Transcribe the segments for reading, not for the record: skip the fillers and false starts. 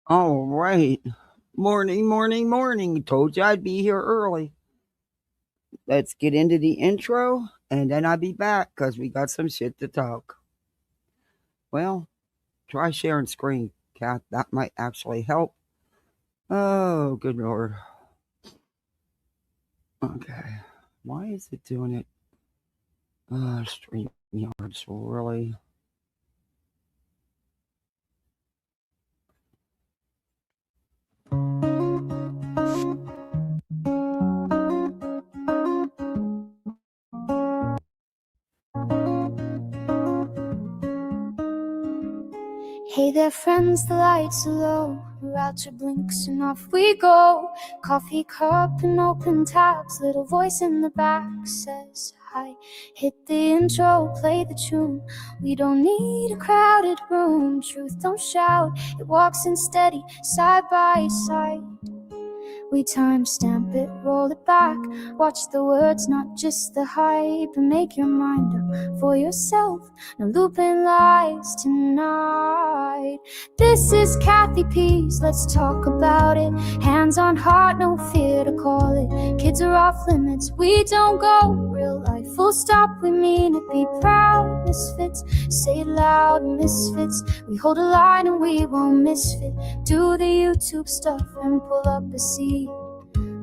All right. Morning, morning, morning. Told you I'd be here early. Let's get into the intro and then I'll be back because we got some shit to talk. Well, try sharing screen, Kat. That might actually help. Oh, good lord. Okay. Why is it doing it? StreamYard's really. Hey there, friends, the lights are low. Router blinks and off we go. Coffee cup and open tabs. Little voice in the back says hi. Hit the intro, play the tune. We don't need a crowded room. Truth don't shout, it walks in steady, side by side. We timestamp it, roll it back. Watch the words, not just the hype. And make your mind up for yourself. No looping lies tonight. This is Kathy P's, let's talk about it. Hands on heart, no fear to call it. Kids are off limits, we don't go. Real life, full stop, we mean it. Be proud, misfits. Say it loud, misfits. We hold a line and we won't misfit. Do the YouTube stuff and pull up a seat.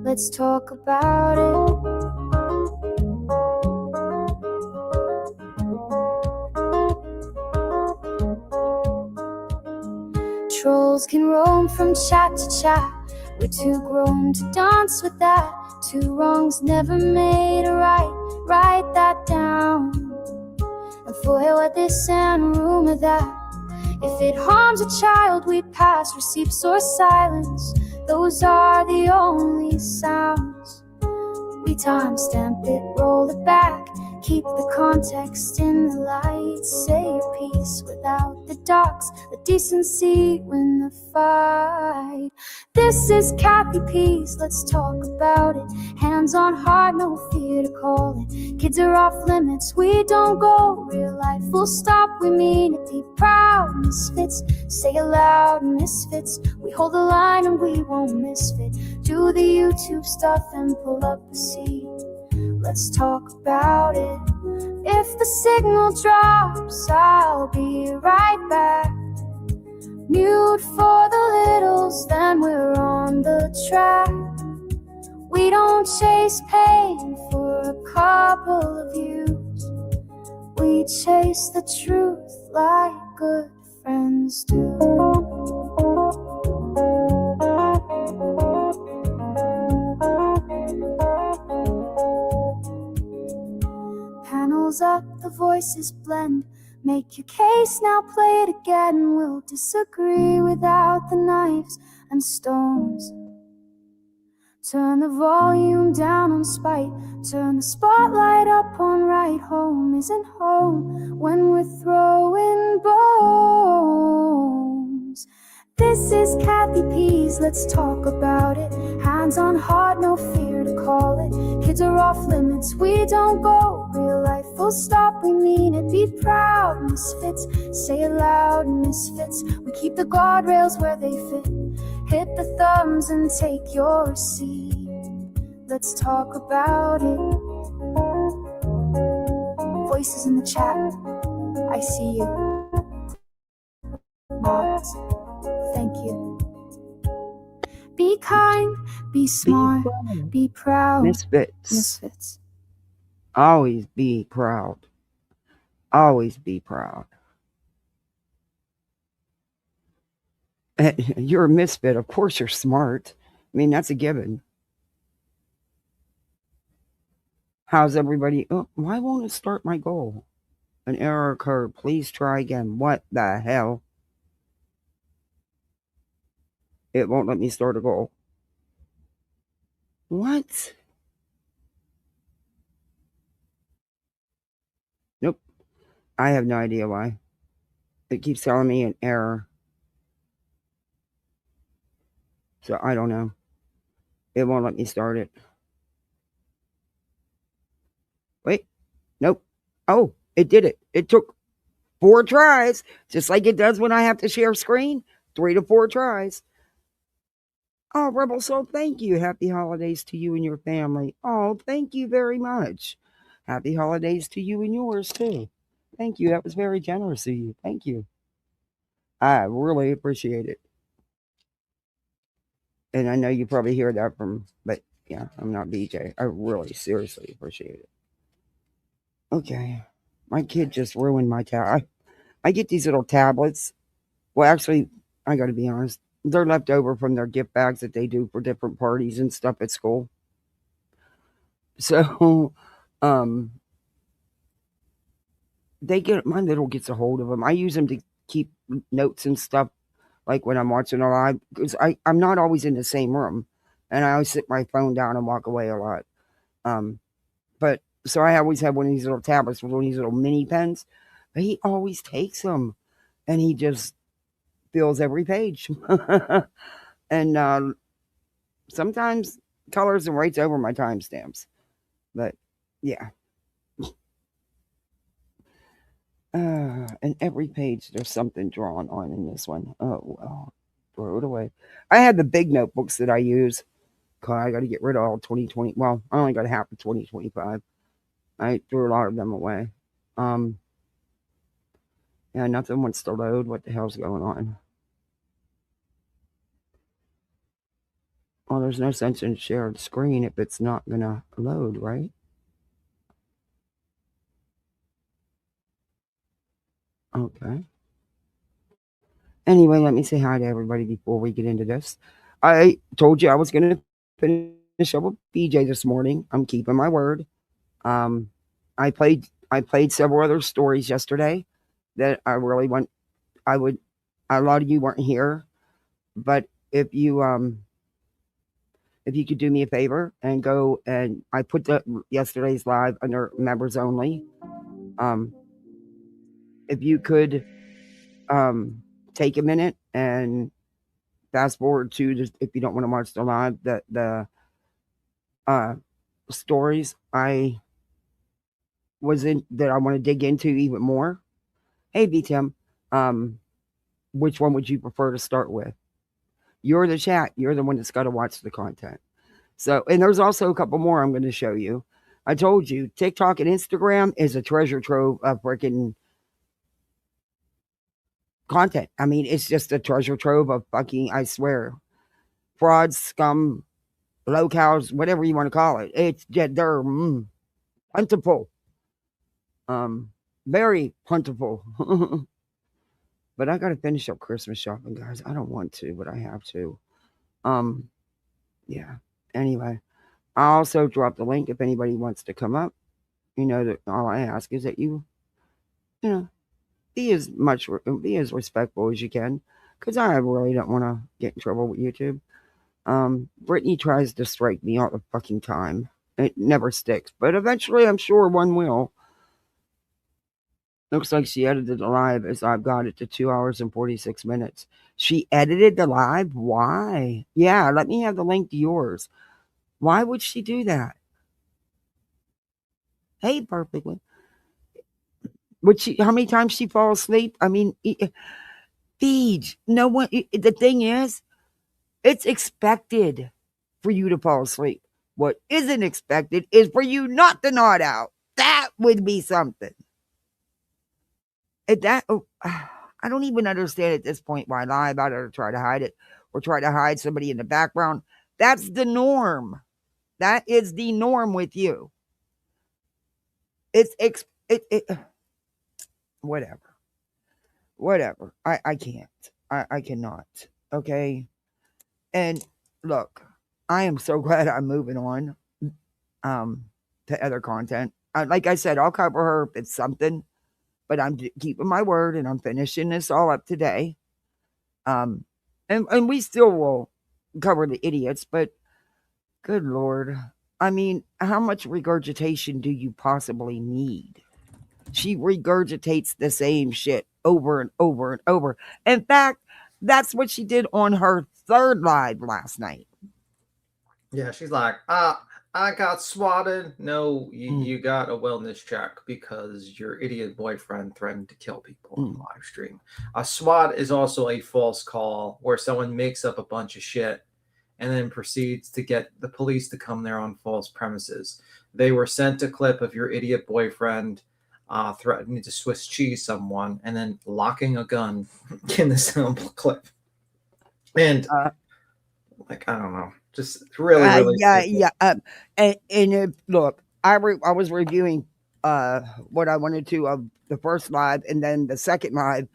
Let's talk about it. Trolls can roam from chat to chat. We're too grown to dance with that. Two wrongs never made a right. Write that down. And foil this and rumor that. If it harms a child, we pass receipts or silence. Those are the only sounds. We timestamp it, roll it back. Keep the context in the light. Say your piece without the dots. The decency win the fight. This is Kathy P's, let's talk about it. Hands on heart, no fear to call it. Kids are off limits, we don't go. Real life, full stop, we mean it. Be proud, misfits. Say it loud, misfits. We hold the line and we won't misfit. Do the YouTube stuff and pull up a seat. Let's talk about it. If the signal drops, I'll be right back. Mute for the littles, then we're on the track. We don't chase pain for a couple of views. We chase the truth like good friends do. Panels up, the voices blend. Make your case, now play it again. We'll disagree without the knives and stones. Turn the volume down on spite. Turn the spotlight up on right. Home isn't home when we're throwing bones. This is Kathy P's, let's talk about it. Hands on heart, no fear to call it. Kids are off limits, we don't go. Real life, full stop, we mean it. Be proud, misfits. Say it loud, misfits. We keep the guardrails where they fit. Hit the thumbs and take your seat. Let's talk about it. Voices in the chat, I see you. Mods, thank you. Be kind, be smart, be proud. Misfits. Always be proud. Always be proud. You're a misfit. Of course you're smart. I mean, that's a given. How's everybody? Oh, why won't it start my goal? An error occurred. Please try again. What the hell? It won't let me start a goal. What? Nope. I have no idea why. It keeps telling me an error. So I don't know. It won't let me start it. Wait. Nope. Oh, it did it. It took 4 tries, just like it does when I have to share screen. 3 to 4 tries. Oh, Rebel Soul, thank you. Happy holidays to you and your family. Oh, thank you very much. Happy holidays to you and yours too. Thank you. That was very generous of you. Thank you. I really appreciate it. And I know you probably hear that from, but yeah, I'm not BJ. I really seriously appreciate it. Okay. My kid just ruined my tab. I get these little tablets. Well, actually, I got to be honest. They're left over from their gift bags that they do for different parties and stuff at school. So, um, they get my little gets a hold of them. I use them to keep notes and stuff, like when I'm watching a live, because I'm not always in the same room, and I always sit my phone down and walk away a lot. Um, but so I always have one of these little tablets with one of these little mini pens, but he always takes them, and he just fills every page, and sometimes colors and writes over my timestamps. But yeah, and every page there's something drawn on in this one. Oh well, throw it away. I had the big notebooks that I use. God, I got to get rid of all 2020. Well, I only got half of 2025. I threw a lot of them away. Um, yeah, nothing wants to load. What the hell's going on? Well, there's no sense in shared screen if it's not gonna load, right? Okay. Anyway, let me say hi to everybody before we get into this. I told you I was going to finish up with BJ this morning. I'm keeping my word. Um, I played several other stories yesterday that I really want. I would. A lot of you weren't here, but if you could do me a favor and go and I put the yesterday's live under members only. Um, if you could um take a minute and fast forward to just if you don't want to watch the live the uh stories I was in that I want to dig into even more. Hey B Tim, um which one would you prefer to start with? You're the chat, you're the one that's got to watch the content. So, and there's also a couple more I'm going to show you. I told you TikTok and Instagram is a treasure trove of freaking content. I mean, it's just a treasure trove of fucking, I swear, frauds, scum, locales, whatever you want to call it. It's they're plentiful, um, very plentiful. But I got to finish up Christmas shopping, guys. I don't want to, but I have to. Um, yeah. Anyway, I also dropped the link if anybody wants to come up. You know that all I ask is that you know, be as respectful as you can, because I really don't want to get in trouble with YouTube. Brittany tries to strike me all the fucking time. It never sticks, but eventually I'm sure one will. Looks like she edited the live as I've got it to 2 hours and 46 minutes. She edited the live? Why? Yeah, let me have the link to yours. Why would she do that? Hey, perfectly. Would she? How many times she fall asleep? I mean, Feed. No one. The thing is, it's expected for you to fall asleep. What isn't expected is for you not to nod out. That would be something. If that, oh, I don't even understand at this point why I lie about it or try to hide it or try to hide somebody in the background. That's the norm. That is the norm with you. It whatever. Whatever. I can't. I cannot. Okay. And look, I am so glad I'm moving on um to other content. Like I said, I'll cover her if it's something, but I'm keeping my word and I'm finishing this all up today. Um and we still will cover the idiots, but good lord. I mean, how much regurgitation do you possibly need? She regurgitates the same shit over and over and over. In fact, that's what she did on her third live last night. Yeah, she's like, I got swatted. No, you got a wellness check because your idiot boyfriend threatened to kill people on the live stream. A SWAT is also a false call where someone makes up a bunch of shit and then proceeds to get the police to come there on false premises. They were sent a clip of your idiot boyfriend threatening to Swiss cheese someone and then locking a gun in the sample clip. And Uh, like, I don't know, just really, really yeah, stupid. yeah. Look, I was reviewing what I wanted to of the first live and then the second live,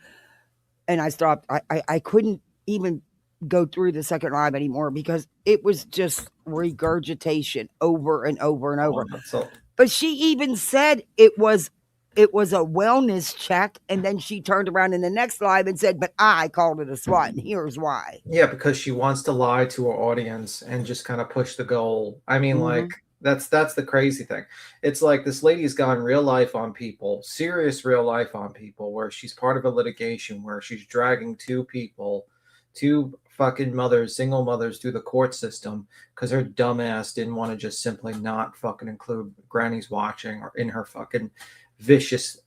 and I stopped. I couldn't even go through the second live anymore because it was just regurgitation over and over and over. So, But she even said it was a wellness check, and then she turned around in the next live and said, "But I called it a SWAT, and here's why." yeah, because she wants to lie to her audience and just kind of push the goal. I mean, like, Mhm. that's the crazy thing. It's like this lady's gone real life on people, serious real life on people, where she's part of a litigation where she's dragging two people, two fucking mothers, single mothers, through the court system because her dumbass didn't want to just simply not fucking include granny's watching or in her fucking vicious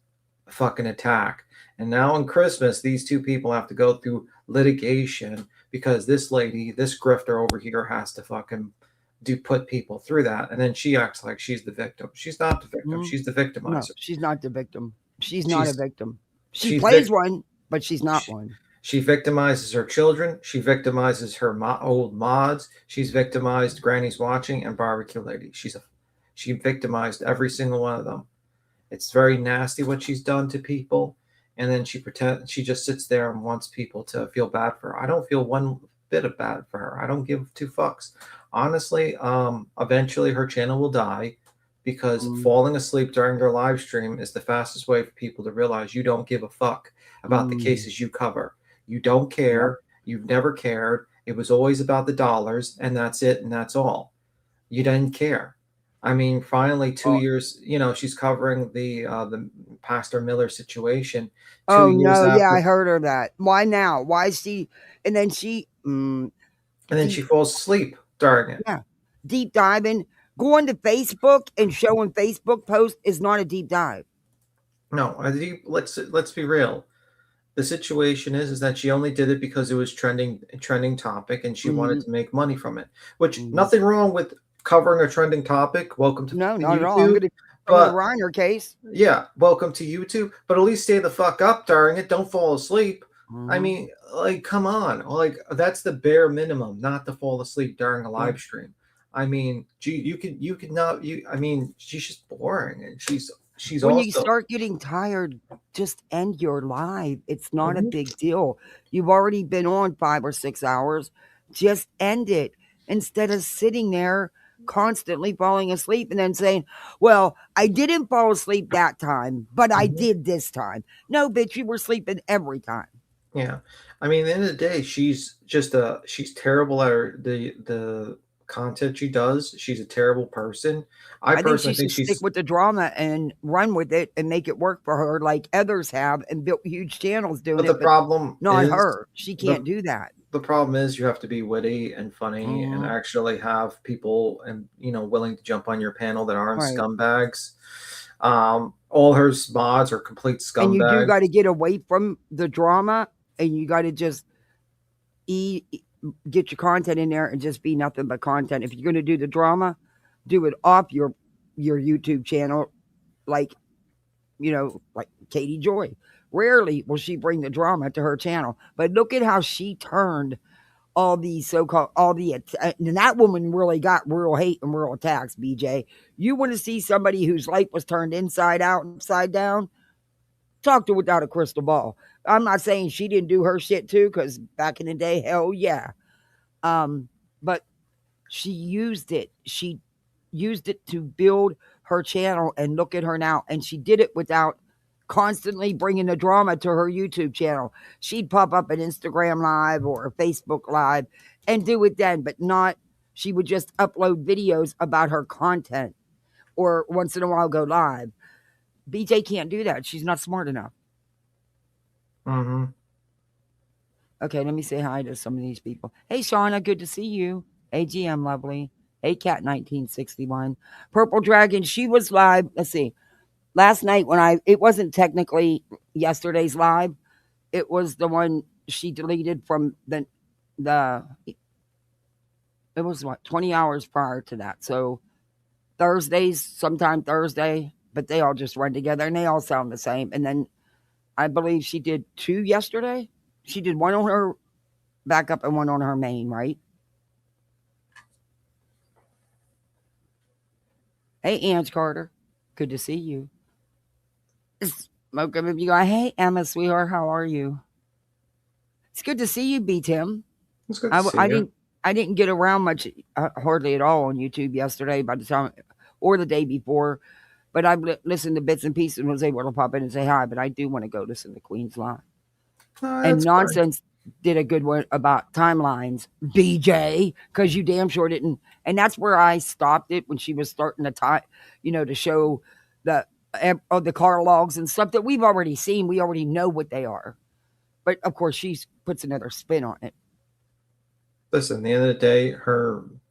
fucking attack. And now on Christmas, these two people have to go through litigation because this lady, this grifter over here, has to fucking put people through that. And then she acts like she's the victim. She's not the victim. Mhm. She's the No, victimizer. she's not the victim. She's not a She's victim. She she's plays vic- one, but she's not she, one. she victimizes her children. She victimizes her old mods. She's victimized Granny's watching and barbecue lady. She victimized every single one of them. It's very nasty what she's done to people, and then she just sits there and wants people to feel bad for her. I don't feel one bit of bad for her. I don't give two fucks. Honestly, eventually her channel will die because Mm, falling asleep during their live stream is the fastest way for people to realize you don't give a fuck about the mm, cases you cover. You don't yep. care. You've never cared. It was always about the dollars, and that's it, and that's all. You didn't care. I mean, finally, 2 years. She's covering the Pastor Miller situation. two Oh years no, yeah, after, I heard her that. Why now? Why is she? And then and then she deep, falls asleep during it. yeah, deep diving. Going to Facebook and showing Facebook posts is not a deep dive. No, let's be real. The situation is that she only did it because it was trending topic, and she wanted Hmm. to make money from it. Which, Hmm. nothing wrong with covering a trending topic. Welcome to No, not at all. I'm YouTube. going to from the But Reiner case. yeah, welcome to YouTube, but at least stay the fuck up during it. Don't fall asleep. I Hmm. mean, like, come on. Like, that's the bare minimum, not to fall asleep during a Yeah. live stream. I mean, gee, you could not you I mean, she's just boring, and she's When you also. start getting tired, just end your live. It's not a Mhm. big deal. You've already been on 5 or 6 hours. Just end it instead of sitting there constantly falling asleep and then saying, "Well, I didn't fall asleep that time, but I Mhm. did this time." No, bitch, you were sleeping every time. Yeah. I mean, at the end of the day, she's terrible at the content she does. She's a terrible person. I I think she personally think should stick she's with the drama and run with it and make it work for her like others have and built huge channels doing but the it, but problem not is her. She the can't do that. the problem is you have to be witty and funny and Mhm. actually have people and willing to jump on your panel that aren't Right. scumbags. All her mods are complete And you do scumbags. gotta get away from the drama, and you gotta just eat get your content in there and just be nothing but content. If you're gonna do the drama, do it off your YouTube channel, like, like Katie Joy. Rarely will she bring the drama to her channel, but look at how she turned all these so-called and that woman really got real hate and real attacks, BJ. You want to see somebody whose life was turned inside out and upside down? Talk to without a crystal ball. I'm not saying she didn't do her shit too, because back in the day, hell yeah. But she used it. She used it to build her channel, and look at her now. And she did it without constantly bringing the drama to her YouTube channel. She'd pop up an Instagram live or a Facebook live and do it then, but not. She would just upload videos about her content or once in a while go live. BJ can't do that. She's not smart enough. Hmm. Okay, let me say hi to some of these people. Hey, Shauna, good to see you. AGM, lovely. Hey, Cat 1961. Purple Dragon, she was live. Let's see. Last night it wasn't technically yesterday's live. It was the one she deleted from the It was what, 20 hours prior to that. So Thursdays, sometime Thursday, but they all just run together and they all sound the same. And then I believe she did 2 yesterday. She did one on her backup and one on her main, right? Hey, Ange Carter. Good to see you. Smoke if you go, hey, Emma, sweetheart, how are you? It's good to see you, B Tim. It's good to I, see I you. didn't I didn't get around much, hardly at all on YouTube yesterday. By the time or the day before, but I listened to bits and pieces and was able to pop in and say hi. But I do want to go listen to Queen's Live. And That's fine. Nonsense did a good one about timelines, BJ, because you damn sure didn't. And that's where I stopped it when she was starting to tie, to show the the car logs and stuff that we've already seen. We already know what they are. But of course, she puts another spin on it. Listen, at the end of the day,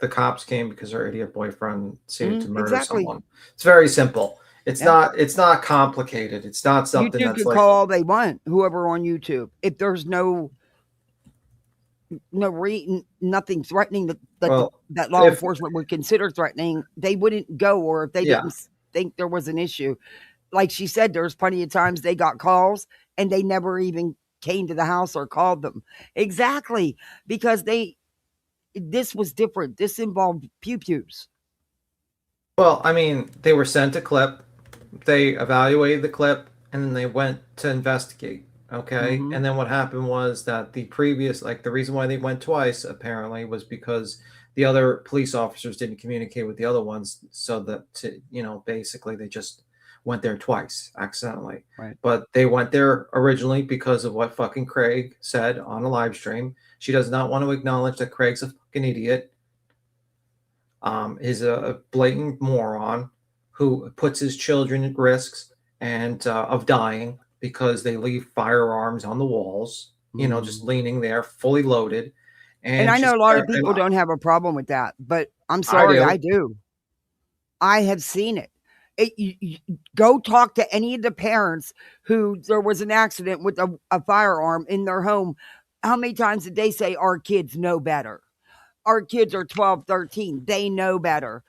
the cops came because her idiot boyfriend seemed to murder Exactly. someone. It's very simple. It's Yeah. not complicated. It's not something YouTube that's can like, call all they want, whoever on YouTube. If there's nothing threatening well, that law if enforcement would consider threatening, they wouldn't go. Or if they yeah. didn't think there was an issue, like she said, there's plenty of times they got calls and they never even came to the house or called them. Exactly, because this was different. This involved pew pews. Well, I mean, they were sent a clip, they evaluated the clip, and then they went to investigate. Okay. Mm-hmm. And then what happened was that the reason why they went twice apparently was because the other police officers didn't communicate with the other ones. So basically they just went there twice accidentally. Right. But they went there originally because of what fucking Craig said on a live stream. She does not want to acknowledge that Craig's a fucking idiot. Is a blatant moron who puts his children at risks and of dying because they leave firearms on the walls, just leaning there, fully loaded. And And I she's know a lot of and people don't have a problem with that, but I'm I sorry, do. I do. I have seen it. You go talk to any of the parents who there was an accident with a firearm in their home. How many times did they say our kids know better? Our kids are 12, 13. They know better.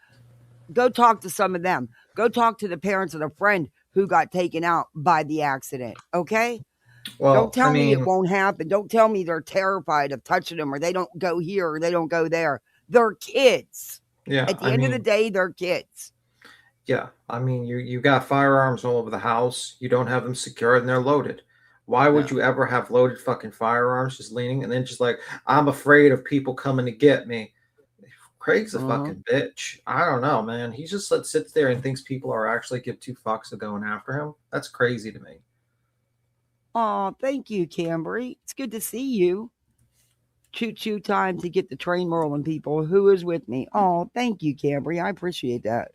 Go talk to some of them. Go talk to the parents of a friend who got taken out by the accident. Okay? Don't Well, I tell me it mean, won't happen. Don't tell me they're terrified of touching them or they don't go here or they don't go there. They're kids. yeah, At the I end of the mean, day, they're kids. yeah, I mean, you got firearms all over the house. You don't have them secured and they're loaded. Why would Yeah. you ever have loaded fucking firearms just leaning and then just like, I'm afraid of people coming to get me? Craig's a Uh-huh. fucking bitch. I don't know, man. He just sits there and thinks people are actually give two fucks of going after him. That's crazy to me. Oh, thank you, Cambry. It's good to see you. Choo choo time to get the train rolling, people. Who is with me? Oh, thank you, Cambry. I appreciate that.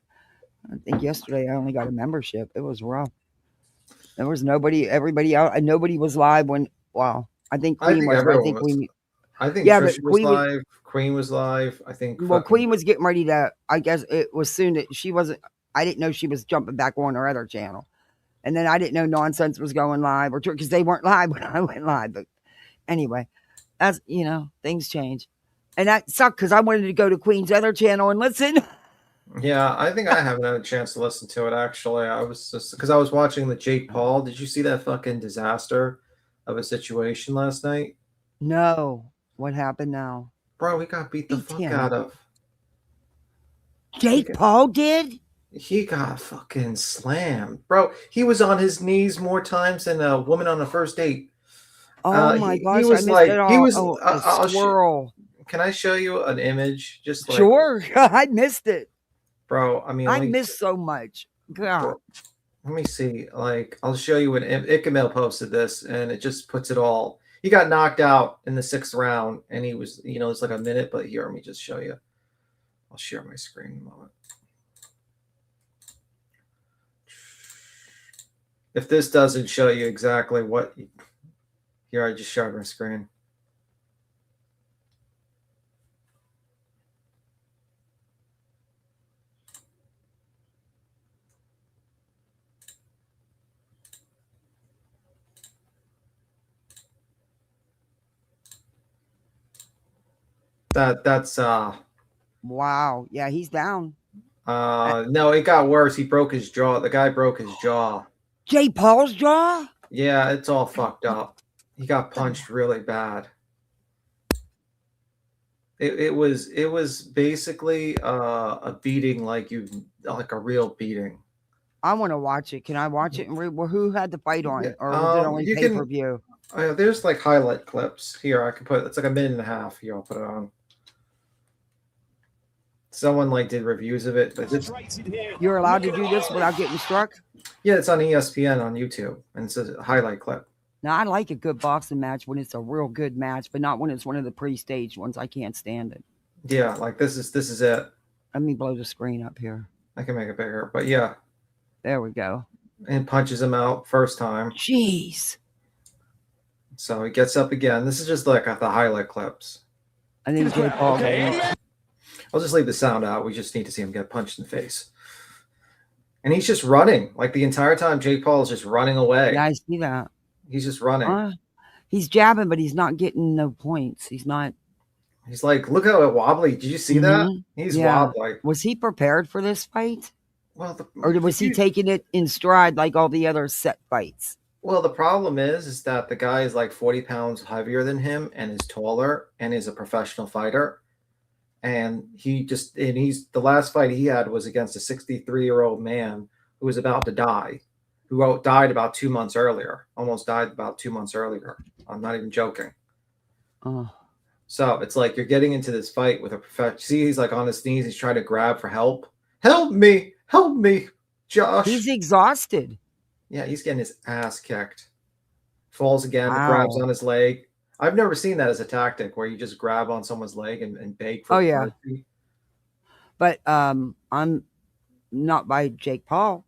I think yesterday I only got a membership. It was rough. There was nobody, everybody out, and nobody was live when, wow. I think I Queen think was, but I everyone think was. we, I think yeah, but Trisha was Queen was, live. Queen was live. I think well, fucking Queen was getting ready to, I guess it was soon that she wasn't, I didn't know she was jumping back on her other channel. And then I didn't know Nonsense was going live or because they weren't live when I went live. But anyway, that's, things change. And that sucked because I wanted to go to Queen's other channel and listen. yeah. I think I haven't had a chance to listen to it actually. I was just because I was watching the Jake Paul. Did you see that fucking disaster of a situation last night? No. What happened now? Bro, we got beat the Beat fuck out him. of. We Jake got, Paul did? he got fucking slammed, bro. He was on his knees more times than a woman on a first date. Oh my He gosh, I was missed like it he all. was. Oh, the I'll squirrel. can I show you an image? Just like, Sure. I missed it. bro. I mean, I missed so much. God. bro, let me see. Like, I'll show you when Ikamil posted this, and it just puts it all. He got knocked out in the 6th round, and he was, it's like a minute. But here, let me just show you. I'll share my screen in a moment. If this doesn't show you exactly what, here I just shared my screen. That's Wow. Yeah, he's down. No, it got worse. He broke his jaw. The guy broke his jaw. Jake Paul's jaw? Yeah, it's all fucked up. He got punched really bad. It was basically a beating like a real beating. I want to watch it. Can I watch it? And who had the fight on? Yeah, Or was it only you pay per view? There's like highlight clips here. I can put it's like a minute and a half. Here, I'll put it on. Someone like did reviews of it. But You're allowed to do this without getting struck? Yeah, it's on ESPN on YouTube, and it's a highlight clip. Now I like a good boxing match when it's a real good match, but not when it's one of the pre-staged ones. I can't stand it. Yeah, like this is it. Let me blow the screen up here. I can make it bigger, but yeah. There we go. And punches him out first time. Jeez. So he gets up again. This is just like the highlight clips. I think Jake Paul. I'll just leave the sound out. We just need to see him get punched in the face. And he's just running. Like the entire time, Jake Paul is just running away. Yeah, I see that. He's just running. He's jabbing, but he's not getting no points. He's not. He's like, look how wobbly. Did you see that? He's wobbly. Was he prepared for this fight? Well, or was he taking it in stride like all the other set fights? Well, the problem is that the guy is like 40 pounds heavier than him and is taller and is a professional fighter. And he's the last fight he had was against a 63-year-old man who was about to die, who died about 2 months earlier, almost died about 2 months earlier. I'm not even joking. Oh. So it's like you're getting into this fight with a professional. See, he's like on his knees. He's trying to grab for help. Help me, Josh. He's exhausted. Yeah, he's getting his ass kicked. Falls again, grabs on his leg. I've never seen that as a tactic where you just grab on someone's leg and beg for mercy. But I'm not by Jake Paul.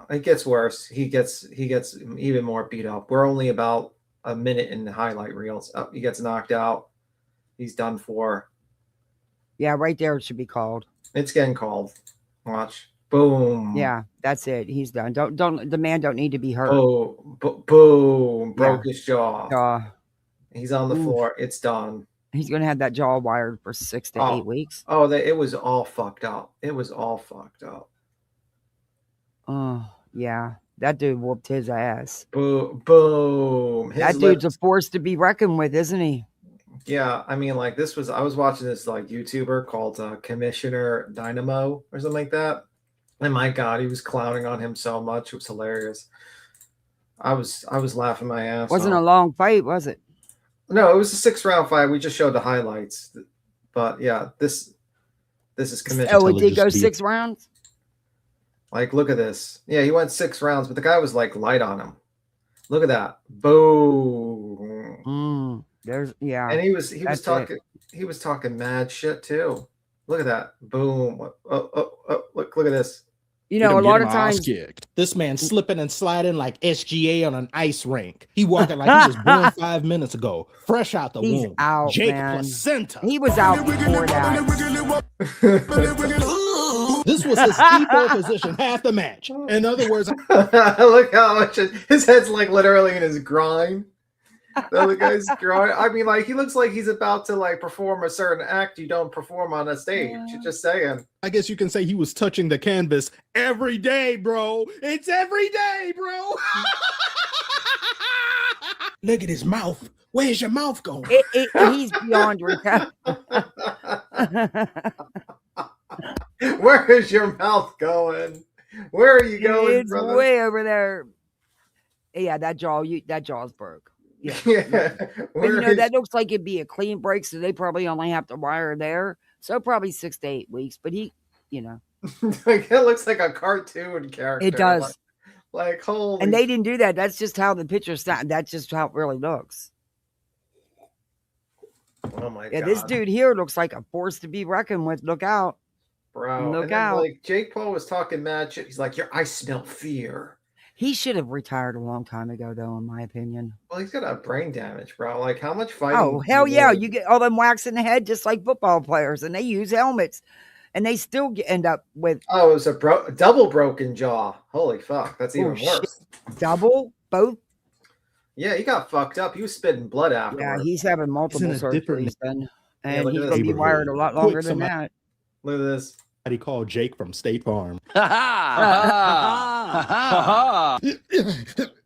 It gets worse. He gets even more beat up. We're only about a minute in the highlight reels. He gets knocked out. He's done for. Yeah, right there it should be called. It's getting called. Watch. Boom. Yeah, that's it. He's done. Don't the man don't need to be hurt. Boom. Broke his jaw. He's on the floor. It's done. He's gonna have that jaw wired for 6 to 8 weeks. It was all fucked up. Oh, yeah. That dude whooped his ass. Boom. That dude's a force to be reckoned with, isn't he? Yeah, I mean, like I was watching this like YouTuber called Commissioner Dynamo or something like that. And my God, he was clowning on him so much. It was hilarious. I was laughing my ass off. Wasn't a long fight, was it? No, it was a 6-round fight. We just showed the highlights. But yeah, this is Commissioner. Oh, it did go 6 rounds? Like, look at this. Yeah, he went 6 rounds, but the guy was like light on him. Look at that. Boom. And he was talking mad shit too. Look at that. Boom. Look at this. You know, a lot of times kicked. This man slipping and sliding like SGA on an ice rink. He walking like he was born 5 minutes ago, fresh out the womb. Out, Jake man. Placenta. He was out before that. This was his default position half the match. In other words, look how much his head's like literally in his groin. The other guy's groin. I mean, like he looks like he's about to like perform a certain act you don't perform on a stage. Just saying. I guess you can say he was touching the canvas every day, bro. It's every day, bro. Look at his mouth. Where's your mouth going? He's beyond recovery. Where is your mouth going? Where are you going, it's brother? Way over there. Yeah, that jaw's broke. Yeah. But you know, that looks like it'd be a clean break, so they probably only have to wire there. So probably 6 to 8 weeks. But he, you know. Like, it looks like a cartoon character. It does. Like holy. And they didn't do that. That's just how the picture sound. That's just how it really looks. Oh my God. God. This dude here looks like a force to be reckoned with. Look out. Bro. Look and then, out. like Jake Paul was talking mad shit. He's like, I smell fear. He should have retired a long time ago, though, in my opinion. Well, he's got brain damage, bro. Like, how much fighting? Oh, hell yeah. You get all them whacks in the head just like football players, and they use helmets, and they still end up with... Oh, it was a double broken jaw. Holy fuck. That's even worse. Shit. Double? Both? Yeah, he got fucked up. He was spitting blood afterwards. Yeah, he's having multiple surgeries then. And look he's at going to this. be wired a lot longer than somebody that. Look at this. called Jake from State Farm.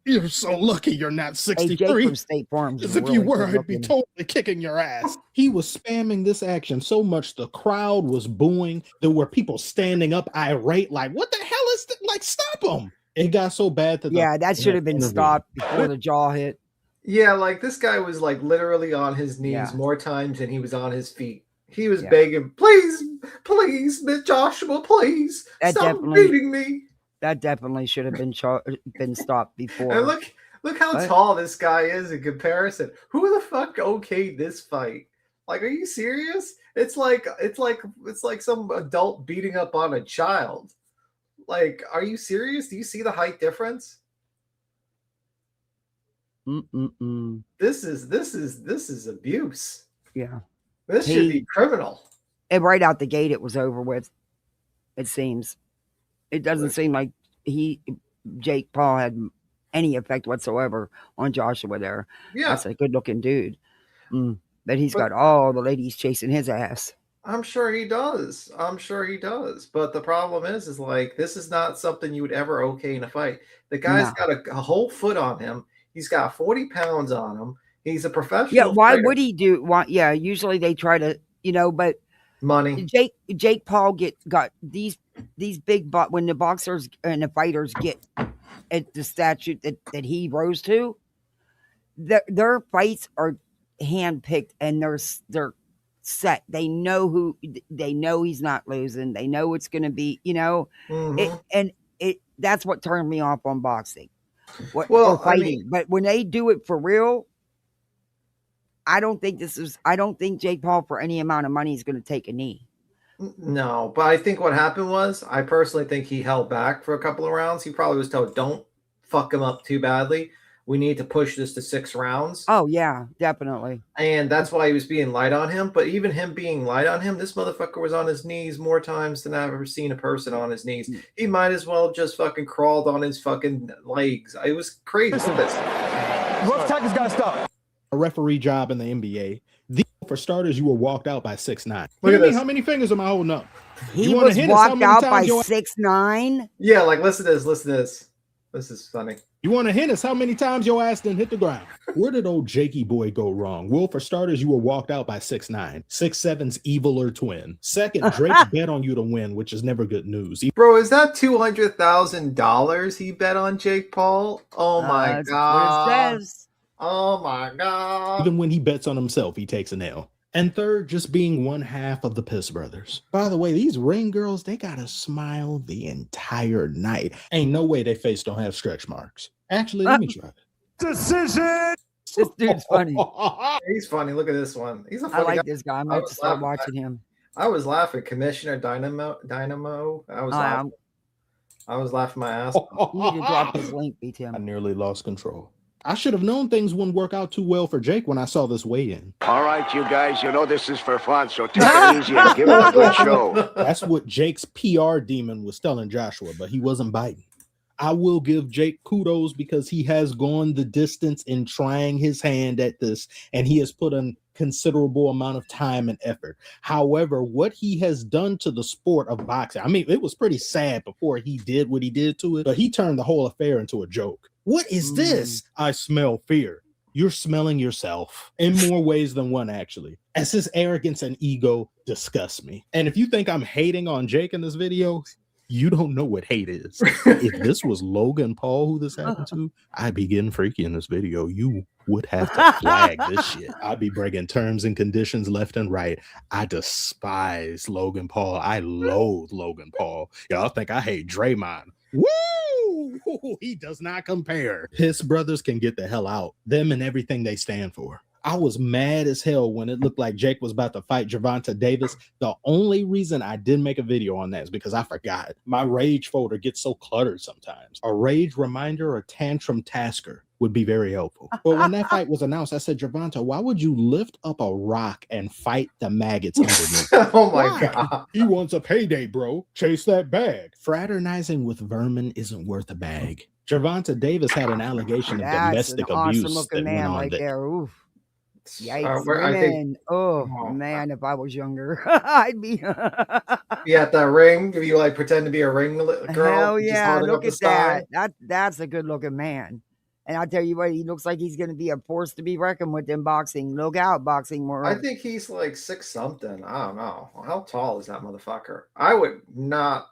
You're so lucky you're not Hey, Jake 63. from State Farm's As if really you were, good I'd be looking. totally kicking your ass. He was spamming this action so much the crowd was booing. There were people standing up irate, like, what the hell is that? Like, stop him. It got so bad that Yeah, that should have been stopped before the jaw hit. Yeah, like this guy was like literally on his knees Yeah. more times than he was on his feet. He was Yeah. begging, please, Joshua, please That stop definitely- beating me. That definitely should have been stopped before. And look how What? tall this guy is in comparison. Who the fuck okayed this fight? Like, are you serious? It's like some adult beating up on a child. Like, are you serious? Do you see the height difference? This is abuse. Yeah. This should be criminal. And right out the gate, it was over with. It seems. It doesn't seem like Jake Paul had any effect whatsoever on Joshua there. Yeah. That's a good-looking dude. But he's got all the ladies chasing his ass. I'm sure he does. But the problem is like, this is not something you would ever okay in a fight. The guy's got a whole foot on him. He's got 40 pounds on him. He's a professional. Yeah, why fighter. would he do? Why, yeah, usually they try to, but money. Jake Paul got these big, when the boxers and the fighters get at the statute that he rose to, their fights are handpicked and they're set. They know he's not losing. They know it's going to be, that's what turned me off on boxing. Or fighting. But when they do it for real, I don't think Jake Paul for any amount of money is going to take a knee. No, but I think what happened was, I personally think he held back for a couple of rounds. He probably was told, don't fuck him up too badly. We need to push this to 6 rounds. Oh, yeah, definitely. And that's why he was being light on him. But even him being light on him, this motherfucker was on his knees more times than I've ever seen a person on his knees. He might as well just fucking crawled on his fucking legs. It was crazy. Rough tactic's got to stop. A referee job in the NBA. For starters, you were walked out by 6'9". Look at this. How many fingers am I holding up? He was walked out by 6'9". Yeah, like listen to this. This is funny. You want to hint us how many times your ass didn't hit the ground? Where did old Jakey boy go wrong? Well, for starters, you were walked out by 6'9". 6'7's eviler twin. Second, Drake bet on you to win, which is never good news. Bro, is that $200,000 he bet on Jake Paul? Oh my god. Oh my god. Even when he bets on himself, he takes an L. And third, just being one half of the Piss Brothers. By the way, these ring girls, they gotta smile the entire night. Ain't no way their face don't have stretch marks. Actually, let me try it. Decision. This dude's funny. He's funny. Look at this one. He's a funny I like guy. this guy. I'm going to start watching him. I was laughing. Commissioner Dynamo. I was laughing. I was laughing my ass off. You need to drop his link, BTM. I nearly lost control. I should have known things wouldn't work out too well for Jake when I saw this weigh-in. All right, you guys, you know this is for fun, so take it easy and give it a good show. That's what Jake's PR demon was telling Joshua, but he wasn't biting. I will give Jake kudos because he has gone the distance in trying his hand at this, and he has put in considerable amount of time and effort. However, what he has done to the sport of boxing, I mean, it was pretty sad before he did what he did to it, but he turned the whole affair into a joke. What is this? I smell fear. You're smelling yourself in more ways than one, actually. As his arrogance and ego disgust me. And if you think I'm hating on Jake in this video, you don't know what hate is. If this was Logan Paul who this happened to, I'd be getting freaky in this video. You would have to flag this shit. I'd be breaking terms and conditions left and right. I despise Logan Paul. I loathe Logan Paul. Y'all think I hate Draymond. Woo! He does not compare. His brothers can get the hell out. Them and everything they stand for. I was mad as hell when it looked like Jake was about to fight Gervonta Davis. The only reason I didn't make a video on that is because I forgot. My rage folder gets so cluttered sometimes. A rage reminder or tantrum tasker would be very helpful. But when that fight was announced, I said, Gervonta, why would you lift up a rock and fight the maggots underneath? Oh my god. He wants a payday, bro. Chase that bag. Fraternizing with vermin isn't worth a bag. Gervonta Davis had an allegation of domestic abuse that went on. Right there. Oof. Yikes, I think women. Oh, oh, man, if I was younger, I'd be. be at that ring. If you like pretend to be a ring girl, Hell just yeah, holding up look the at sign. that's a good looking man. And I tell you what, he looks like he's going to be a force to be reckoned with in boxing. Look out, boxing I world. think he's like 6 something. I don't know. How tall is that motherfucker? I would not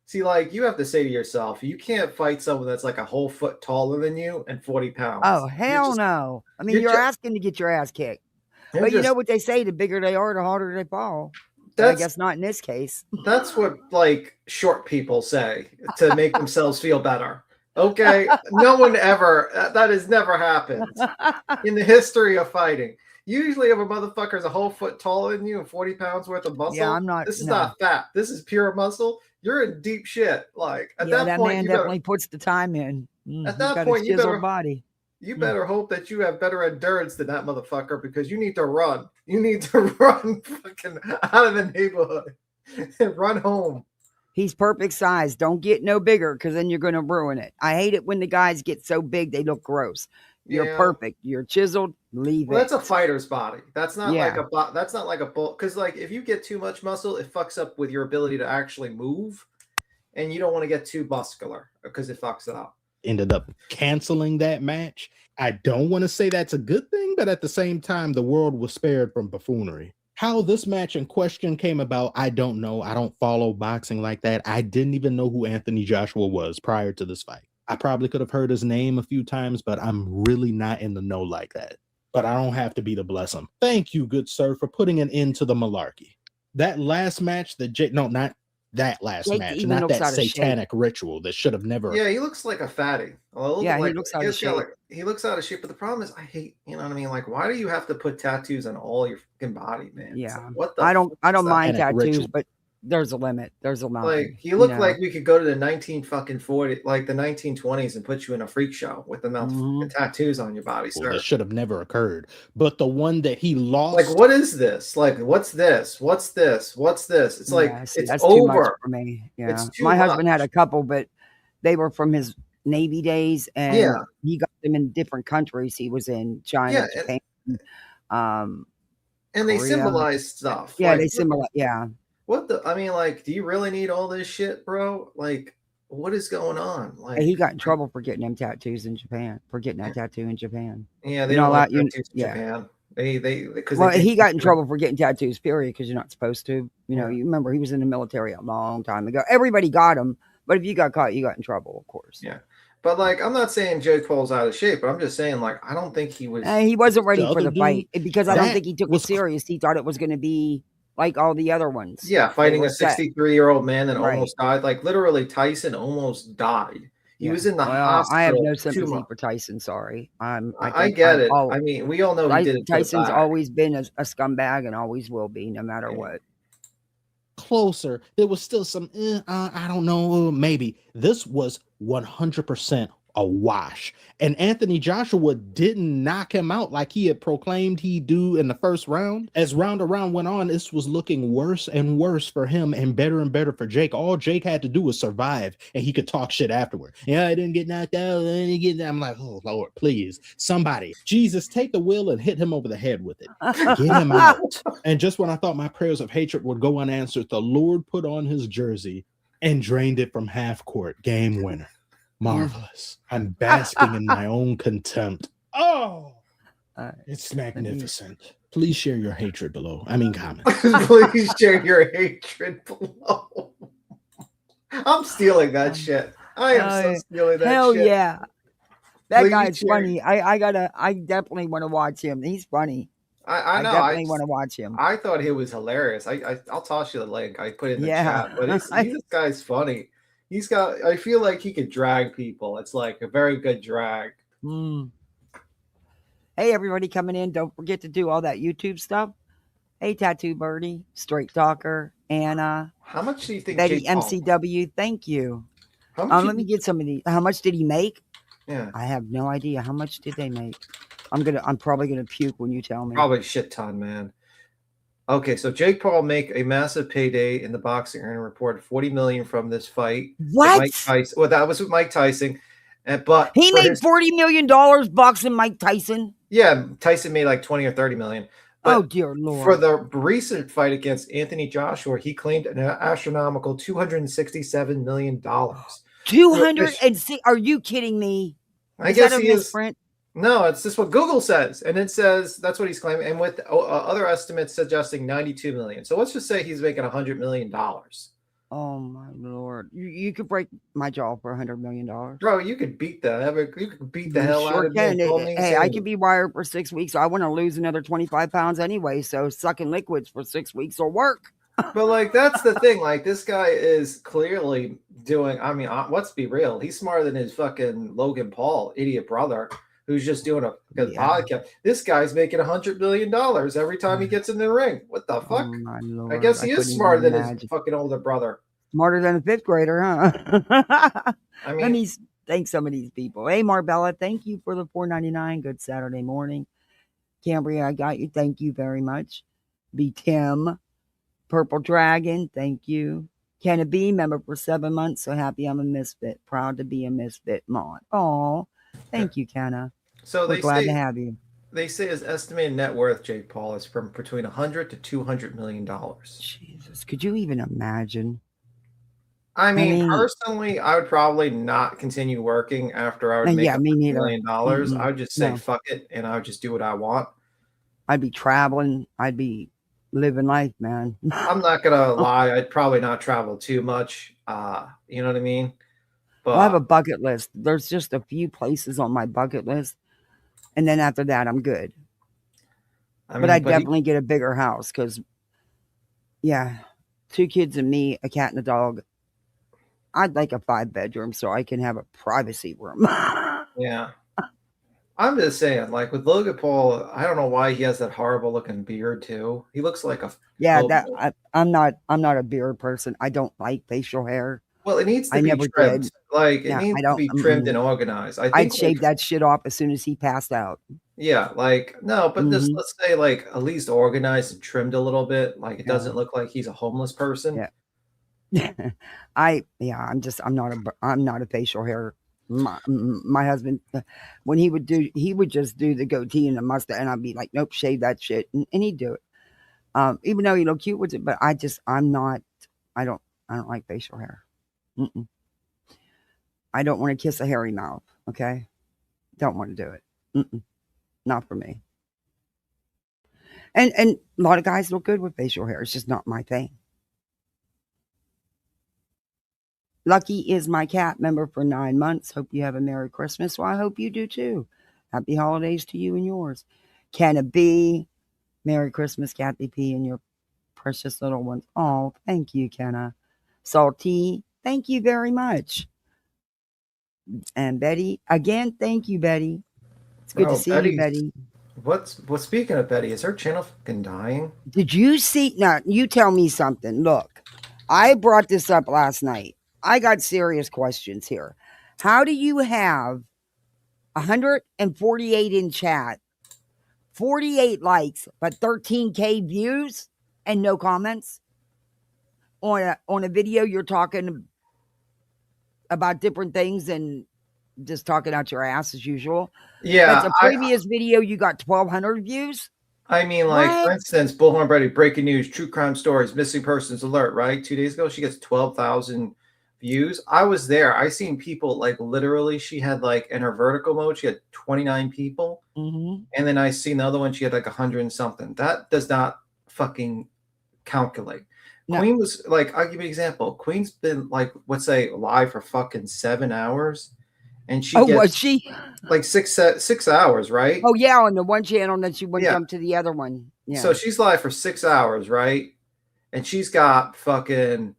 see. Like you have to say to yourself, you can't fight someone that's like a whole foot taller than you and 40 pounds. Oh, hell no. I mean, you're asking to get your ass kicked. But you know what they say, the bigger they are, the harder they fall. But I guess not in this case. That's what like short people say to make themselves feel better. Okay, no one ever, that has never happened in the history of fighting. Usually if a motherfucker's a whole foot taller than you and 40 pounds worth of muscle, Yeah, I'm not. This is not fat. This is pure muscle. You're in deep shit. Like at that point, man definitely puts the time in. At that point, you better body. You better hope that you have better endurance than that motherfucker because you need to run. You need to run fucking out of the neighborhood and run home. He's perfect size. Don't get no bigger because then you're going to ruin it. I hate it when the guys get so big they look gross. You're perfect. You're chiseled. Leave it. That's a fighter's body. That's not like a that's not like a bull. Because like if you get too much muscle, it fucks up with your ability to actually move, and you don't want to get too muscular because it fucks it up. Ended up canceling that match. I don't want to say that's a good thing, but at the same time, the world was spared from buffoonery. How this match in question came about, I don't know. I don't follow boxing like that. I didn't even know who Anthony Joshua was prior to this fight. I probably could have heard his name a few times, but I'm really not in the know like that. But I don't have to be to bless him. Thank you, good sir, for putting an end to the malarkey. That last match that not that last match, not that satanic ritual that should have never. Yeah, he looks like a fatty. Yeah, he looks out of shape. He looks out of shape, but the problem is, I hate. You know what I mean? Like, why do you have to put tattoos on all your fucking body, man? Yeah, like, what the? I don't mind tattoos, but there's a limit. There's a line. Like, you look like we could go to the 1940, like the 1920s, and put you in a freak show with the amount of tattoos on your body, sir. That should have never occurred. But the one that he lost, like, what is this? Like, what's this? What's this? What's this? It's like it's that's over too much for me. Yeah, my husband had a couple, but they were from his Navy days, and he got them in different countries. He was in China, Japan, and they symbolize stuff. Yeah, like, they symbolize. Yeah. What the? I mean, like, do you really need all this shit, bro? Like, what is going on? Like, he got in trouble for getting them tattoos in Japan. For getting that tattoo in Japan. Yeah, they don't like tattoos in Japan. He got in trouble for getting tattoos. Period, because you're not supposed to. You know, you remember he was in the military a long time ago. Everybody got them, but if you got caught, you got in trouble, of course. Yeah. But like, I'm not saying Jake Paul's out of shape, but I'm just saying, like, I don't think he was. He wasn't ready for the fight because I don't think he took it serious. He thought it was going to be like all the other ones. Yeah, fighting a 63-year-old man that almost died. Like, literally, Tyson almost died. He was in the hospital. I have no sympathy for Tyson. Sorry, I get it. I mean, we all know he did it. Tyson's always been a scumbag and always will be, no matter what. Closer, there was still some. I don't know. Maybe this was 100% a wash. And Anthony Joshua didn't knock him out like he had proclaimed he'd do in the first round. As round around went on, this was looking worse and worse for him and better for Jake. All Jake had to do was survive and he could talk shit afterward. Yeah, I didn't get knocked out. I'm like, oh Lord, please, somebody, Jesus, take the wheel and hit him over the head with it. Get him out. And just when I thought my prayers of hatred would go unanswered, the Lord put on his jersey and drained it from half court. Game winner. Marvelous. I'm basking in my own contempt. Oh, it's magnificent. Please share your hatred below. I mean, comments. Please share your hatred below. I'm stealing that shit. I am so stealing that hell shit. Hell yeah. That guy's funny. I definitely want to watch him. He's funny. I know. I definitely want to watch him. I thought he was hilarious. I'll toss you the link. I put it in the chat. But this guy's funny. I feel like he could drag people. It's like a very good drag. Hey, everybody coming in. Don't forget to do all that YouTube stuff. Hey, Tattoo Birdie, Straight Talker, Anna. How much do you think Betty MCW, thank you. Let me get some of these. How much did he make? Yeah. I have no idea. How much did they make? I'm probably gonna puke when you tell me. Probably a shit ton, man. Okay, so Jake Paul make a massive payday in the boxing and reported $40 million from this fight. What? Mike Tyson. Well, that was with Mike Tyson, but he made $40 million boxing Mike Tyson. Yeah, Tyson made like 20 or 30 million. Oh But dear Lord! for the recent fight against Anthony Joshua, he claimed an astronomical $267 million. 206. Are you kidding me? I Is that guess a he is. misprint? No, it's just what Google says, and it says that's what he's claiming, and with other estimates suggesting 92 million. So let's just say he's making $100 million. Oh my Lord! You could break my jaw for $100 million. Bro, you could beat the You hell out sure of me can. and call me Hey, I insane. can be wired for 6 weeks. So I want to lose another 25 pounds anyway. So sucking liquids for 6 weeks will work. But like that's the thing. Like this guy is clearly doing. I mean, let's be real. He's smarter than his fucking Logan Paul idiot brother, who's just doing a good Yeah. podcast. This guy's making $100 million every time he gets in the ring. What the Oh fuck? my Lord! I guess he couldn't is even smarter than his imagine. fucking older brother. Smarter than a 5th grader, huh? I Let mean, me thank some of these people. Hey, Marbella, thank you for the $4.99. Good Saturday morning. Cambria, I got you. Thank you very much. Be Tim, Purple Dragon, thank you. Can it be? Member for 7 months. So happy I'm a misfit. Proud to be a misfit mod. Oh, thank you, Kenna. so We're glad to have you. they say his estimated net worth, Jake Paul, is from between 100 to 200 million dollars. Jesus, could you even imagine? I mean, personally, I would probably not continue working after I would make Yeah, me $100 neither. million. I would just say No. fuck it, and I would just do what I want. I'd be traveling. I'd be living life, man. I'm not gonna lie, I'd probably not travel too much. You know what I mean? But Well, I have a bucket list. There's just a few places on my bucket list, and then after that, I'm good. But I'd definitely get a bigger house because, yeah, 2 kids and me, a cat and a dog. I'd like a 5-bedroom so I can have a privacy room. yeah. I'm just saying, like with Logan Paul, I don't know why he has that horrible looking beard too. He looks like a I'm not a beard person. I don't like facial hair. Well, it needs to be never trimmed. did. Like it Yeah, needs to be trimmed and organized. I think I'd shave that shit off as soon as he passed out. Yeah, like no, but just let's say like at least organized and trimmed a little bit. Like it doesn't look like he's a homeless person. Yeah. I'm not a facial hair. My husband, when he would just do the goatee and the mustache, and I'd be like, nope, shave that shit, and he'd do it. Even though you look cute with it, but I don't like facial hair. I don't want to kiss a hairy mouth. Okay, don't want to do it. Not for me. And a lot of guys look good with facial hair. It's just not my thing. Lucky is my cat member for 9 months. Hope you have a Merry Christmas. Well, I hope you do too. Happy holidays to you and yours. Can it be? Merry Christmas, Kathy P. and your precious little ones. Oh, thank you, Kenna. Salty, thank you very much. And Betty, again, thank you, Betty. It's good to see you, Betty. What's speaking of Betty, is her channel fucking dying? Did you see? Now, you tell me something. Look, I brought this up last night. I got serious questions here. How do you have 148 in chat, 48 likes, but 13K views and no comments on a video you're talking about different things and just talking out your ass as usual? Yeah. But the previous video, you got 1,200 views? I mean, like, for instance, Bullhorn Brady, breaking news, true crime stories, missing persons alert, right? 2 days ago, she gets 12,000 views. I was there. I seen people, like, literally, she had, like, in her vertical mode, she had 29 people. And then I seen the other one, she had, like, 100 and something. That does not fucking calculate. No. Queen was, like, I'll give you an example. Queen's been, like, let's say, live for fucking 7 hours. And she gets, was she? Like 6 hours, right? Oh, yeah, on the one channel, and then she went jump to the other one. Yeah. So she's live for 6 hours, right? And she's got fucking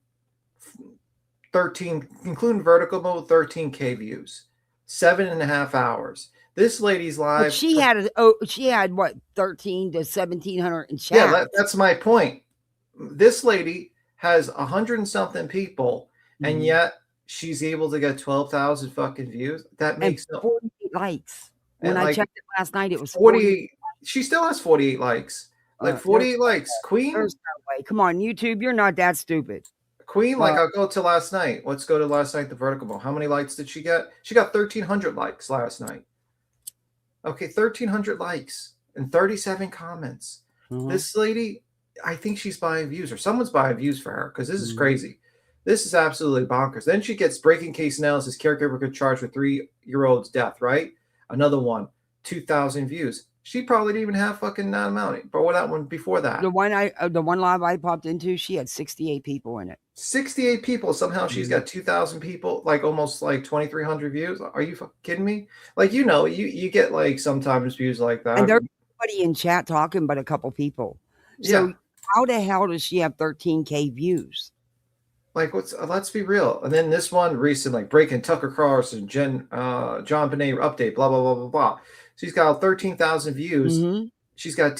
13, including vertical mode, 13K views. 7.5 hours. This lady's live. But she had what, 13 to 1,700 in chat. Yeah, that's my point. This lady has 100 and something people, and yet she's able to get 12,000 fucking views. That makes no 48 likes. When I checked it last night, it was 48. She still has 48 likes. Like 48 likes. Queen. There's no way. Come on, YouTube. You're not that stupid. Queen, like I'll go to last night. Let's go to last night, the vertical mode. How many likes did she get? She got 1,300 likes last night. Okay, 1,300 likes and 37 comments. Mhm. This lady, I think she's buying views, or someone's buying views for her, because this is Mhm. crazy. This is absolutely bonkers. Then she gets breaking case analysis. Caregiver could charge with 3-year-old's death, right? Another one, 2,000 views. She probably didn't even have fucking that amount. But what that one before that? The one live I popped into, she had 68 people in it. 68 people. Somehow she's got 2,000 people, like almost like 2,300 views. Are you kidding me? Like, you get like sometimes views like that. And there's nobody in chat talking but a couple people. So Yeah. how the hell does she have 13K views? Like, let's be real. And then this one recent, like breaking Tucker Carlson, John Bonet update, blah blah blah blah blah. She's got 13,000 views. Mhm. She's got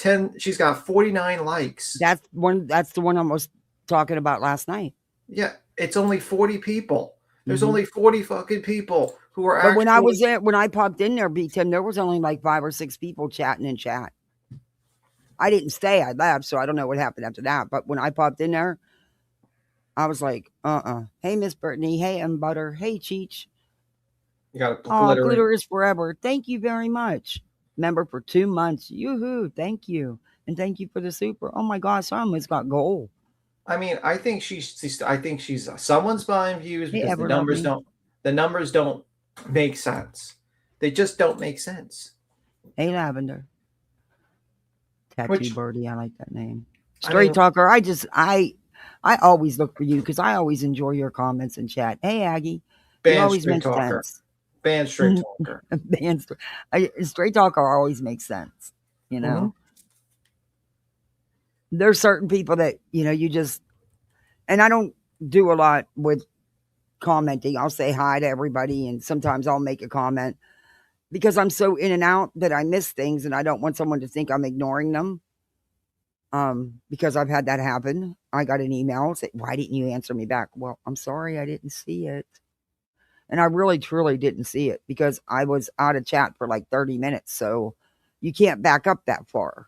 49 likes. That's the one I was talking about last night. Yeah, it's only 40 people. There's Mhm. only 40 fucking people who are But actually. when I popped in there, B-Tim, there was only like 5 or 6 people chatting in chat. I didn't stay, I left, so I don't know what happened after that. But when I popped in there, I was like, hey, Miss Brittany. Hey, M Butter. Hey, Cheech. You got to Oh, glitter is forever. Thank you very much. Member for 2 months. Yoo-hoo. Thank you. And thank you for the super. Oh my gosh, someone's got gold. I mean, I think she's someone's buying views Hey, because the numbers don't make sense. They just don't make sense. Hey, Lavender. Tattoo Which- Birdie. I like that name. I Straight mean- Talker. I always look for you because I always enjoy your comments and chat. Hey, Aggie. You Band always straight make talker. sense. Band straight talker. Straight Talker always makes sense. You know? Mhm. There's certain people that, you just, and I don't do a lot with commenting. I'll say hi to everybody and sometimes I'll make a comment because I'm so in and out that I miss things and I don't want someone to think I'm ignoring them. Because I've had that happen. I got an email say, why didn't you answer me back? Well, I'm sorry, I didn't see it. And I really, truly didn't see it because I was out of chat for like 30 minutes. So you can't back up that far.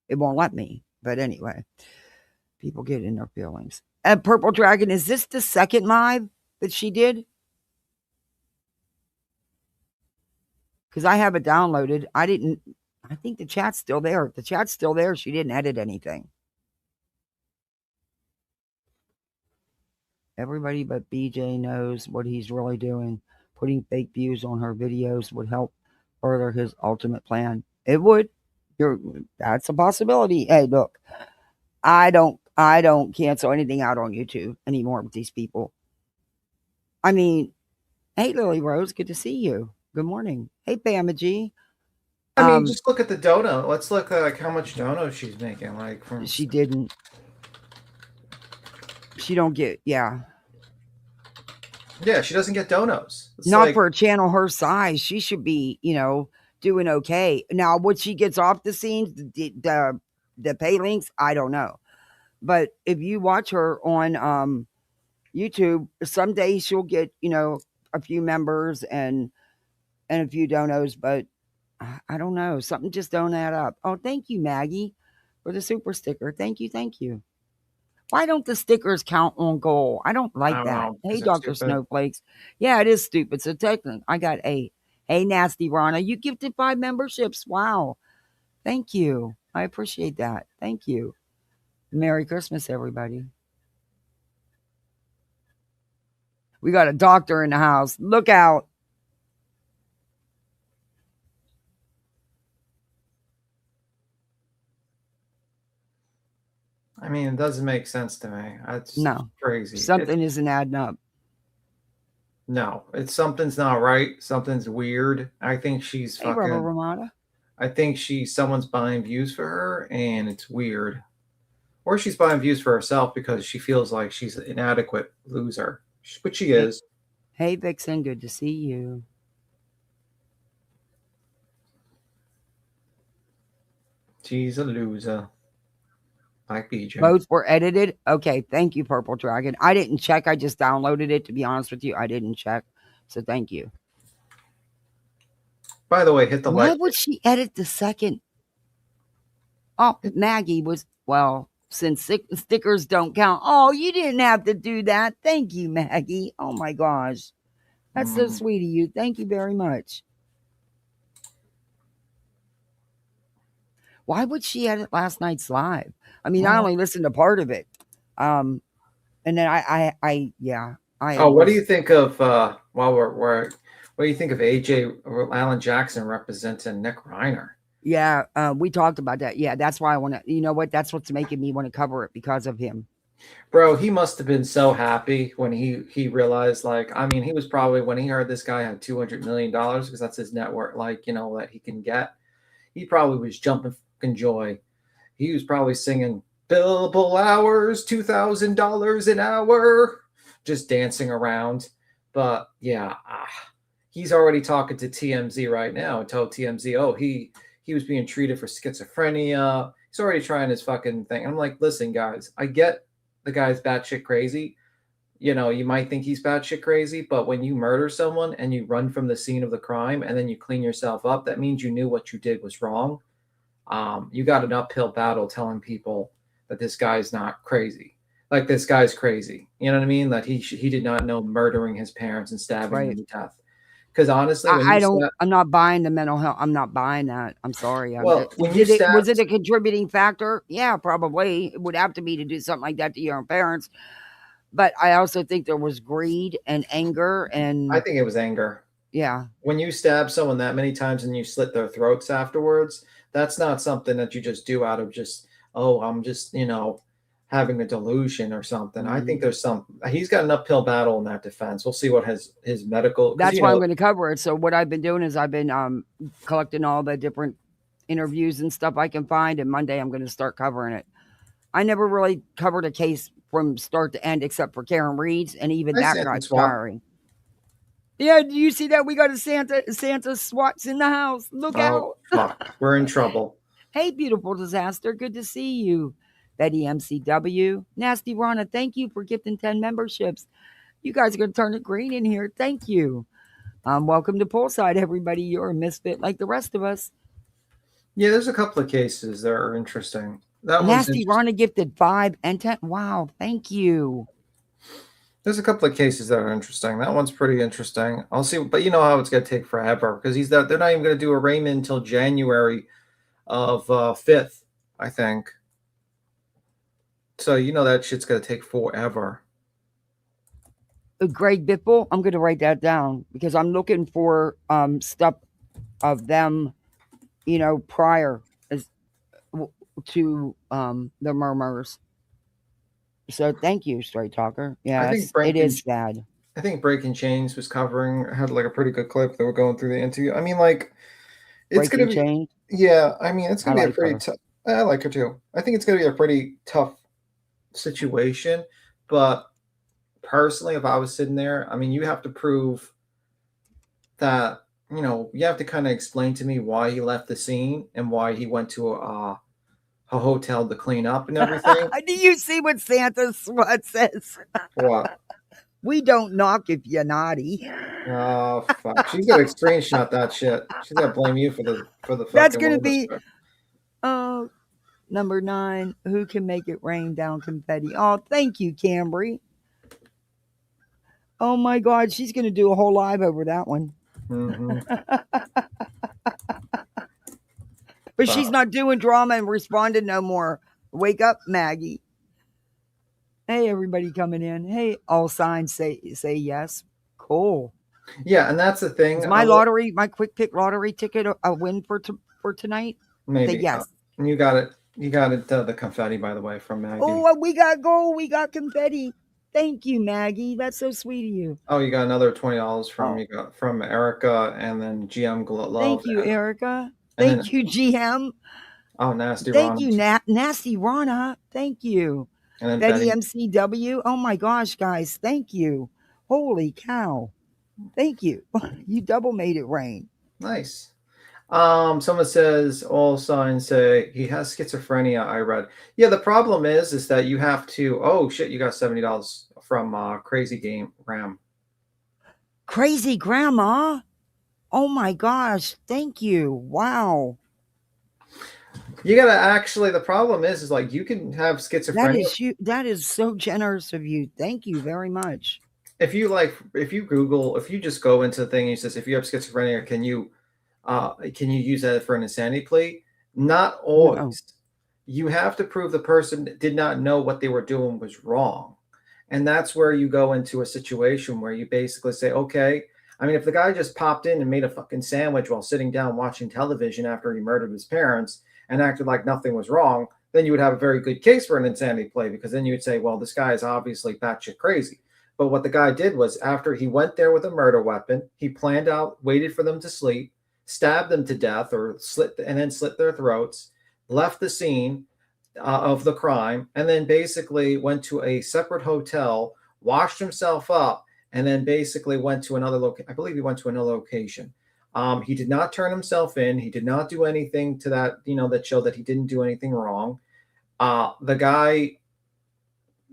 It won't let me. But anyway, people get in their feelings. And Purple Dragon, is this the second live that she did? Because I have it downloaded. I think the chat's still there. If the chat's still there, she didn't edit anything. Everybody but BJ knows what he's really doing. Putting fake views on her videos would help further his ultimate plan. It would. That's a possibility. Hey, look, I don't cancel anything out on YouTube anymore with these people. I mean, hey, Lily Rose, good to see you. Good morning. Hey, Bama G. I mean, just look at the dono. Let's look at like how much dono she's making. Like from she didn't. She don't get, yeah. Yeah, she doesn't get donos. It's Not like, for a channel her size. She should be, doing okay. Now, what she gets off the scenes, the pay links, I don't know. But if you watch her on YouTube, some days she'll get, a few members and a few donos, but I don't know. Something just don't add up. Oh, thank you, Maggie, for the super sticker. Thank you, thank you. Why don't the stickers count on goal? I don't like I don't that. know, Hey, is it Dr. stupid? Snowflakes. Yeah, it is stupid. So technically, I got 8. Hey, Nasty Rana, you gifted 5 memberships. Wow. Thank you. I appreciate that. Thank you. Merry Christmas, everybody. We got a doctor in the house. Look out. I mean, it doesn't make sense to me. That's No. crazy. Something isn't adding up. No, something's not right. Something's weird. I think she's Hey, Rubber fucking. Ramada. I think someone's buying views for her, and it's weird. Or she's buying views for herself because she feels like she's an inadequate loser, which she is. Hey, Vixen, good to see you. She's a loser. Like BJ. Both were edited. Okay, thank you, Purple Dragon. I didn't check. I just downloaded it, to be honest with you. I didn't check. So thank you. By the way, hit the Why like. would she edit the second? Oh, Maggie was, well, since stickers don't count. Oh, you didn't have to do that. Thank you, Maggie. Oh my gosh. That's so sweet of you. Thank you very much. Why would she edit last night's live? I mean, I Well, only listened to part of it. And then yeah. oh, what do you think of while we're what do you think of AJ Alan Jackson representing Nick Reiner? Yeah, we talked about that. Yeah, that's why I want to. You know what? That's what's making me want to cover it because of him. Bro, he must have been so happy when he realized, like, I mean, he was probably when he heard this guy had $200 million because that's his network, like, you know, that he can get. He probably was jumping fucking joy. He was probably singing billable hours, $2,000 an hour, just dancing around. But yeah, he's already talking to TMZ right now and told TMZ, oh, he was being treated for schizophrenia. He's already trying his fucking thing. I'm like, listen, guys, I get the guy's batshit crazy. You know, you might think he's batshit crazy, but when you murder someone and you run from the scene of the crime and then you clean yourself up, that means you knew what you did was wrong. You got an uphill battle telling people that this guy's not crazy. Like, this guy's crazy. You know what I mean? That he did not know murdering his parents and stabbing them to death. Because honestly, when I'm not buying the mental health. I'm not buying that. I'm sorry. Well, when you was it a contributing factor? Yeah, probably. It would have to be to do something like that to your own parents. But I also think there was greed and anger, and I think it was anger. Yeah. When you stab someone that many times and you slit their throats afterwards, that's not something that you just do out of just, oh, I'm just, you know, having a delusion or something. I think there's he's got an uphill battle in that defense. We'll see what his medical. That's why I'm going to cover it. So what I've been doing is I've been collecting all the different interviews and stuff I can find, and Monday I'm going to start covering it. I never really covered a case from start to end except for Karen Reed's, and even that got tiring. Yeah, do you see that? We got a Santa SWAT's in the house. Look out. Fuck. We're in trouble. Hey, beautiful disaster. Good to see you. Betty MCW. Nasty Rana, thank you for gifting 10 memberships. You guys are going to turn it green in here. Thank you. Welcome to Poolside, everybody. You're a misfit like the rest of us. Yeah, there's a couple of cases that are interesting. Nasty Rana gifted 5 and 10. Wow, thank you. There's a couple of cases that are interesting. That one's pretty interesting. I'll see, but you know how it's going to take forever because they're not even going to do a arraignment until January of 5th, I think. So you know that shit's going to take forever. Greg Biffle, I'm going to write that down because I'm looking for stuff of them, you know, prior to the murmurs. So thank you, Straight Talker. Yeah, it is sad. I think Breaking Chains had like a pretty good clip that were going through the interview. I mean, like, it's going to be. Yeah, I mean, it's going to be a pretty tough. I like her too. I think it's going to be a pretty tough situation, but personally, if I was sitting there, I mean, you have to prove that, you know, you have to kind of explain to me why he left the scene and why he went to a hotel to clean up and everything. Do you see what Santa SWAT says? What? We don't knock if you're naughty. Oh fuck! She's got to screenshot that shit. She's got to blame you for the That's gonna be. Oh, number 9. Who can make it rain down confetti? Oh, thank you, Cambry. Oh my God, she's gonna do a whole live over that one. Mm-hmm. But she's not doing drama and responding no more. Wake up, Maggie. Hey, everybody coming in. Hey, all signs say yes. Cool. Yeah, and that's the thing. Is my quick pick lottery ticket a win for tonight? Maybe. Say yes. You got it. You got it. The confetti, by the way, from Maggie. Oh, we got gold. We got confetti. Thank you, Maggie. That's so sweet of you. Oh, you got another $20 from Erica, and then GM Love. Thank you, Erica. Thank you, GM. Oh, Nasty Rana. Thank you, Nasty Rana. Thank you. And then Betty MCW. Oh my gosh, guys. Thank you. Holy cow. Thank you. You double made it rain. Nice. Someone says all signs say he has schizophrenia. I read. Yeah, the problem is that you have to. Oh shit! You got $70 from Crazy Game Ram. Crazy Grandma. Oh my gosh! Thank you. Wow. You gotta actually. The problem is like you can have schizophrenia. That is so generous of you. Thank you very much. If you just go into the thing and it says if you have schizophrenia, can you use that for an insanity plea? Not No. always. You have to prove the person did not know what they were doing was wrong. And that's where you go into a situation where you basically say, okay, I mean, if the guy just popped in and made a fucking sandwich while sitting down watching television after he murdered his parents and acted like nothing was wrong, then you would have a very good case for an insanity play, because then you would say, well, this guy is obviously batshit crazy. But what the guy did was, after he went there with a murder weapon, he planned out, waited for them to sleep, stabbed them to death, or then slit their throats, left the scene of the crime, and then basically went to a separate hotel, washed himself up, and then basically went to another location. I believe he went to another location. He did not turn himself in. He did not do anything to that, that showed that he didn't do anything wrong. The guy,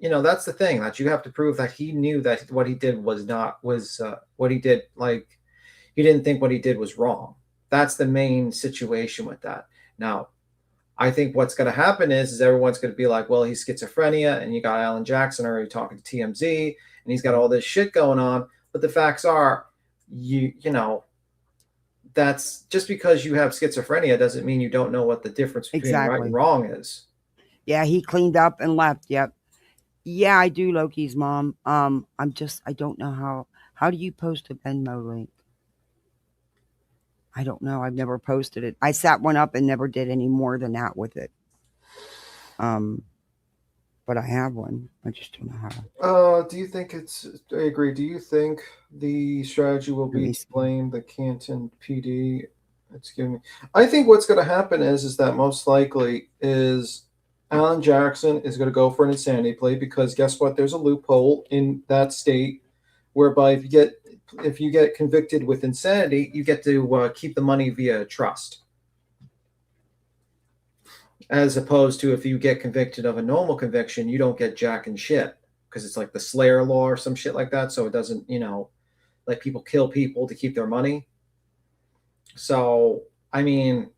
that's the thing, that you have to prove that he knew that what he did was what he did. Like, he didn't think what he did was wrong. That's the main situation with that. Now, I think what's going to happen is everyone's going to be like, well, he's schizophrenia, and you got Alan Jackson already talking to TMZ, and he's got all this shit going on. But the facts are, that's just because you have schizophrenia doesn't mean you don't know what the difference between right and wrong is. Yeah, he cleaned up and left. Yep. Yeah, I do, Loki's mom. I don't know how do you post a Venmo link? I don't know. I've never posted it. I set one up and never did any more than that with it. But I have one. I just don't know how. Do you think I agree. Do you think the strategy will be to blame the Canton PD? I think what's going to happen is that most likely is Alan Jackson is going to go for an insanity plea, because guess what? There's a loophole in that state whereby if you get convicted with insanity, you get to keep the money via trust. As opposed to if you get convicted of a normal conviction, you don't get jack and shit, because it's like the Slayer law or some shit like that. So it doesn't, let people kill people to keep their money. So, I mean,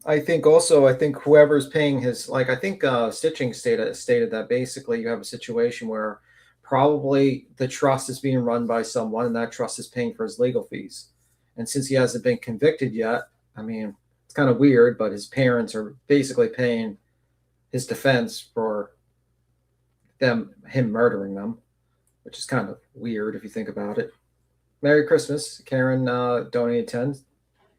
I think whoever's paying his, Stitching stated that basically you have a situation where probably the trust is being run by someone, and that trust is paying for his legal fees. And since he hasn't been convicted yet, I mean, it's kind of weird, but his parents are basically paying his defense for him murdering them, which is kind of weird if you think about it. Merry Christmas. Karen donated 10.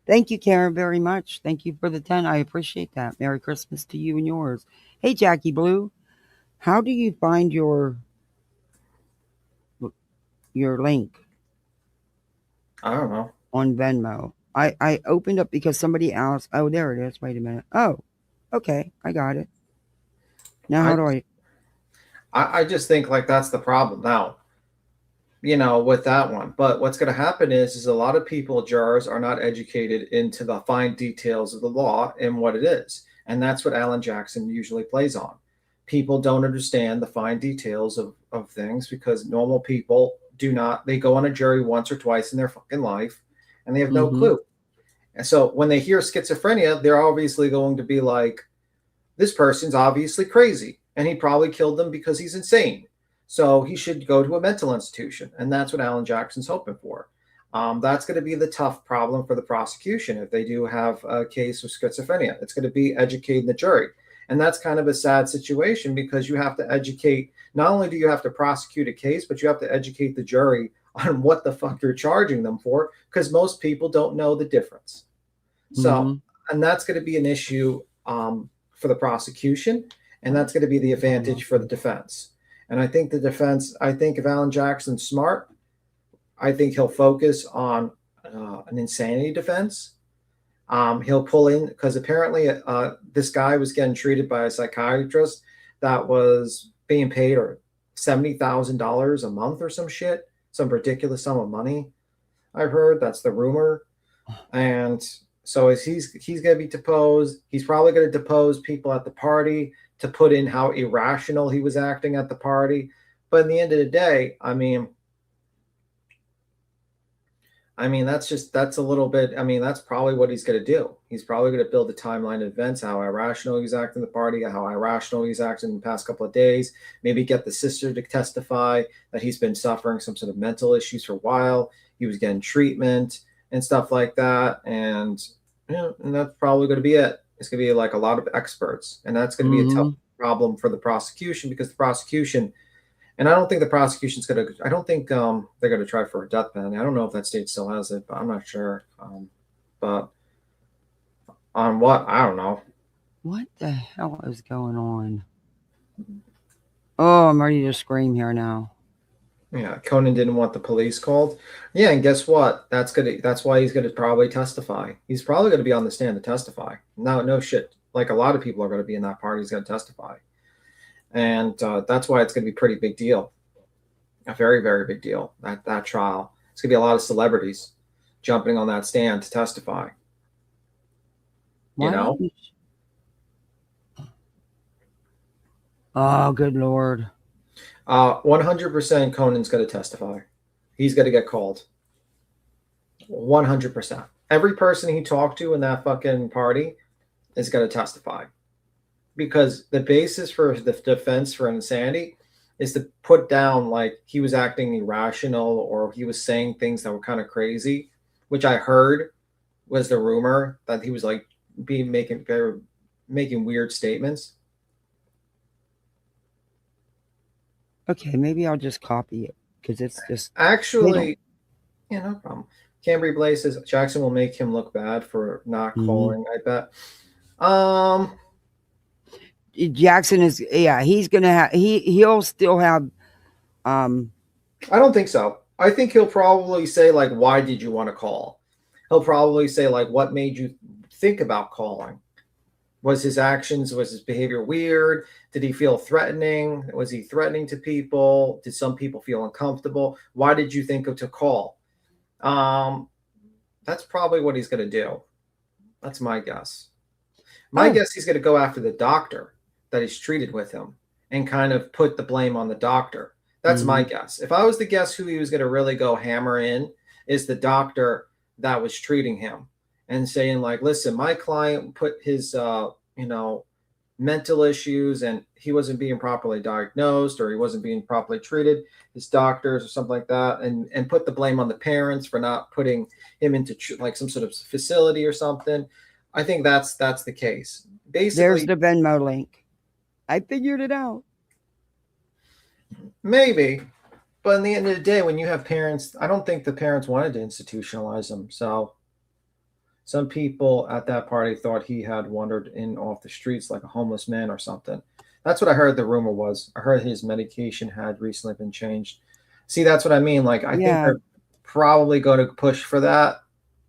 Thank you, Karen, very much. Thank you for the 10. I appreciate that. Merry Christmas to you and yours. Hey, Jackie Blue, how do you find your link? I don't know. On Venmo. I opened up because somebody else. Oh, there it is. Wait a minute. Oh, okay. I got it. Now, how do I just think that's the problem now, with that one. But what's going to happen is a lot of people, jurors, are not educated into the fine details of the law and what it is. And that's what Alan Jackson usually plays on. People don't understand the fine details of things, because normal people do not. They go on a jury once or twice in their fucking life, and they have no clue. And so when they hear schizophrenia, they're obviously going to be like, this person's obviously crazy, and he probably killed them because he's insane. So he should go to a mental institution. And that's what Alan Jackson's hoping for. That's going to be the tough problem for the prosecution if they do have a case of schizophrenia. It's going to be educating the jury. And that's kind of a sad situation, because you have to educate, not only do you have to prosecute a case, but you have to educate the jury on what the fuck you're charging them for, because most people don't know the difference. So, and that's going to be an issue for the prosecution, and that's going to be the advantage for the defense. And I think if Alan Jackson's smart, I think he'll focus on an insanity defense. He'll pull in, because apparently this guy was getting treated by a psychiatrist that was being paid $70,000 a month or some shit, some ridiculous sum of money. I heard that's the rumor. And so he's going to be deposed. He's probably going to depose people at the party to put in how irrational he was acting at the party. But in the end of the day, I mean, that's a little bit, that's probably what he's going to do. He's probably going to build a timeline of events, how irrational he's acting in the party, how irrational he's acting in the past couple of days, maybe get the sister to testify that he's been suffering some sort of mental issues for a while. He was getting treatment and stuff like that. And, and that's probably going to be it. It's going to be like a lot of experts, and that's going to be a tough problem for the prosecution, because the prosecution, and I don't think the prosecution's going to, I don't think they're going to try for a death penalty. I don't know if that state still has it, but I'm not sure. But on what? I don't know. What the hell is going on? Oh, I'm ready to scream here now. Yeah, Conan didn't want the police called. Yeah, and guess what? That's why he's gonna probably testify. He's probably gonna be on the stand to testify. No shit. Like a lot of people are gonna be in that party. He's gonna testify, and that's why it's gonna be a pretty big deal. A very, very big deal. That trial. It's gonna be a lot of celebrities jumping on that stand to testify. You know? Oh, good Lord. 100% Conan's going to testify. He's going to get called. 100%. Every person he talked to in that fucking party is going to testify. Because the basis for the defense for insanity is to put down like he was acting irrational or he was saying things that were kind of crazy, which I heard was the rumor that he was like making weird statements. Okay, maybe I'll just copy it because it's just actually, yeah, no problem. Cambry Blaze says Jackson will make him look bad for not calling. I bet. Jackson is, yeah, he's gonna have he'll still have. I don't think so. I think he'll probably say like, "Why did you want to call?" He'll probably say like, "What made you think about calling?" Was his actions, was his behavior weird? Did he feel threatening? Was he threatening to people? Did some people feel uncomfortable? Why did you think of to call? That's probably what he's going to do. That's my guess. My guess he's going to go after the doctor that he's treated with him and kind of put the blame on the doctor. That's my guess. If I was to guess who he was going to really go hammer in, is the doctor that was treating him. And saying like, listen, my client put his, mental issues and he wasn't being properly diagnosed or he wasn't being properly treated, his doctors or something like that, and put the blame on the parents for not putting him into like some sort of facility or something. I think that's the case. Basically, there's the Venmo link. I figured it out. Maybe. But in the end of the day, when you have parents, I don't think the parents wanted to institutionalize them. So some people at that party thought he had wandered in off the streets like a homeless man or something. That's what I heard the rumor was. I heard his medication had recently been changed. See, that's what I mean. Like, I think they're probably going to push for that.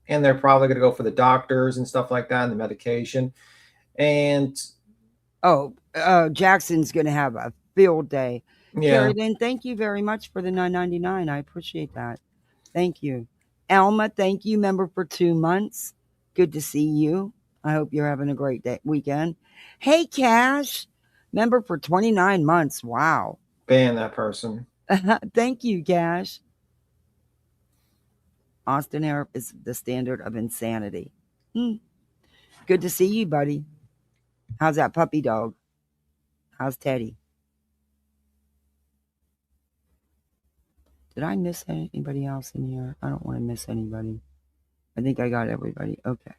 And they're probably going to go for the doctors and stuff like that and the medication. And Jackson's going to have a field day. Yeah. Carolyn, thank you very much for the $9.99. I appreciate that. Thank you. Elma, thank you, member for 2 months. Good to see you. I hope you're having a great weekend. Hey, Cash, member for 29 months. Wow. Ban that person. Thank you, Cash. Austin Air is the standard of insanity. Good to see you, buddy. How's that puppy dog? How's Teddy? Did I miss anybody else in here? I don't want to miss anybody. I think I got everybody. Okay.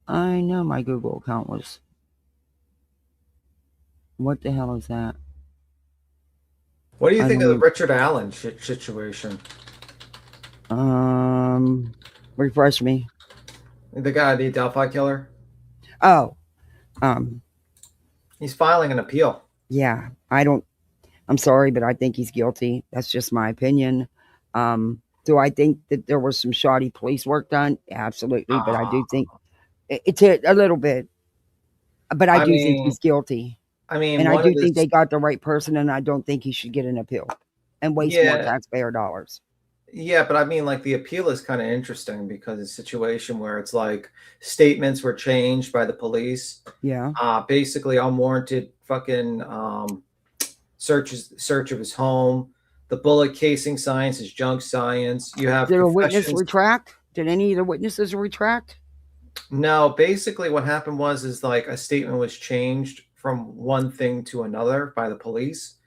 I know my Google account was. What the hell is that? What do you think of the Richard Allen situation? Refresh me. The guy, the Delphi killer? Oh. He's filing an appeal. Yeah. I'm sorry, but I think he's guilty. That's just my opinion. Do I think that there was some shoddy police work done? Absolutely. But I do think it's a little bit. But I do think he's guilty. I mean, and I do think they got the right person, and I don't think he should get an appeal and waste more taxpayer dollars. Yeah, but I mean, like, the appeal is kind of interesting because it's a situation where it's like statements were changed by the police. Yeah. Basically, unwarranted fucking search of his home. The bullet casing science is junk science. You have. Did a witness retract? Did any of the witnesses retract? No. Basically, what happened is like a statement was changed from one thing to another by the police,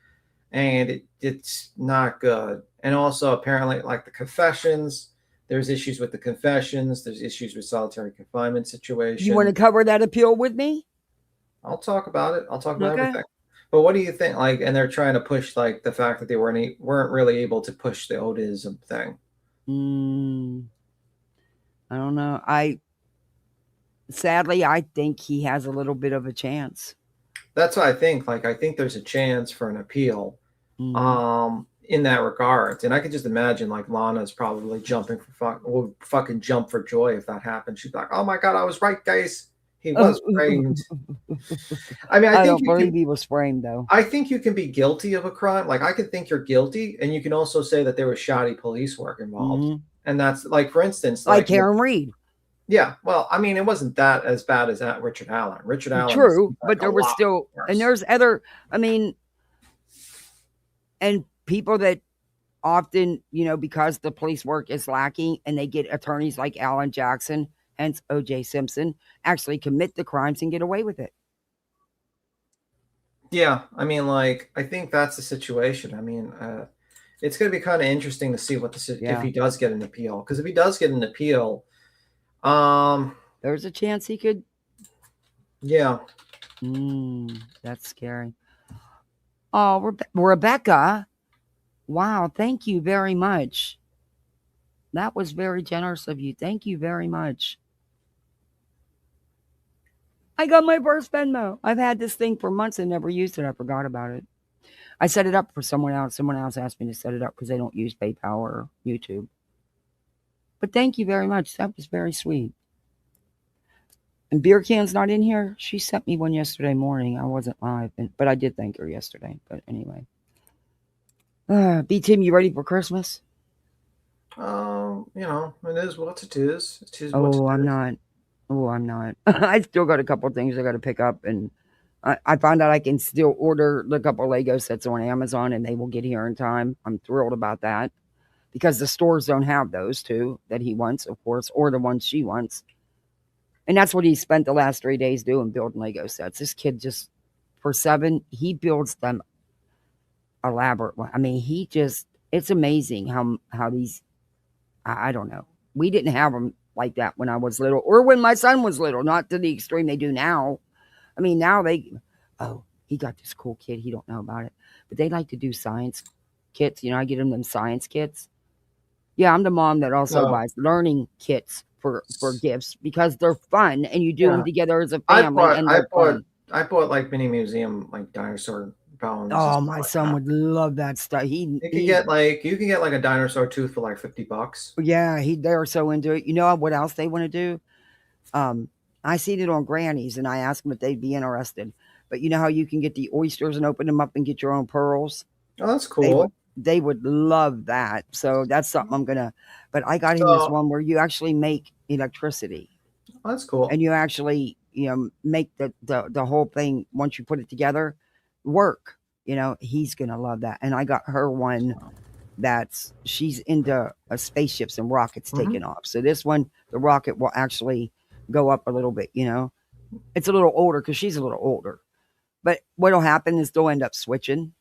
and it's not good. And also, apparently, like the confessions, There's issues with the confessions. There's issues with solitary confinement situation. You want to cover that appeal with me? I'll talk about it. I'll talk about Okay. everything. But what do you think? Like, and they're trying to push like the fact that they weren't really able to push the Odism thing. I don't know. Sadly, I think he has a little bit of a chance. That's what I think. Like, I think there's a chance for an appeal, in that regard. And I could just imagine like Lana's probably jumping will fucking jump for joy if that happened. She'd be like, "Oh my god, I was right, guys. He was framed." I mean, I don't believe he was framed though. I think you can be guilty of a crime. Like, I could think you're guilty, and you can also say that there was shoddy police work involved. And that's like, for instance, like Karen Reed. Yeah, well, I mean, it wasn't that as bad as that Richard Allen. Richard Allen, true, but there was still, and there's other. I mean, and people that often, because the police work is lacking, and they get attorneys like Alan Jackson, hence O.J. Simpson, actually commit the crimes and get away with it. Yeah, I mean, like, I think that's the situation. I mean, it's going to be kind of interesting to see if he does get an appeal. Because if he does get an appeal, there's a chance he could. Yeah. That's scary. Oh, Rebecca. Wow, thank you very much. That was very generous of you. Thank you very much. I got my first Venmo. I've had this thing for months and never used it. I forgot about it. I set it up for someone else. Someone else asked me to set it up because they don't use PayPal or YouTube. But thank you very much. That was very sweet. And Beer Can's not in here. She sent me one yesterday morning. I wasn't live, but I did thank her yesterday. But anyway. B-Team, you ready for Christmas? It is what it is. I'm not. I'm not. I still got a couple things I got to pick up, and I found out I can still order a couple Lego sets on Amazon, and they will get here in time. I'm thrilled about that because the stores don't have those two that he wants, of course, or the ones she wants. And that's what he spent the last 3 days doing, building Lego sets. This kid just, for 7, he builds them elaborate. I mean, it's amazing how these, I don't know. We didn't have them like that when I was little or when my son was little, not to the extreme they do now. I mean, now he got this cool kit. He don't know about it, but they like to do science kits. I get them science kits. Yeah, I'm the mom that also buys learning kits for gifts because they're fun and you do them together as a family. I bought like mini museum, like dinosaur bones. Oh, my son would love that stuff. You can get like a dinosaur tooth for like $50. Yeah, they're so into it. You know what else they want to do? I seen it on Granny's and I asked them if they'd be interested. But you know how you can get the oysters and open them up and get your own pearls? Oh, that's cool. They would love that. So that's something but I got him this one where you actually make electricity. Oh, that's cool. And you actually, make the whole thing, once you put it together, work. He's going to love that. And I got her one she's into spaceships and rockets taking off. So this one, the rocket will actually go up a little bit, It's a little older because she's a little older. But what'll happen is they'll end up switching.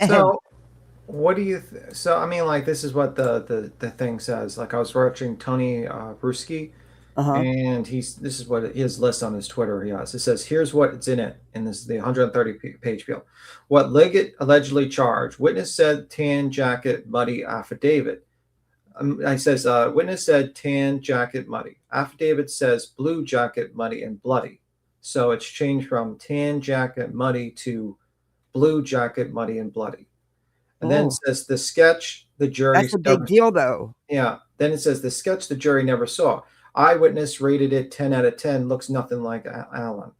So what do you so I mean, like, this is what the thing says. Like, I was watching Tony Bruschi, and this is what his list on his Twitter he has. It says, here's what in it, and this is the 130-page bill. What Liggett allegedly charged. Witness said tan jacket muddy affidavit. I says witness said tan jacket muddy. Affidavit says blue jacket muddy and bloody. So it's changed from tan jacket muddy to blue jacket muddy and bloody. And then it says the sketch the jury. That's a big deal, though. Yeah. Then it says the sketch the jury never saw. Eyewitness rated it 10 out of 10. Looks nothing like Allen.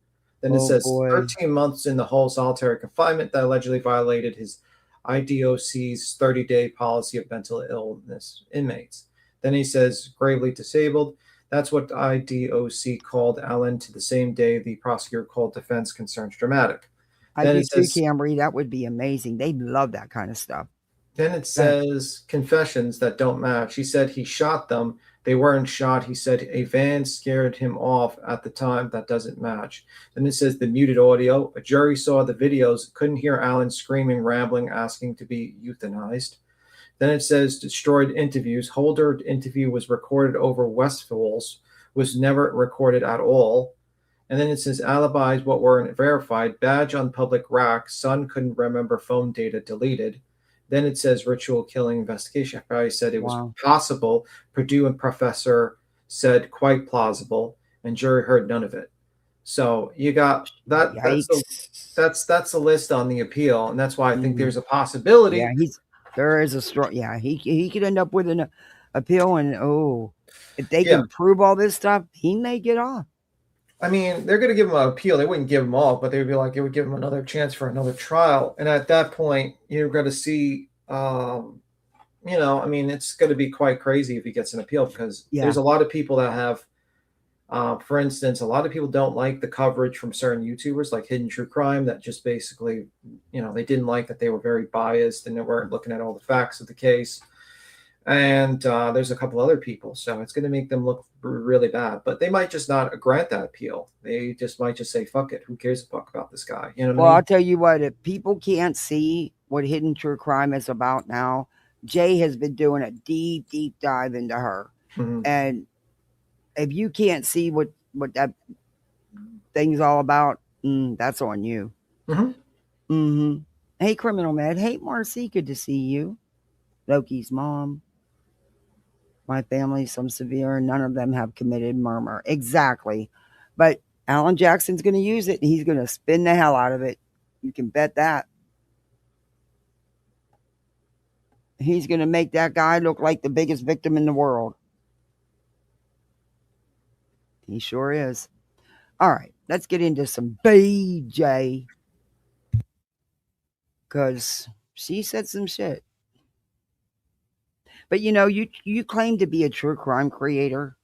Then it says 13 months in the whole solitary confinement that allegedly violated his IDOC's 30-day policy of mental illness inmates. Then he says gravely disabled. That's what IDOC called Allen to the same day the prosecutor called defense concerns dramatic. I do too, Camry. That would be amazing. They'd love that kind of stuff. Then it says confessions that don't match. He said he shot them. They weren't shot. He said a van scared him off at the time. That doesn't match. Then it says the muted audio. A jury saw the videos, couldn't hear Allen screaming, rambling, asking to be euthanized. Then it says destroyed interviews. Holder interview was recorded over Westfall's, was never recorded at all. And then it says alibis what weren't verified. Badge on public rack. Son couldn't remember phone data deleted. Then it says ritual killing investigation. I probably said it was possible. Purdue and professor said quite plausible, and jury heard none of it. So you got that. That's a list on the appeal, and that's why I think there's a possibility. Yeah, there is a strong. Yeah, he could end up with an appeal, and if they can prove all this stuff, he may get off. I mean, they're going to give him an appeal. They wouldn't give him all, but they would be like, it would give him another chance for another trial. And at that point, you're going to see, I mean, it's going to be quite crazy if he gets an appeal, because there's a lot of people that have, for instance, a lot of people don't like the coverage from certain YouTubers like Hidden True Crime that just basically, they didn't like that they were very biased and they weren't looking at all the facts of the case. And there's a couple other people, so it's going to make them look really bad. But they might just not grant that appeal. They just might just say, "Fuck it, who cares a fuck about this guy?" You know what I mean? I'll tell you what: if people can't see what Hidden True Crime is about now, Jay has been doing a deep, deep dive into her, and if you can't see what that thing's all about, that's on you. Hey, Criminal Med. Hey, Marcy. Good to see you. Loki's mom. My family, some severe, and none of them have committed murder. Exactly. But Alan Jackson's going to use it, and he's going to spin the hell out of it. You can bet that. He's going to make that guy look like the biggest victim in the world. He sure is. All right, let's get into some BJ. Because she said some shit. But you claim to be a true crime creator.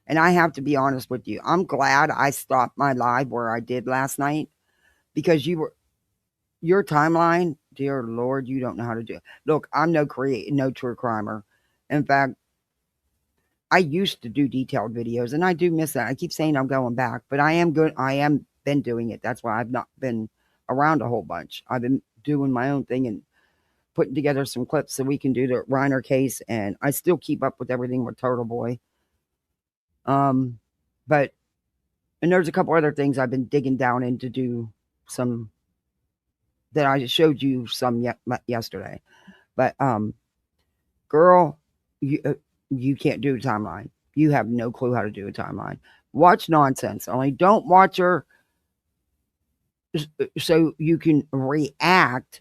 And I have to be honest with you. I'm glad I stopped my live where I did last night. Because your timeline, dear Lord, you don't know how to do it. Look, I'm no true crimer. In fact, I used to do detailed videos, and I do miss that. I keep saying I'm going back, but I am good. I am been doing it. That's why I've not been around a whole bunch. I've been doing my own thing and putting together some clips so we can do the Reiner case, and I still keep up with everything with Turtle Boy. And there's a couple other things I've been digging down in to do some that I showed you some yesterday. But girl, you can't do a timeline. You have no clue how to do a timeline. Watch nonsense. Only don't watch her so you can react.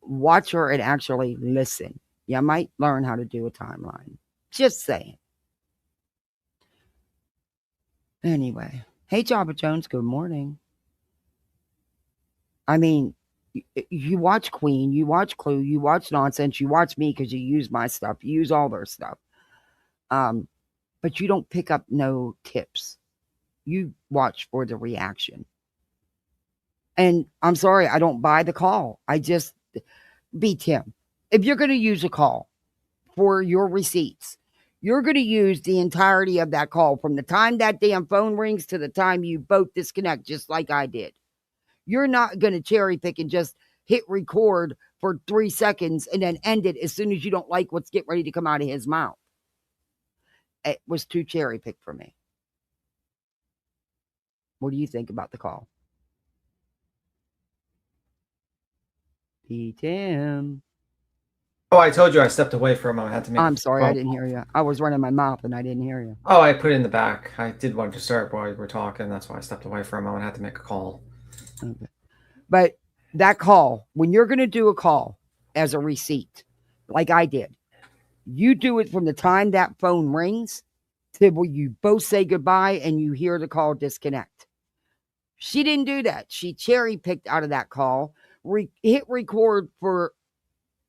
Watch her and actually listen. You might learn how to do a timeline. Just saying. Anyway. Hey, Jabba Jones. Good morning. I mean, you watch Queen, you watch Clue, you watch Nonsense, you watch me because you use my stuff. You use all their stuff. But you don't pick up no tips. You watch for the reaction. And I'm sorry, I don't buy the call. I just beat him. If you're going to use a call for your receipts, you're going to use the entirety of that call from the time that damn phone rings to the time you both disconnect, just like I did. You're not going to cherry pick and just hit record for 3 seconds and then end it as soon as you don't like what's getting ready to come out of his mouth. It was too cherry picked for me. What do you think about the call? Tim. Oh, I told you I stepped away from him. I had to make. I'm sorry, I didn't hear you. I was running my mouth and I didn't hear you. Oh, I put it in the back. I did want to start while we were talking. That's why I stepped away from him. I had to make a call. Okay. But that call, when you're going to do a call as a receipt, like I did, you do it from the time that phone rings to where you both say goodbye and you hear the call disconnect. She didn't do that. She cherry picked out of that call, hit record for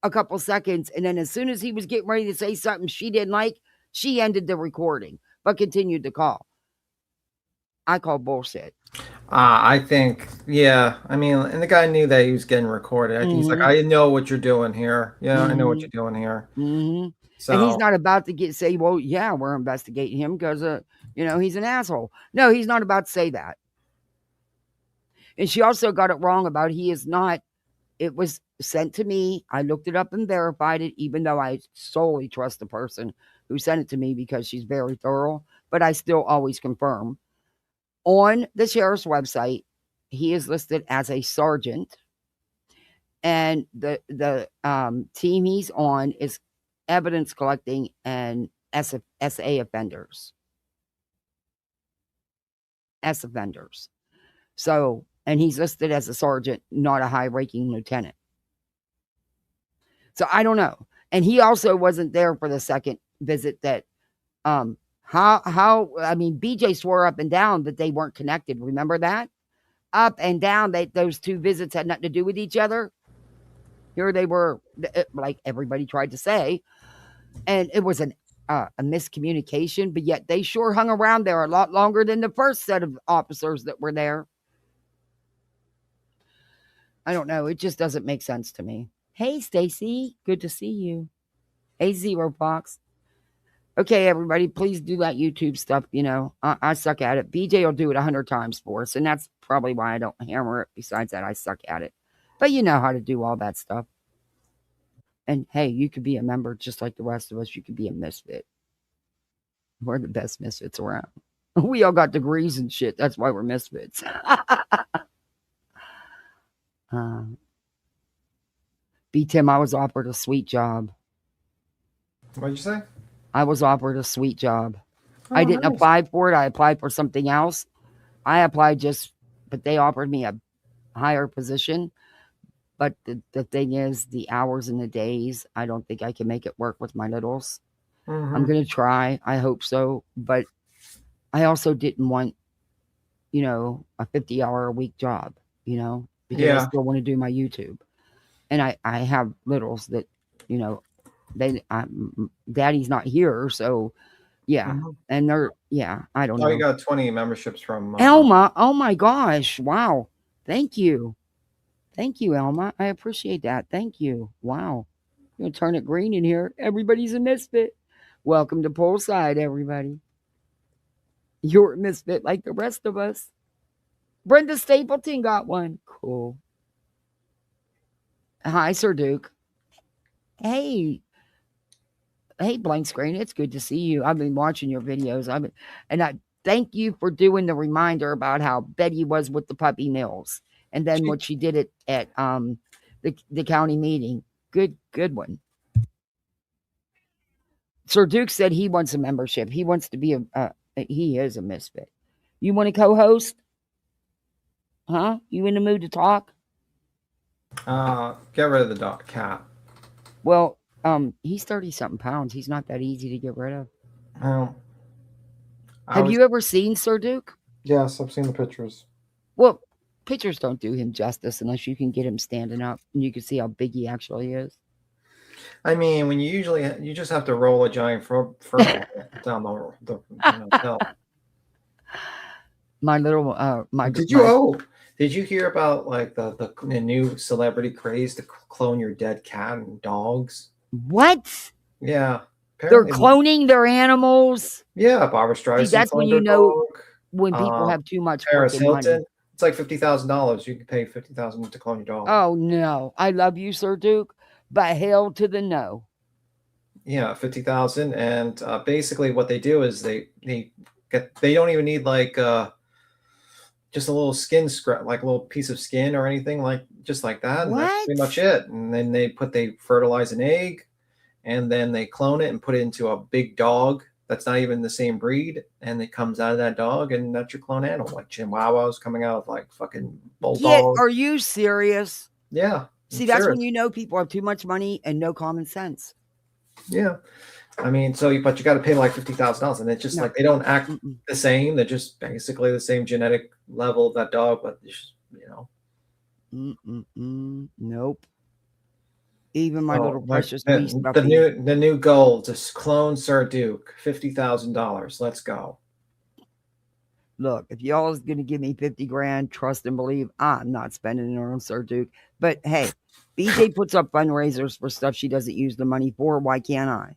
a couple seconds, and then as soon as he was getting ready to say something she didn't like, she ended the recording, but continued the call. I call bullshit. I think, yeah. I mean, and the guy knew that he was getting recorded. I think he's like, I know what you're doing here. Yeah, I know what you're doing here. So, and he's not about to say, well, yeah, we're investigating him because, he's an asshole. No, he's not about to say that. And she also got it wrong about he is not it was sent to me. I looked it up and verified it, even though I solely trust the person who sent it to me because she's very thorough, but I still always confirm. On the sheriff's website, he is listed as a sergeant, and the team he's on is evidence collecting and SA offenders. S offenders. So, and he's listed as a sergeant, not a high-ranking lieutenant. So I don't know. And he also wasn't there for the second visit that BJ swore up and down that they weren't connected. Remember that? Up and down, those two visits had nothing to do with each other. Here they were, like everybody tried to say, and it was a miscommunication, but yet they sure hung around there a lot longer than the first set of officers that were there. I don't know. It just doesn't make sense to me. Hey, Stacy. Good to see you. Hey, Zero Fox. Okay, everybody, please do that YouTube stuff. You know, I suck at it. BJ will do it 100 times for us, and that's probably why I don't hammer it. Besides that, I suck at it. But you know how to do all that stuff. And hey, you could be a member just like the rest of us. You could be a misfit. We're the best misfits around. We all got degrees and shit. That's why we're misfits. B. Tim, I was offered a sweet job. What'd you say? I was offered a sweet job. Oh, I didn't nice. apply for it. I applied for something else. I applied but they offered me a higher position. But the thing is, the hours and the days, I don't think I can make it work with my littles. Mm-hmm. I'm going to try. I hope so. But I also didn't want, a 50-hour-a-week job, because I still want to do my YouTube. And I have littles that, Daddy's not here. So, yeah. Mm-hmm. And I don't know. You got 20 memberships from Elma. Oh, my gosh. Wow. Thank you. Thank you, Elma. I appreciate that. Thank you. Wow. I'm going to turn it green in here. Everybody's a misfit. Welcome to Poolside, everybody. You're a misfit like the rest of us. Brenda Stapleton got one. Cool. Hi, Sir Duke. Hey, Blank Screen. It's good to see you. I've been watching your videos. And I thank you for doing the reminder about how Betty was with the puppy mills. And then what she did at the county meeting. Good one. Sir Duke said he wants a membership. He wants to be he is a misfit. You want to co-host? Huh? You in the mood to talk? Get rid of the cat. Well, he's 30-something pounds. He's not that easy to get rid of. Have you ever seen Sir Duke? Yes, I've seen the pictures. Well, pictures don't do him justice unless you can get him standing up and you can see how big he actually is. I mean, when you just have to roll a giant fur down the hill. My little Did you hear about like the new celebrity craze to clone your dead cat and dogs? What? Yeah. They're cloning their animals. Yeah, Barbara Streisand. See, that's when you know when people have too much Paris Hilton. money. It's like $50,000. You can pay $50,000 to clone your dog. Oh no. I love you, Sir Duke, but hell to the no. Yeah, $50,000. And basically what they do is they don't even need like just a little skin scrap, like a little piece of skin or anything just like that. And that's pretty much it. And then they fertilize an egg and then they clone it and put it into a big dog that's not even the same breed, and it comes out of that dog, and that's your clone animal, like Chihuahuas coming out of like fucking bulldogs. Are you serious? Yeah. See, that's when you know people have too much money and no common sense. Yeah. I mean, but you got to pay like $50,000, and it's just like they don't act the same. They're just basically the same genetic level of that dog, but just, Nope. Even my little precious beast. The new goal to clone Sir Duke, $50,000. Let's go. Look, if y'all is going to give me 50 grand, trust and believe, I'm not spending it on Sir Duke. But hey, BJ puts up fundraisers for stuff she doesn't use the money for. Why can't I?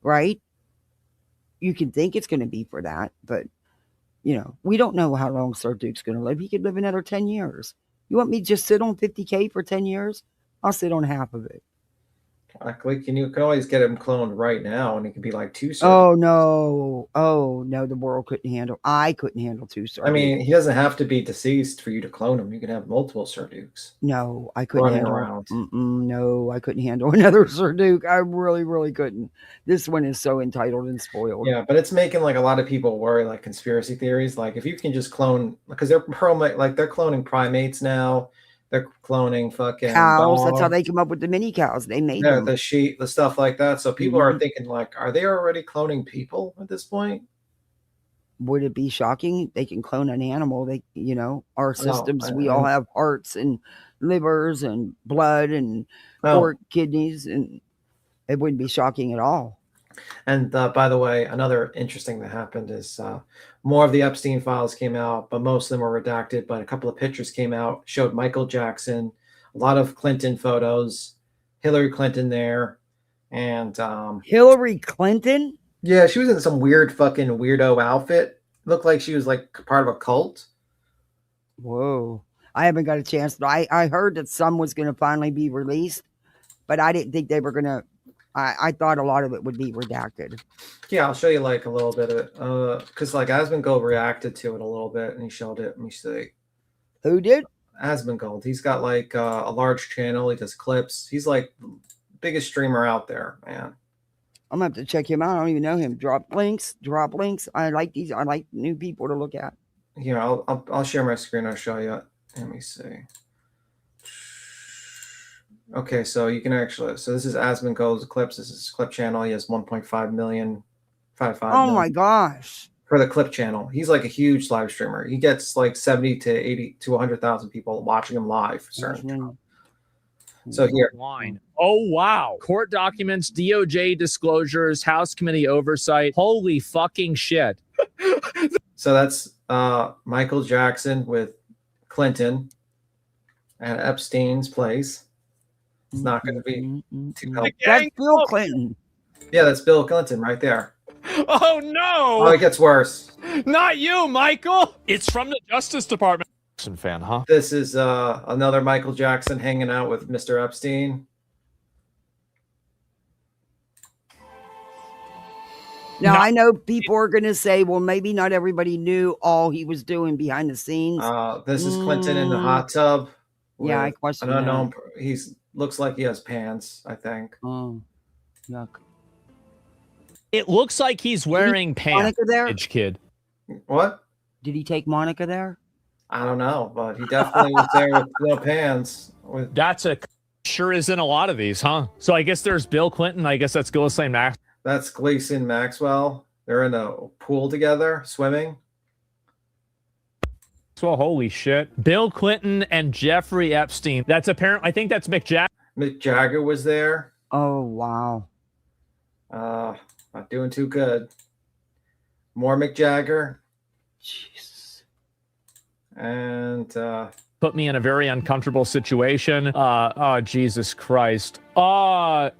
Right? You can think it's going to be for that, but we don't know how long Sir Duke's going to live. He could live another 10 years. You want me to just sit on 50K for 10 years? I'll sit on half of it. Like, you can always get him cloned right now, and it could be like 2 Oh no. Oh no, the world couldn't handle. I couldn't handle 2 Sardukes. I mean, he doesn't have to be deceased for you to clone him. You can have multiple Sardukes. No, I couldn't running handle. around. No, I couldn't handle another Sarduke. I really, really couldn't. This one is so entitled and spoiled. Yeah, but it's making like a lot of people worry, like conspiracy theories. Like if you can just clone, because they're they're cloning primates now. They're cloning fucking Cows. That's how dogs. they come up with the mini cows. They made Yeah, them. the sheep, the stuff like that. So people are Mhm. thinking like, are they already cloning people at this point? Would it be shocking? They can clone an animal. They, our systems. We all have hearts and livers and blood and pork kidneys, and it wouldn't be shocking at all. And by the way, another interesting that happened is more of the Epstein files came out, but most of them were redacted. But a couple of pictures came out, showed Michael Jackson, a lot of Clinton photos, Hillary Clinton there, and Hillary Clinton? Yeah, she was in some weird fucking weirdo outfit. Looked like she was like part of a cult. Whoa. I haven't got a chance. I heard that some was going to finally be released, but I didn't think they were going to. I thought a lot of it would be redacted. Yeah, I'll show you like a little bit of it. Because like Asmongold reacted to it a little bit and he showed it. Let me see. Who did? Asmongold. He's got like a large channel. He does clips. He's like the biggest streamer out there, man. I'm going to have to check him out. I don't even know him. Drop links. I like these. I like new people to look at. Here, I'll share my screen. I'll show you. Let me see. Okay, so you can actually. So this is Asmongold's clips. This is his clip channel. He has 1.5 million. 55 Oh million. my gosh. For the clip channel. He's like a huge live streamer. He gets like 70 to 80 to 100,000 people watching him live. So here. Line. Oh, wow. Court documents, DOJ disclosures, House committee oversight. Holy fucking shit. So that's Michael Jackson with Clinton at Epstein's place. It's not going to be too helpful. That's Bill Clinton. Yeah, that's Bill Clinton right there. Oh, no. Oh, it gets worse. Not you, Michael. It's from the Justice Department. Fan, huh? This is another Michael Jackson hanging out with Mr. Epstein. Now, I know people are going to say, well, maybe not everybody knew all he was doing behind the scenes. This is Clinton in the hot tub. Yeah, I question an unknown. Looks like he has pants, I think. Oh, yuck. It looks like he's wearing pants. Monica there? Kid. What? Did he take Monica there? I don't know, but he definitely was there with no pants. That's sure is in a lot of these, huh? So I guess there's Bill Clinton. I guess that's Ghislaine Maxwell. That's Gleason Maxwell. They're in a pool together, swimming. Well, holy shit. Bill Clinton and Jeffrey Epstein. That's apparent. I think that's Mick Jagger. Mick Jagger was there. Oh, wow. Not doing too good. More Mick Jagger. Jesus. And put me in a very uncomfortable situation. Oh, Jesus Christ. I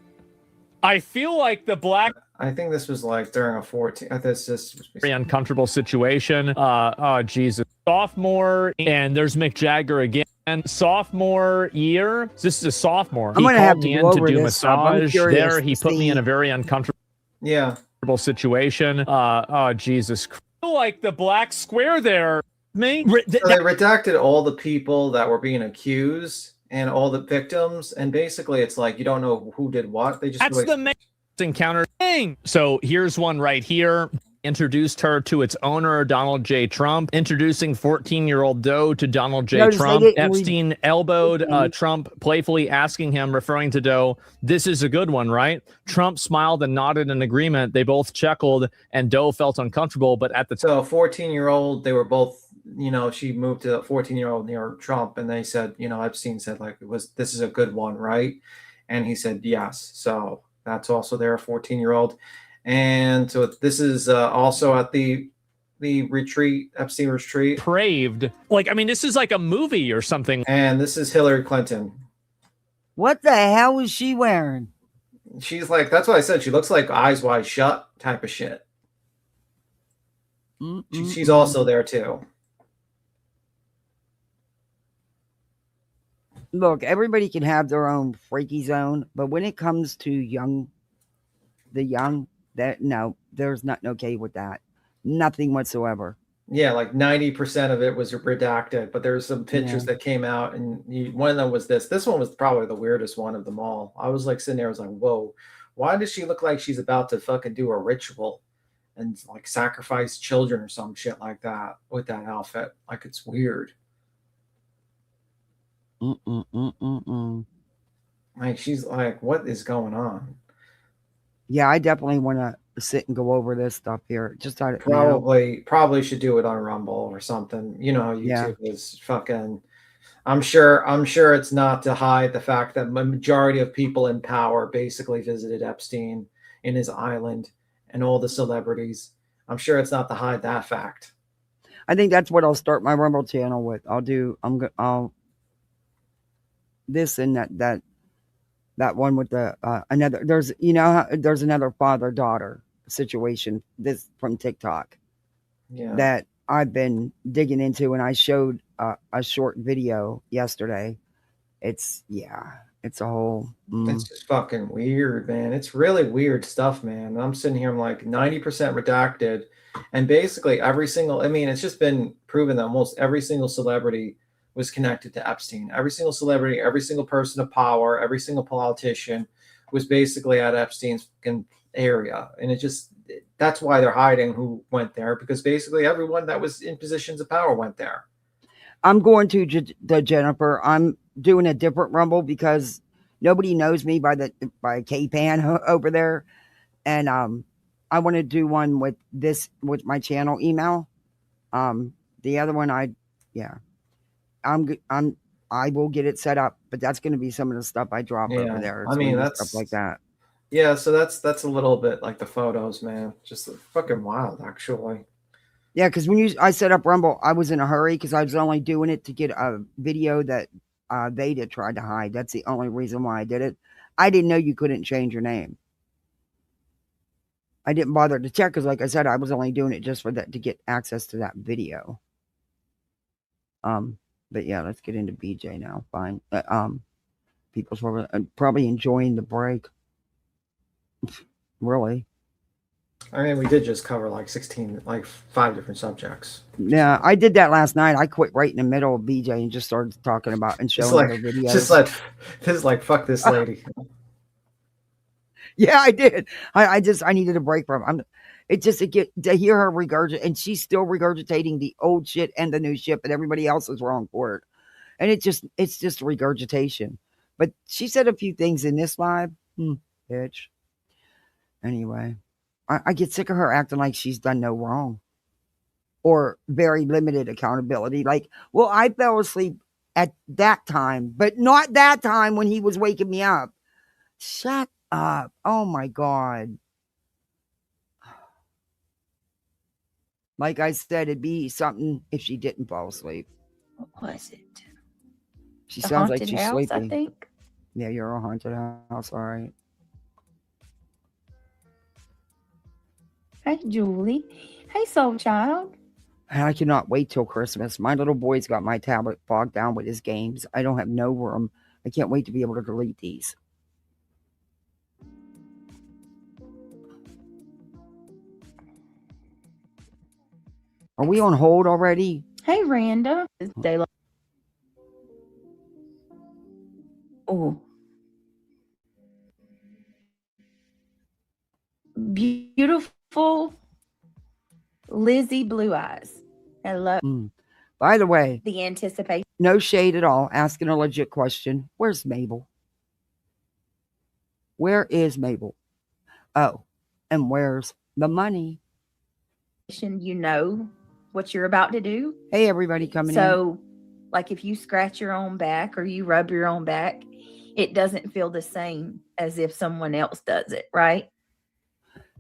feel like the black. I think this was like during a 14. This was very uncomfortable situation. Oh, Jesus. Sophomore, and there's Mick Jagger again. Sophomore year. This is a sophomore. I'm gonna have to me go in over to do this stuff. I'm massage. curious There, he to put me see. in a very uncomfortable. Yeah. Situation. Oh, Jesus. I feel like the black square there. Me. So they redacted all the people that were being accused and all the victims, and basically it's like you don't know who did what. They just That's the main encounter thing. So here's one right here. Introduced her to its owner, Donald J. Trump. Introducing 14-year-old Doe to Donald J. Trump. Epstein elbowed Trump, playfully asking him, referring to Doe, "This is a good one, right?" Trump smiled and nodded in agreement. They both chuckled, and Doe felt uncomfortable, but at the So 14-year-old, they were both, she moved to a 14-year-old near Trump, and they said, Epstein said, like, this is a good one, right? And he said, yes. So that's also their 14-year-old. And so this is also at the retreat, Epstein retreat. Praved. Like, I mean, this is like a movie or something. And this is Hillary Clinton. What the hell is she wearing? She's like, that's what I said. She looks like Eyes Wide Shut type of shit. She's also there too. Look, everybody can have their own freaky zone, but when it comes to the young, that no, there's nothing okay with that. Nothing whatsoever. Yeah, like 90% of it was redacted, but there's some pictures that came out, and one of them was this. This one was probably the weirdest one of them all. I was like sitting there, I was like, whoa, why does she look like she's about to fucking do a ritual and like sacrifice children or some shit like that with that outfit? Like, it's weird. Like, she's like, what is going on? Yeah, I definitely want to sit and go over this stuff here. Just out of, probably should do it on Rumble or something. You know, YouTube is fucking. I'm sure it's not to hide the fact that the majority of people in power basically visited Epstein in his island and all the celebrities. I'm sure it's not to hide that fact. I think that's what I'll start my Rumble channel with. I'll this and that one with the another. There's there's another father daughter situation. This from TikTok. Yeah. That I've been digging into, and I showed a short video yesterday. It's a whole. It's just fucking weird, man. It's really weird stuff, man. I'm sitting here, I'm like 90% redacted, and basically every single. I mean, it's just been proven that almost every single celebrity was connected to Epstein. Every single celebrity, every single person of power, every single politician was basically at Epstein's area, and that's why they're hiding who went there, because basically everyone that was in positions of power went there. I'm going to the Jennifer. I'm doing a different Rumble because nobody knows me by K-Pan over there, and I want to do one with my channel email. The other one I will get it set up, but that's going to be some of the stuff I drop over there. I mean, that's stuff like that. Yeah, so that's a little bit like the photos, man. Just fucking wild, actually. Yeah, because I set up Rumble, I was in a hurry because I was only doing it to get a video that they tried to hide. That's the only reason why I did it. I didn't know you couldn't change your name. I didn't bother to check because, like I said, I was only doing it just for that to get access to that video. But yeah, let's get into BJ now. Fine. People's probably enjoying the break. Really. I mean, we did just cover like 5 different subjects. Yeah, I did that last night. I quit right in the middle of BJ and just started talking about and showing her videos. This is like, fuck this lady. Yeah, I did. I needed a break from him. To hear her regurgitate, and she's still regurgitating the old shit and the new shit, but everybody else is wrong for it. And it's just regurgitation. But she said a few things in this live. Bitch. Anyway, I get sick of her acting like she's done no wrong or very limited accountability. Like, well, I fell asleep at that time, but not that time when he was waking me up. Shut up. Oh my God. Like I said, it'd be something if she didn't fall asleep. What was it? She sounds like she's house, sleeping. I think. Yeah, you're a haunted house, all right. Hey, Julie. Hey, soul child. And I cannot wait till Christmas. My little boy's got my tablet bogged down with his games. I don't have no room. I can't wait to be able to delete these. Are we on hold already? Hey, Randa. It's daylight. Oh. Beautiful Lizzie Blue Eyes. Hello. By the way, The anticipation. no shade at all. Asking a legit question. Where's Mabel? Where is Mabel? Oh, and where's the money? You know what you're about to do. Hey, everybody coming in. So, like if you scratch your own back or you rub your own back, it doesn't feel the same as if someone else does it, right?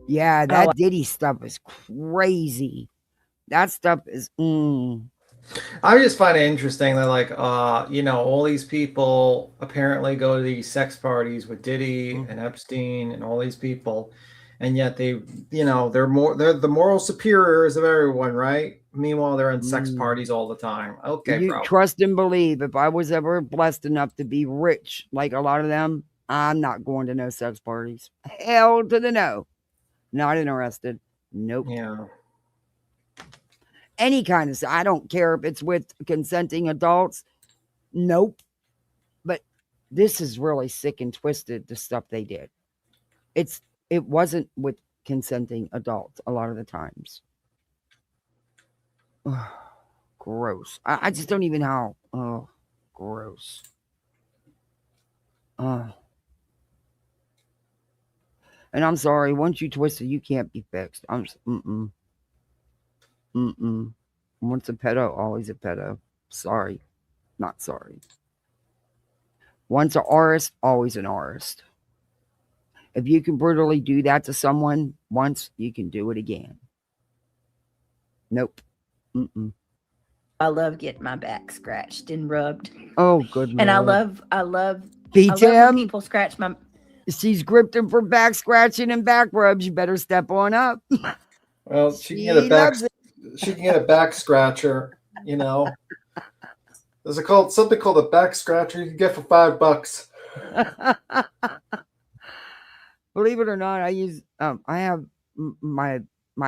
Yeah, that Diddy stuff is crazy. That stuff is. I just find it interesting that, like, all these people apparently go to these sex parties with Diddy and Epstein and all these people, and yet they're the moral superiors of everyone, right? Meanwhile, they're in sex parties all the time. Okay, You bro. trust and believe. If I was ever blessed enough to be rich like a lot of them, I'm not going to no sex parties. Hell to the no. Not interested. Nope. Yeah. Any kind of, I don't care if it's with consenting adults. Nope. But this is really sick and twisted, the stuff they did. It wasn't with consenting adults a lot of the times. Gross. I just don't even know. Oh, gross. And I'm sorry, once you twist it, you can't be fixed. I'm just, Once a pedo, always a pedo. Sorry. Not sorry. Once an artist, always an artist. If you can brutally do that to someone once, you can do it again. Nope. I love getting my back scratched and rubbed. Oh, good Lord. And I love Beat when him. people scratch my. She's gripped him for back scratching and back rubs. You better step on up. Well, she can get a back scratcher, you know. There's something called a back scratcher you can get for $5. Believe it or not, I have my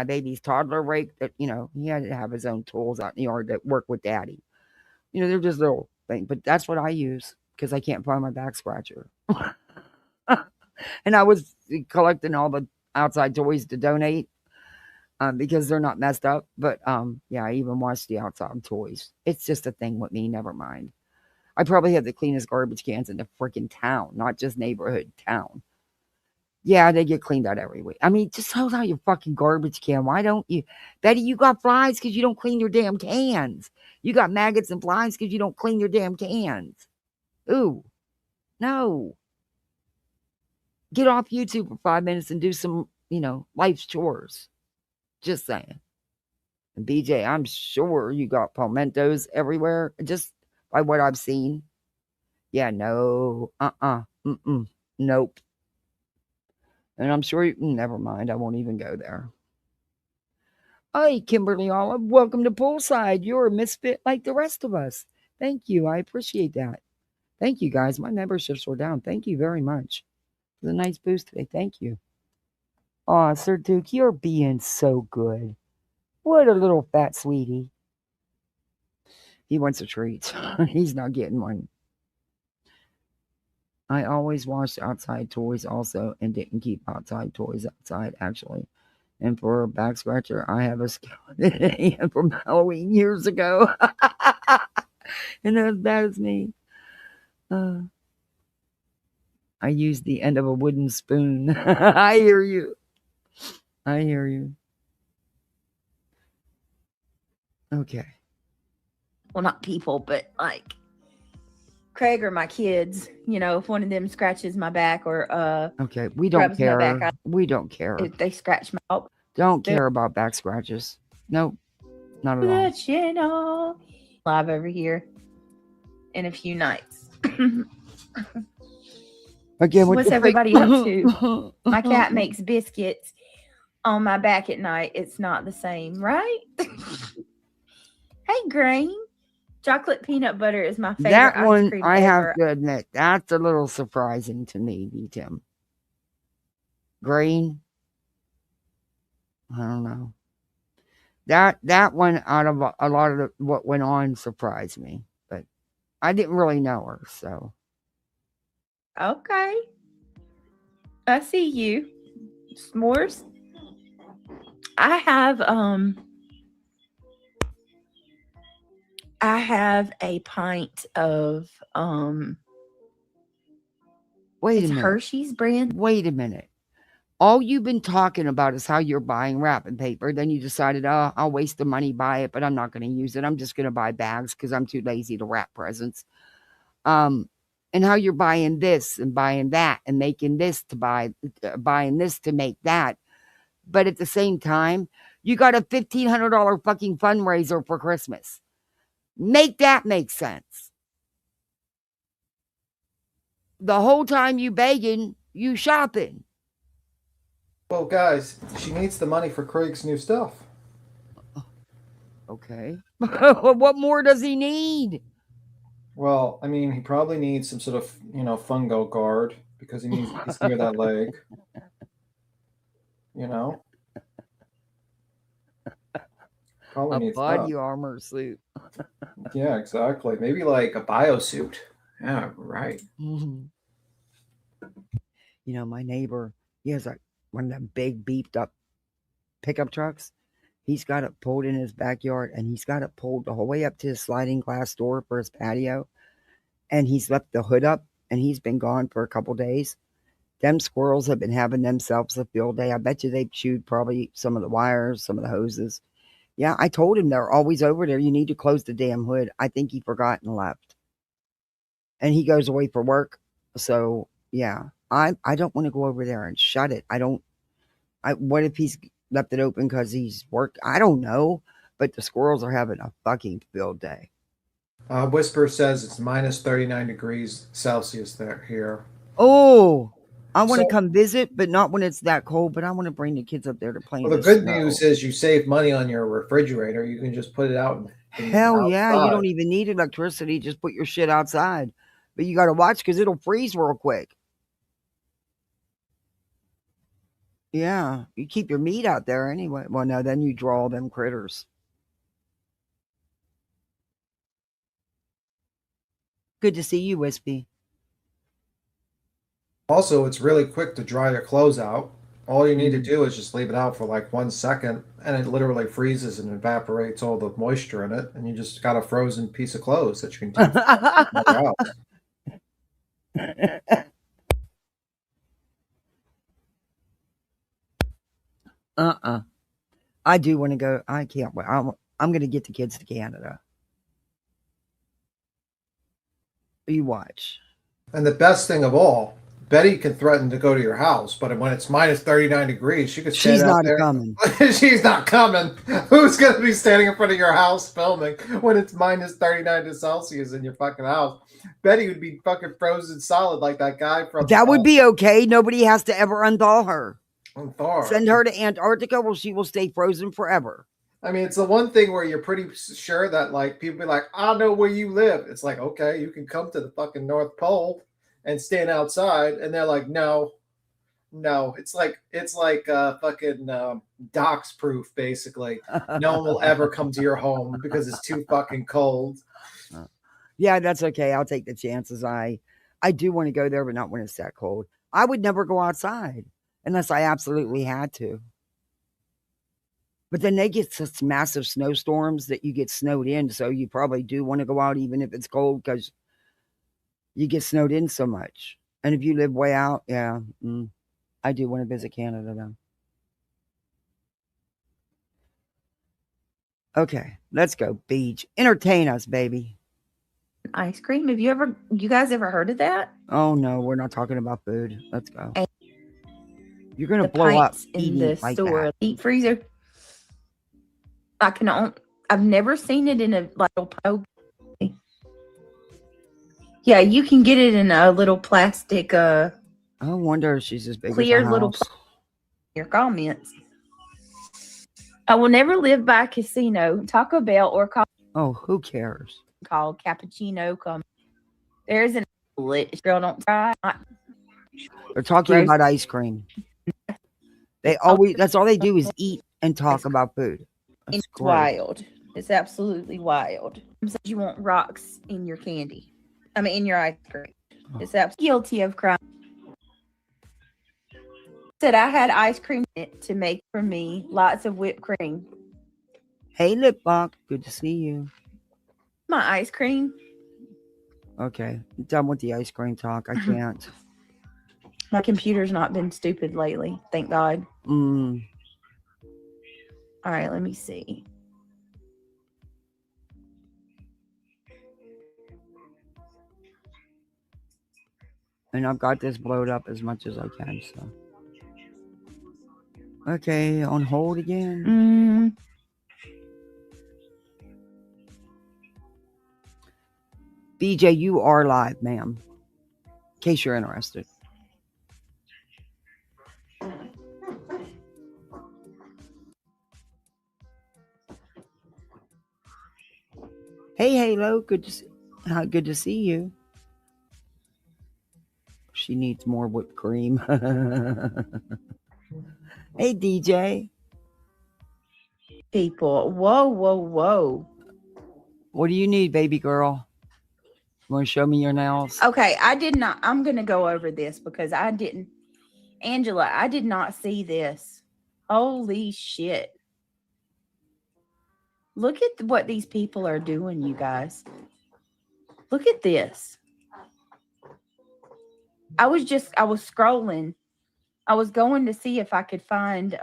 baby's toddler rake that, he had to have his own tools out in the yard that work with daddy. They're just little things, but that's what I use because I can't find my back scratcher. And I was collecting all the outside toys to donate because they're not messed up. But yeah, I even watched the outside toys. It's just a thing with me. Never mind. I probably have the cleanest garbage cans in the freaking town, not just neighborhood, town. Yeah, they get cleaned out every week. I mean, just hold out your fucking garbage can. Why don't you? Betty, you got flies because you don't clean your damn cans. You got maggots and flies because you don't clean your damn cans. Ooh, no. Get off YouTube for 5 minutes and do some, life's chores. Just saying. And BJ, I'm sure you got palmettos everywhere, just by what I've seen. Yeah, no. Nope. And I'm sure never mind. I won't even go there. Hi, Kimberly Olive. Welcome to Poolside. You're a misfit like the rest of us. Thank you. I appreciate that. Thank you, guys. My memberships were down. Thank you very much. It was a nice boost today. Thank you. Aw, Sir Duke, you're being so good. What a little fat sweetie. He wants a treat. He's not getting one. I always washed outside toys also and didn't keep outside toys outside, actually. And for a back scratcher, I have a skeleton from Halloween years ago. And they're as bad as me. I used the end of a wooden spoon. I hear you. I hear you. Okay. Well, not people, but like Craig or my kids, if one of them scratches my back or okay, we don't care. Back, we don't care. If they scratch my back. Don't care about back scratches. Nope. Not at all. The channel. Live over here in a few nights. Again, what's everybody up to? My cat makes biscuits on my back at night. It's not the same, right? Hey, Grain. Chocolate peanut butter is my favorite. That one, ice cream I have ever. to admit, that's a little surprising to me, Tim. Grain. I don't know. That one, out of a lot of what went on, surprised me. But I didn't really know her, so. Okay. I see you. S'mores. I have a pint of Wait a minute. Hershey's brand. Wait a minute. All you've been talking about is how you're buying wrapping paper. Then you decided, I'll waste the money, buy it, but I'm not going to use it. I'm just going to buy bags because I'm too lazy to wrap presents. And how you're buying this and buying that and making this to buying this to make that. But at the same time, you got a $1,500 fucking fundraiser for Christmas. Make that make sense. The whole time you begging, you shopping. Well, guys, she needs the money for Craig's new stuff. Okay. What more does he need? Well, I mean, he probably needs some sort of, fungo guard because he's near that leg. You know? Probably A needs body that. armor suit. Yeah, exactly. Maybe like a biosuit. Yeah, right. You know, my neighbor, he has like one of them big beefed up pickup trucks. He's got it pulled in his backyard, and he's got it pulled the whole way up to his sliding glass door for his patio. And he's left the hood up, and he's been gone for a couple days. Them squirrels have been having themselves a field day. I bet you they've chewed probably some of the wires, some of the hoses. Yeah, I told him they're always over there. You need to close the damn hood. I think he forgot and left. And he goes away for work. So yeah, I don't want to go over there and shut it. What if he's left it open because he's worked? I don't know. But the squirrels are having a fucking field day. Whisper says it's minus 39 degrees Celsius there here. Oh, I want to So- come visit, but not when it's that cold. But I want to bring the kids up there to play in Well, the the good snow. news is you save money on your refrigerator. You can just put it out. Hell yeah, you outside. don't even need electricity. Just put your shit outside. But you got to watch because it'll freeze real quick. Yeah, you keep your meat out there anyway. Well, no, then you draw them critters. Good to see you, Wispy. Also, it's really quick to dry your clothes out. All you need to do is just leave it out for like 1 second, and it literally freezes and evaporates all the moisture in it, and you just got a frozen piece of clothes that you can take to your house. I do want to go. I can't wait. I'm going to get the kids to Canada. You watch. And the best thing of all, Betty can threaten to go to your house, but when it's minus 39 degrees, she could stand She's out not there. coming. She's not coming. Who's going to be standing in front of your house filming when it's minus 39 Celsius in your fucking house? Betty would be fucking frozen solid like that guy from... That would be okay. Nobody has to ever unthaw her. Thor. Send her to Antarctica where she will stay frozen forever. I mean, it's the one thing where you're pretty sure that, like, people be like, I know where you live. It's like, okay, you can come to the fucking North Pole and stand outside. And they're like, no. It's like fucking dox proof, basically. No one will ever come to your home because it's too fucking cold. Yeah, that's okay. I'll take the chances. I do want to go there, but not when it's that cold. I would never go outside unless I absolutely had to. But then they get such massive snowstorms that you get snowed in. So you probably do want to go out even if it's cold because you get snowed in so much. And if you live way out, yeah, I do want to visit Canada though. Okay, let's go, Beach. Entertain us, baby. Ice cream. Have you guys ever heard of that? Oh no, we're not talking about food. Let's go. And You're gonna the blow up pints in eating the like store, that. deep freezer. I've never seen it in a little. Yeah, you can get it in a little plastic. I wonder if she's as big Clear as a little. house. Your comments. I will never live by a casino, Taco Bell, or Oh, who cares? called cappuccino. There's an girl. Don't try. They're talking Gross. about ice cream. That's all they do is eat and talk about food. That's It's gross. wild. It's absolutely wild. You want rocks in your candy. I mean, in your ice cream. It's guilty of crime. Said I had ice cream to make for me. Lots of whipped cream. Hey, Lip Lock. Good to see you. My ice cream. Okay. I'm done with the ice cream talk. I can't. My computer's not been stupid lately. Thank God. All right, let me see. And I've got this blowed up as much as I can, so. Okay, on hold again. BJ, you are live, ma'am. In case you're interested. Hey, Halo. Good to see you. She needs more whipped cream. Hey, DJ. People. Whoa, whoa, whoa. What do you need, baby girl? Want to show me your nails? Okay, I'm going to go over this because I didn't. Angela, I did not see this. Holy shit. Look at what these people are doing, you guys. Look at this. I was scrolling. I was going to see if I could find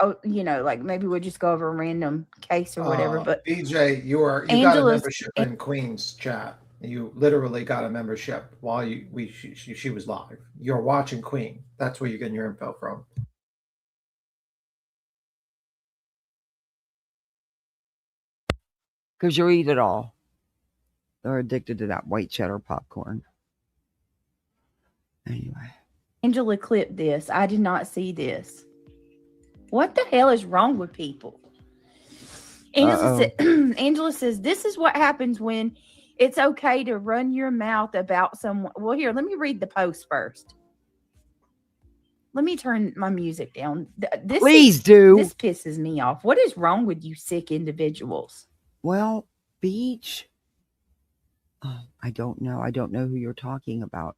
like maybe we'll just go over a random case or whatever. But BJ, you got a membership in Queen's chat. You literally got a membership while she was live. You're watching Queen. That's where you're getting your info from. Because you eat it all. They're addicted to that white cheddar popcorn. Anyway. Angela clipped this. I did not see this. What the hell is wrong with people? Angela says, this is what happens when it's okay to run your mouth about someone. Well, here, let me read the post first. Let me turn my music down. Please do. This pisses me off. What is wrong with you sick individuals? Well, Beach, I don't know. I don't know who you're talking about.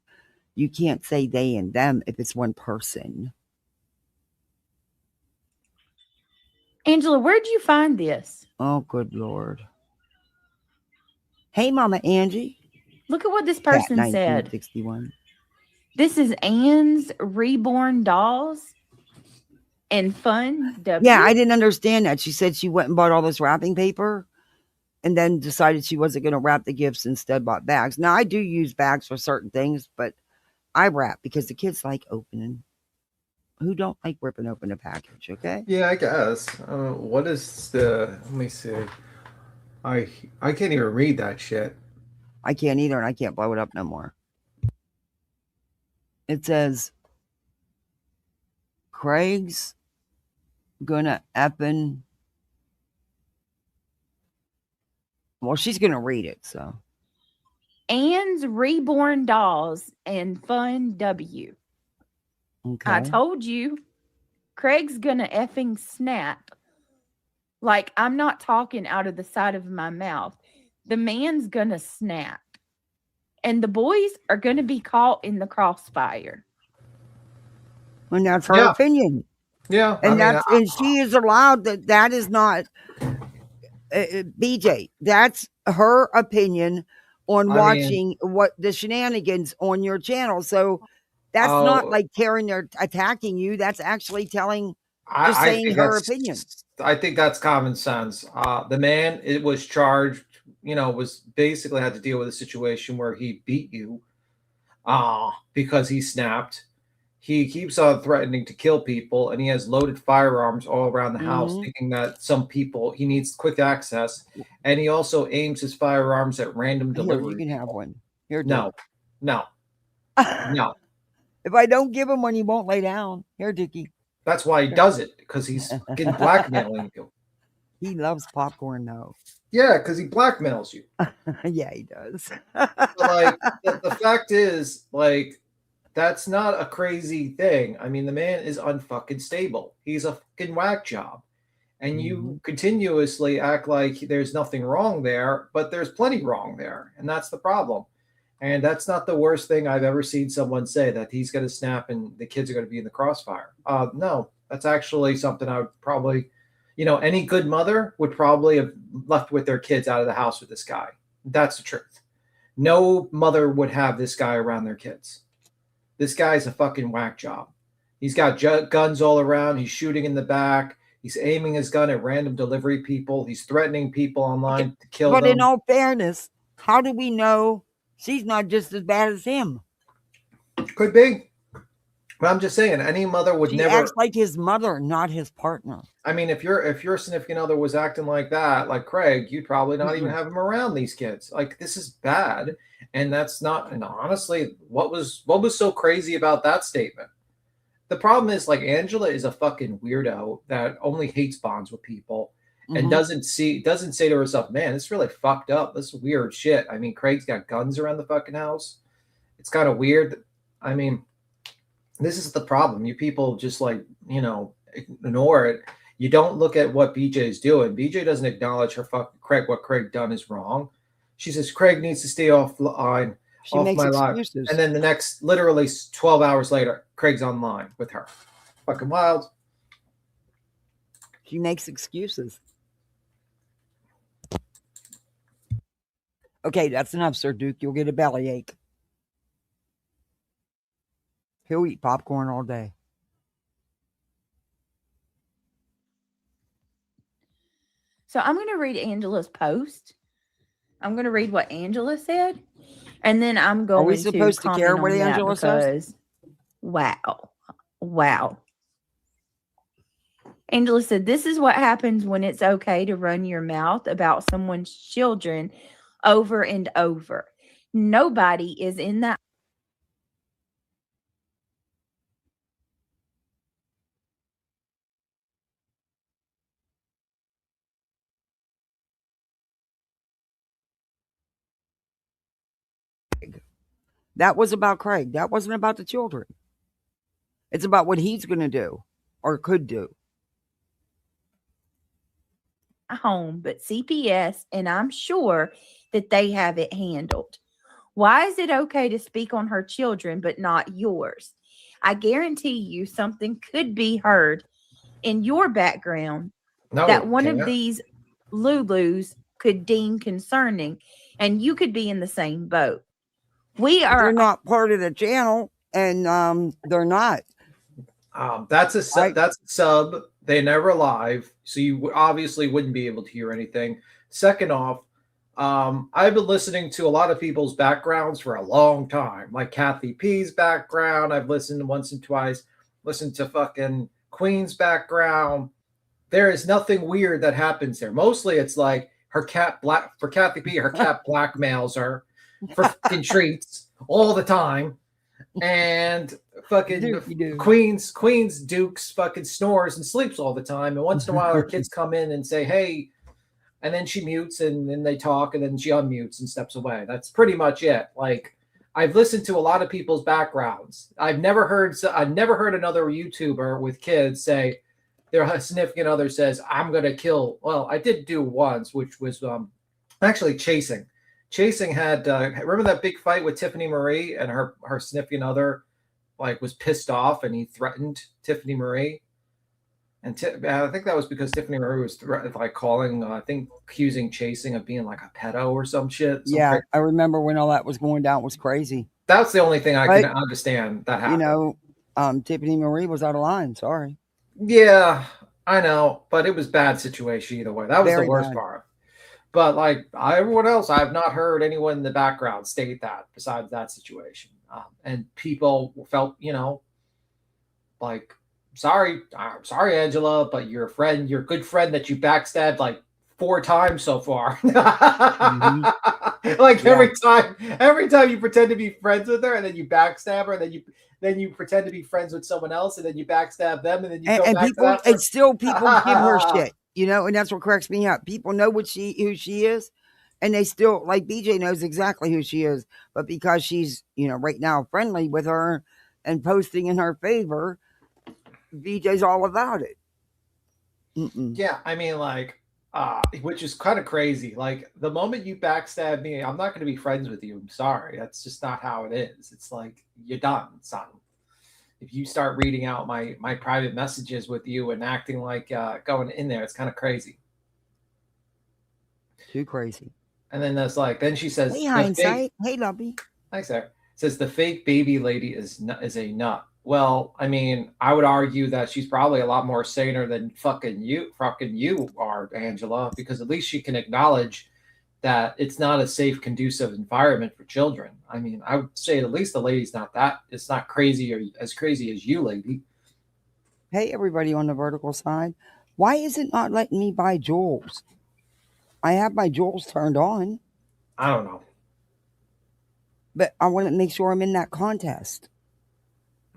You can't say they and them if it's one person. Angela, where'd you find this? Oh, good Lord. Hey, Mama Angie. Look at what this person said. 1961. This is Anne's Reborn Dolls and Fun W. Yeah, I didn't understand that. She said she went and bought all this wrapping paper and then decided she wasn't going to wrap the gifts, instead bought bags. Now, I do use bags for certain things, but I wrap because the kids like opening. Who don't like ripping open a package, okay? Yeah, I guess. What is let me see. I can't even read that shit. I can't either, and I can't blow it up no more. It says, Craig's gonna effing... Well, she's gonna read it, so. Anne's Reborn Dolls and Fun W. Okay. I told you, Craig's gonna effing snap. Like, I'm not talking out of the side of my mouth. The man's gonna snap. And the boys are gonna be caught in the crossfire. And that's her opinion. Yeah. And and she is allowed that is not BJ. That's her opinion on watching what the shenanigans on your channel. So that's not like attacking you. That's actually saying her opinion. I think that's common sense. The man, it was charged, was basically had to deal with a situation where he beat you because he snapped. He keeps on threatening to kill people, and he has loaded firearms all around the house, thinking that some people, he needs quick access. And he also aims his firearms at random delivery. You can have one. Here, no. If I don't give him one, he won't lay down. Here, Dickie. That's why he does it, because he's fucking blackmailing you. He loves popcorn, though. Yeah, because he blackmails you. Yeah, he does. The fact is, that's not a crazy thing. I mean, the man is unfucking stable. He's a fucking whack job. And you continuously act like there's nothing wrong there, but there's plenty wrong there. And that's the problem. And that's not the worst thing I've ever seen someone say, that he's going to snap and the kids are going to be in the crossfire. No, that's actually something I would probably, any good mother would probably have left with their kids out of the house with this guy. That's the truth. No mother would have this guy around their kids. This guy's a fucking whack job. He's got guns all around. He's shooting in the back. He's aiming his gun at random delivery people. He's threatening people online to kill them. But in all fairness, how do we know she's not just as bad as him? Could be. But I'm just saying, any mother would never acts like his mother, not his partner. I mean, if your significant other was acting like that, like Craig, you'd probably not even have him around these kids. Like, this is bad. And that's not, and honestly, what was so crazy about that statement? The problem is, Angela is a fucking weirdo that only hates bonds with people. and doesn't say to herself, man, this is really fucked up. This is weird shit. I mean, Craig's got guns around the fucking house. It's kind of weird. I mean, this is the problem. You people just like, ignore it. You don't look at what BJ is doing. BJ doesn't acknowledge what Craig done is wrong. She says, Craig needs to stay offline, off my life. And then the next, literally 12 hours later, Craig's online with her. Fucking wild. She makes excuses. Okay, that's enough, Sir Duke. You'll get a bellyache. He'll eat popcorn all day. So I'm going to read Angela's post. I'm going to read what Angela said, and then I'm going to. Are we supposed to care what Angela says? Wow. Angela said, "This is what happens when it's okay to run your mouth about someone's children over and over. Nobody is in that." That was about Craig. That wasn't about the children. It's about what he's going to do or could do. Home, but CPS, and I'm sure that they have it handled. Why is it okay to speak on her children, but not yours? I guarantee you something could be heard in your background that one of these Lulus could deem concerning, and you could be in the same boat. They're not part of the channel, and they're not. That's a sub. They never live, so you obviously wouldn't be able to hear anything. Second off, I've been listening to a lot of people's backgrounds for a long time, like Kathy P's background. I've listened once and twice. Listened to fucking Queen's background. There is nothing weird that happens there. Mostly, it's like her cat for Kathy P. Her cat blackmails her for fucking treats all the time, and fucking Queen's Duke's fucking snores and sleeps all the time, and once in a while her kids come in and say hey, and then she mutes and then they talk and then she unmutes and steps away. That's pretty much it. Like, I've listened to a lot of people's backgrounds. I've never heard another YouTuber with kids say their significant other says, I'm gonna kill. Well, I did do once, which was actually Chasing had remember that big fight with Tiffany Marie, and her significant other like was pissed off and he threatened Tiffany Marie, and I think that was because Tiffany Marie was calling accusing Chasing of being like a pedo or some shit. I remember when all that was going down. It was crazy. That's the only thing I can understand that happened. Tiffany Marie was out of line. Sorry. Yeah, I know, but it was a bad situation either way. That was the worst part. But like everyone else, I have not heard anyone in the background state that besides that situation. And people felt, like, sorry, Angela, but your good friend that you backstabbed like 4 times so far. Like every time you pretend to be friends with her and then you backstab her, and then you pretend to be friends with someone else and then you backstab them and then you and still people give her shit. And that's what cracks me up. People know who she is, and they still, like BJ knows exactly who she is, but because she's, right now friendly with her and posting in her favor, BJ's all about it. Yeah, I mean, like, which is kind of crazy. Like, the moment you backstab me, I'm not going to be friends with you. I'm sorry. That's just not how it is. It's like, you're done, son. If you start reading out my private messages with you and acting like going in there, it's kind of crazy. Too crazy. And then then she says, "Hey, hindsight. Hey, lovey." Thanks, Sarah. Says the fake baby lady is a nut. Well, I mean, I would argue that she's probably a lot more saner than fucking you are, Angela, because at least she can acknowledge that it's not a safe, conducive environment for children. I mean, I would say at least the lady's it's not crazy or as crazy as you, lady. Hey, everybody on the vertical side. Why is it not letting me buy jewels? I have my jewels turned on. I don't know. But I want to make sure I'm in that contest.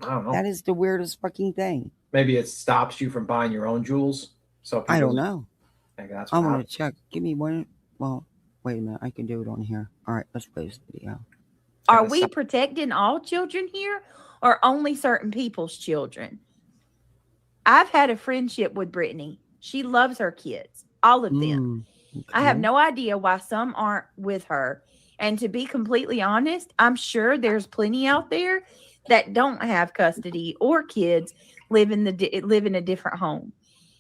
I don't know. That is the weirdest fucking thing. Maybe it stops you from buying your own jewels. So I don't know. Maybe that's I'm what gonna happened. check. Give me one. Well, wait a minute. I can do it on here. All right, let's play this video. Are Kinda we suck. protecting all children here or only certain people's children? I've had a friendship with Brittany. She loves her kids, all of them. I have Okay. no idea why some aren't with her. And to be completely honest, I'm sure there's plenty out there that don't have custody or kids live in a different home.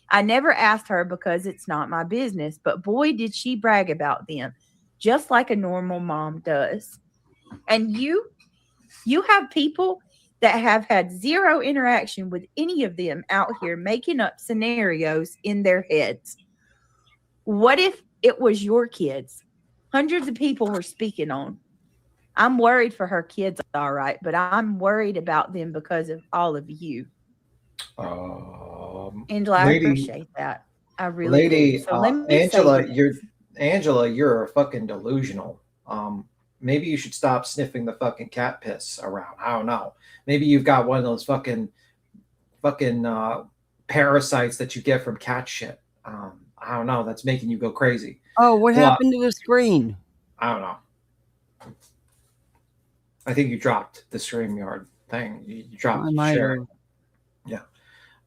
I never asked her because it's not my business, but boy did she brag about them, just like a normal mom does. And you have people that have had zero interaction with any of them out here making up scenarios in their heads. What if it was your kids? Hundreds of people were speaking on. I'm worried for her kids, all right, but I'm worried about them because of all of you. Angela, I Lady, appreciate that. I really do. lady, So let me say Angela, this. you're a fucking delusional. Maybe you should stop sniffing the fucking cat piss around. I don't know. Maybe you've got one of those fucking parasites that you get from cat shit. I don't know. That's making you go crazy. Oh, what Well, happened to the screen? I don't know. I think you dropped the StreamYard thing. You dropped I might sharing. have. Yeah,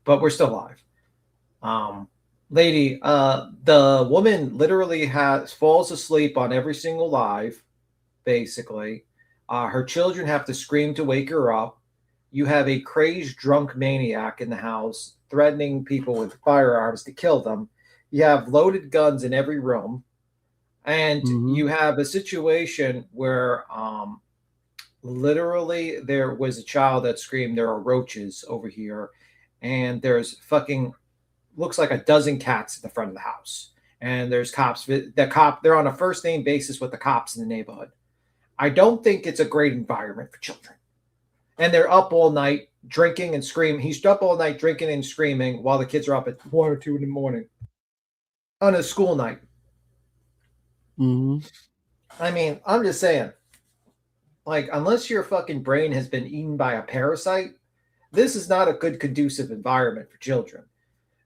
but we're still live. Lady, the woman literally falls asleep on every single live, basically. Her children have to scream to wake her up. You have a crazed drunk maniac in the house threatening people with firearms to kill them. You have loaded guns in every room. And you have a situation where literally there was a child that screamed, "There are roaches over here." And there's fucking, looks like a dozen cats at the front of the house. And there's cops. They're on a first name basis with the cops in the neighborhood. I don't think it's a great environment for children. And they're up all night drinking and screaming. He's up all night drinking and screaming while the kids are up at 1 or 2 in the morning on a school night. I mean, I'm just saying, like, unless your fucking brain has been eaten by a parasite, this is not a good conducive environment for children.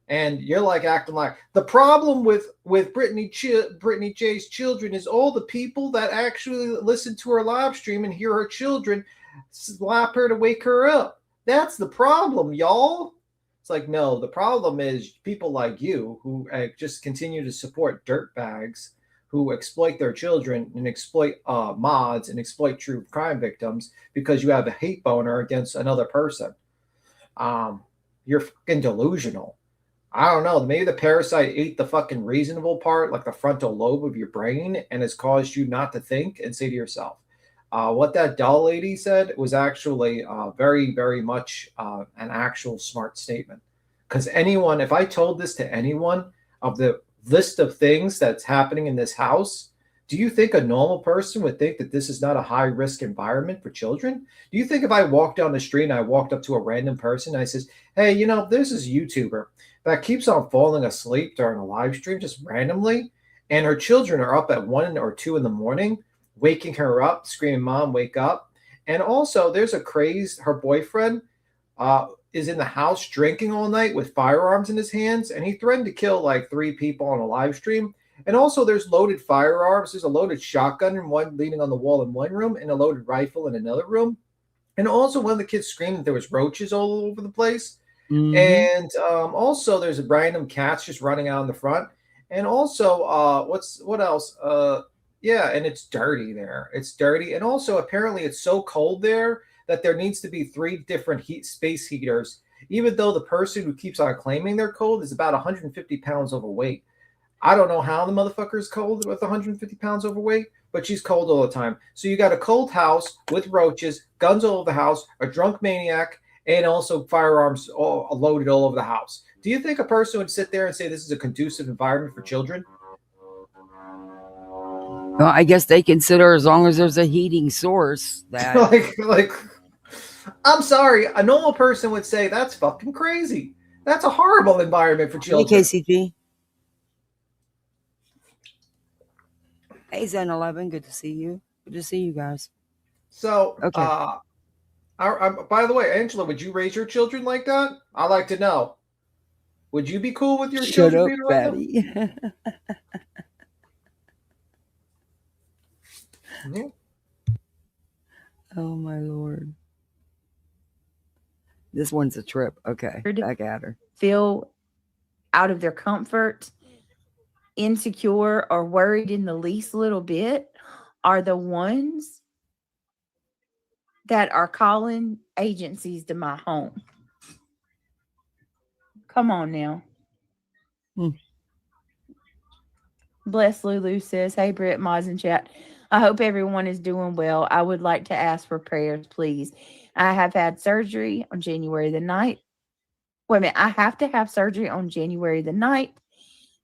And you're like acting like the problem with Brittany J's children is all the people that actually listen to her live stream and hear her children slap her to wake her up. That's the problem, y'all. It's like, no, the problem is people like you who just continue to support dirtbags who exploit their children and exploit mods and exploit true crime victims because you have a hate boner against another person. You're fucking delusional. I don't know. Maybe the parasite ate the fucking reasonable part, like the frontal lobe of your brain, and has caused you not to think and say to yourself, what that doll lady said was actually very, very much an actual smart statement. Because if I told this to anyone of the list of things that's happening in this house, do you think a normal person would think that this is not a high risk environment for children? Do you think if I walked down the street and I walked up to a random person and I says, "Hey, there's this YouTuber that keeps on falling asleep during a live stream just randomly, and her children are up at 1 or 2 in the morning, waking her up, screaming, 'Mom, wake up.' And also there's her boyfriend is in the house drinking all night with firearms in his hands, and he threatened to kill like 3 people on a live stream. And also there's loaded firearms. There's a loaded shotgun in one leaning on the wall in one room and a loaded rifle in another room. And also one of the kids screamed that there was roaches all over the place. And also there's a random cats just running out in the front. And also what else? Yeah, and it's dirty there. It's dirty. And also apparently it's so cold there that there needs to be 3 different space heaters, even though the person who keeps on claiming they're cold is about 150 pounds overweight. I don't know how the motherfucker is cold with 150 pounds overweight, but she's cold all the time. So you got a cold house with roaches, guns all over the house, a drunk maniac, and also firearms loaded all over the house. Do you think a person would sit there and say this is a conducive environment for children? Well, I guess they consider, as long as there's a heating source, that like I'm sorry, a normal person would say that's fucking crazy. That's a horrible environment for children. Hey, KCP. Hey, Zen 11, good to see you. Good to see you guys. So, okay. By the way, Angela, would you raise your children like that? I'd like to know. Would you be cool with your Shut children up, being around them? fatty. Yeah. Oh my Lord. This one's a trip. Okay, back at her. Feel out of their comfort, insecure, or worried in the least little bit are the ones that are calling agencies to my home. Come on now. Bless Lulu says, hey, Britt, Moz and chat. I hope everyone is doing well. I would like to ask for prayers, please. I have had surgery on January the 9th. Wait a minute. I have to have surgery on January the 9th.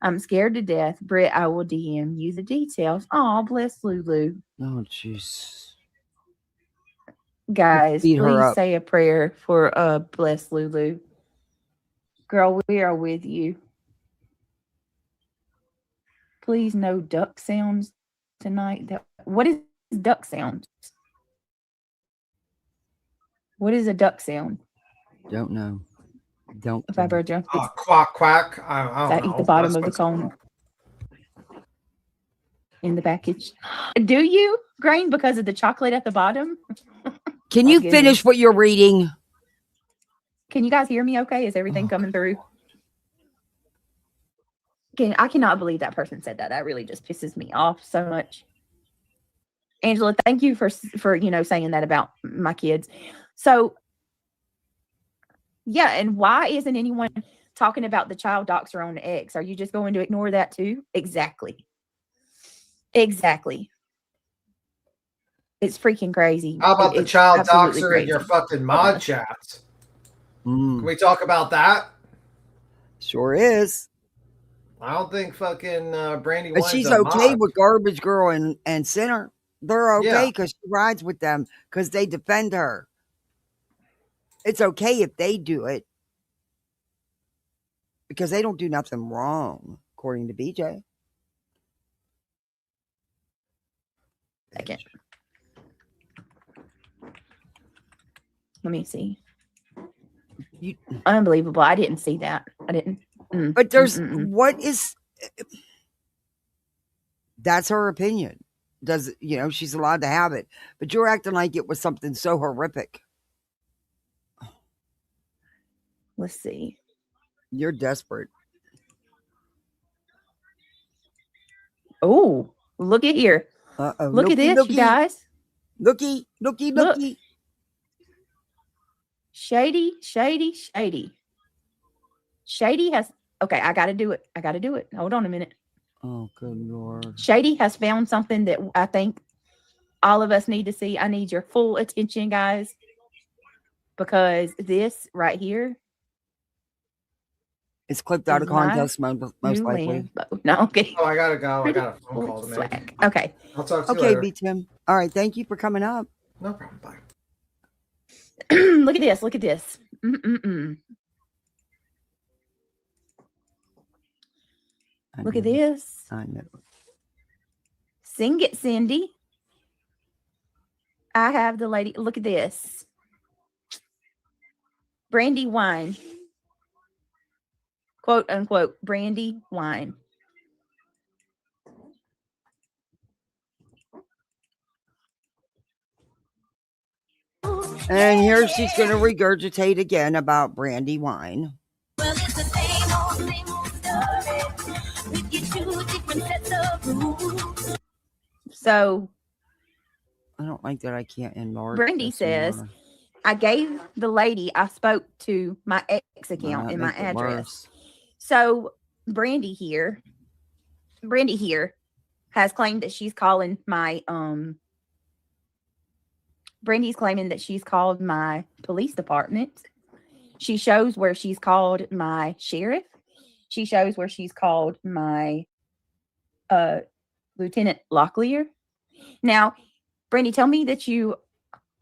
I'm scared to death. Britt, I will DM you the details. Oh, bless Lulu. Oh, jeez. Guys, Beat her please up. say a prayer for bless Lulu. Girl, we are with you. Please, no duck sounds tonight. What is duck sound? What is a duck sound? Don't know. Don't. If I bird jump, Quack, quack. I don't know. eat the bottom of the cone in the package. Do you, Grain, because of the chocolate at the bottom? Can you finish what you're reading? Can you guys hear me okay? Is everything coming through? I cannot believe that person said that. That really just pisses me off so much. Angela, thank you for saying that about my kids. So, yeah, and why isn't anyone talking about the child doctor on X? Are you just going to ignore that too? Exactly. It's freaking crazy. How about the child doctor in your fucking mod chats? Can we talk about that? Sure is. I don't think fucking Brandy But Wine's she's a okay mod. with Garbage Girl and Sinner. They're okay Yeah. because she rides with them because they defend her. It's okay if they do it because they don't do nothing wrong, according to BJ. Second. Let me see. Unbelievable. I didn't see that. I didn't. But there's what is that's her opinion. She's allowed to have it. But you're acting like it was something so horrific. Let's see. You're desperate. Oh, look at here. Uh-oh. Look at this, you guys. Looky. Look. Shady. Shady has, okay, I got to do it. Hold on a minute. Oh, good Lord. Shady has found something that I think all of us need to see. I need your full attention, guys, because this right here. It's clipped out of context, most likely. No, okay. Oh, I gotta go. I got a phone call to make. Okay. I'll talk to you later. Okay, B-Tim. All right, thank you for coming up. No problem. Bye. Look at this. Look at this. I know. Sing it, Cindy. I have the lady. Look at this. Brandy Wine. Quote unquote, Brandy Wine. And here she's going to regurgitate again about Brandy Wine. Well, it's the same old story with your 2 different sets of rules. So, I don't like that I can't enlarge. Brandy says, anymore. I gave the lady I spoke to my ex account and my address. So, Brandy here has claimed that she's calling my Brandy's claiming that she's called my police department. She shows where she's called my sheriff. She shows where she's called my Lieutenant Locklear. Now, Brandy, tell me that you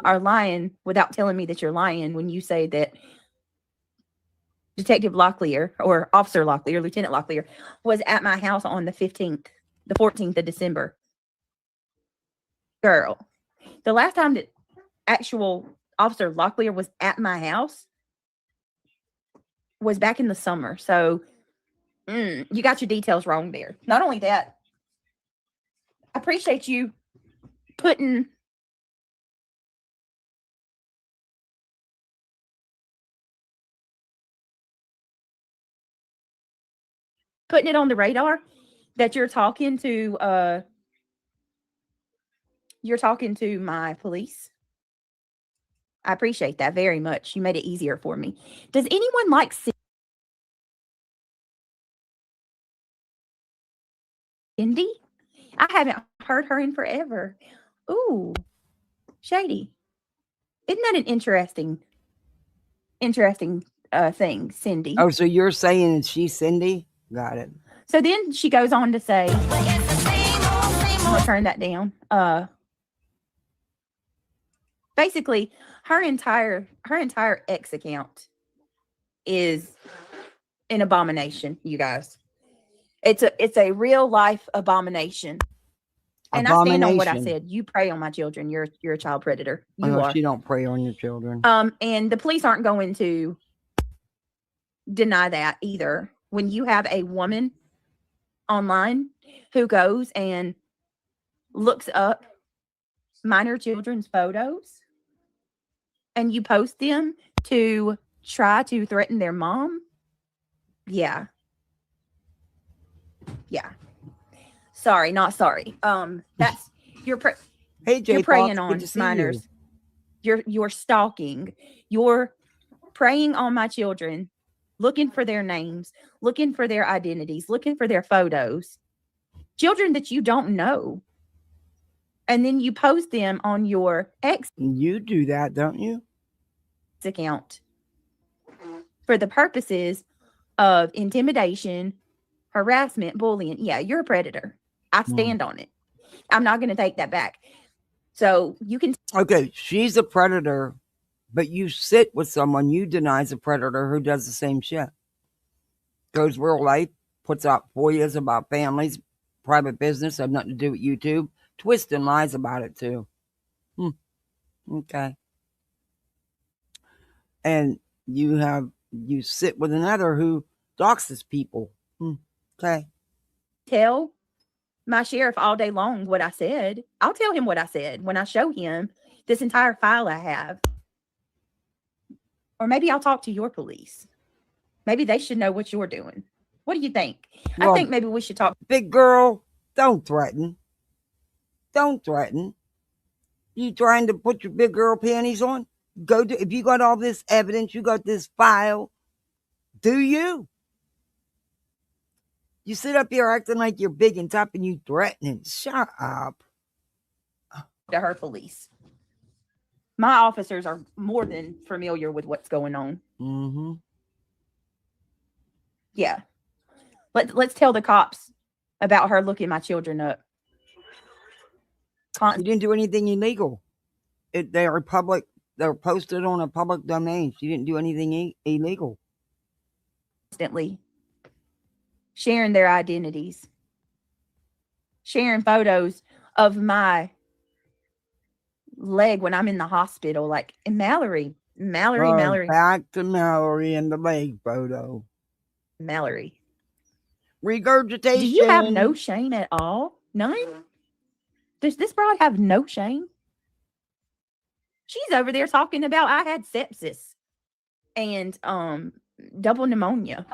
are lying without telling me that you're lying when you say that Detective Locklear or Officer Locklear, Lieutenant Locklear, was at my house on the 14th of December. Girl, the last time that actual Officer Locklear was at my house was back in the summer. So you got your details wrong there. Not only that, I appreciate you putting it on the radar that you're talking to my police. I appreciate that very much. You made it easier for me. Does anyone like Cindy? I haven't heard her in forever. Ooh, shady. Isn't that an interesting thing, Cindy? Oh, so you're saying she's Cindy? Got it. So then she goes on to say, I'm gonna turn that down. Basically, her entire X account is an abomination, you guys. It's a real life abomination. And I stand on what I said. You prey on my children. You're a child predator. You are. She don't prey on your children. And the police aren't going to deny that either. When you have a woman online who goes and looks up minor children's photos and you post them to try to threaten their mom, yeah. Sorry, not sorry. That's you're you're preying on minors. You're stalking. You're preying on my children, looking for their names, looking for their identities, looking for their photos. Children that you don't know. And then you post them on your X. You do that, don't you? Account for the purposes of intimidation, harassment, bullying. Yeah, you're a predator. I stand on it. I'm not going to take that back. So you can. Okay, she's a predator, but you sit with someone you denies a predator who does the same shit. Goes real life, puts out FOIAs about families, private business, have nothing to do with YouTube, twisting lies about it too. Okay. And you sit with another who doxes people. Okay. Tell my sheriff all day long what I said. I'll tell him what I said when I show him this entire file I have. Or maybe I'll talk to your police. Maybe they should know what you're doing. What do you think? Well, I think maybe we should talk. Big girl, don't threaten. Don't threaten. You trying to put your big girl panties on? If you got all this evidence, you got this file, do you? You sit up here acting like you're big and tough and you threatening. Shut up. To her police. My officers are more than familiar with what's going on. Mm-hmm. Yeah. Let's tell the cops about her looking my children up. You didn't do anything illegal. They're posted on a public domain. She didn't do anything illegal. Constantly sharing their identities, sharing photos of my leg when I'm in the hospital, like and Mallory. Back to Mallory and the leg photo. Mallory. Regurgitation. Do you have no shame at all? None? Does this broad have no shame? She's over there talking about I had sepsis and double pneumonia.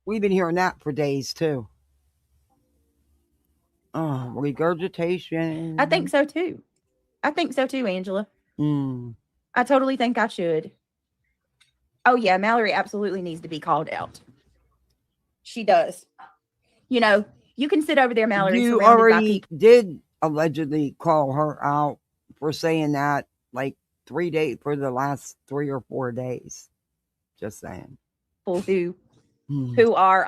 We've been hearing that for days too. Oh, regurgitation. I think so too. Angela. I totally think I should. Oh yeah, Mallory absolutely needs to be called out. She does. You know, you can sit over there, Mallory. You already did allegedly call her out for saying that like 3 days for the last 3 or 4 days. Just saying. Who are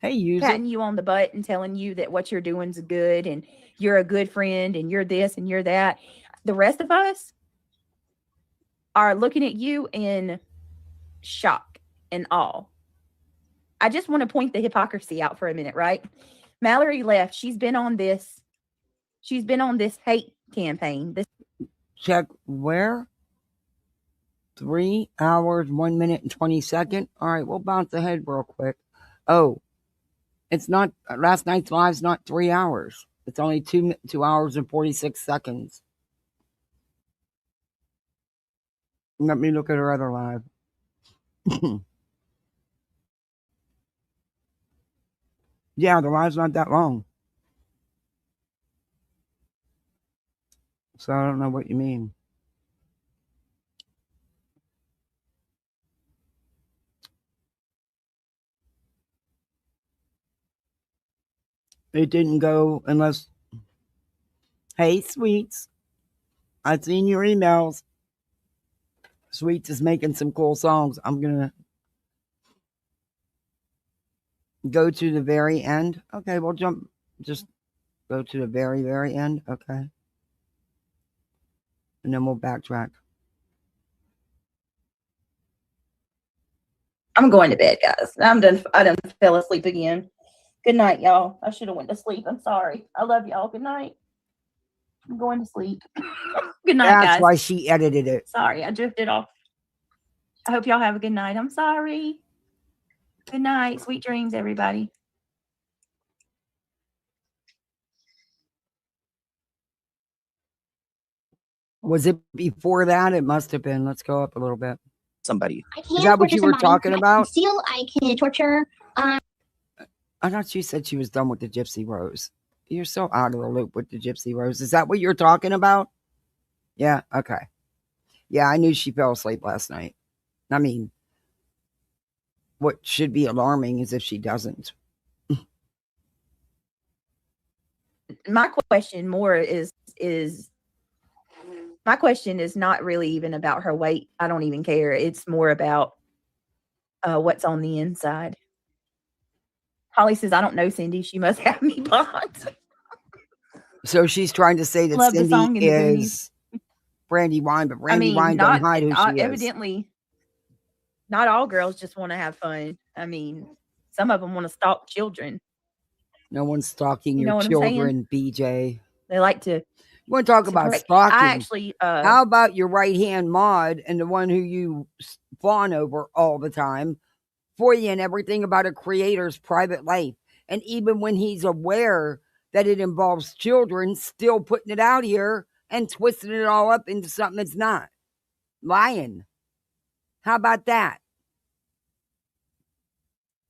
patting you on the butt and telling you that what you're doing is good and you're a good friend and you're this and you're that. The rest of us are looking at you in shock and awe. I just want to point the hypocrisy out for a minute, right? Mallory left. She's been on this hate campaign. Check where? 3 hours, 1 minute, and 20 seconds. All right, we'll bounce ahead real quick. Oh, it's not, last night's live's not 3 hours. It's only 2 hours and 46 seconds. Let me look at her other live. Yeah, the live's not that long. So I don't know what you mean. It didn't go unless. Hey, Sweets. I've seen your emails. Sweets is making some cool songs. I'm going to go to the very end. Okay, we'll jump. Just go to the very, very end. Okay. And then we'll backtrack. I'm going to bed, guys. I'm done. I done fell asleep again. Good night, y'all. I should have went to sleep. I'm sorry. I love y'all. Good night. I'm going to sleep. Good night, guys. That's why she edited it. Sorry, I drifted off. I hope y'all have a good night. I'm sorry. Good night. Sweet dreams, everybody. Was it before that? It must have been. Let's go up a little bit. Somebody. Is that what you were talking about? Steal, I can torture. I thought you said she was done with the Gypsy Rose. You're so out of the loop with the Gypsy Rose. Is that what you're talking about? Yeah, okay. Yeah, I knew she fell asleep last night. I mean, what should be alarming is if she doesn't. My question more is my question is not really even about her weight. I don't even care. It's more about what's on the inside. Holly says, I don't know Cindy. She must have me blocked. So she's trying to say that Love the song Cindy in the is Brandy Wine, but Brandy Wine don't hide who she is. Evidently, not all girls just want to have fun. I mean, some of them want to stalk children. No one's stalking You know your what I'm children, BJ. They like to. You want to talk about correct- stalking? I actually. How about your right hand Maud and the one who you fawn over all the time, for you and everything about a creator's private life, and even when he's aware that it involves children, still putting it out here and twisting it all up into something it's not. Lying. How about that?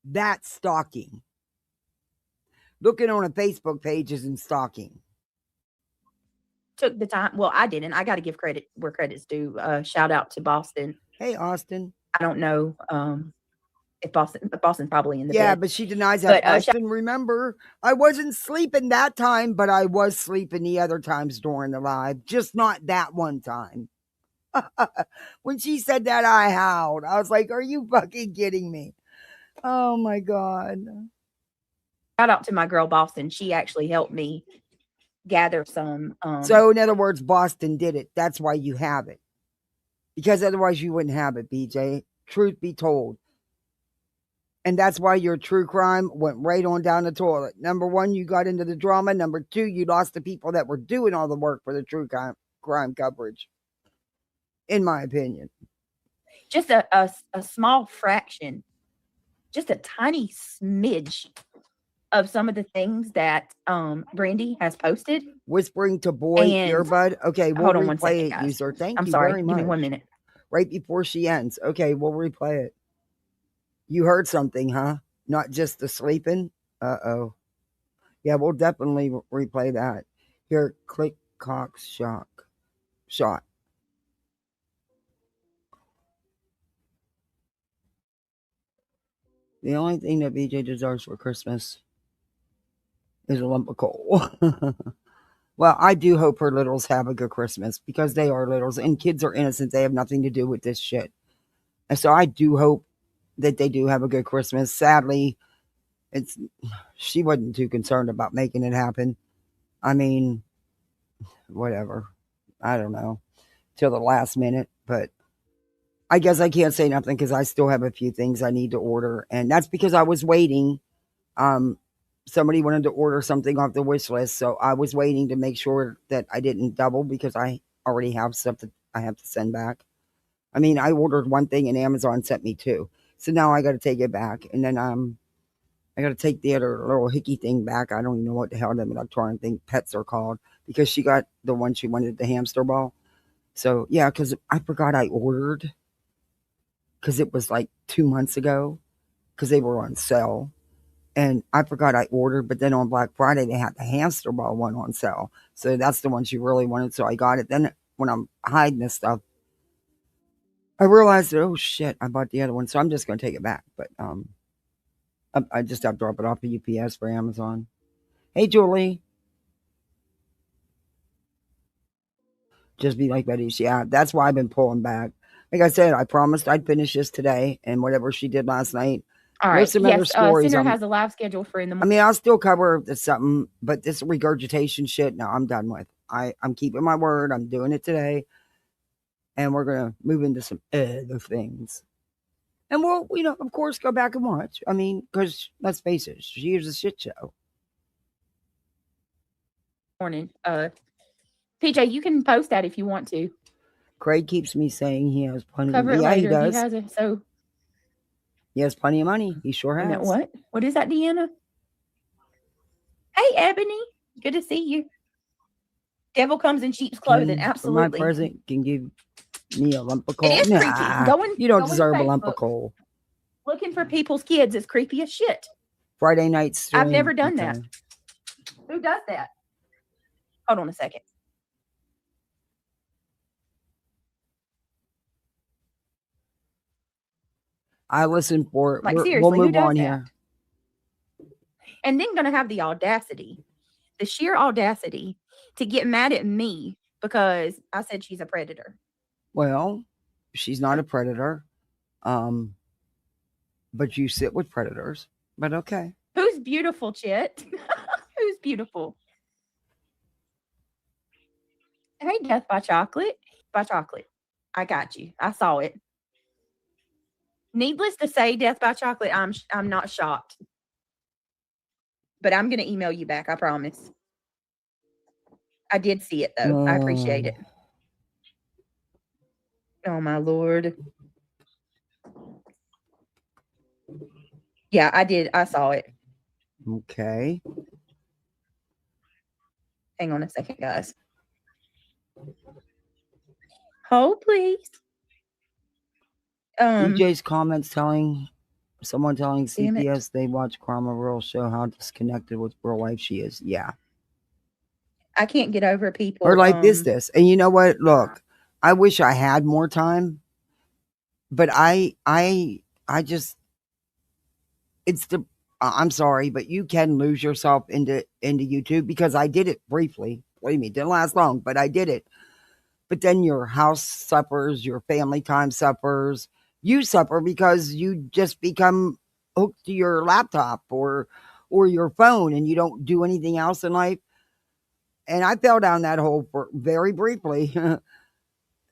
That's stalking. Looking on a Facebook page isn't stalking. Took the time. Well, I didn't. I got to give credit where credit's due. Shout out to Boston. Hey, Austin. I don't know if Boston's probably in the yeah, bed. but she denies that. Austin, remember, I wasn't sleeping that time, but I was sleeping the other times during the live, just not that one time. When she said that, I howled. I was like, "Are you fucking kidding me?" Oh my god! Shout out to my girl Boston. She actually helped me gather some. So, in other words, Boston did it. That's why you have it. Because otherwise you wouldn't have it, BJ. Truth be told. And that's why your true crime went right on down the toilet. Number one, you got into the drama. Number two, you lost the people that were doing all the work for the true crime coverage. In my opinion. Just a small fraction. Just a tiny smidge of some of the things that Brandy has posted. Whispering to boy earbud. Okay, we'll hold on replay 1 second, it, guys. user. Thank I'm you sorry. very much. Give me 1 minute. Right before she ends. Okay, we'll replay it. You heard something, huh? Not just the sleeping? Uh-oh. Yeah, we'll definitely replay that. Here, click Cox shot. The only thing that BJ deserves for Christmas is a lump of coal. Well, I do hope her littles have a good Christmas because they are littles and kids are innocent. They have nothing to do with this shit. And so I do hope that they do have a good Christmas. Sadly, she wasn't too concerned about making it happen. I mean, whatever. I don't know. Till the last minute, but I guess I can't say nothing because I still have a few things I need to order. And that's because I was waiting. Somebody wanted to order something off the wish list. So I was waiting to make sure that I didn't double because I already have stuff that I have to send back. I mean, I ordered one thing and Amazon sent me two. So now I got to take it back. And then I got to take the other little hickey thing back. I don't even know what the hell them electronic thing pets are called, because she got the one she wanted, the hamster ball. So yeah, because I forgot I ordered, because it was like 2 months ago, because they were on sale. And I forgot I ordered, but then on Black Friday, they had the hamster ball one on sale. So that's the one she really wanted. So I got it. Then when I'm hiding this stuff, I realized that, oh shit, I bought the other one. So I'm just going to take it back. But I just have to drop it off at UPS for Amazon. Hey, Julie. Just be like Betty. Yeah, that's why I've been pulling back. Like I said, I promised I'd finish this today, and whatever she did last night. All right. There's some other Yes, stories. Cinder has a live schedule for in the I morning. mean, I'll still cover something, but this regurgitation shit, no, I'm done with. I'm keeping my word. I'm doing it today, and we're gonna move into some other things. And we'll, of course, go back and watch. I mean, because let's face it, she is a shit show. Morning. PJ, you can post that if you want to. Craig keeps me saying he has plenty of Cover money. it Yeah, later. he does. has it. So He has plenty of money. He sure has. what? What is that, Deanna? Hey, Ebony. Good to see you. Devil comes in sheep's clothing. Absolutely. My present can give me a lump of coal. It is creepy. You don't deserve a lump of coal. Looking for people's kids is creepy as shit. Friday night stream. I've never done that. Who does that? Hold on a second. I listen for it. Like, seriously, we'll who move does on that? here. And then going to have the audacity, the sheer audacity to get mad at me because I said she's a predator. Well, she's not a predator. But you sit with predators. But okay. Who's beautiful, Chet? Who's beautiful? Hey, Death by Chocolate. By Chocolate. I got you. I saw it. Needless to say, Death by Chocolate, I'm not shocked. But I'm going to email you back, I promise. I did see it, though. I appreciate it. Oh, my Lord. Yeah, I did. I saw it. Okay. Hang on a second, guys. Hold, please. DJ's comments telling CPS they watch Karma Real show how disconnected with real life she is. Yeah. I can't get over people. Or like this. And you know what? Look, I wish I had more time. But I just, I'm sorry, but you can lose yourself into YouTube, because I did it briefly. Believe me, it didn't last long, but I did it. But then your house suffers, your family time suffers. You suffer because you just become hooked to your laptop or your phone, and you don't do anything else in life. And I fell down that hole for very briefly.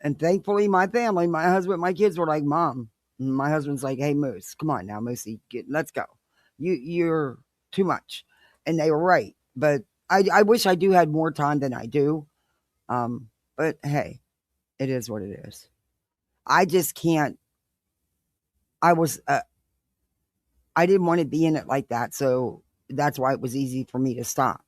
And thankfully, my family, my husband, my kids were like, Mom. And my husband's like, hey, Moose, come on now, Moosey, let's go. You're too much. And they were right. But I wish I do had more time than I do. But hey, it is what it is. I just can't. I didn't want to be in it like that. So that's why it was easy for me to stop.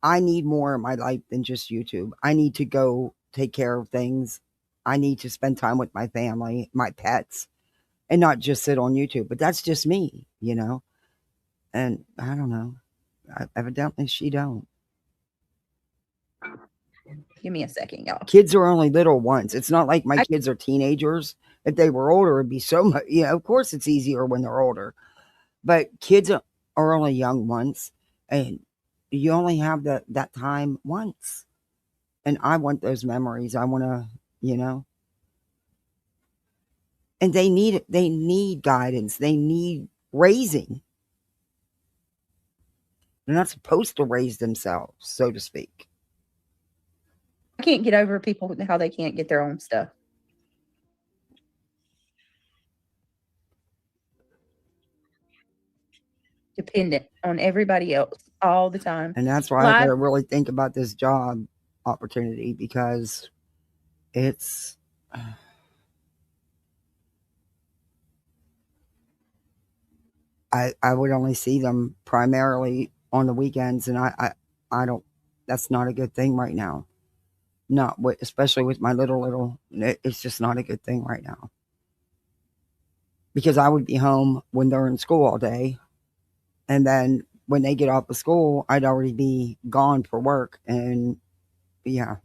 I need more in my life than just YouTube. I need to go take care of things. I need to spend time with my family, my pets, and not just sit on YouTube. But that's just me, And I don't know. Evidently, she don't. Give me a second, y'all. Kids are only little once. It's not like my kids are teenagers. If they were older, it'd be so much. Of course it's easier when they're older. But kids are only young once. And you only have that time once. And I want those memories. I want to, And they need guidance. They need raising. They're not supposed to raise themselves, so to speak. I can't get over people how they can't get their own stuff. Dependent on everybody else all the time. And that's why I got to really think about this job opportunity, because it's I would only see them primarily on the weekends, and I don't. That's not a good thing right now. Not with, especially with my little. It's just not a good thing right now. Because I would be home when they're in school all day, and then when they get off of school, I'd already be gone for work, and yeah,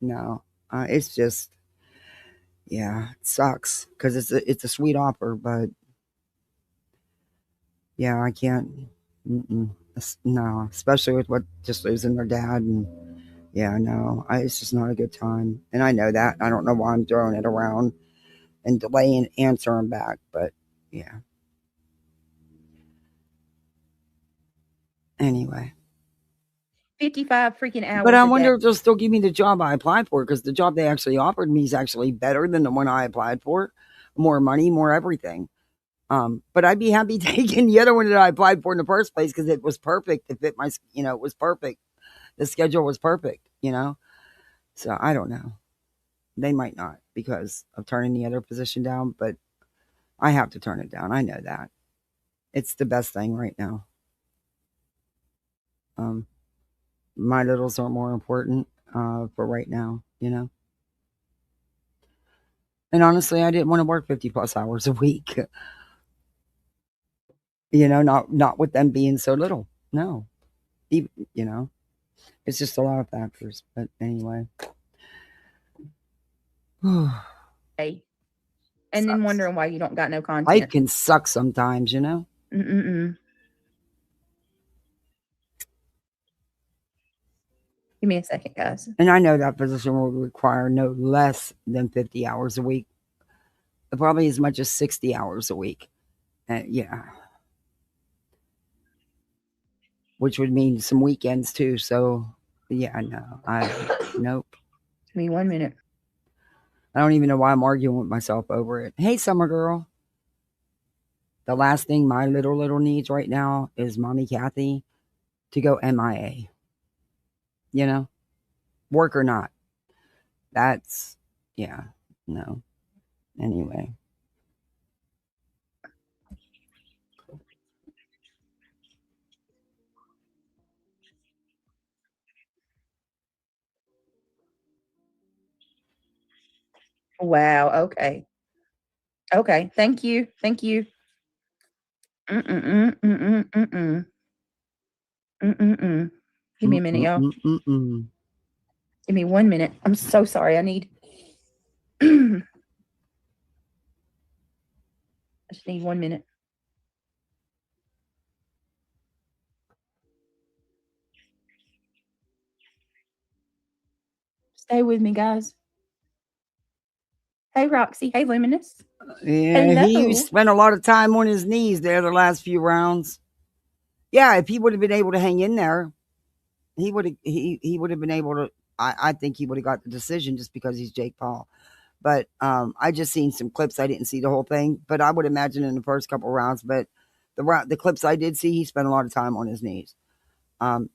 no, it's just, yeah, it sucks because it's a sweet offer, but yeah, I can't. No, especially with what just losing their dad, and yeah, no, it's just not a good time, and I know that. I don't know why I'm throwing it around and delaying answering back, but yeah. Anyway. 55 freaking hours. But I a wonder day. if they'll still give me the job I applied for, because the job they actually offered me is actually better than the one I applied for. More money, more everything. But I'd be happy taking the other one that I applied for in the first place because it was perfect. It fit my, it was perfect. The schedule was perfect, So I don't know. They might not because of turning the other position down, but I have to turn it down. I know that. It's the best thing right now. My littles are more important for right now, And honestly, I didn't want to work 50 plus hours a week. Not with them being so little. No. Even, it's just a lot of factors. But anyway. Hey. And then wondering why you don't got no content. Life can suck sometimes, Mm-mm-mm. Give me a second, guys. And I know that position will require no less than 50 hours a week. Probably as much as 60 hours a week. Yeah. Which would mean some weekends too. So, yeah, no. Nope. Give me 1 minute. I don't even know why I'm arguing with myself over it. Hey, summer girl. The last thing my little needs right now is Mommy Kathy to go MIA. Work or not. That's, yeah, no. Anyway. Wow. Okay. Okay. Thank you. Thank you. Mm-mm-mm. Mm-mm-mm. Mm-mm-mm. Give me a minute, y'all. Give me 1 minute. I'm so sorry. I just need 1 minute. Stay with me, guys. Hey, Roxy. Hey, Luminous. Yeah, Hello. he spent a lot of time on his knees there the last few rounds. Yeah, if he would have been able to hang in there, he would have been able to. I think he would have got the decision just because he's Jake Paul. But I just seen some clips. I didn't see the whole thing, but I would imagine in the first couple rounds. But the clips I did see, he spent a lot of time on his knees.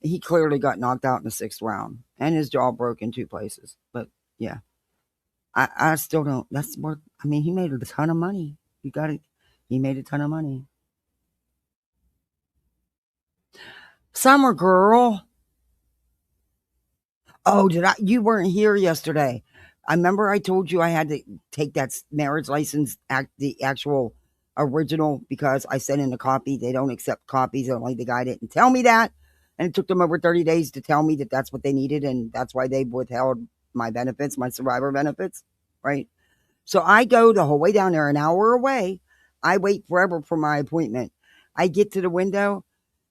He clearly got knocked out in the 6th round, and his jaw broke in 2 places. But yeah, I still don't. That's worth. I mean, he made a ton of money. You got it. He made a ton of money. Summer girl. Oh, you weren't here yesterday. I remember I told you I had to take that marriage license, the actual original, because I sent in a copy. They don't accept copies. Only the guy didn't tell me that. And it took them over 30 days to tell me that that's what they needed. And that's why they withheld my benefits, my survivor benefits. Right. So I go the whole way down there, an hour away. I wait forever for my appointment. I get to the window,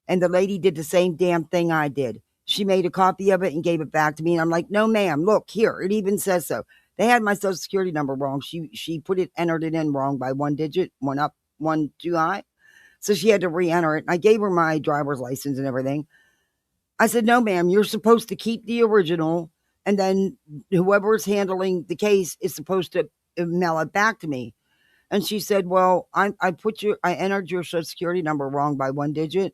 and the lady did the same damn thing I did. She made a copy of it and gave it back to me. And I'm like, no, ma'am, look here. It even says so. They had my social security number wrong. She entered it in wrong by 1 digit, one up, one too high. So she had to re-enter it. And I gave her my driver's license and everything. I said, no, ma'am, you're supposed to keep the original. And then whoever's handling the case is supposed to mail it back to me. And she said, well, I entered your social security number wrong by 1 digit.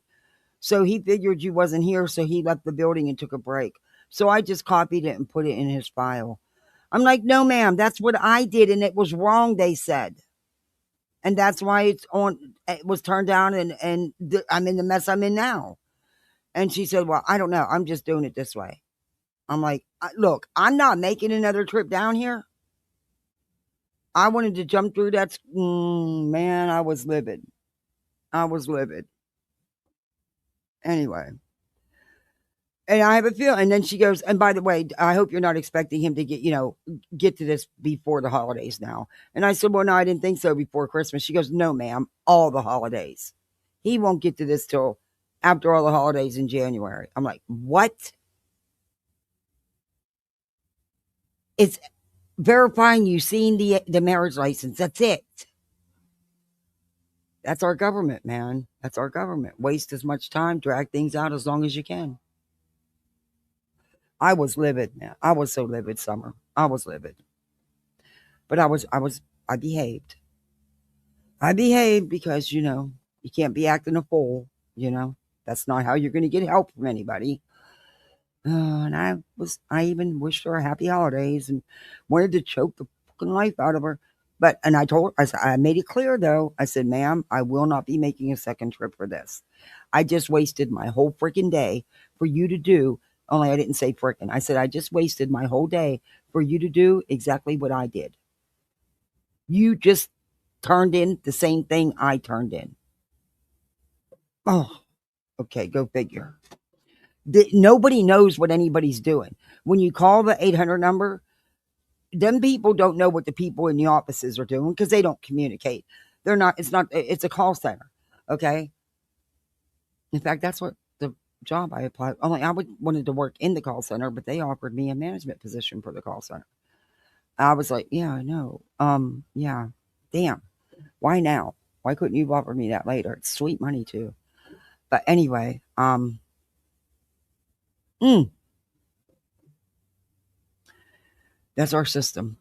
So he figured you wasn't here, so he left the building and took a break. So I just copied it and put it in his file. I'm like, no, ma'am, that's what I did, and it was wrong, they said. And that's why it was turned down, and I'm in the mess I'm in now. And she said, well, I don't know. I'm just doing it this way. I'm like, look, I'm not making another trip down here. I wanted to jump through that. Man, I was livid. Anyway. And I have a feeling. And then she goes, and by the way, I hope you're not expecting him to get to this before the holidays now. And I said, well, no, I didn't think so before Christmas. She goes, no, ma'am, all the holidays. He won't get to this till after all the holidays in January. I'm like, what? It's verifying you seeing the marriage license. That's it. That's our government, man. That's our government. Waste as much time, drag things out as long as you can. I was livid, man. I was so livid, Summer. I was livid. But I behaved. I behaved because, you can't be acting a fool, That's not how you're going to get help from anybody. And I even wished her a happy holidays and wanted to choke the fucking life out of her. And I told her, I made it clear though. I said, ma'am, I will not be making a second trip for this. I just wasted my whole freaking day for you to do. Only I didn't say freaking. I said, I just wasted my whole day for you to do exactly what I did. You just turned in the same thing I turned in. Oh, okay, go figure. Nobody knows what anybody's doing. When you call the 800 number, them people don't know what the people in the offices are doing because they don't communicate. It's a call center. Okay. In fact, that's what the job I applied. Only I wanted to work in the call center, but they offered me a management position for the call center. I was like, yeah, I know. Yeah. Damn. Why now? Why couldn't you offer me that later? It's sweet money too. But anyway, that's our system.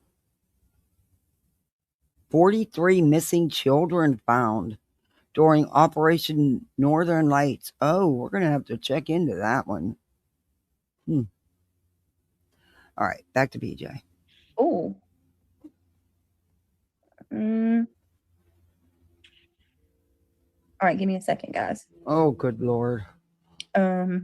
43 missing children found during Operation Northern Lights. Oh, we're going to have to check into that one. All right, back to BJ. Oh. All right, give me a second, guys. Oh, good Lord. So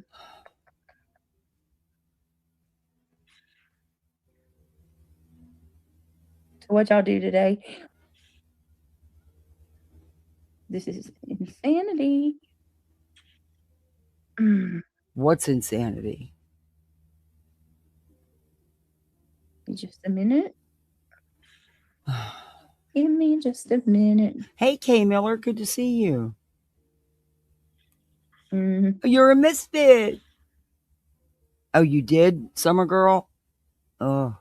what y'all do today? This is insanity. What's insanity? Just a minute. Give me just a minute. Hey, Kay Miller, good to see you. You're a misfit. Oh, you did, Summer Girl? Oh,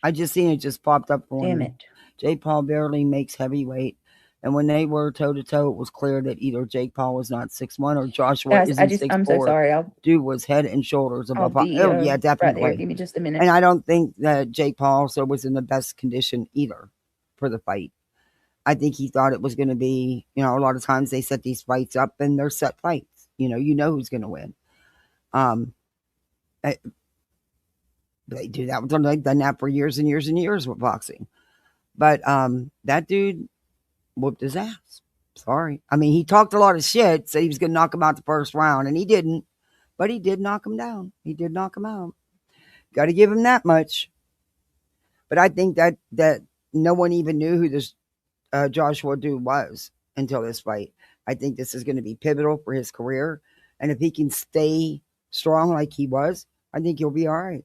I just seen it just popped up for me. Damn it. Jake Paul barely makes heavyweight. And when they were toe-to-toe, it was clear that either Jake Paul was not 6'1" or Joshua isn't 6'4". I'm so sorry. Dude was head and shoulders above. Yeah, definitely. Right there. Give me just a minute. And I don't think that Jake Paul also was in the best condition either for the fight. I think he thought it was going to be, a lot of times they set these fights up and they're set fights. You know who's going to win. They do that. They've done that for years and years and years with boxing. But that dude whooped his ass. Sorry. I mean, he talked a lot of shit, said he was going to knock him out the first round, and he didn't. But he did knock him down. He did knock him out. Got to give him that much. But I think that no one even knew who this Joshua dude was until this fight. I think this is going to be pivotal for his career. And if he can stay strong like he was, I think he'll be all right.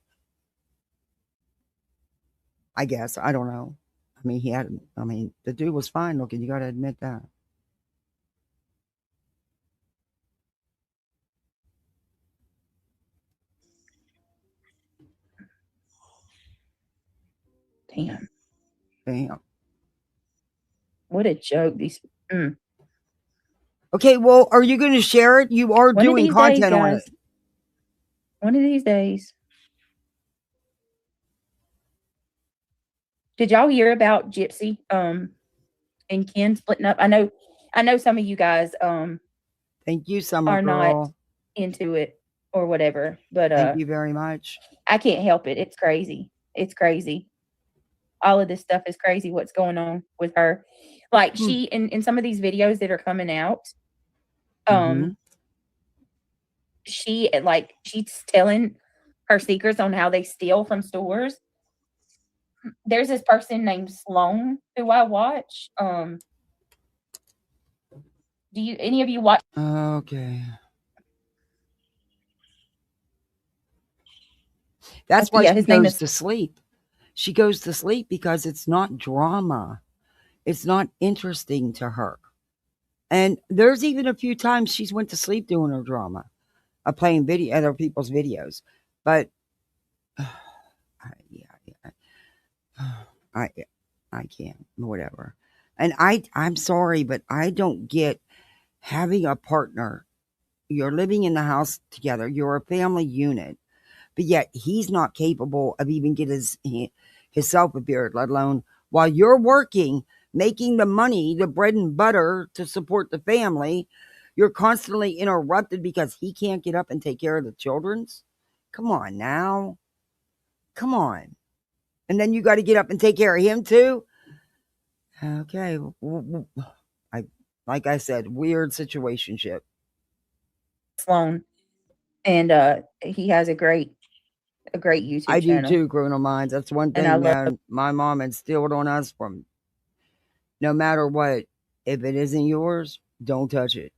I guess. I don't know. I mean, the dude was fine looking. You got to admit that. Damn. What a joke. Okay, well, are you going to share it? You are doing content on it. One of these days. Did y'all hear about Gypsy and Ken splitting up? I know some of you guys thank you, Summer are Girl. not into it or whatever, but thank you very much. I can't help it. It's crazy. It's crazy. All of this stuff is crazy. What's going on with her? Like she in some of these videos that are coming out, she's telling her secrets on how they steal from stores. There's this person named Sloan who I watch. Do you any of you watch? Okay. That's why she goes to sleep. She goes to sleep because it's not drama. It's not interesting to her. And there's even a few times she's went to sleep doing her drama, playing other people's videos. But I can't. Whatever. And I'm sorry, but I don't get having a partner. You're living in the house together. You're a family unit, but yet he's not capable of even getting himself a beard, let alone while you're working, making the money, the bread and butter to support the family. You're constantly interrupted because he can't get up and take care of the children's. Come on now. Come on. And then you got to get up and take care of him too. Okay. Like I said, weird situationship. Sloan. And he has a great YouTube channel. I do too, Criminal Minds. That's one thing that my mom instilled on us from no matter what. If it isn't yours, don't touch it.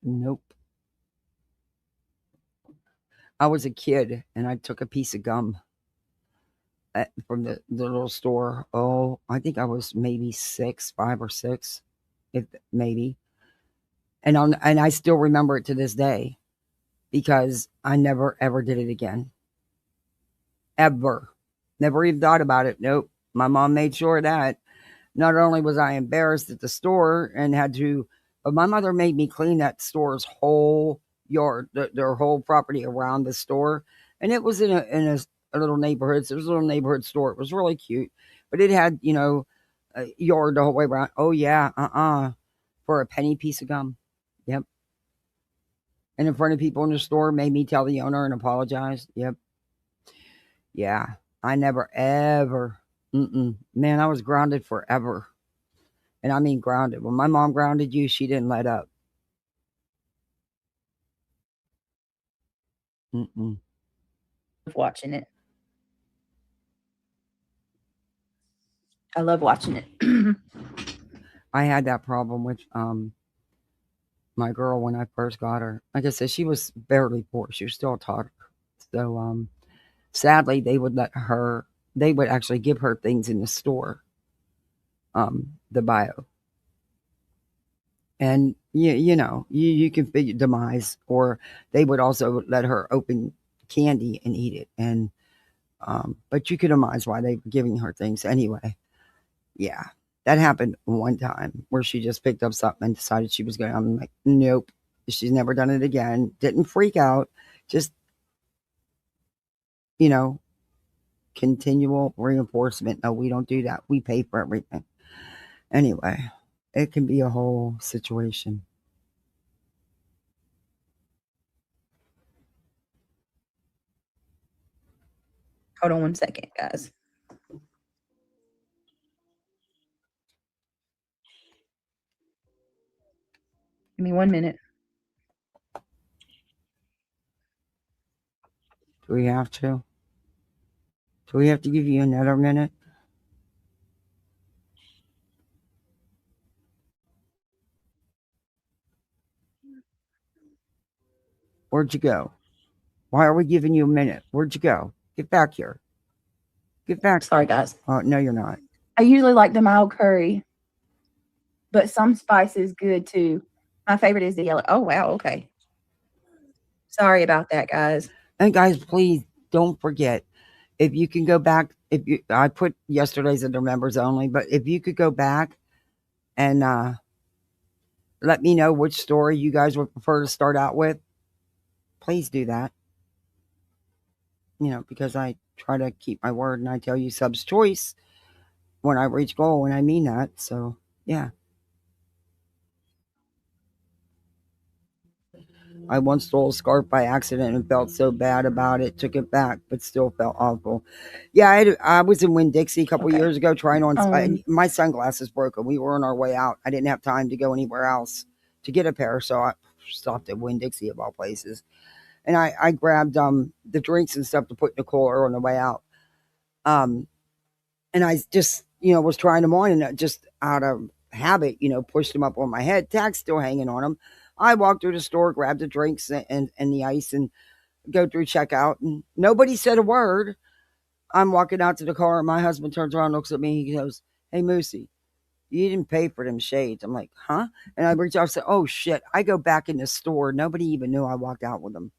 Nope. I was a kid and I took a piece of gum from the little store. Oh, I think I was maybe 5 or 6, if maybe. And I still remember it to this day because I never ever did it again. Ever. Never even thought about it. Nope. My mom made sure of that. Not only was I embarrassed at the store and but my mother made me clean that store's whole yard, their whole property around the store. And it was in a little neighborhood. So it was a little neighborhood store. It was really cute. But it had, a yard the whole way around. Oh, yeah. For a penny piece of gum. Yep. And in front of people in the store, made me tell the owner and apologize. Yep. Yeah. I never, ever. Man, I was grounded forever. And I mean grounded. When my mom grounded you, she didn't let up. Watching it. I love watching it. I had that problem with my girl when I first got her. Like I said, she was barely 4. She was still a toddler. So sadly, they would actually give her things in the store, the bio. And you can figure demise, or they would also let her open candy and eat it. And but you could demise why they were giving her things anyway. Yeah, that happened one time where she just picked up something and decided she was going. I'm like, nope, she's never done it again. Didn't freak out, just continual reinforcement. No, we don't do that. We pay for everything. Anyway, it can be a whole situation. Hold on one second, guys. Give me 1 minute. Do we have to? Do we have to give you another minute? Where'd you go? Why are we giving you a minute? Where'd you go? Get back here. Get back. Sorry, guys. Oh, no, you're not. I usually like the mild curry, but some spice is good too. My favorite is the yellow. Oh, wow. Okay. Sorry about that, guys. And guys, please don't forget, if you can go back, I put yesterday's in the members only, but if you could go back and let me know which story you guys would prefer to start out with, please do that. Because I try to keep my word and I tell you sub's choice when I reach goal, and I mean that. So, yeah. I once stole a scarf by accident and felt so bad about it. Took it back, but still felt awful. Yeah, I was in Winn-Dixie a couple years ago trying on. My sunglasses broke and we were on our way out. I didn't have time to go anywhere else to get a pair, so I stopped at Winn-Dixie of all places. And I grabbed the drinks and stuff to put in the cooler on the way out. And I just, was trying them on, and just out of habit, pushed them up on my head. Tag's still hanging on them. I walked through the store, grabbed the drinks and the ice, and go through checkout, and nobody said a word. I'm walking out to the car, and my husband turns around, looks at me, he goes, "Hey, Moosey, you didn't pay for them shades." I'm like, "Huh?" And I reach out and say, "Oh shit." I go back in the store. Nobody even knew I walked out with them.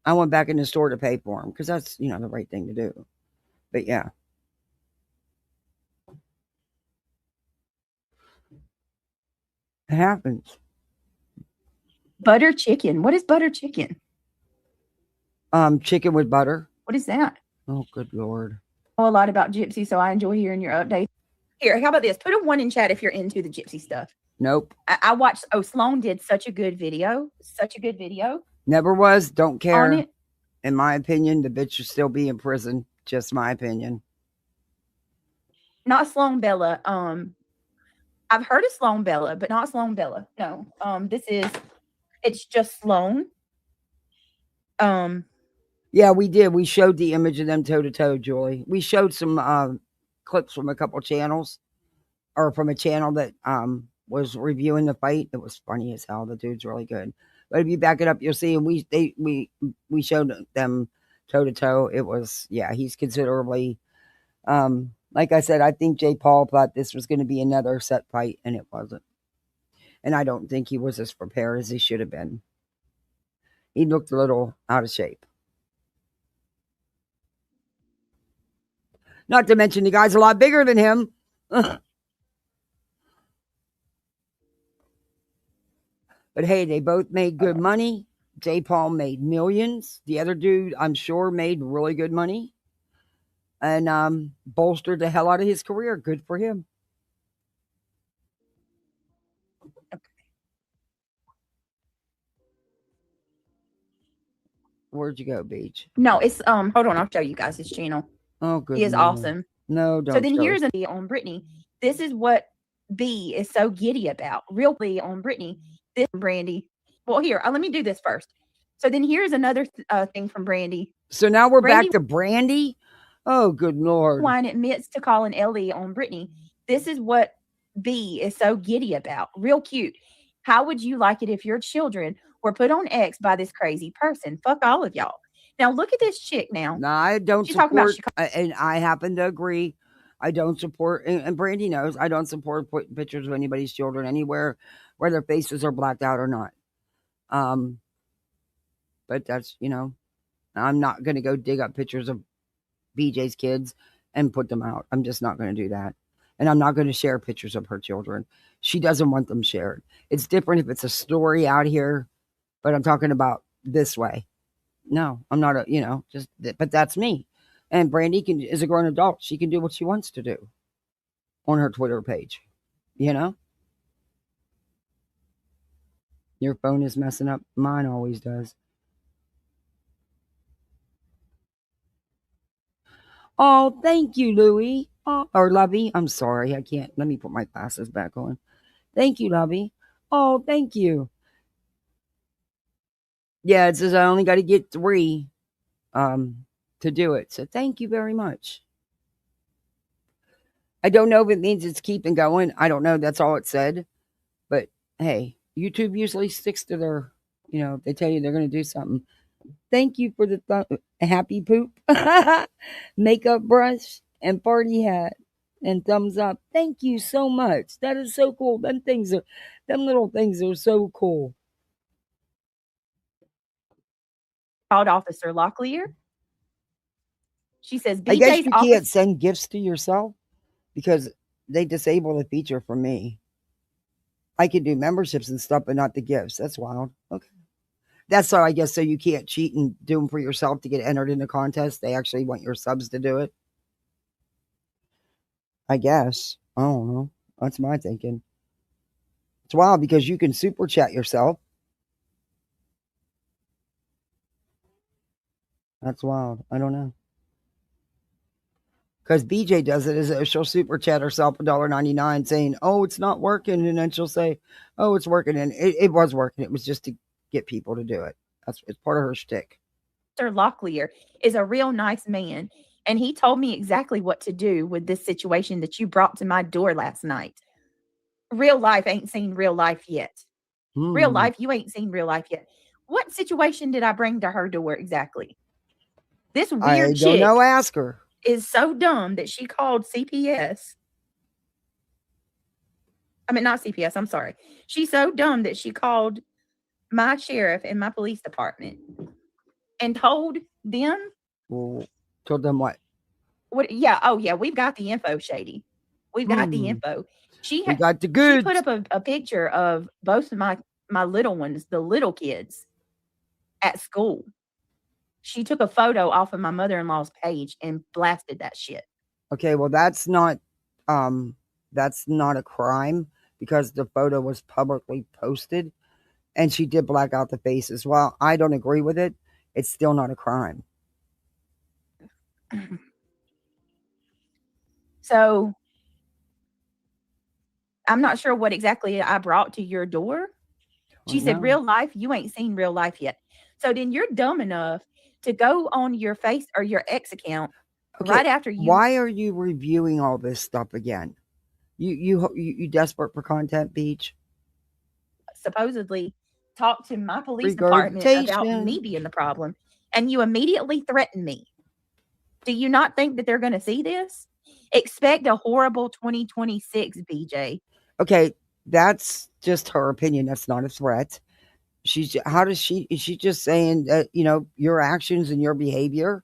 I went back in the store to pay for them because that's, the right thing to do. But yeah. It happens. Butter chicken. What is butter chicken? Chicken with butter. What is that? Oh, good Lord. I know a lot about Gypsy, so I enjoy hearing your updates. Here, how about this? Put a 1 in chat if you're into the Gypsy stuff. Nope. I watched, Sloan did such a good video. Never was. Don't care. On it. In my opinion, the bitch should still be in prison. Just my opinion. Not Sloan Bella. I've heard of Sloan Bella, but not Sloan Bella. No. It's just Sloan. Yeah, we did. We showed the image of them toe to toe, Julie. We showed some clips from a couple channels, or from a channel that was reviewing the fight. It was funny as hell. The dude's really good. But if you back it up, you'll see. And we showed them toe to toe. It was, yeah, he's considerably. Like I said, I think Jay Paul thought this was going to be another set fight, and it wasn't. And I don't think he was as prepared as he should have been. He looked a little out of shape. Not to mention the guy's a lot bigger than him. But hey, they both made good money. Jay Paul made millions. The other dude, I'm sure, made really good money. And bolstered the hell out of his career. Good for him. Okay. Where'd you go, Beach? No, it's hold on, I'll show you guys his channel. Oh, good. He is awesome. No, don't. So then here's a video on Brittany. This is what B is so giddy about. Real B on Brittany. This Brandy. Well, here, let me do this first. So then here's another thing from Brandy. So now we're back to Brandy. Oh, good Lord. Wine admits to calling Ellie on Brittany. This is what B is so giddy about. Real cute. How would you like it if your children were put on X by this crazy person? Fuck all of y'all. Now look at this chick now. No, I don't She's support, talking about and I happen to agree. I don't support, and Brandy knows, I don't support putting pictures of anybody's children anywhere where their faces are blacked out or not. But that's, I'm not going to go dig up pictures of BJ's kids and put them out. I'm just not going to do that. And I'm not going to share pictures of her children. She doesn't want them shared. It's different if it's a story out here, but I'm talking about this way. No, I'm not but that's me. And Brandy is a grown adult. She can do what she wants to do on her Twitter page. Your phone is messing up. Mine always does. Oh, thank you, Louie. Oh, or Lovey. I'm sorry. I can't. Let me put my glasses back on. Thank you, Lovey. Oh, thank you. Yeah, it says I only got to get 3 to do it. So thank you very much. I don't know if it means it's keeping going. I don't know. That's all it said. But hey, YouTube usually sticks to their, they tell you they're going to do something. Thank you for the happy poop, makeup brush, and party hat, and thumbs up. Thank you so much. That is so cool. Them little things are so cool. Called Officer Locklear. She says, I guess you can't send gifts to yourself because they disable the feature for me. I can do memberships and stuff, but not the gifts. That's wild. Okay. That's how I guess so you can't cheat and do them for yourself to get entered in the contest. They actually want your subs to do it. I guess. I don't know. That's my thinking. It's wild because you can super chat yourself That's wild. I don't know. Because BJ does it is she'll super chat herself $1.99 saying, "Oh, it's not working," and then she'll say, "Oh, it's working," and it was working. It was just to get people to do it. It's part of her shtick. Mr. Locklear is a real nice man, and he told me exactly what to do with this situation that you brought to my door last night. Real life ain't seen real life yet. Real life, you ain't seen real life yet. What situation did I bring to her door exactly? This weird I don't chick know. Ask her. is so dumb that she called CPS. I mean, not CPS. I'm sorry. She's so dumb that she called my sheriff and my police department and told them. Well, told them what? What? Yeah. Oh, yeah. We've got the info, Shady. We've got the info. We got the goods. She put up a picture of both of my little ones, the little kids, at school. She took a photo off of my mother-in-law's page and blasted that shit. Okay, well that's not a crime because the photo was publicly posted and she did black out the faces. Well, I don't agree with it. It's still not a crime. So I'm not sure what exactly I brought to your door. She said, "Real life, you ain't seen real life yet." So then you're dumb enough to go on your face or your X account right after you. Why are you reviewing all this stuff again? You desperate for content, Beach? Supposedly talk to my police department about me being the problem, and you immediately threaten me. Do you not think that they're going to see this? Expect a horrible 2026, BJ. Okay, that's just her opinion. That's not a threat. Is she just saying that, your actions and your behavior,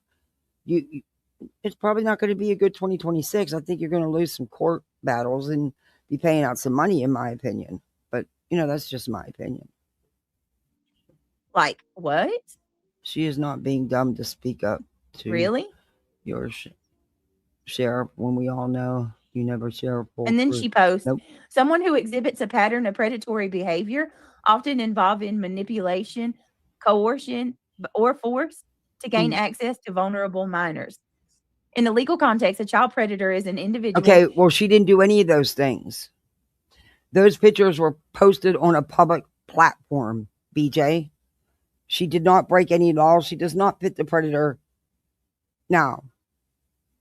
it's probably not going to be a good 2026. I think you're going to lose some court battles and be paying out some money, in my opinion. But, that's just my opinion. Like what? She is not being dumb to speak up to really your sheriff when we all know you never share. And then she posts, someone who exhibits a pattern of predatory behavior, often involving manipulation, coercion, or force to gain access to vulnerable minors. In the legal context, a child predator is an individual. Okay, well, she didn't do any of those things. Those pictures were posted on a public platform, BJ. She did not break any laws. She does not fit the predator. Now,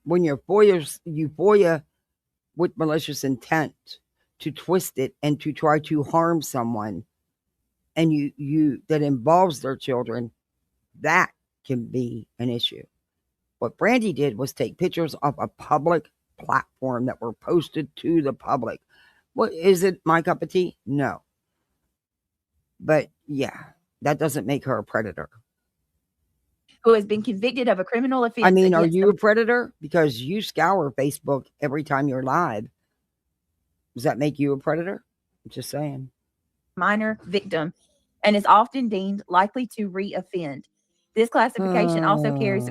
when you FOIA with malicious intent to twist it and to try to harm someone, and you that involves their children, that can be an issue. What Brandy did was take pictures of a public platform that were posted to the public. What is it? My cup of tea? No. But yeah, that doesn't make her a predator. Who has been convicted of a criminal offense. I mean, are you a predator? Because you scour Facebook every time you're live. Does that make you a predator? I'm just saying. Minor victim, and is often deemed likely to re-offend. This classification also carries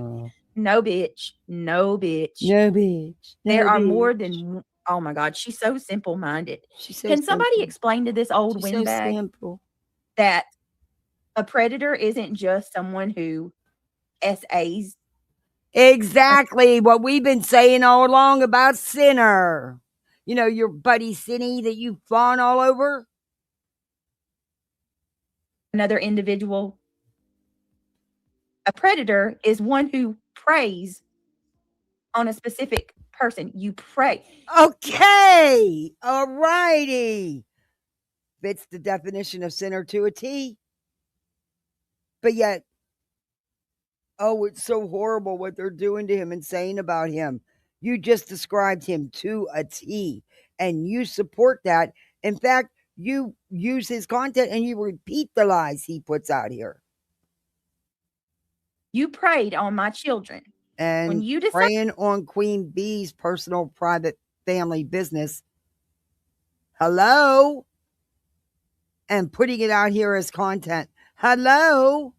no bitch. There are more than. Oh my God, she's so simple-minded. Can somebody explain to this old windbag that a predator isn't just someone who SAs? Exactly what we've been saying all along about Sinner. Your buddy Cinny that you fawn all over. Another individual. A predator is one who preys on a specific person. You prey. Okay. All righty. Fits the definition of sinner to a T. But yet, it's so horrible what they're doing to him and saying about him. You just described him to a T, and you support that. In fact, you use his content and you repeat the lies he puts out here. You preyed on my children. And when you preying on Queen Bee's personal, private, family business. Hello? And putting it out here as content. Hello?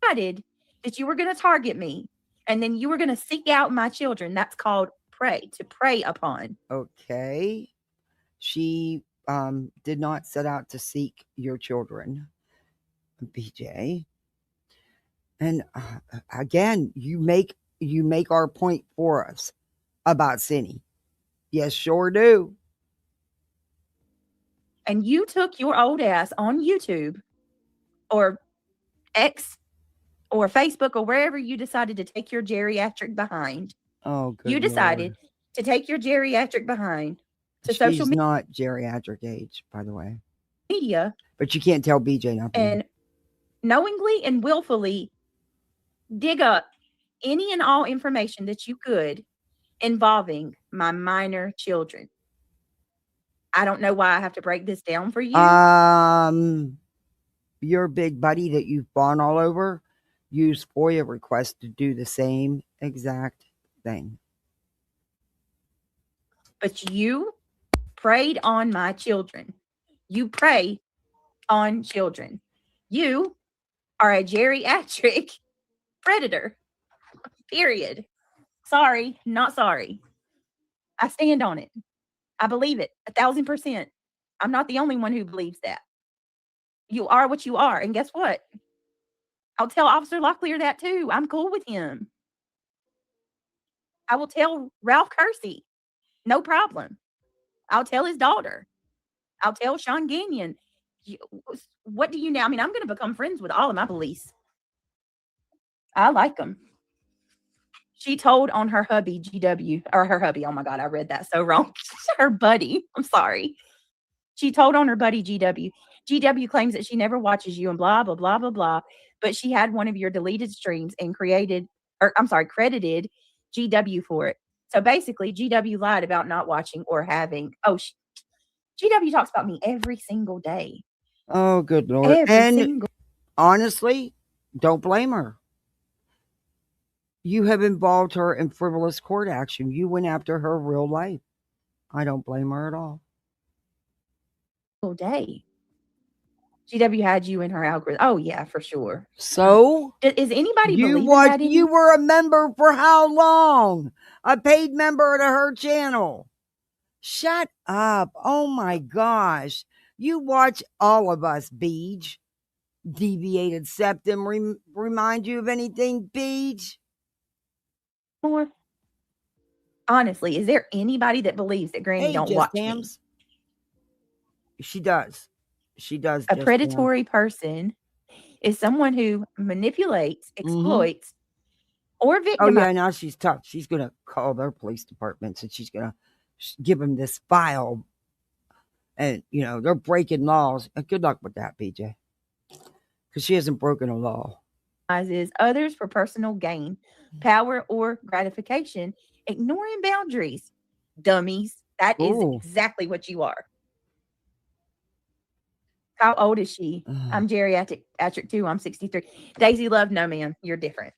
Decided that you were going to target me, and then you were going to seek out my children. That's called to prey upon. Okay. She did not set out to seek your children, BJ. And again, you make our point for us about Cindy. Yes, sure do. And you took your old ass on YouTube or X or Facebook or wherever you decided to take your geriatric behind. Oh, good You decided Lord. to take your geriatric behind to social She's not geriatric age, by the way. media. But you can't tell BJ nothing. And knowingly and willfully dig up any and all information that you could involving my minor children. I don't know why I have to break this down for you. Your big buddy that you've fawned all over used FOIA requests to do the same exact thing. But you preyed on my children. You prey on children. You are a geriatric predator. Period. Sorry, not sorry. I stand on it. I believe it 1,000%. I'm not the only one who believes that. You are what you are. And guess what? I'll tell Officer Locklear that too. I'm cool with him. I will tell Ralph Kersey. No problem. I'll tell his daughter. I'll tell Sean Gagnon. What do you know? I mean, I'm going to become friends with all of my police. I like them. She told on her hubby, GW, or her hubby. Oh my God, I read that so wrong. Her buddy. I'm sorry. She told on her buddy, GW. GW claims that she never watches you and blah, blah, blah, blah, blah. But she had one of your deleted streams and credited GW for it. So basically, GW lied about not watching or having. GW talks about me every single day. Oh, good Lord. Honestly, don't blame her. You have involved her in frivolous court action. You went after her real life. I don't blame her at all. All day. GW had you in her algorithm. Oh, yeah, for sure. So? Is anybody believing that anymore? You were a member for how long? A paid member to her channel. Shut up. Oh, my gosh. You watch all of us, Beej. Deviated septum remind you of anything, Beej? More. Honestly, is there anybody that believes that Granny don't watch me? She does. She does. A predatory person is someone who manipulates, exploits, or victimizes. Oh, yeah, now she's tough. She's going to call their police departments and she's going to give them this file. And, they're breaking laws. Good luck with that, BJ. Because she hasn't broken a law. Others for personal gain, power, or gratification, ignoring boundaries. Dummies. That is exactly what you are. How old is she? I'm geriatric too. I'm 63. Daisy Love, no, ma'am. You're different.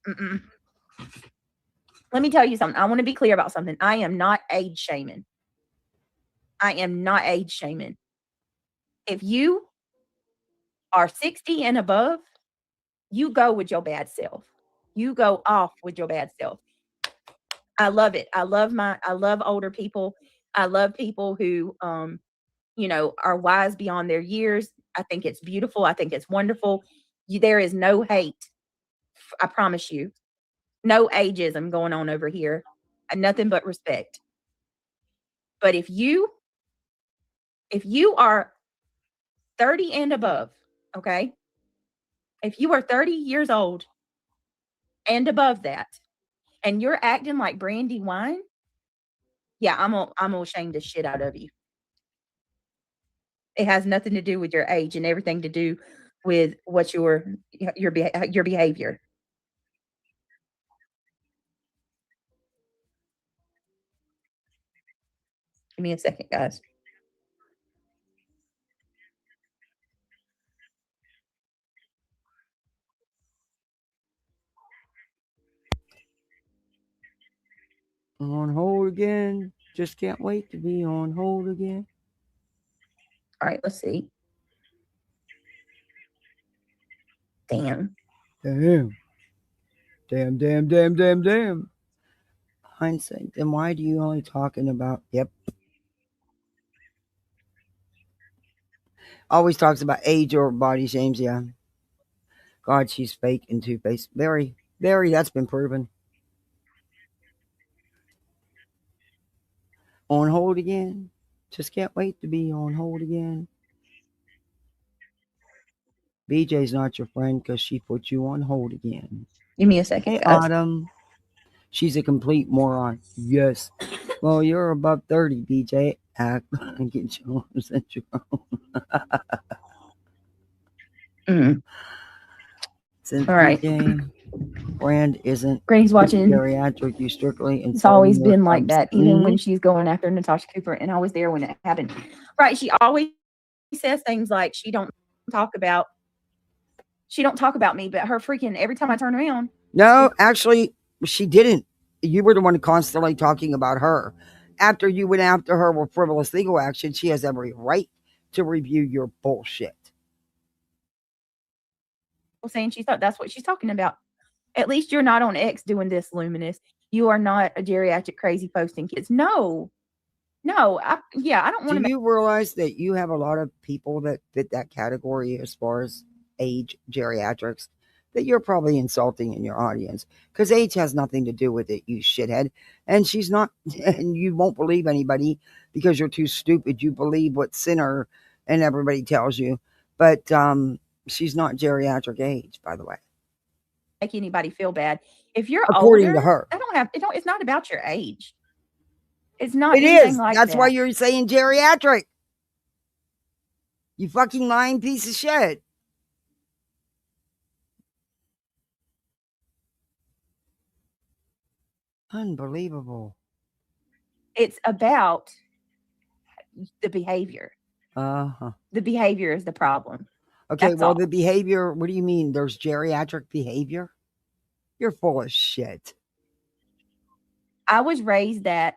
Let me tell you something. I want to be clear about something. I am not age shaming. If you are 60 and above, you go with your bad self. You go off with your bad self. I love it. I love older people. I love people who, are wise beyond their years. I think it's beautiful. I think it's wonderful. There is no hate. I promise you. No ageism going on over here. Nothing but respect. But if you are 30 and above, okay? If you are 30 years old and above that, and you're acting like Brandy Wine, yeah, I'm gonna shame the shit out of you. It has nothing to do with your age and everything to do with what your behavior. Give me a second, guys. On hold again. Just can't wait to be on hold again. All right, let's see. Damn. Hindsight. Then why do you only talking about? Yep. Always talks about age or body shames. Yeah. God, she's fake and two-faced. Very, very. That's been proven. On hold again. Just can't wait to be on hold again. BJ's not your friend because she put you on hold again. Give me a second, Hey, guys. Autumn. She's a complete moron. Yes. Well, you're above 30, BJ. Act like it's yours and your own. Since All right. BJ brand isn't Granny's watching. geriatric, you strictly It's always insulting been like that, even when Mhm. she's going after Natasha Cooper, and I was there when it happened. Right? She always says things like she don't talk about me, but her freaking every time I turn around. No, actually, she didn't. You were the one constantly talking about her. After you went after her with frivolous legal action, she has every right to review your bullshit. Saying she thought that's what she's talking about. At least you're not on X doing this, Luminous. You are not a geriatric crazy posting kids. No, I don't want to. Do you realize that you have a lot of people that fit that category as far as age geriatrics that you're probably insulting in your audience? Because age has nothing to do with it, you shithead. And she's not, and you won't believe anybody because you're too stupid. You believe what Sinner and everybody tells you. But she's not geriatric age, by the way. Make anybody feel bad. If you're according older, to her, it's not about your age. It's not. It anything is. like That's that. why you're saying geriatric. You fucking lying piece of shit. Unbelievable. It's about the behavior. Uh-huh. The behavior is the problem. Okay, That's well, all. the behavior, what do you mean? There's geriatric behavior? You're full of shit. I was raised that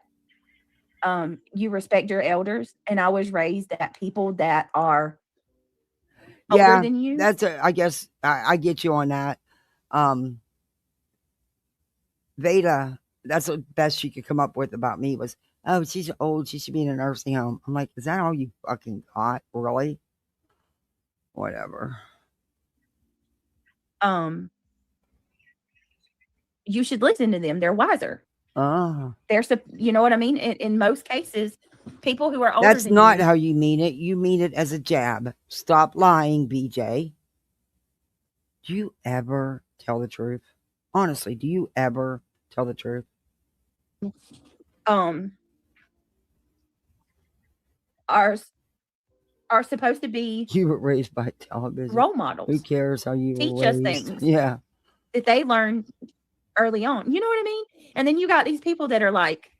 you respect your elders, and I was raised that people that are older than you. That's I guess I get you on that. Veda, that's the best she could come up with about me was, oh, she's old, she should be in a nursing home. I'm like, is that all you fucking got? Really? Whatever. You should listen to them. They're wiser. They're, you know what I mean? In most cases, people who are older That's than not you, how you mean it. You mean it as a jab. Stop lying, BJ. Do you ever tell the truth? Honestly, do you ever tell the truth? are supposed to be You were raised by television. role models. Who cares how you teach were us raised? things? Yeah. That they learn early on. You know what I mean? And then you got these people that are like,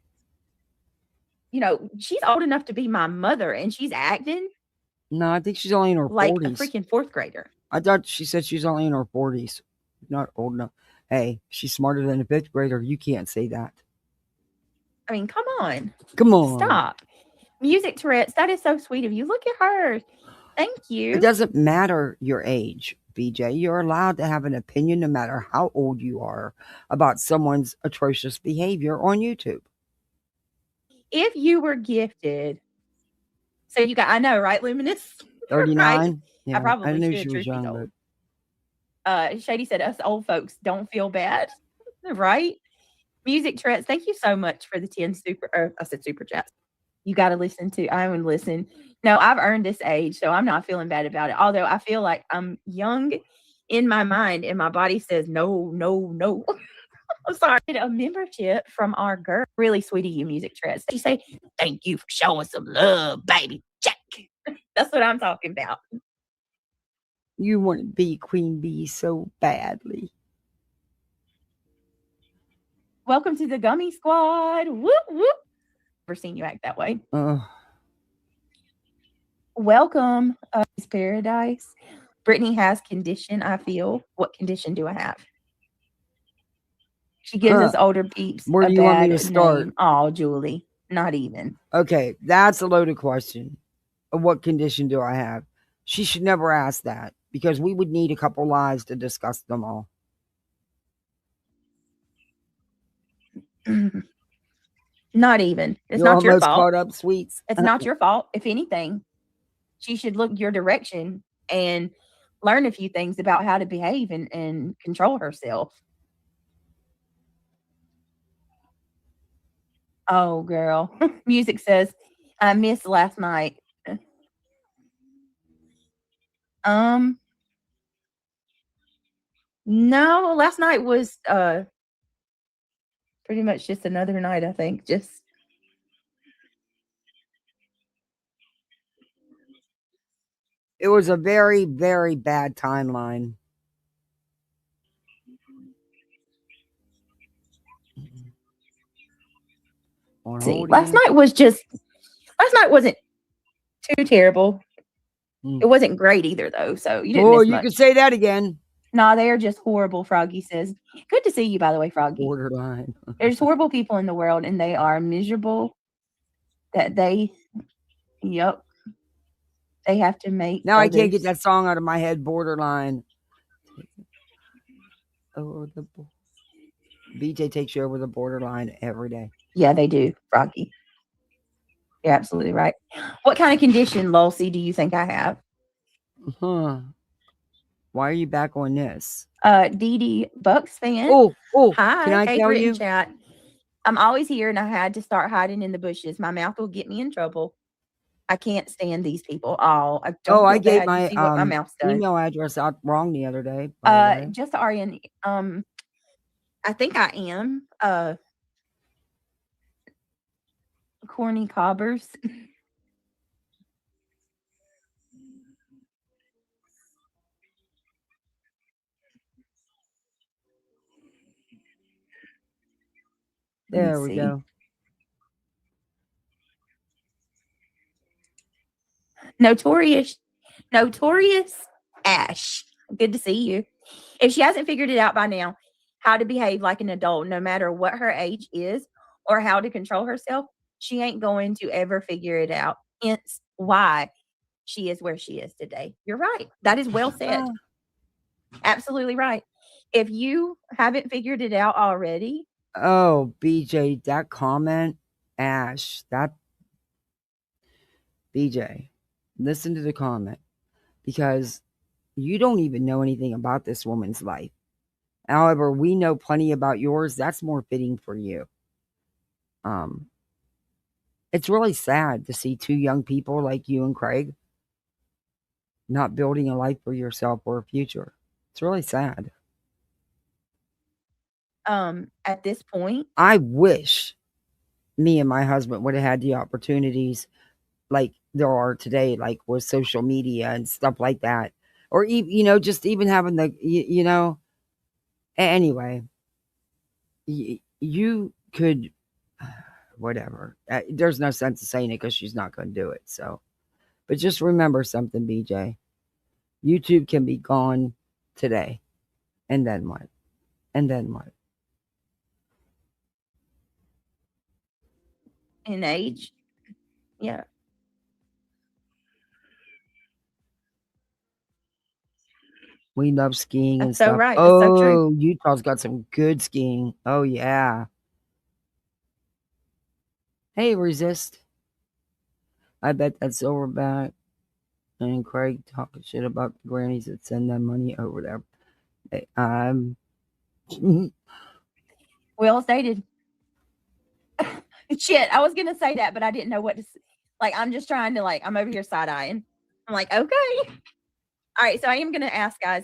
you know, she's old enough to be my mother and she's acting. No, I think she's only in her 40s. Like a freaking fourth grader. I thought she said she's only in her 40s. Not old enough. Hey, she's smarter than a fifth grader. You can't say that. I mean, come on. Come on. Stop. Music Tourette's, that is so sweet of you. Look at her. Thank you. It doesn't matter your age, BJ. You're allowed to have an opinion no matter how old you are about someone's atrocious behavior on YouTube. If you were gifted, so you got, I know, right, Luminous? 39? Right? Yeah, I probably knew should, she was young, but Shady said us old folks don't feel bad, right? Music Tourette's, thank you so much for the 10 super chats. You got to listen to, I would listen. No, I've earned this age, so I'm not feeling bad about it. Although I feel like I'm young in my mind and my body says, no. I'm sorry. A membership from our girl. Really sweet of you, Music Tourette's. She say, thank you for showing some love, baby. Check. That's what I'm talking about. You want to be Queen Bee so badly. Welcome to the Gummy Squad. Whoop, whoop. Never seen you act that way. Welcome, Paradise. Brittany has condition, I feel. What condition do I have? She gives us older peeps. Where do you want me to start? Oh, Julie, not even. Okay, that's a loaded question. What condition do I have? She should never ask that because we would need a couple lives to discuss them all. Not even. It's You're not your fault. caught up, sweets. It's not your fault. If anything, she should look your direction and learn a few things about how to behave and control herself. Oh, girl. Music says, I missed last night. No, last night was pretty much just another night, I think. Just It was a very, very bad timeline. see. Last night wasn't too terrible. It wasn't great either, though. So you didn't miss much. Could say that again. Nah, they are just horrible, Froggy says. Good to see you, by the way, Froggy. Borderline. There's horrible people in the world, and they are miserable that they have to make. Now I can't get that song out of my head, Borderline. Oh, the BJ takes you over the borderline every day. Yeah, they do, Froggy. You're absolutely right. What kind of condition, Lulcy, do you think I have? Huh. Why are you back on this? Dee Dee Bucks fan. Oh, hi. Can I tell you? Chat. I'm always here, and I had to start hiding in the bushes. My mouth will get me in trouble. I can't stand these people. Oh, I don't. I gave my my mouth's done. email address out wrong the other day. Just Arian. I think I am. Corny Cobbers. There we go. Notorious Ash. Good to see you. If she hasn't figured it out by now, how to behave like an adult, no matter what her age is, or how to control herself, she ain't going to ever figure it out. Hence why she is where she is today. You're right. That is well said. Absolutely right. If you haven't figured it out already. Oh, BJ, that comment, Ash, that BJ, listen to the comment, because you don't even know anything about this woman's life. However, we know plenty about yours. That's more fitting for you. It's really sad to see two young people like you and Craig not building a life for yourself or a future. It's really sad. At this point, I wish me and my husband would have had the opportunities like there are today, like with social media and stuff like that, or even, just even having the, anyway, you could, whatever. There's no sense of saying it because she's not going to do it. So, but just remember something, BJ. YouTube can be gone today, and then what? And then what? In age, yeah. We love skiing and That's so stuff. right. That's so true. Utah's got some good skiing. Oh yeah. Hey, Resist. I bet that Silverback and Craig talking shit about the grannies that send them money over there. Well stated. Shit, I was gonna say that, but I didn't know what to say. Like, I'm just trying to, I'm over here side-eyeing. I'm like, okay. All right, so I am gonna ask, guys.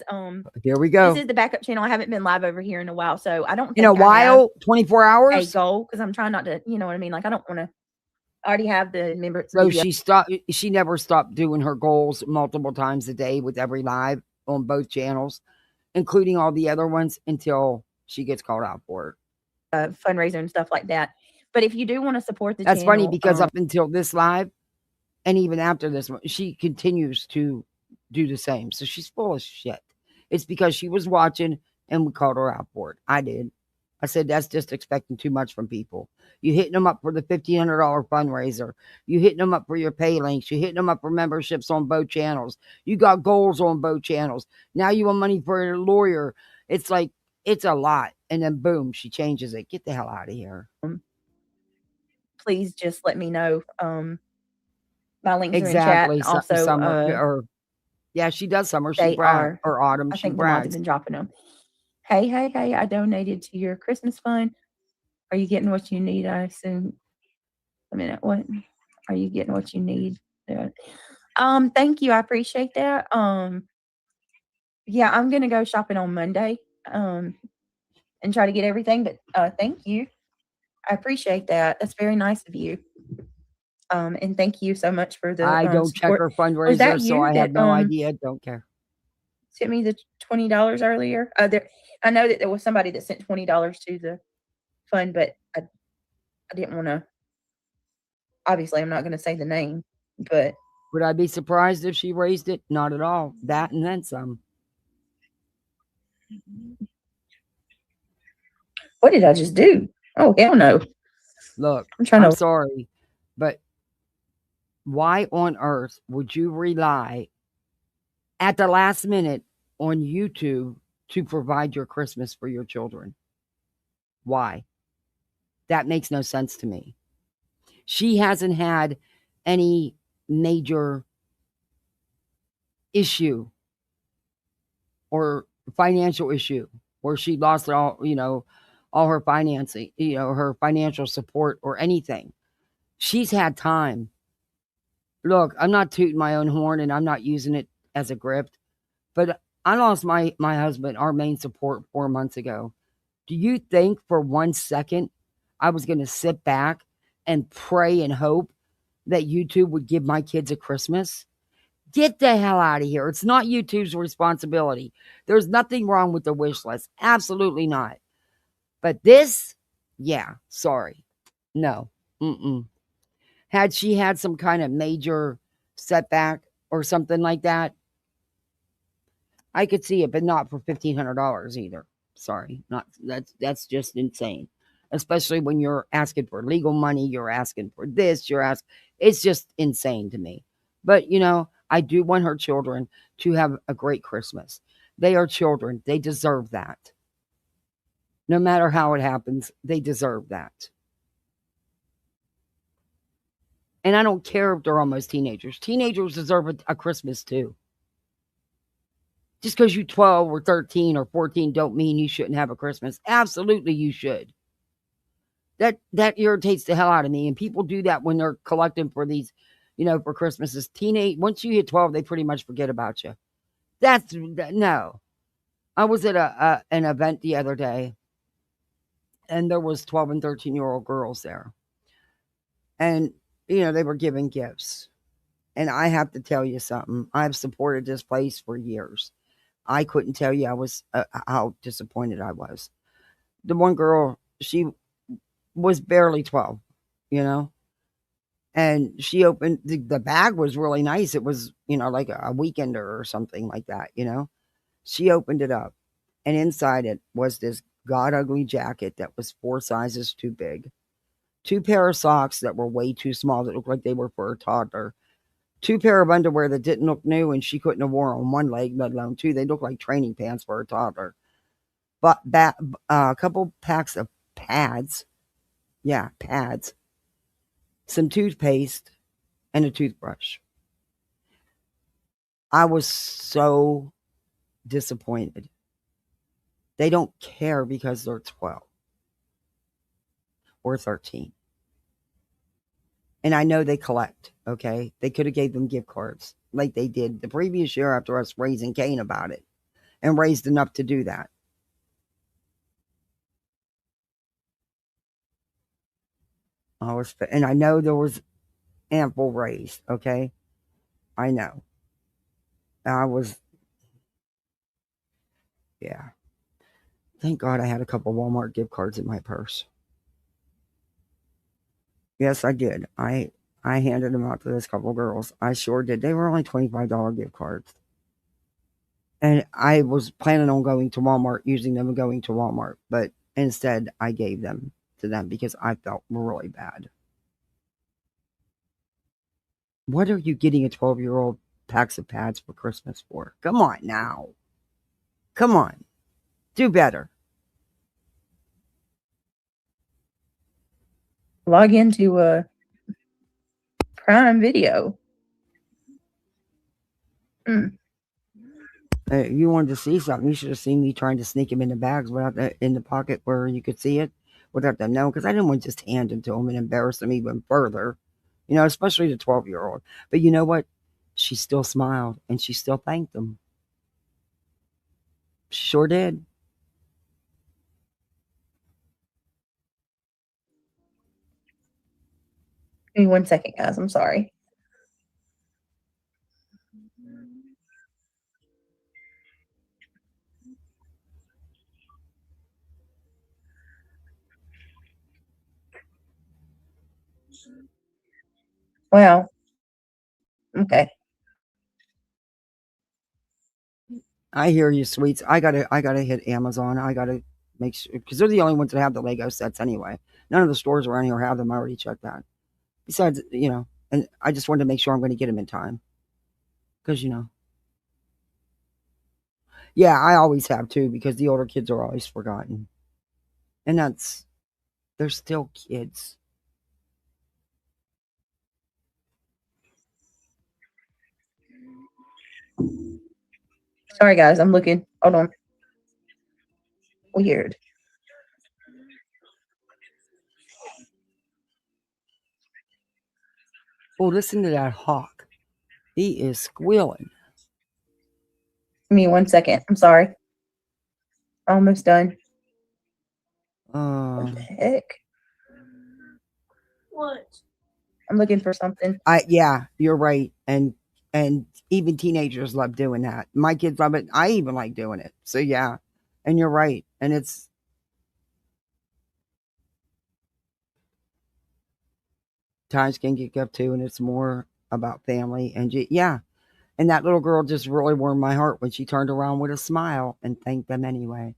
Here we go. This is the backup channel. I haven't been live over here in a while, so I don't think in a while, 24 hours. A goal, because I'm trying not to, you know what I mean. Like, I don't want to. Already have the members. So she never stopped doing her goals multiple times a day with every live on both channels, including all the other ones, until she gets called out for it. Fundraiser and stuff like that. But if you do want to support the channel, that's funny because up until this live, and even after this one, she continues to do the same. So she's full of shit. It's because she was watching and we called her out for it. I did. I said, that's just expecting too much from people. You hitting them up for the $1,500 fundraiser. You hitting them up for your pay links. You hitting them up for memberships on both channels. You got goals on both channels. Now you want money for a lawyer. It's like, it's a lot. And then boom, she changes it. Get the hell out of here. Please just let me know. My links are in chat. Also, Yeah, she does summer. She They brags. are. Or autumn. I She think the mods have brags. been dropping them. Hey, I donated to your Christmas fund. Are you getting what you need? I assume. A minute, what? Are you getting what you need? Thank you. I appreciate that. Yeah, I'm gonna go shopping on Monday. And try to get everything. But thank you. I appreciate that. That's very nice of you. And thank you so much for the I don't check support. her Was that fundraiser, so you I have that no idea. Don't care. sent me the $20 earlier? I know that there was somebody that sent $20 to the fund, but I didn't want to. Obviously, I'm not going to say the name, but Would I be surprised if she raised it? Not at all. That and then some. what did I just do? Oh, hell no. Look, I'm trying I'm to. sorry, but why on earth would you rely at the last minute on YouTube to provide your Christmas for your children? Why? That makes no sense to me. She hasn't had any major issue or financial issue where she lost all, all her financing, her financial support or anything. She's had time. Look, I'm not tooting my own horn and I'm not using it as a grip, but I lost my husband, our main support, 4 months ago. Do you think for 1 second I was going to sit back and pray and hope that YouTube would give my kids a Christmas? Get the hell out of here. It's not YouTube's responsibility. There's nothing wrong with the wish list. Absolutely not. But this, yeah, sorry. No. Had she had some kind of major setback or something like that, I could see it, but not for $1,500 either. Sorry. Not that's just insane. Especially when you're asking for legal money, you're asking for this, it's just insane to me. But I do want her children to have a great Christmas. They are children. They deserve that. No matter how it happens, they deserve that. And I don't care if they're almost teenagers. Teenagers deserve a Christmas too. Just because you're 12 or 13 or 14 don't mean you shouldn't have a Christmas. Absolutely you should. That irritates the hell out of me. And people do that when they're collecting for these, for Christmases. Once you hit 12, they pretty much forget about you. No. I was at an event the other day, and there was 12 and 13-year-old girls there. And, they were giving gifts. And I have to tell you something. I've supported this place for years. I couldn't tell you how disappointed I was. The one girl, she was barely 12, and she opened the bag was really nice. It was, like a weekender or something like that, She opened it up, and inside it was this god ugly jacket that was 4 sizes too big, 2 pair of socks that were way too small that looked like they were for a toddler, 2 pair of underwear that didn't look new and she couldn't have worn on one leg, let alone 2. They looked like training pants for a toddler. But a couple packs of pads. Yeah, pads. Some toothpaste and a toothbrush. I was so disappointed. They don't care because they're 12 or 13. And I know they collect, okay? They could have gave them gift cards like they did the previous year after us raising Cain about it and raised enough to do that. And I know there was ample raised, okay? I know. Yeah. Thank God I had a couple Walmart gift cards in my purse. Yes, I did. I handed them out to those couple girls. I sure did. They were only $25 gift cards. And I was planning on going to Walmart, using them and going to Walmart. But instead, I gave them to them because I felt really bad. What are you getting a 12-year-old packs of pads for Christmas for? Come on now. Come on. Do better. Log into Prime Video. You wanted to see something, you should have seen me trying to sneak them in the bags in the pocket where you could see it without them knowing, because I didn't want to just hand them to them and embarrass them even further, especially the 12-year-old. But you know what? She still smiled and she still thanked them. She sure did. Give me 1 second, guys. I'm sorry. Well, okay. I hear you, sweets. I gotta hit Amazon. I gotta make sure, because they're the only ones that have the Lego sets anyway. None of the stores around here have them. I already checked that. Besides, and I just wanted to make sure I'm going to get them in time, because yeah, I always have too, because the older kids are always forgotten, and they're still kids. Sorry, guys. I'm looking. Hold on. Weird. Oh, listen to that hawk. He is squealing. Give me 1 second. I'm sorry. Almost done. What the heck? What? I'm looking for something. Yeah, you're right, and even teenagers love doing that. My kids love it. I even like doing it. So yeah, and you're right, and it's times can get up too, and it's more about family and yeah. And that little girl just really warmed my heart when she turned around with a smile and thanked them anyway,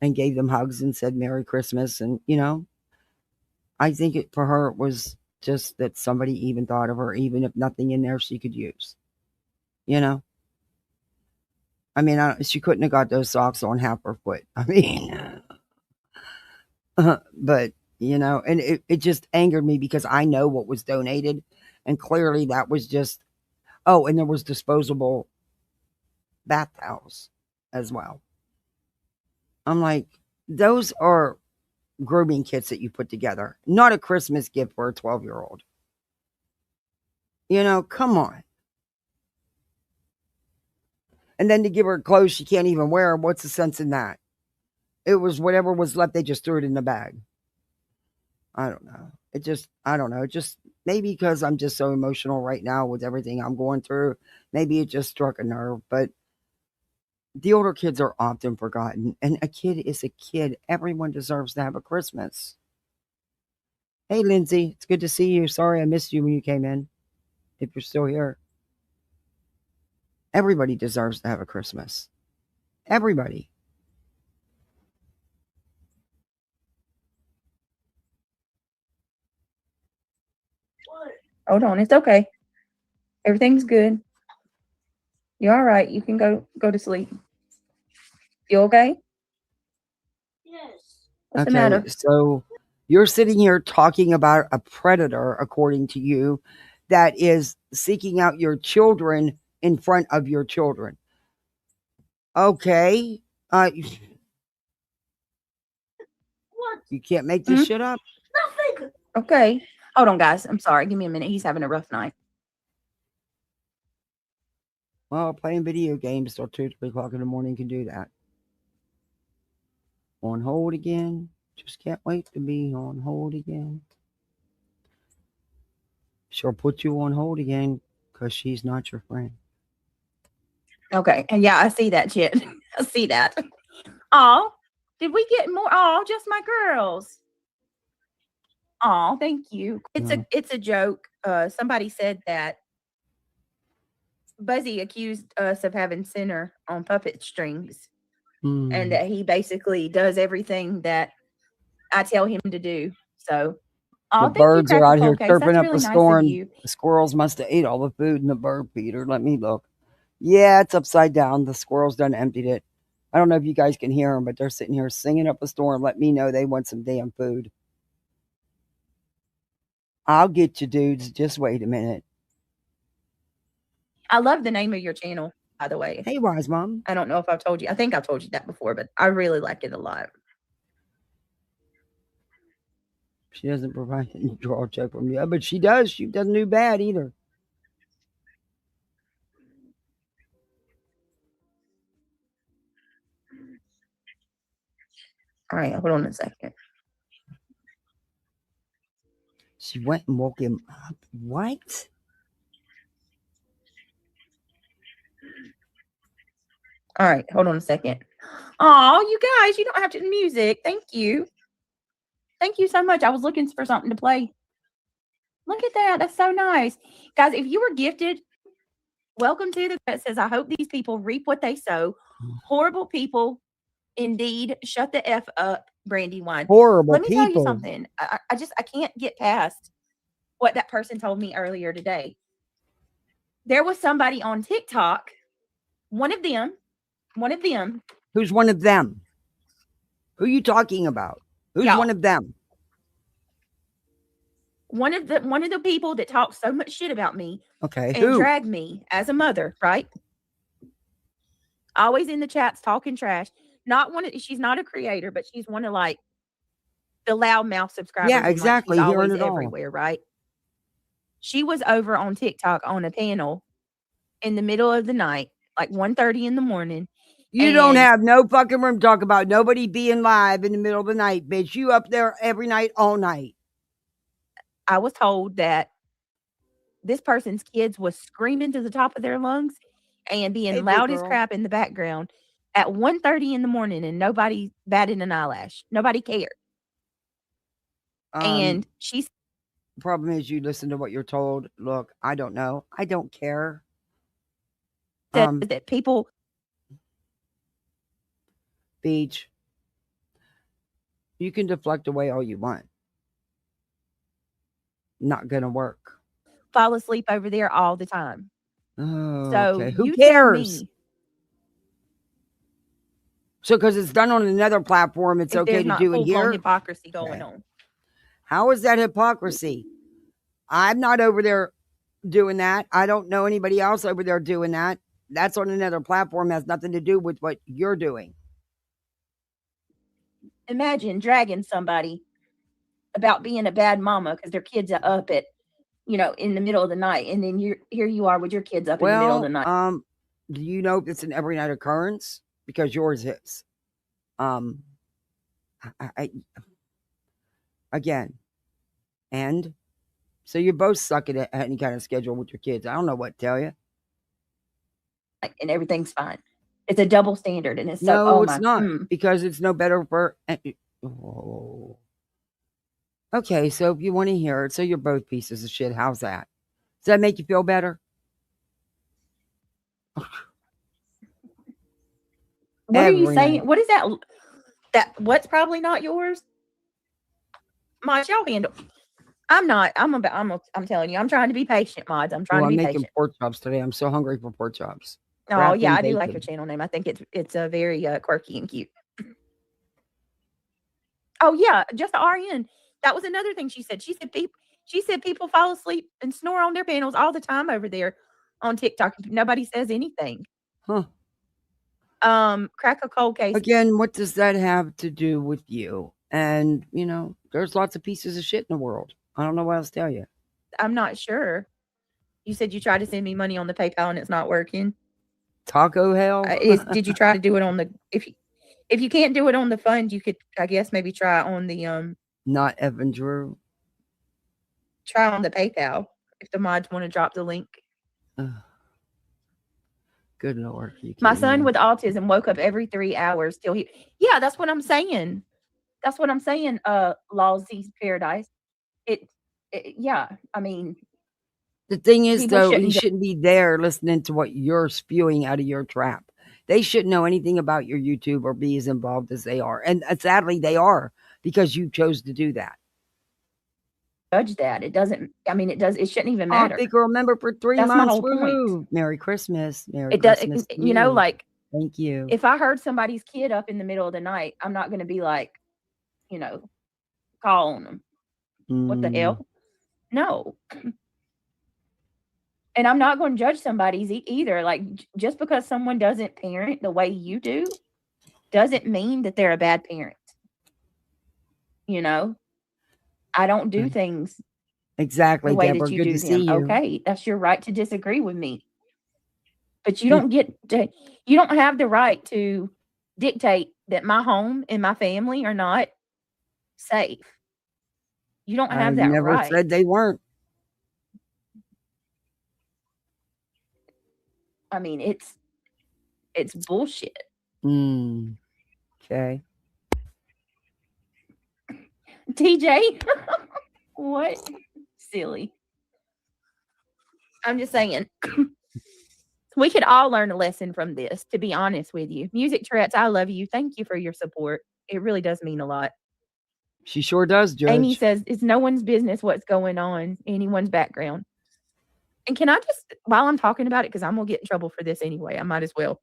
and gave them hugs and said Merry Christmas. And I think for her it was just that somebody even thought of her, even if nothing in there she could use. I mean, she couldn't have got those socks on half her foot. I mean, but and it just angered me because I know what was donated, and clearly that was just. Oh, and there was disposable bath towels as well. I'm like, those are grooming kits that you put together, not a Christmas gift for a 12-year-old. Come on. And then to give her clothes she can't even wear, what's the sense in that? It was whatever was left, they just threw it in the bag. I don't know. I don't know. Just maybe because I'm just so emotional right now with everything I'm going through. Maybe it just struck a nerve, but the older kids are often forgotten, and a kid is a kid. Everyone deserves to have a Christmas. Hey, Lindsay, it's good to see you. Sorry I missed you when you came in, if you're still here. Everybody deserves to have a Christmas. Everybody. Hold on. It's okay. Everything's good. You're all right. You can go to sleep. You okay? Yes. What's the matter? So you're sitting here talking about a predator, according to you, that is seeking out your children in front of your children. Okay. What? You can't make this shit up. Nothing. Okay. Hold on, guys. I'm sorry. Give me a minute. He's having a rough night. Well, playing video games till 2, 3 o'clock in the morning can do that. On hold again. Just can't wait to be on hold again. She'll put you on hold again because she's not your friend. Okay. And yeah, I see that, Chit. I see that. Oh, did we get more? Oh, just my girls. Oh, thank you. It's a joke. Somebody said that Buzzy accused us of having Center on puppet strings, and that he basically does everything that I tell him to do. So, The birds are out here chirping up a storm. The squirrels must have ate all the food in the bird feeder. Let me look. Yeah, it's upside down. The squirrels done emptied it. I don't know if you guys can hear them, but they're sitting here singing up a storm. Let me know they want some damn food. I'll get you, dudes. Just wait a minute. I love the name of your channel. by the way. Hey, Wise Mom. I don't know if I've told you. I think I've told you that before, but I really like it a lot. She doesn't provide any draw check from you, but she does. She doesn't do bad either. All right, hold on a second. She went and woke him up. What? All right, hold on a second. Oh, you guys, you don't have to music. Thank you. Thank you so much. I was looking for something to play. Look at that. That's so nice. Guys, if you were gifted, welcome to the that says, I hope these people reap what they sow. Horrible people, indeed. Shut the F up, Brandywine. Horrible Let me people. tell you something. I can't get past what that person told me earlier today. There was somebody on TikTok, one of them. Who's one of them? Who are you talking about? Who's Y'all. one of them? One of the people that talked so much shit about me. Okay, And who? dragged me as a mother, right? Always in the chats talking trash. She's not a creator, but she's one of like the loudmouth subscribers. Yeah, exactly. Like she's Hearing always it all. everywhere, right? She was over on TikTok on a panel in the middle of the night, like 1:30 in the morning. You don't have no fucking room to talk about nobody being live in the middle of the night, bitch. You up there every night, all night. I was told that this person's kids was screaming to the top of their lungs and being loud as crap in the background at 1:30 in the morning, and nobody batted an eyelash. Nobody cared. And she's the problem is you listen to what you're told. Look, I don't know. I don't care. That people Beach. You can deflect away all you want. Not gonna work. fall asleep over there all the time. Oh, So okay. Who you tell cares? me So because it's done on another platform, it's if okay there's to not do it full-blown here? hypocrisy going on. How is that hypocrisy? I'm not over there doing that. I don't know anybody else over there doing that. That's on another platform. Has nothing to do with what you're doing. Imagine dragging somebody about being a bad mama because their kids are up at, in the middle of the night, and then here you are with your kids up in the middle of the night. Do you know if it's an every night occurrence? Because yours is. Again, and so you both suck at any kind of schedule with your kids. I don't know what to tell you. And everything's fine. It's a double standard, and it's no, it's not because it's no better for. Okay, so if you want to hear it, so you're both pieces of shit. How's that? Does that make you feel better? What are you saying? What is that? What's probably not yours? Mods, y'all handle. I'm not. I'm telling you, I'm trying to be patient, Mods. I'm trying to be patient. I'm making pork chops today. I'm so hungry for pork chops. Oh yeah, I do like your channel name. I think it's a very quirky and cute. Oh yeah, just the RN. That was another thing she said. She said people fall asleep and snore on their panels all the time over there on TikTok. Nobody says anything. Huh. Crack a cold case. Again, what does that have to do with you? And there's lots of pieces of shit in the world. I don't know what else to tell you. I'm not sure. You said you tried to send me money on the PayPal and it's not working. Taco hell? Did you try to do it on the if you can't do it on the fund, you could, I guess, maybe try on the not Evan Drew. Try on the PayPal if the mods want to drop the link. Good Lord. My son with autism woke up every 3 hours till he. Yeah, that's what I'm saying. That's what I'm saying. Lawsy's Paradise. Yeah. I mean, the thing is, though, he shouldn't be there listening to what you're spewing out of your trap. They shouldn't know anything about your YouTube or be as involved as they are, and sadly, they are because you chose to do that. Judge that. It doesn't. I mean, it does. It shouldn't even matter. I think I'll remember for 3 That's months. My whole point. Merry Christmas. Merry it Christmas. Does. You know, like. Thank you. If I heard somebody's kid up in the middle of the night, I'm not going to be like, call on them. What the hell? No. And I'm not going to judge somebody's either. Like, just because someone doesn't parent the way you do doesn't mean that they're a bad parent. You know, I don't do things exactly, the way Deborah. that you Good do to see them. you. Okay, that's your right to disagree with me. But you don't you don't have the right to dictate that my home and my family are not safe. You don't have that never right. said they weren't. I mean, it's bullshit. Okay. TJ, what? Silly. I'm just saying. We could all learn a lesson from this, to be honest with you. Music Tourette's, I love you. Thank you for your support. It really does mean a lot. She sure does, Judge. Amy says, it's no one's business what's going on, anyone's background. And can I just, while I'm talking about it, because I'm going to get in trouble for this anyway, I might as well.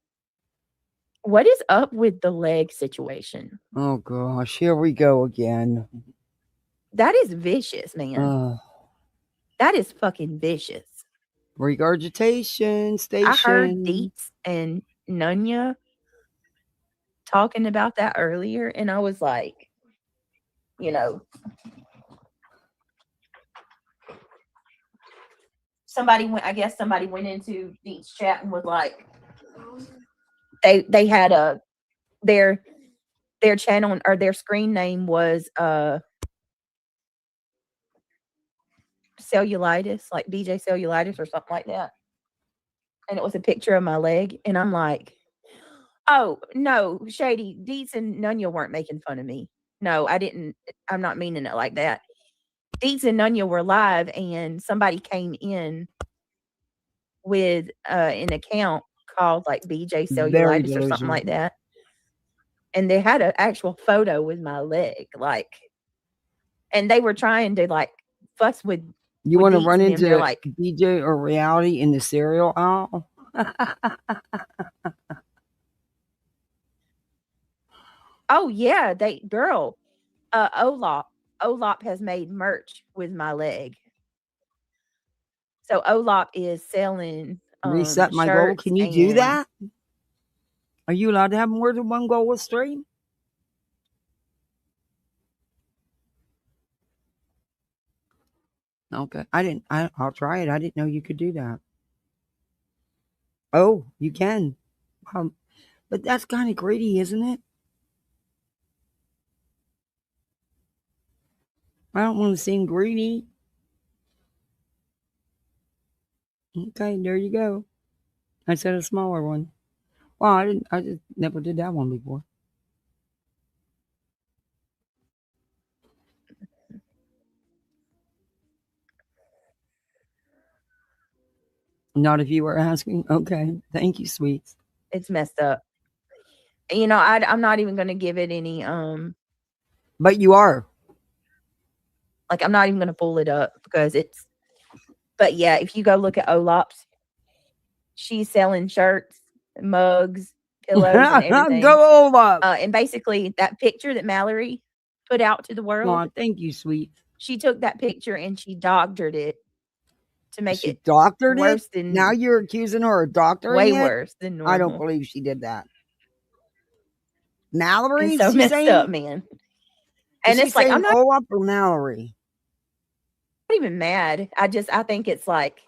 What is up with the leg situation? Oh, gosh. Here we go again. That is vicious, man. That is fucking vicious. Regurgitation station. I heard Deets and Nunya talking about that earlier, and I was like, you know, somebody went into Deets chat and was like, they had their channel or their screen name was cellulitis, like BJ cellulitis or something like that. And it was a picture of my leg. And I'm like, oh, no, Shady, Deets and Nunya weren't making fun of me. No, I'm not meaning it like that. Deets and Nunya were live and somebody came in with an account called like BJ cellulitis or something like that. And they had an actual photo with my leg, like, and they were trying to like fuss with. You want to run into like BJ or reality in the cereal aisle? Oh yeah, Olop has made merch with my leg. So Olop is selling reset my goal. Can you do that? Are you allowed to have more than one goal a stream? Okay. I'll try it. I didn't know you could do that. Oh, you can. But that's kind of greedy, isn't it? I don't want to seem greedy. Okay, there you go. I said a smaller one. Well, I just never did that one before. Not if you were asking. Okay. Thank you, sweets. It's messed up. You know, I'm not even going to give it any But you are. Like, I'm not even going to pull it up because but yeah, if you go look at Olop's, she's selling shirts, mugs, pillows, and everything. Go Olop. And basically that picture that Mallory put out to the world. Oh, thank you, sweet. She took that picture and she doctored it to make it doctored worse it? than. Now you're accusing her of doctoring way it? worse than normal. I don't believe she did that. Mallory? It's so messed up, man. And it's like, I'm not Olop or Mallory. even mad. I think it's like,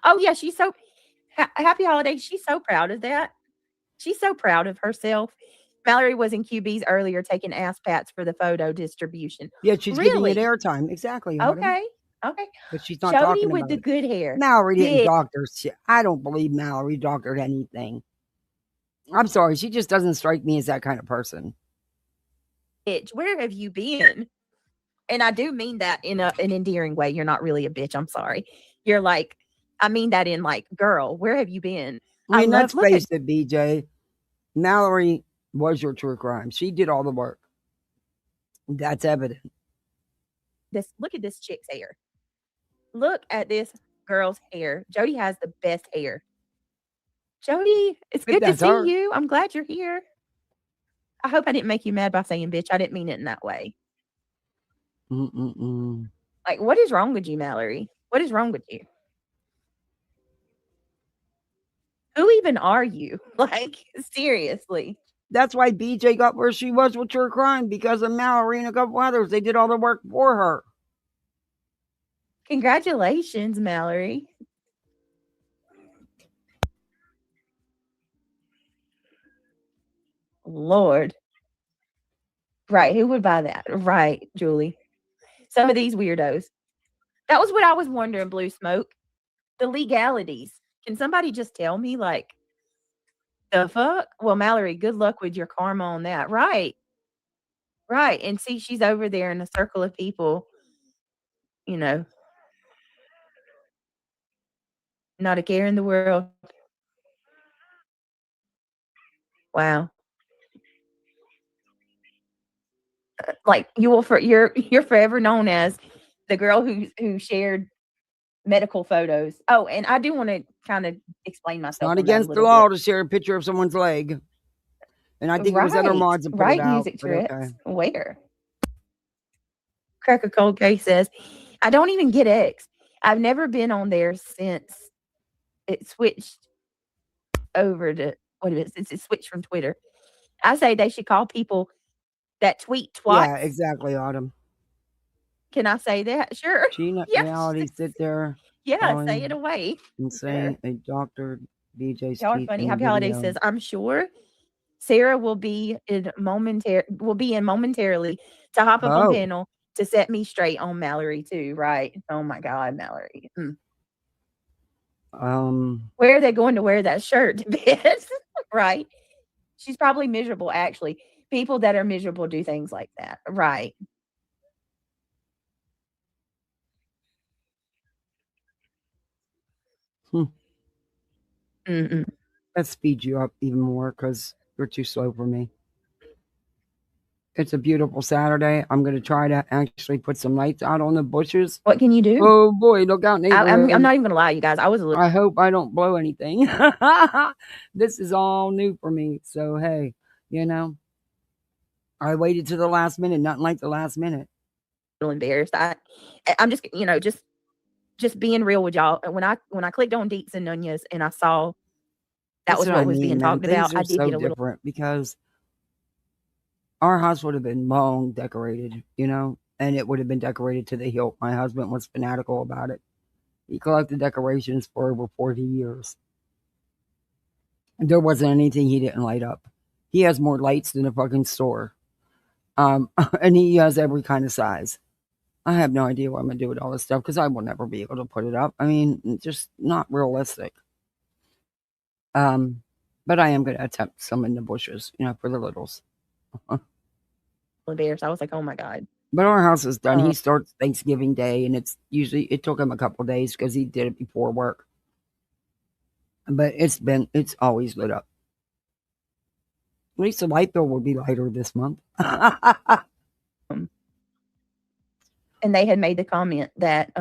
oh yeah, she's so happy holidays. She's so proud of that. She's so proud of herself. Mallory was in QB's earlier taking ass pats for the photo distribution. Yeah, she's giving it airtime. Exactly. Okay. Okay. But she's not Jody talking with about the it. good hair. Mallory didn't doctor shit. I don't believe Mallory doctored anything. I'm sorry. She just doesn't strike me as that kind of person. Bitch, where have you been? And I do mean that in an endearing way. You're not really a bitch. I'm sorry. You're like, I mean that in like, girl, where have you been? I mean, let's face it, BJ. Mallory was your true crime. She did all the work. That's evident. Look at this chick's hair. Look at this girl's hair. Jody has the best hair. Jody, it's good to see you. I'm glad you're here. I hope I didn't make you mad by saying bitch. I didn't mean it in that way. Like, what is wrong with you, Mallory? What is wrong with you? Who even are you? Like, seriously. That's why BJ got where she was with her crime, because of Mallory and a couple others. They did all the work for her. Congratulations, Mallory. Lord. Right. Who would buy that? Right, Julie. Some of these weirdos. That was what I was wondering, Blue Smoke. The legalities. Can somebody just tell me, like, the fuck? Well, Mallory, good luck with your karma on that. Right. Right. And see, she's over there in a circle of people, you know, not a care in the world. Wow. Like you're forever known as the girl who shared medical photos. Oh, and I do want to kind of explain It's myself. not on that a against the little law bit. to share a picture of someone's leg. And I think it was other mods that put right, it out. music but trips. okay. Where? Cracker Cold Case says, I don't even get X. I've never been on there since it switched over to what it is. Since it switched from Twitter. I say they should call people that tweet twats. Yeah, exactly, Autumn. Can I say that? Sure. Gina Yes. Reality sit there. Yeah, say it away. And saying a Dr. BJ's Y'all are teeth funny. in a Happy Holiday video. says, I'm sure Sarah will be in momentarily to hop up on panel to set me straight on Mallory too, right? Oh my God, Mallory. Where are they going to wear that shirt to bed? Right? She's probably miserable, actually. People that are miserable do things like that. Right. That speeds you up even more because you're too slow for me. It's a beautiful Saturday. I'm going to try to actually put some lights out on the bushes. What can you do? Oh boy, look out, neighborhood. I'm not even going to lie, you guys. I hope I don't blow anything. This is all new for me. So, hey, you know, I waited to the last minute, nothing like the last minute. Embarrassed. I'm just, you know, just being real with y'all. When I clicked on Deets and Nunez and I saw that was what was being talked about, I did get a little different because our house would have been long decorated, you know, and it would have been decorated to the hilt. My husband was fanatical about it. He collected decorations for over 40 years. There wasn't anything he didn't light up. He has more lights than a fucking store. And he has every kind of size. I have no idea what I'm going to do with all this stuff because I will never be able to put it up. I mean, just not realistic. But I am going to attempt some in the bushes, you know, for the littles. embarrassed. I was like, oh my God. But our house is done. He starts Thanksgiving Day, and it took him a couple of days because he did it before work. But it's always lit up. At least the light bill will be lighter this month. And they had made the comment that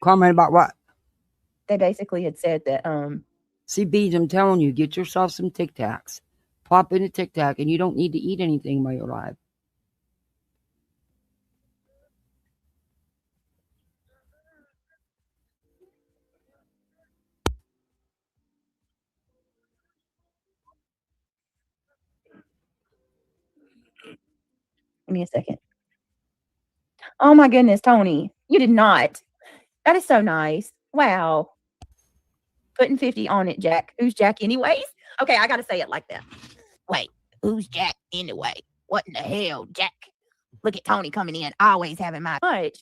comment about what? They basically had said that see, Beej, I'm telling you, get yourself some Tic Tacs. Pop in a Tic Tac, and you don't need to eat anything while you're alive. Give me a second. Oh my goodness, Tony. You did not. That is so nice. Wow. Putting 50 on it, Jack. Who's Jack anyways? Okay, I gotta say it like that. Wait, who's Jack anyway? What in the hell, Jack? Look at Tony coming in, always having my much.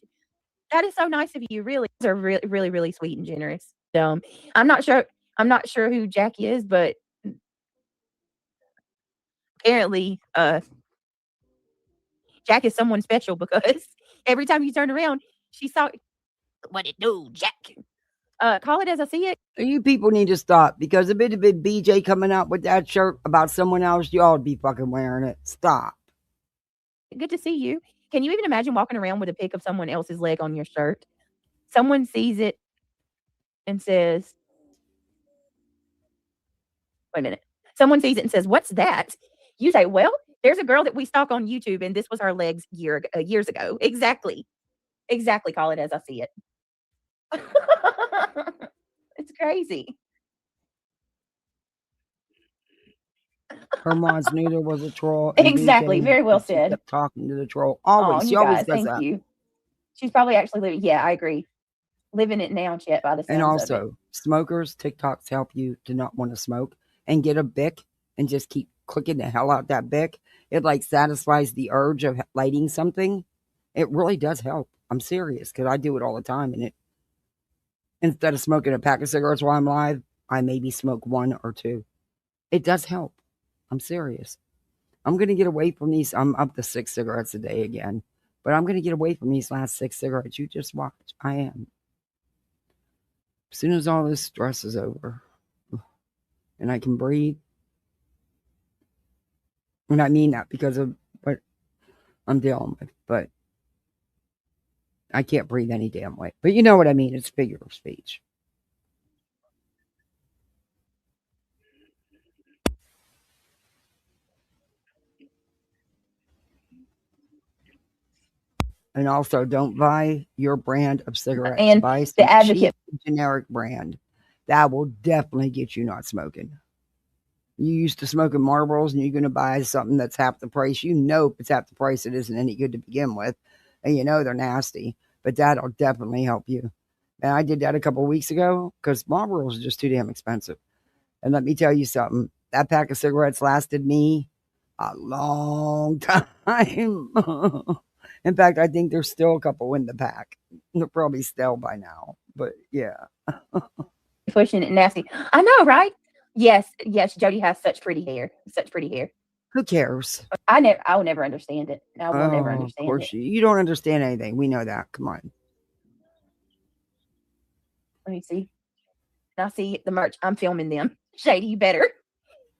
That is so nice of you. Really, they're really, really, really sweet and generous. I'm not sure who Jack is, but apparently, Jack is someone special because every time you turn around, she saw what it do, Jack. Call it as I see it. You people need to stop because if it had been BJ coming out with that shirt about someone else, y'all would be fucking wearing it. Stop. Good to see you. Can you even imagine walking around with a pic of someone else's leg on your shirt? Someone sees it and says, wait a minute. Someone sees it and says, what's that? You say, well, there's a girl that we stalk on YouTube and this was her legs years ago. Exactly. Exactly. Call it as I see it. It's crazy. Her moms knew there was a troll. And Exactly. BJ, Very well she said. kept talking to the troll. Oh, Always. She you always guys, does thank that. you. She's probably actually living. Yeah, I agree. Living it now, Chet, by the And sounds of it. also, smokers, TikToks help you to not want to smoke and get a Bic and just keep clicking the hell out that Bic. It like satisfies the urge of lighting something. It really does help. I'm serious because I do it all the time. And it, instead of smoking a pack of cigarettes while I'm live, I maybe smoke one or two. It does help. I'm serious. I'm going to get away from these. I'm up to 6 cigarettes a day again, but I'm going to get away from these last 6 cigarettes. You just watch. I am. As soon as all this stress is over and I can breathe, and I mean that because of what I'm dealing with, but I can't breathe any damn way. But you know what I mean? It's figure of speech. And also, don't buy your brand of cigarettes. And buy the Advocate cheap generic brand. That will definitely get you not smoking. You used to smoking Marlboros and you're going to buy something that's half the price. You know, if it's half the price, it isn't any good to begin with. And you know they're nasty, but that'll definitely help you. And I did that a couple of weeks ago because Marlboros are just too damn expensive. And let me tell you something, that pack of cigarettes lasted me a long time. In fact, I think there's still a couple in the pack. They're probably stale by now, but yeah. pushing it nasty. I know, right? Yes, yes. Jody has such pretty hair. Such pretty hair. Who cares? I will never understand it. I will never Of understand course, it. you don't understand anything. We know that. Come on. Let me see. Now see the merch. I'm filming them. Shady, you better.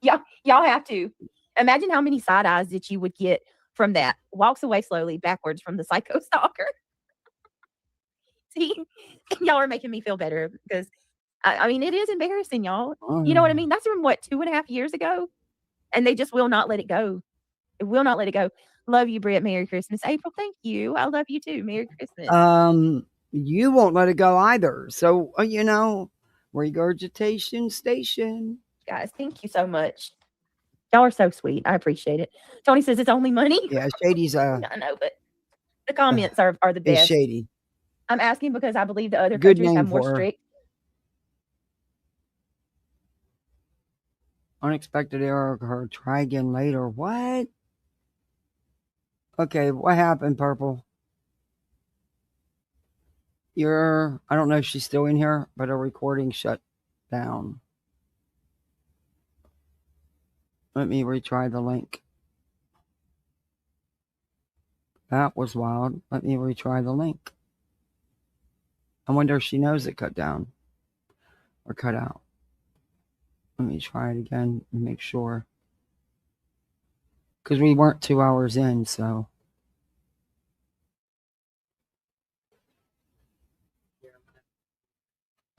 Y'all have to. Imagine how many side eyes that you would get from that. Walks away slowly backwards from the psycho stalker. See, y'all are making me feel better because I mean it is embarrassing, y'all. You know what I mean? That's from what 2.5 years ago, and they just will not let it go. It will not let it go. Love you, Britt. Merry Christmas, April. Thank you. I love you too. Merry Christmas. You won't let it go either. So you know, regurgitation station. Guys, thank you so much. Y'all are so sweet. I appreciate it. Tony says it's only money. Yeah, Shady's I know, but the comments are the is best. Shady. I'm asking because I believe the other Good countries name have more for her. strict. Unexpected error occurred. Try again later. What? Okay, what happened, Purple? I don't know if she's still in here, but her recording shut down. Let me retry the link. That was wild. Let me retry the link. I wonder if she knows it cut down or cut out. Let me try it again and make sure. Because we weren't 2 hours in, so.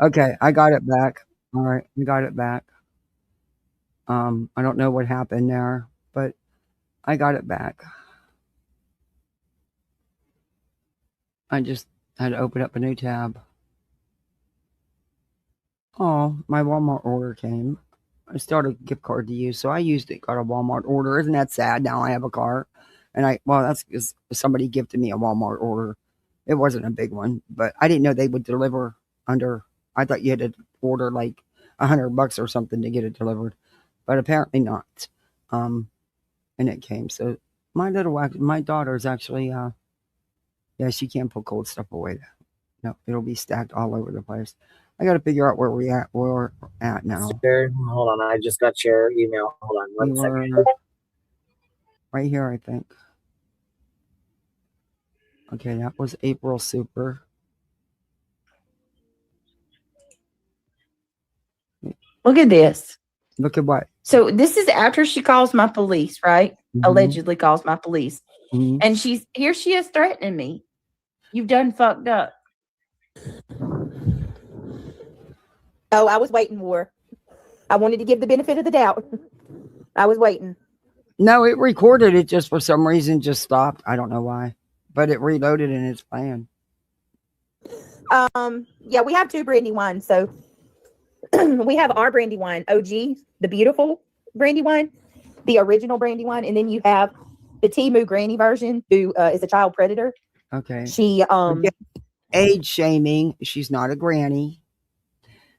Okay, I got it back. All right, we got it back. I don't know what happened there, but I got it back. I just had to open up a new tab. Oh, my Walmart order came. I still had a gift card to use, so I used it, got a Walmart order. Isn't that sad? Now I have a car. And that's because somebody gifted me a Walmart order. It wasn't a big one, but I didn't know they would deliver I thought you had to order like $100 or something to get it delivered, but apparently not. And it came. So my daughter's actually, yeah, she can't put cold stuff away. No, it'll be stacked all over the place. I got to figure out where we're at now. Sure. Hold on, I just got your email. Hold on one second. Right here, I think. Okay, that was April Super. Look at this. Look at what? So this is after she calls my police, right? Mhm. Allegedly calls my police. Mhm. And she is threatening me. You've done fucked up. Oh, I was waiting, War. I wanted to give the benefit of the doubt. I was waiting. No, it recorded it just for some reason, just stopped. I don't know why. But it reloaded and it's playing. Yeah, we have 2 brandy wines. So we have our brandy wine, OG, the beautiful brandy wine, the original brandy wine, and then you have the Timu Granny version, who is a child predator. Okay. She age shaming. She's not a granny,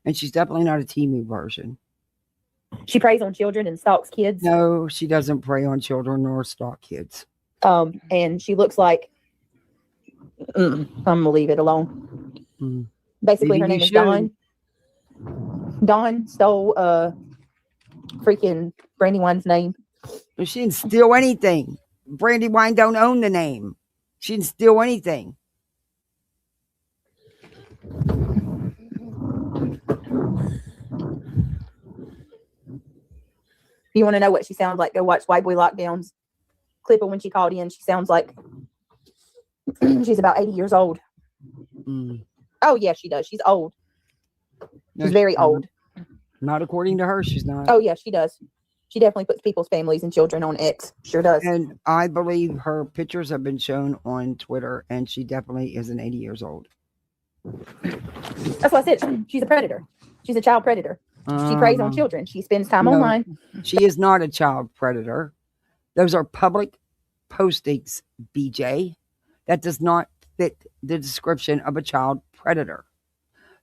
and she's definitely not a Timu version. She preys on children and stalks kids. No, she doesn't prey on children nor stalk kids. And she looks like I'm gonna leave it alone. Basically, her name is Dawn. Dawn stole freaking Brandywine's name. But she didn't steal anything. Brandywine don't own the name. She didn't steal anything. If you want to know what she sounds like, go watch White Boy Lockdown's clip of when she called in. She sounds like she's about 80 years old. Oh, yeah, she does. She's old. She's very old. Not according to her, she's not. Oh, yeah, she does. She definitely puts people's families and children on X. Sure does. And I believe her pictures have been shown on Twitter, and she definitely isn't 80 years old. That's what I said. She's a predator. She's a child predator. She preys on children. She spends time online. She is not a child predator. Those are public postings, BJ. That does not fit the description of a child predator.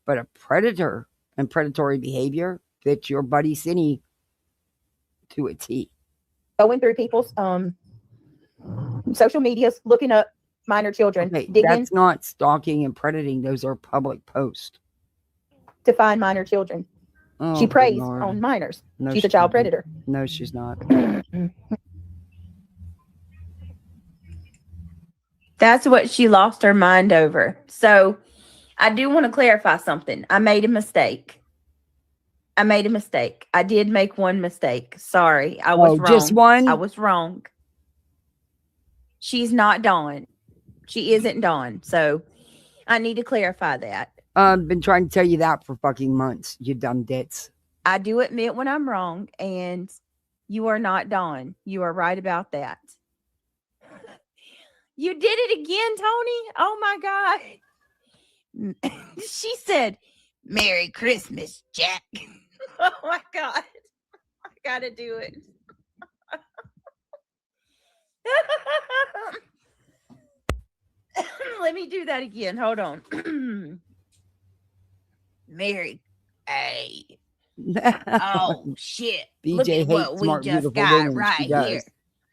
But a predator and predatory behavior fits your buddy Cindy to a T. Going through people's social medias, looking up minor children. Okay, that's not stalking and predating. Those are public posts. To find minor children. Oh, she preys on minors. No, she's a child predator. No, she's not. That's what she lost her mind over. So I do want to clarify something. I made a mistake. I did make one mistake. Sorry. I was wrong. Just one? I was wrong. She's not Dawn. She isn't Dawn. So I need to clarify that. I've been trying to tell you that for fucking months, you dumb dits. I do admit when I'm wrong, and you are not Dawn. You are right about that. You did it again, Tony. Oh my God. She said, "Merry Christmas, Jack." Oh my God. I gotta do it. Let me do that again. Hold on. Merry. Hey. Oh shit. BJ Look at what hates we smart, just beautiful got women. right She does. here.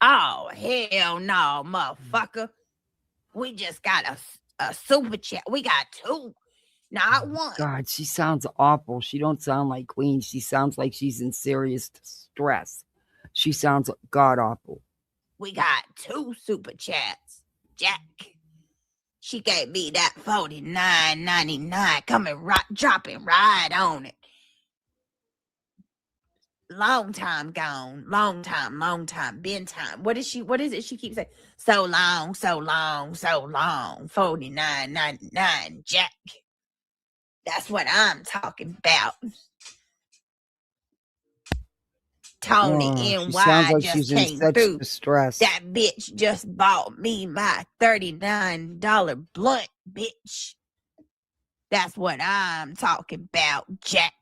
Oh hell no, motherfucker. We just got a super chat. We got 2, not 1. God, she sounds awful. She don't sound like Queen. She sounds like she's in serious stress. She sounds god awful. We got 2 super chats. Jack. She gave me that $49.99 coming right, dropping right on it. Long time gone. Long time. Been time. What is it she keeps saying? So long. $49.99, Jack. That's what I'm talking about. Tony NY like just came through. Distress. That bitch just bought me my $39 blunt, bitch. That's what I'm talking about, Jack.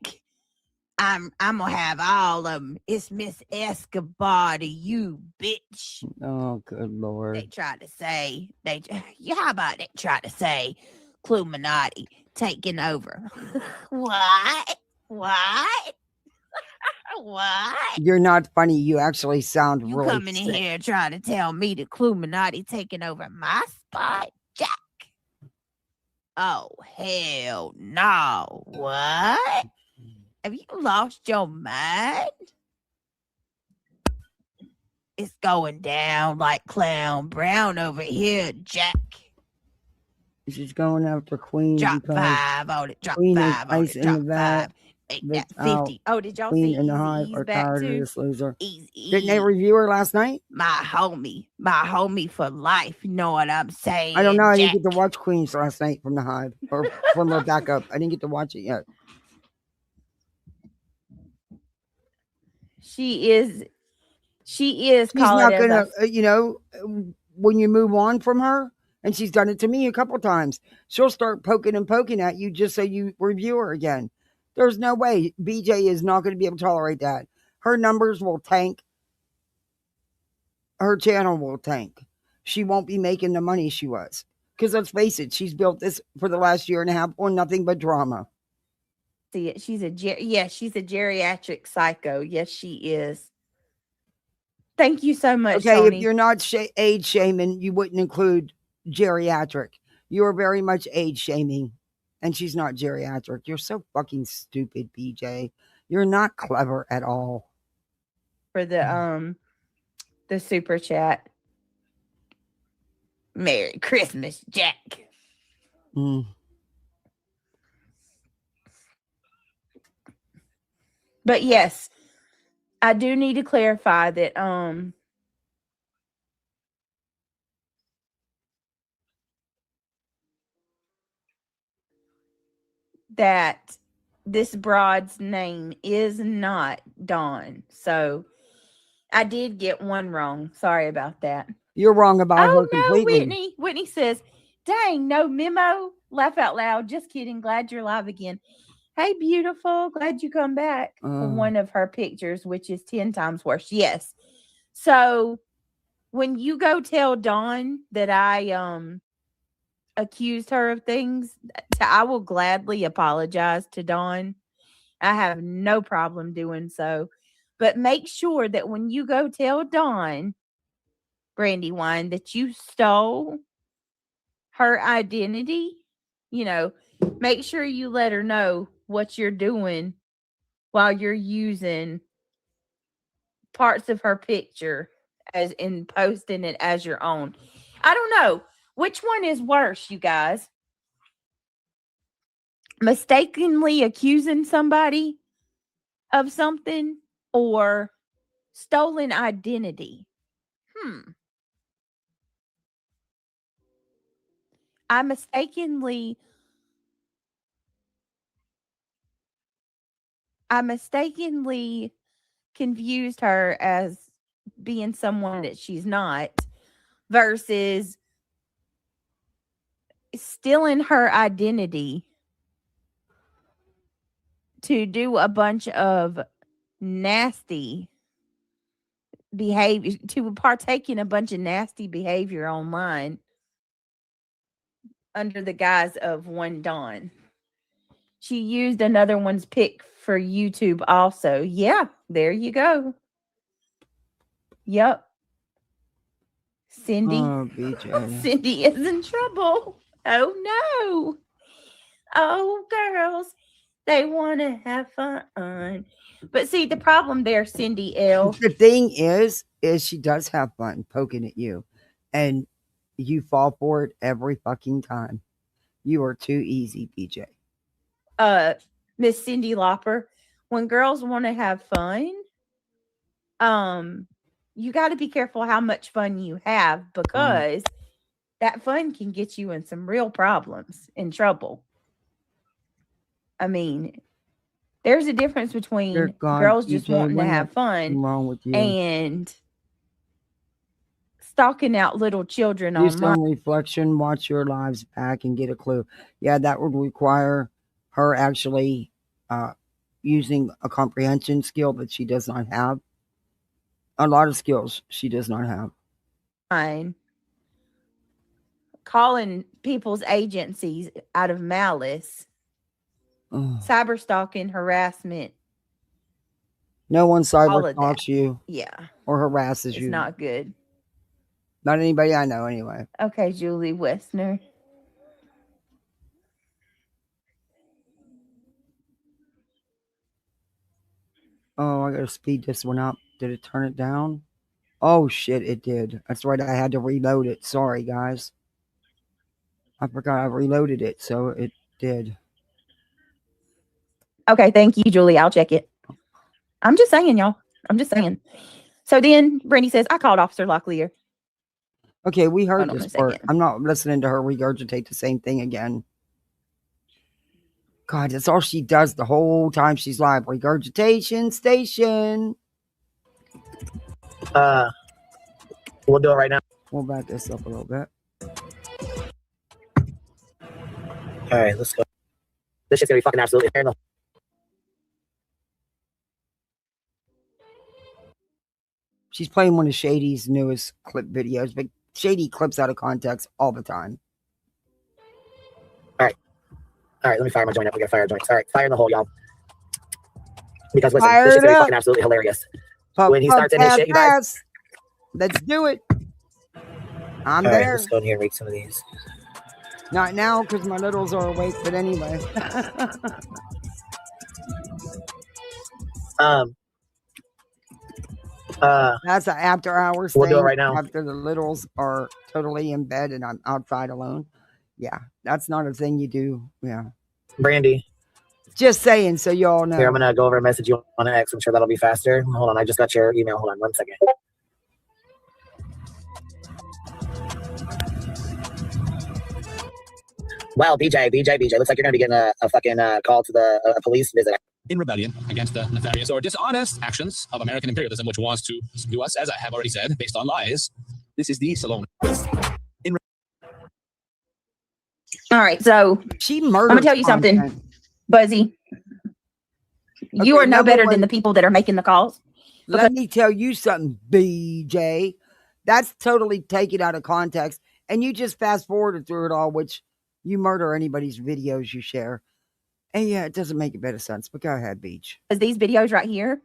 I'm gonna have all of them. It's Miss Escobar to you, bitch. Oh, good Lord. They tried to say, how about they try to say Cluminati taking over? What? What? You're not funny. You actually sound You really coming in here trying to tell me the Cluminati taking over my spot, Jack? Oh, hell no. What? Have you lost your mind? It's going down like Clown Brown over here, Jack. She's going after Queen. Drop 5 on it. Drop Queen 5 on is it. Drop in the back. 5. Ain't that 50? Oh, did y'all Queen see in the Hive Eazy-E's are back tired of too? this loser. Easy. Didn't they review her last night? My homie for life. You know what I'm saying? I don't know. I Jack. didn't get to watch Queens last night from the Hive or from the backup. I didn't get to watch it yet. She is She's not gonna, when you move on from her And she's done it to me a couple times. She'll start poking at you just so you review her again. There's no way. BJ is not going to be able to tolerate that. Her numbers will tank. Her channel will tank. She won't be making the money she was. Because let's face it, she's built this for the last year and a half on nothing but drama. See it. She's a geriatric psycho. Yes, she is. Thank you so much, Okay, Tony. if you're not age shaming, you wouldn't include geriatric. You are very much age shaming, and she's not geriatric. You're so fucking stupid, BJ. You're not clever at all. For the super chat. Merry Christmas, Jack. But yes, I do need to clarify that that this broad's name is not Dawn. So I did get one wrong. Sorry about that. You're wrong about her completely. Whitney. Whitney says, dang, no memo. Laugh out loud. Just kidding. Glad you're live again. Hey, beautiful. Glad you come back. One of her pictures, which is 10 times worse. Yes. So when you go tell Dawn that I accused her of things, I will gladly apologize to Dawn. I have no problem doing so. But make sure that when you go tell Dawn, Brandywine, that you stole her identity, make sure you let her know what you're doing while you're using parts of her picture as in posting it as your own. I don't know. Which one is worse, you guys? Mistakenly accusing somebody of something or stolen identity? I mistakenly confused her as being someone that she's not versus stealing her identity to do a bunch of nasty behavior, to partake in a bunch of nasty behavior online under the guise of one Dawn. She used another one's pic for YouTube also. Yeah, there you go. Yep. Cindy. Oh, BJ. Cindy is in trouble. Oh, no. Oh, girls, they want to have fun. But see, the problem there, Cindy L. The thing is she does have fun poking at you. And you fall for it every fucking time. You are too easy, BJ. Miss Cindy Lauper, when girls want to have fun, you got to be careful how much fun you have, because that fun can get you in some real problems, in trouble. I mean, there's a difference between girls just wanting to have fun and stalking out little children online. Do online. some reflection, watch your lives back, and get a clue. Yeah, that would require her actually using a comprehension skill that she does not have. A lot of skills she does not have. Fine. Calling people's agencies out of malice. Cyber stalking, harassment. No one cyber stalks you. Yeah. Or harasses you. It's not good. Not anybody I know, anyway. Okay, Julie Westner. Oh, I gotta speed this one up. Did it turn it down? Oh shit, it did. That's right, I had to reload it. Sorry, guys. I forgot I reloaded it, so it did. Okay, thank you, Julie. I'll check it. I'm just saying, y'all. I'm just saying. So then Brandy says, I called Officer Locklear. Okay, we heard this part. I'm not listening to her regurgitate the same thing again. God, that's all she does the whole time she's live. Regurgitation station. We'll do it right now. We'll back this up a little bit. All right, let's go. This shit's gonna be fucking absolutely terrible. She's playing one of Shady's newest clip videos, but Shady clips out of context all the time. All right, let me fire my joint up. We got fire joints. All right, fire in the hole, y'all. Because listen, Fire this shit's it gonna be up. fucking absolutely hilarious. Puff, When he puff, starts in his pass, shit, you guys. pass. Let's do it. I'm All right, there. let's go in here and read some of these. Not now because my littles are awake, but anyway. That's an after hours We'll thing. do it right now. After the littles are totally in bed and I'm outside alone. Yeah, that's not a thing you do. Yeah. Brandy. Just saying, so you all know. Here, I'm gonna go over a message you want to X. I'm sure that'll be faster. Hold on, I just got your email. Hold on 1 second. Well, BJ, looks like you're gonna be getting a fucking call to the police visit. In rebellion against the nefarious or dishonest actions of American imperialism, which wants to do us, as I have already said, based on lies. This is the Salon. All right, so she murdered. I'm gonna tell you something, Buzzy. You are no better than the people that are making the calls. Let me tell you something, BJ. That's totally taken out of context, and you just fast forwarded through it all, which you murder anybody's videos you share. And yeah, it doesn't make a bit of sense, but go ahead, Beach. Because these videos right here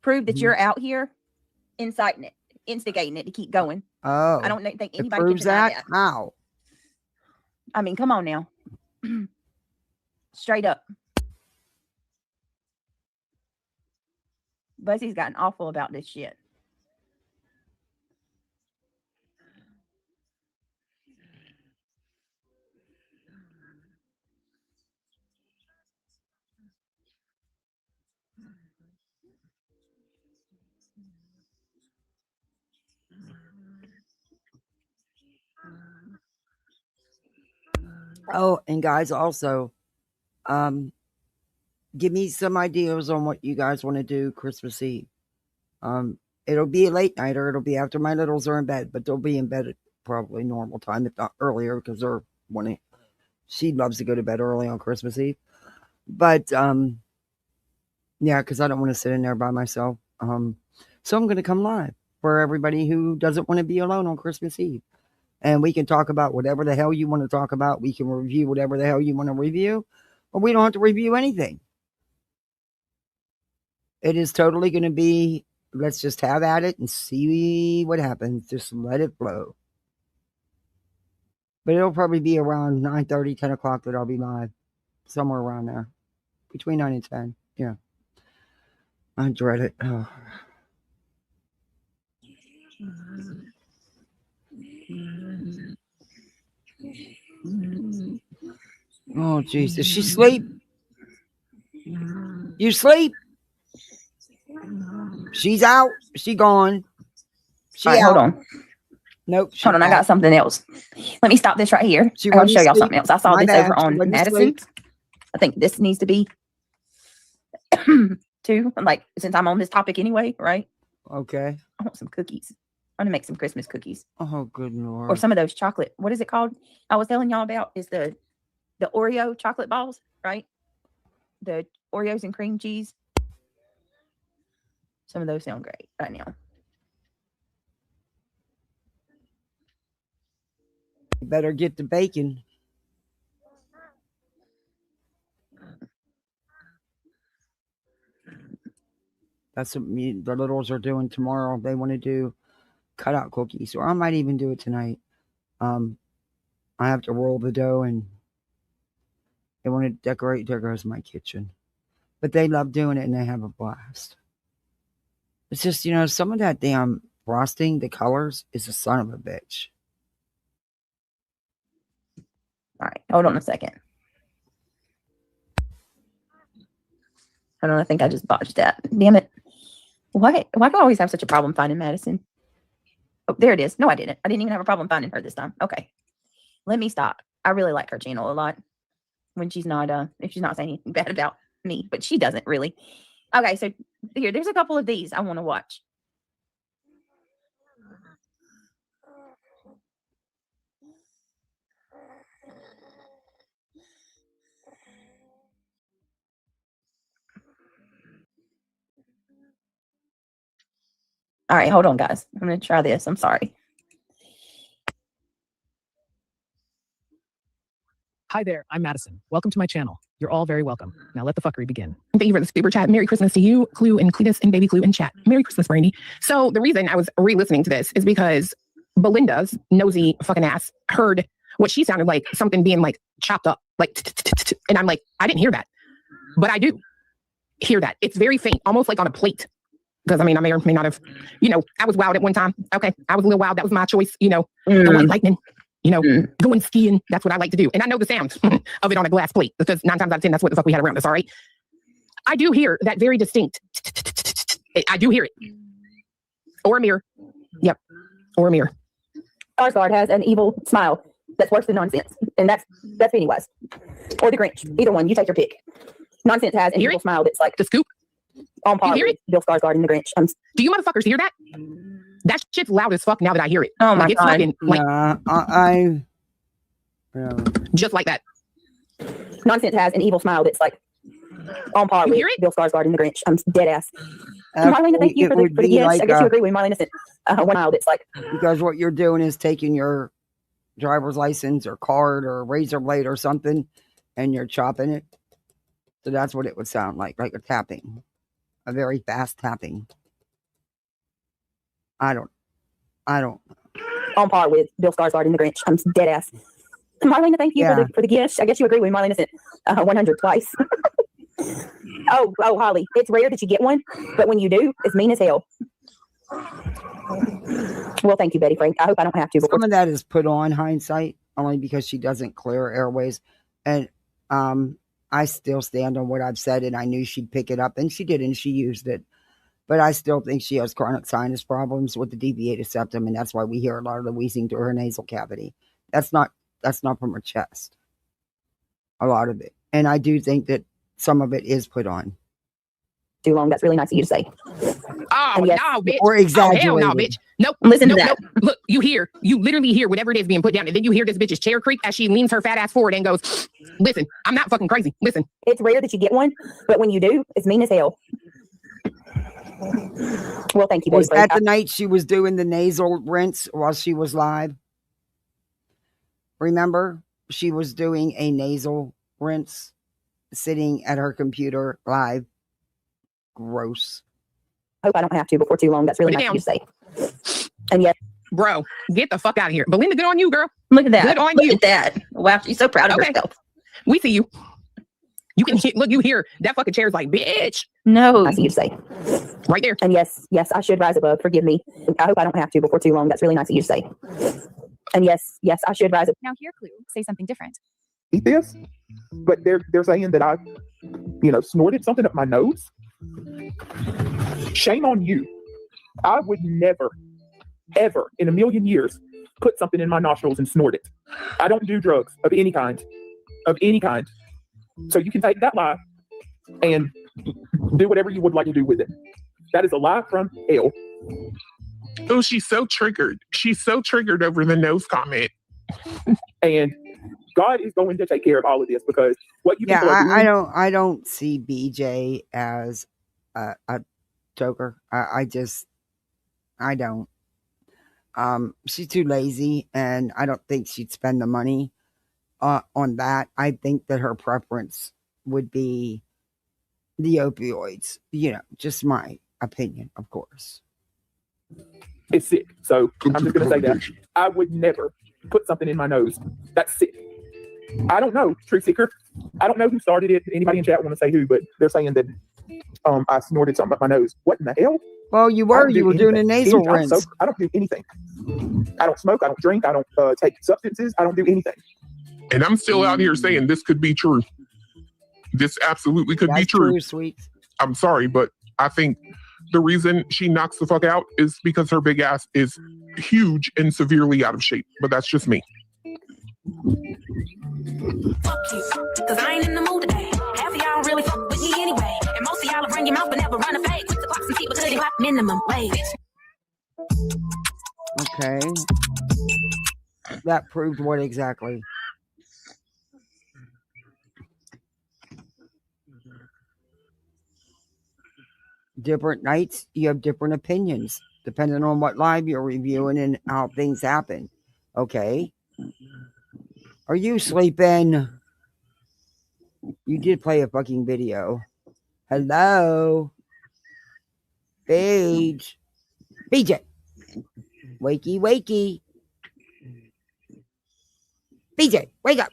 prove that you're out here inciting it, instigating it to keep going. Oh, I don't think anybody can proves deny that. that. How? I mean, come on now. Straight up. Buzzy's gotten awful about this shit. Oh, and guys, also, give me some ideas on what you guys want to do Christmas Eve. It'll be a late night or it'll be after my littles are in bed, but they'll be in bed at probably normal time, if not earlier, because they're wanting. She loves to go to bed early on Christmas Eve. But yeah, because I don't want to sit in there by myself. So I'm going to come live for everybody who doesn't want to be alone on Christmas Eve. And we can talk about whatever the hell you want to talk about. We can review whatever the hell you want to review, or we don't have to review anything. It is totally going to be, let's just have at it and see what happens. Just let it flow. But it'll probably be around 9:30, 10 o'clock that I'll be live. Somewhere around there. Between 9 and 10. Yeah. I dread it. Oh. Oh, Jesus. She sleep? You sleep? She's out. She gone. She All right, out. hold on. Nope. Hold on, I got something else. Let me stop this right here. I want to show y'all something else. I saw this over on Madison. I think this needs to be too. Like, since I'm on this topic anyway, right? Okay. I want some cookies. I want to make some Christmas cookies. Oh, good Lord. Or some of those chocolate. What is it called? I was telling y'all about is the Oreo chocolate balls, right? The Oreos and cream cheese. Some of those sound great right now. You better get the bacon. That's what the littles are doing tomorrow. They want to do cutout cookies, or I might even do it tonight. I have to roll the dough, and they want to decorate. There goes my kitchen. But they love doing it, and they have a blast. It's just, some of that damn frosting, the colors, is a son of a bitch. All right, hold on a second. I don't know, I think I just botched that. Damn it. Why do I always have such a problem finding Madison? Oh, there it is. No, I didn't. I didn't even have a problem finding her this time. Okay. Let me stop. I really like her channel a lot. When she's not, if she's not saying anything bad about me, but she doesn't really. Okay, so there's a couple of these I want to watch. All right, hold on, guys. I'm going to try this. I'm sorry. Hi there, I'm Madison. Welcome to my channel. You're all very welcome. Now let the fuckery begin. Thank you for the super chat. Merry Christmas to you, Clue and Cletus and Baby Clue in chat. Merry Christmas, Brandy. So the reason I was re-listening to this is because Belinda's nosy fucking ass heard what she sounded like something being like chopped up, like, and I'm like, I didn't hear that, but I do hear that. It's very faint, almost like on a plate. Because I mean, I may or may not have, I was wild at one time. Okay, I was a little wild. That was my choice. I like lightning. Going skiing. That's what I like to do. And I know the sound of it on a glass plate because 9 times out of 10, that's what the fuck we had around us. All right. I do hear that very distinct. I do hear it. Or a mirror. Yep. Or a mirror. Skarsgård has an evil smile that's worse than nonsense. And that's Pennywise. Or the Grinch. Either one. You take your pick. Nonsense has an evil smile that's like the scoop. On par with Bill Skarsgård and the Grinch. Do you motherfuckers hear that? That shit's loud as fuck now that I hear it. Oh my it's God. Fucking, like, just like that. Nonsense has an evil smile that's like on par with Bill Skarsgård and the Grinch. I'm dead ass. Marlena, thank you for the yes. Like, I guess you agree with Marlena. One smile that's like because what you're doing is taking your driver's license or card or razor blade or something, and you're chopping it. So that's what it would sound like a tapping, a very fast tapping. I don't. On par with Bill Skarsgård and the Grinch. I'm dead ass. Marlena, thank you for the gift. I guess you agree with Marlena sent 100 twice. oh, Holly, it's rare that you get one, but when you do, it's mean as hell. Well, thank you, Betty Frank. I hope I don't have to. Some of that is put on hindsight only because she doesn't clear airways, and I still stand on what I've said, and I knew she'd pick it up, and she did, and she used it. But I still think she has chronic sinus problems with the deviated septum, and that's why we hear a lot of the wheezing through her nasal cavity. That's not from her chest. A lot of it. And I do think that some of it is put on. Too long. That's really nice of you to say. Oh, yes, no, bitch. Or exaggerated. Oh, hell no, bitch. Nope. Listen to that. Nope. Look, you literally hear whatever it is being put down. And then you hear this bitch's chair creak as she leans her fat ass forward and goes, listen, I'm not fucking crazy. Listen. It's rare that you get one, but when you do, it's mean as hell. Well, thank you, Betty. Was that the night she was doing the nasal rinse while she was live? Remember? She was doing a nasal rinse sitting at her computer live. Gross. Hope I don't have to before too long. That's really nice of you to say. And yet, bro, get the fuck out of here. Belinda, good on you, girl. Look at that. Good on Look you. at that. Wow, she's so proud of herself. We see you. You can look, you hear that fucking chair's like, bitch. No. I see you to say. Right there. And yes, I should rise above. Forgive me. I hope I don't have to before too long. That's really nice of you to say. And yes, I should rise above. Now here, Clue, say something different. Eat this, but they're saying that I, snorted something up my nose. Shame on you. I would never, ever in a million years put something in my nostrils and snort it. I don't do drugs of any kind. So you can take that lie and do whatever you would like to do with it. That is a lie from hell. Oh, she's so triggered. She's so triggered over the nose comment. And God is going to take care of all of this because what you people are doing. I don't see BJ as a joker. I don't. She's too lazy, and I don't think she'd spend the money on that. I think that her preference would be the opioids. Just my opinion, of course. It's sick. So I'm just going to say that. I would never put something in my nose. That's sick. I don't know, Truth Seeker. I don't know who started it. Anybody in chat want to say who, but they're saying that I snorted something up my nose. What in the hell? Well, you were doing a nasal rinse. I don't do anything. I don't smoke. I don't drink. I don't take substances. I don't do anything. And I'm still out here saying this could be true. This absolutely could be true. Sweet. I'm sorry, but I think the reason she knocks the fuck out is because her big ass is huge and severely out of shape. But that's just me. Fuck you, cause I ain't in the mood today. Half of y'all really fuck with me anyway. And most of y'all will bring your mouth but never run a fade. Quit the clocks and keep a hoodie clock minimum wage. Okay. That proved what exactly? Different nights, you have different opinions. depending on what live you're reviewing and how things happen. Okay. Are you sleeping? You did play a fucking video. Hello? Paige. BJ. Wakey, wakey. BJ, wake up.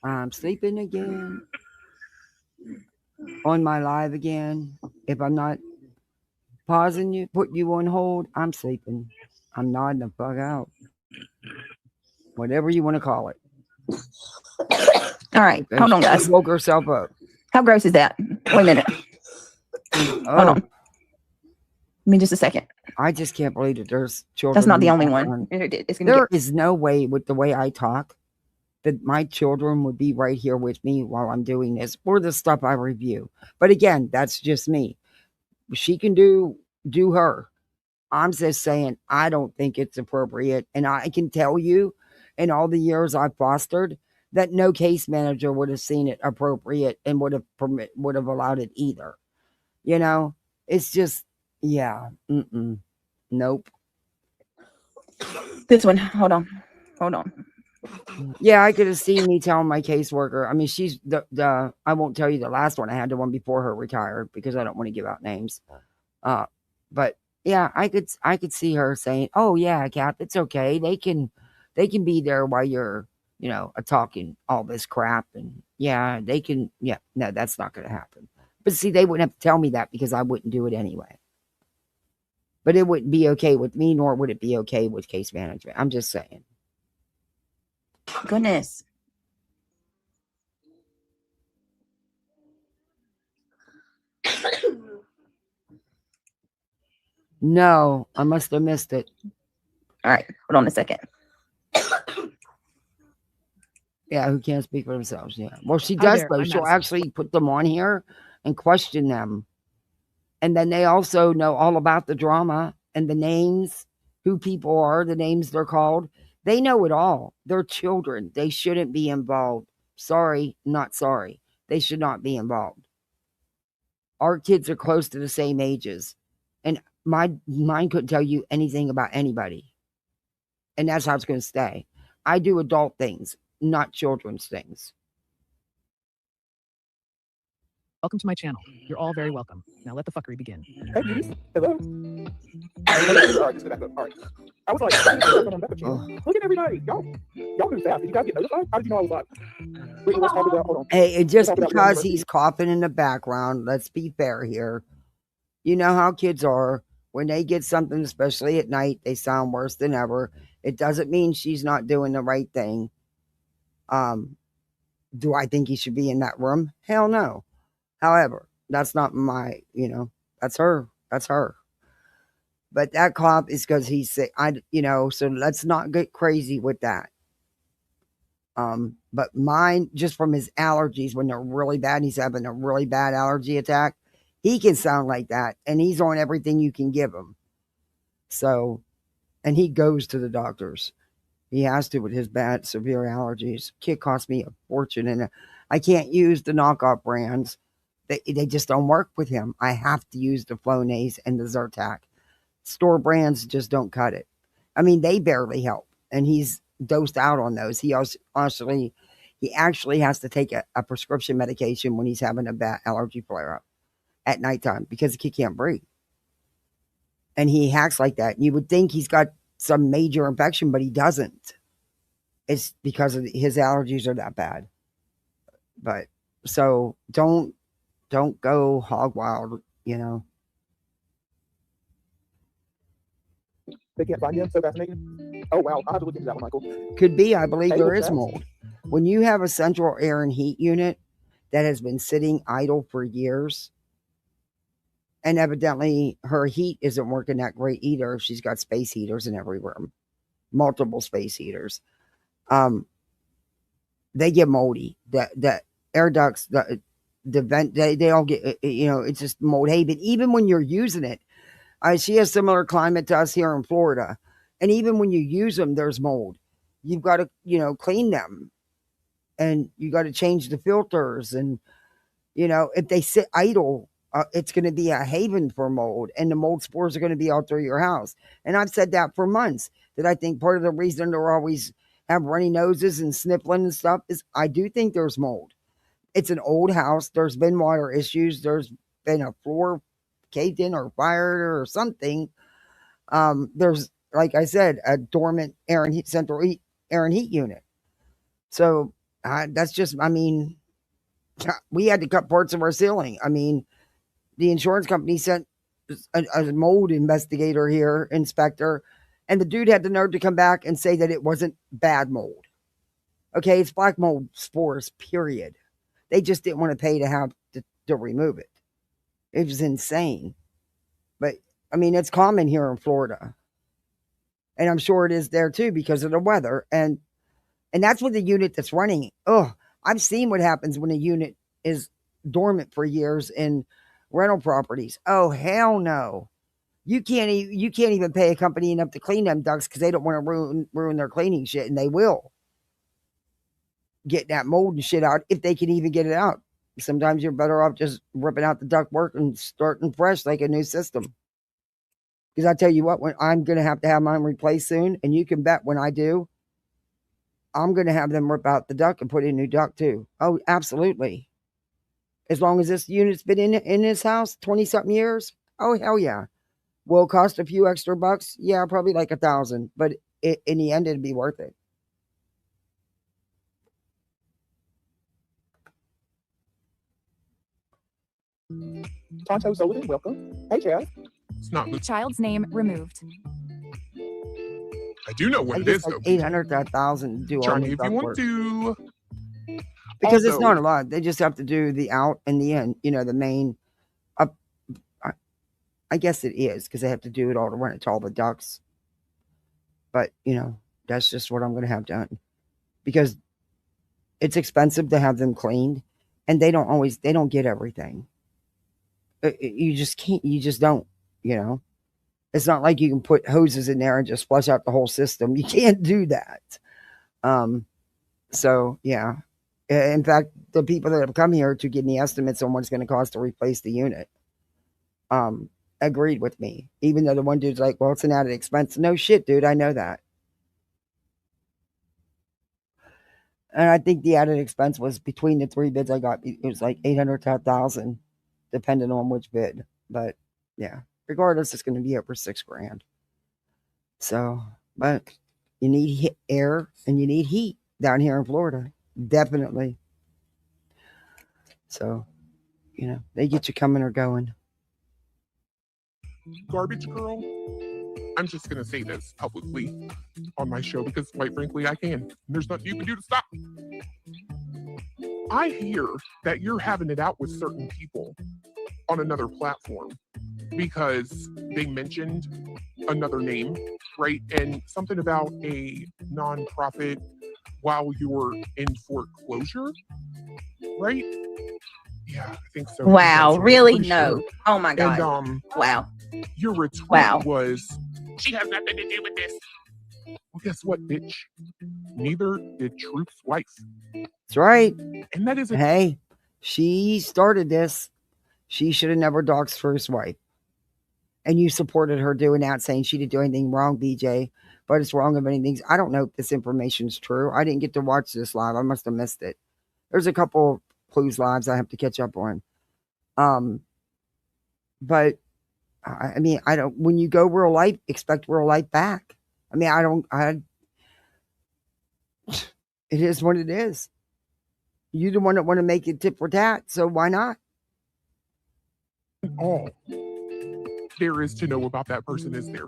I'm sleeping again. On my live again. If I'm not pausing you, put you on hold, I'm sleeping. I'm nodding the fuck out. Whatever you want to call it. All right. Hold on, guys. She woke herself up. How gross is that? Wait a minute. Hold on. Give me just a second. I just can't believe that there's children. That's not the only one. There is no way with the way I talk that my children would be right here with me while I'm doing this or the stuff I review. But again, that's just me. She can do her. I'm just saying I don't think it's appropriate. And I can tell you in all the years I've fostered that no case manager would have seen it appropriate and would have allowed it either. You know, it's just, yeah. Nope. This one. Hold on. Yeah, I could have seen me telling my caseworker. I mean, she's the I won't tell you the last one. I had the one before her retired because I don't want to give out names. But yeah, I could see her saying, "Oh yeah, Kat, it's okay. They can be there while you're, talking all this crap." And yeah, they can. Yeah, no, that's not going to happen. But see, they wouldn't have to tell me that because I wouldn't do it anyway. But it wouldn't be okay with me, nor would it be okay with case management. I'm just saying. Goodness. No, I must have missed it. All right, hold on a second. Yeah, who can't speak for themselves? Yeah. Well, she does, though. She'll actually put them on here and question them. And then they also know all about the drama and the names, who people are, the names they're called. They know it all. They're children. They shouldn't be involved. Sorry, not sorry. They should not be involved. Our kids are close to the same ages. And mine couldn't tell you anything about anybody. And that's how it's going to stay. I do adult things, not children's things. Welcome to my channel. You're all very welcome. Now let the fuckery begin. Hey, beauties. Hello. All right, just go back up. All right. I was like, looking every night. Y'all move fast. Did you guys get notified? How did you know I was live? Wait, let's talk about, hold on. Hey, just because he's coughing in the background, let's be fair here. You know how kids are. When they get something, especially at night, they sound worse than ever. It doesn't mean she's not doing the right thing. Do I think he should be in that room? Hell no. However, that's not my, that's her. That's her. But that cough is because he's sick. So let's not get crazy with that. But mine, just from his allergies, when they're really bad, he's having a really bad allergy attack, he can sound like that. And he's on everything you can give him. So, and he goes to the doctors. He has to with his bad, severe allergies. Kid cost me a fortune. And I can't use the knockoff brands. They just don't work with him. I have to use the Flonase and the Zyrtec. Store brands just don't cut it. I mean, they barely help. And he's dosed out on those. He actually has to take a prescription medication when he's having a bad allergy flare-up at nighttime because the kid can't breathe. And he hacks like that. You would think he's got some major infection, but he doesn't. It's because of his allergies are that bad. But so don't go hog wild, They can't find you. So fascinating. Oh, wow. I'll have to look into that one, Michael. Could be. I believe there is mold. When you have a central air and heat unit that has been sitting idle for years, and evidently her heat isn't working that great either. She's got space heaters in every room, multiple space heaters. They get moldy. The air ducts, the vent, they all get, it's just mold. Hey, but even when you're using it, she has similar climate to us here in Florida. And even when you use them, there's mold. You've got to, clean them. And you got to change the filters. And You know, if they sit idle, it's going to be a haven for mold, and the mold spores are going to be all through your house. And I've said that for months, that I think part of the reason they're always have runny noses and sniffling and stuff is I do think there's mold. It's an old house. There's been water issues. There's been a floor caved in or fired or something. There's, like I said, a dormant central air and heat unit. So that's just, I mean, we had to cut parts of our ceiling. I mean, the insurance company sent a mold investigator here, inspector, and the dude had the nerve to come back and say that it wasn't bad mold. Okay, it's black mold spores, period. They just didn't want to pay to have to remove it. It was insane. But, I mean, it's common here in Florida. And I'm sure it is there too because of the weather. And that's with the unit that's running. Oh, I've seen what happens when a unit is dormant for years in rental properties. Oh, hell no. You can't even pay a company enough to clean them ducts because they don't want to ruin their cleaning shit, and they will get that mold and shit out if they can even get it out. Sometimes you're better off just ripping out the duct work and starting fresh like a new system. Because I tell you what, when I'm going to have mine replaced soon, and you can bet when I do, I'm going to have them rip out the duct and put in a new duct too. Oh, absolutely. As long as this unit's been in this house 20-something years, oh, hell yeah. Will it cost a few extra bucks? Yeah, probably like $1,000. But in the end, it'd be worth it. Tonto Sullivan, welcome. Hey, Chad. It's not. Child's name removed. I do know what it is, like though. 800 to 1,000 to do all Johnny, the if duct you want work. to. Because Also, it's not a lot. They just have to do the out and the in. You know, the main. I guess it is because they have to do it all to run it to all the ducts. But, you know, that's just what I'm going to have done. Because it's expensive to have them cleaned. And they don't get everything. You just can't, you just don't, you know. It's not like you can put hoses in there and just flush out the whole system. You can't do that. So, yeah. In fact, the people that have come here to give me estimates on what it's going to cost to replace the unit agreed with me. Even though the one dude's like, well, it's an added expense. No shit, dude. I know that. And I think the added expense was between the 3 bids I got. It was like 800 to 1,000, depending on which bid. But, yeah. Regardless, it's going to be over $6,000. So, but you need air and you need heat down here in Florida. Definitely. So, you know, they get you coming or going. Garbage girl, I'm just going to say this publicly on my show because, quite frankly, I can. There's nothing you can do to stop. I hear that you're having it out with certain people on another platform because they mentioned another name, right? And something about a nonprofit while you're in foreclosure, right? Yeah, I think so. Wow, really? Pretty No. sure. Oh my God. And wow. Your retweet was, she has nothing to do with this. Well, guess what, bitch? Neither did Truth's wife. That's right. And that isn't. Hey, she started this. She should have never doxed first wife. And you supported her doing that, saying she didn't do anything wrong, BJ. But it's wrong of anything. I don't know if this information is true. I didn't get to watch this live. I must have missed it. There's a couple Clues lives I have to catch up on. But I mean, I don't, when you go real life, expect real life back. I mean, it is what it is. You're the one that want to make it tit for tat, so why not? All there is to know about that person is there.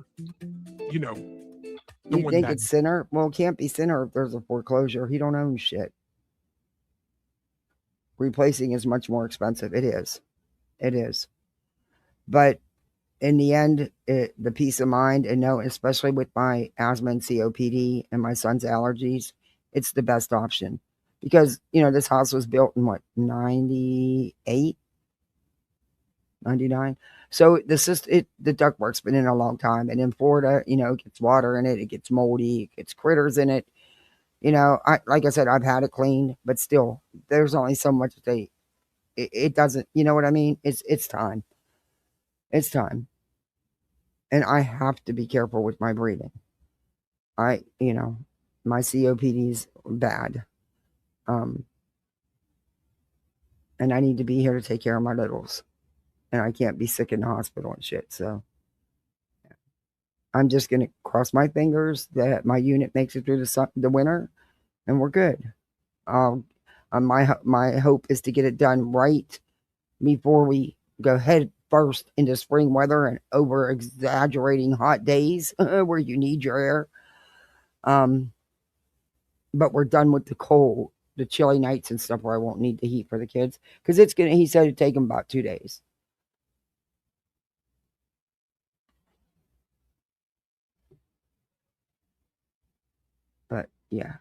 You know, the you one think that it's Sinner? Well, it can't be Sinner if there's a foreclosure. He don't own shit. Replacing is much more expensive. It is. It is. But in the end, the peace of mind, and no, especially with my asthma and COPD and my son's allergies, it's the best option. Because, you know, this house was built in what, 98? 99? So the ductwork's been in a long time. And in Florida, you know, it gets water in it, it gets moldy, it gets critters in it. You know, like I said, I've had it cleaned, but still, there's only so much it doesn't, you know what I mean? It's time. It's time. And I have to be careful with my breathing. My COPD is bad. And I need to be here to take care of my littles. And I can't be sick in the hospital and shit. So I'm just going to cross my fingers that my unit makes it through the winter and we're good. My hope is to get it done right before we go head first into spring weather and over exaggerating hot days where you need your air. But we're done with the cold, the chilly nights and stuff where I won't need the heat for the kids. Because he said it'd take them about 2 days. But yeah.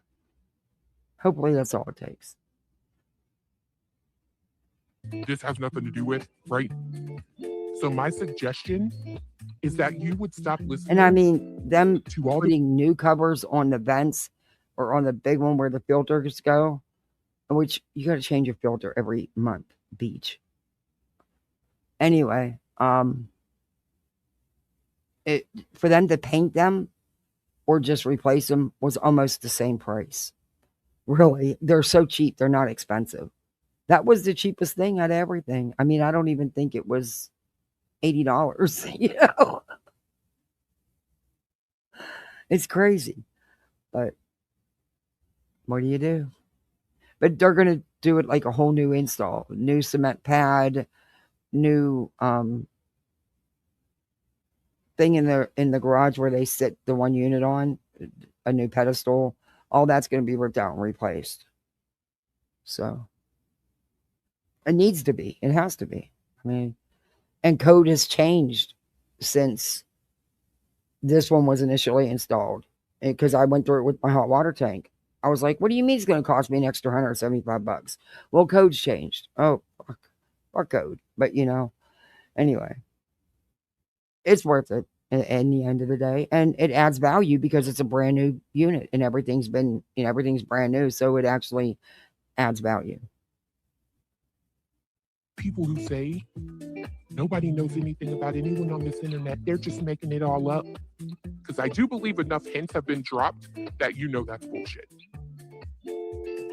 Hopefully that's all it takes. This has nothing to do with, right? So my suggestion is that you would stop listening. And I mean, them putting new covers on the vents or on the big one where the filters go, which you got to change your filter every month, beach. Anyway, for them to paint them or just replace them was almost the same price. Really, they're so cheap. They're not expensive. That was the cheapest thing out of everything. I mean, I don't even think it was $80, you know. It's crazy. But what do you do? But they're going to do it like a whole new install. New cement pad, new thing in the garage where they sit the one unit on, a new pedestal. All that's going to be ripped out and replaced. So it needs to be. It has to be. I mean, and code has changed since this one was initially installed. Because I went through it with my hot water tank. I was like, what do you mean it's going to cost me an extra $175? Well, code's changed. Oh, fuck code. But, anyway, it's worth it in the end of the day. And it adds value because it's a brand new unit and everything's brand new. So it actually adds value. People who say nobody knows anything about anyone on this internet, they're just making it all up. Because I do believe enough hints have been dropped that that's bullshit.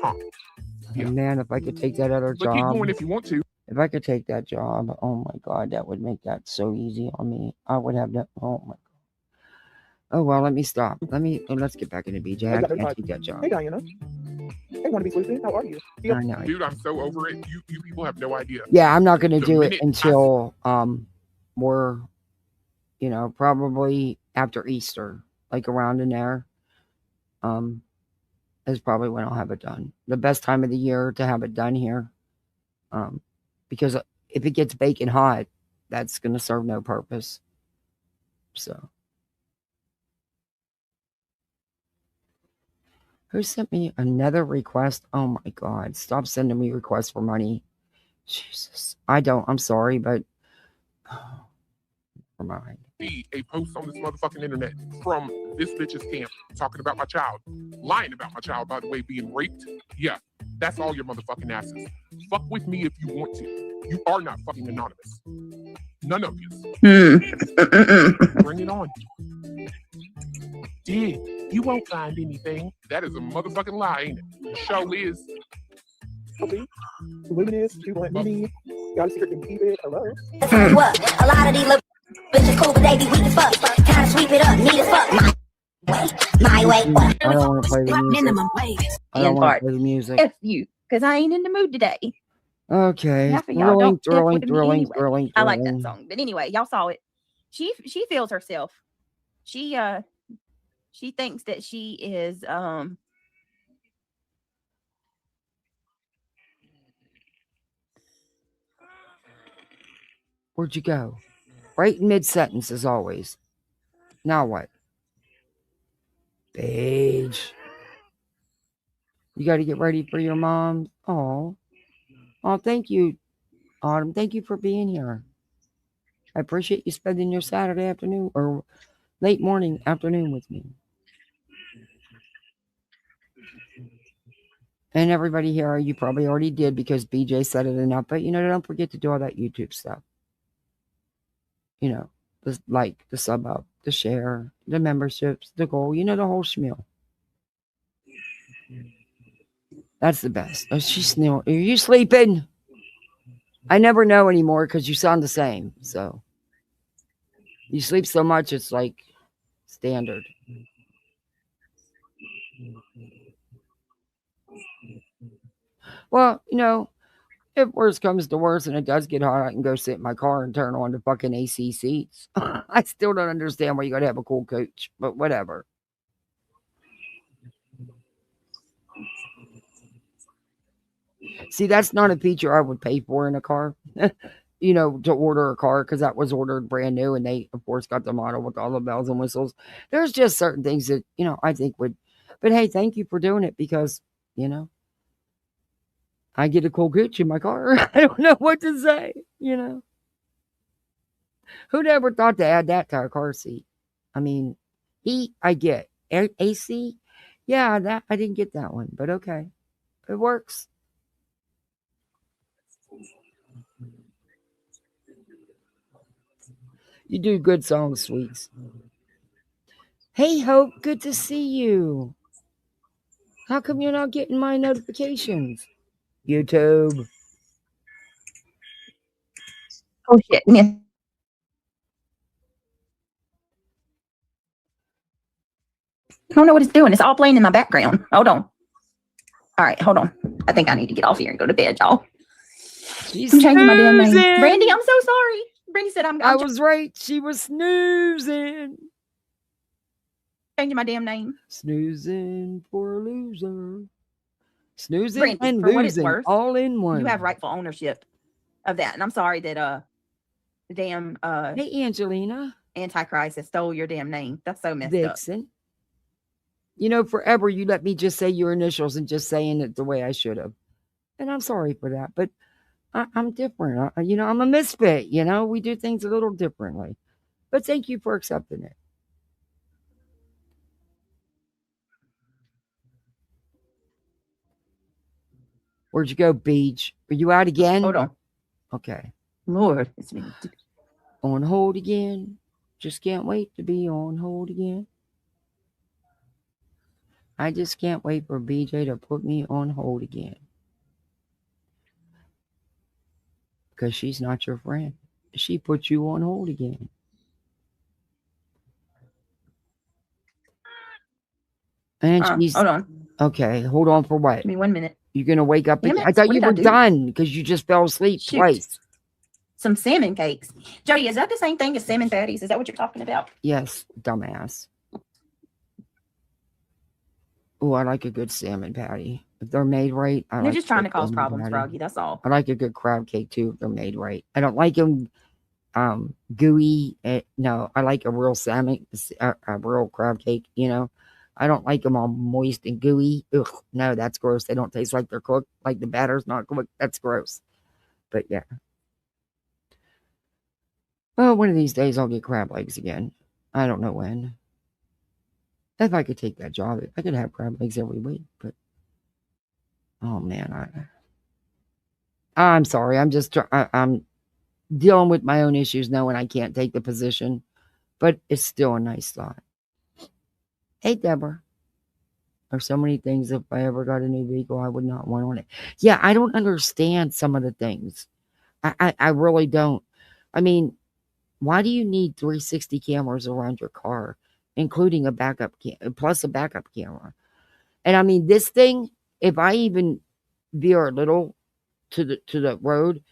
Huh. Yeah. And man, if I could take that other job. Keep going if you want to. If I could take that job, oh my God, that would make that so easy on me. I would have that. Oh my God. Oh, well, let me stop. Let's get back into BJ. I can't take that job. Hey, Diana. Hey, want to be Susan? How are you? I know. Dude, I'm so over it. You people have no idea. Yeah, I'm not going to do it until we're, probably after Easter, like around in there. Is probably when I'll have it done. The best time of the year to have it done here. Because if it gets baking hot, that's going to serve no purpose. So. Who sent me another request? Oh my God. Stop sending me requests for money. Jesus. I'm sorry, but never mind. See a post on this motherfucking internet from this bitch's camp talking about my child. Lying about my child, by the way, being raped. Yeah, that's all your motherfucking asses. Fuck with me if you want to. You are not fucking anonymous. None of you. Bring it on. You won't find anything. That is a motherfucking lie, ain't it? Show is. Okay. Luminous, you want me? Got a secret and keep it. Hello. What? A lot of these little bitches cool, but they be weak as fuck. Time to sweep it up, need as fuck. My way. I don't want to play the music. I don't want to play the music. F you, because I ain't in the mood today. Okay. Thrilling. I like that song. But anyway, y'all saw it. She feels herself. She thinks that she is Where'd you go? Right in mid-sentence as always. Now what? Paige. You got to get ready for your mom. Oh, thank you, Autumn. Thank you for being here. I appreciate you spending your Saturday afternoon or late morning afternoon with me. And everybody here, you probably already did because BJ said it enough. But, don't forget to do all that YouTube stuff. Like the sub up, the share, the memberships, the goal, the whole schmeal. That's the best. Oh, she's snoring. Are you sleeping? I never know anymore because you sound the same. So you sleep so much, it's like standard. Well, if worse comes to worse and it does get hot, I can go sit in my car and turn on the fucking AC seats. I still don't understand why you got to have a cool coach, but whatever. See, that's not a feature I would pay for in a car, to order a car because that was ordered brand new and they, of course, got the model with all the bells and whistles. There's just certain things that, I think would, but hey, thank you for doing it because, I get a cool Gucci in my car. I don't know what to say, Who never thought to add that to our car seat? I mean, heat, I get. AC, yeah, that I didn't get that one, but okay. It works. You do good songs, sweets. Hey, Hope, good to see you. How come you're not getting my notifications? YouTube. Oh, shit. Yeah. I don't know what it's doing. It's all playing in my background. Hold on. All right, hold on. I think I need to get off here and go to bed, y'all. I'm changing my damn name. Brandy, I'm so sorry. Brandy said I was right. She was snoozing. Changing my damn name. Snoozing for a loser. Snoozing Brandy, and for what it's losing worth, all in one. You have rightful ownership of that. And I'm sorry that the damn hey, Angelina. Antichrist has stole your damn name. That's so messed Vixen. Up. Forever you let me just say your initials and just saying it the way I should have. And I'm sorry for that. But I'm different. I'm a misfit. We do things a little differently. But thank you for accepting it. Where'd you go, Beach? Are you out again? Hold on. Okay. Lord. On hold again. Just can't wait to be on hold again. I just can't wait for BJ to put me on hold again. Because she's not your friend. She put you on hold again. And she's... Hold on. Okay, hold on for what? Give me 1 minute. You're going to wake up again? It. I thought what you were done because you just fell asleep twice. Some salmon cakes. Jody, is that the same thing as salmon patties? Is that what you're talking about? Yes, dumbass. Oh, I like a good salmon patty. If they're made right, They're just trying to cause problems, Froggy. That's all. I like a good crab cake too if they're made right. I don't like them gooey. No, I like a real salmon, a real crab cake. I don't like them all moist and gooey. Ugh, no, that's gross. They don't taste like they're cooked. Like the batter's not cooked. That's gross. But yeah. Well, one of these days I'll get crab legs again. I don't know when. If I could take that job, I could have crab legs every week. But oh man, I'm sorry. I'm dealing with my own issues knowing I can't take the position, but it's still a nice thought. Hey, Deborah. There's so many things. If I ever got a new vehicle, I would not want on it. Yeah, I don't understand some of the things. I really don't. I mean, why do you need 360 cameras around your car, including a backup plus a backup camera? And I mean, this thing, if I even veer a little to the road,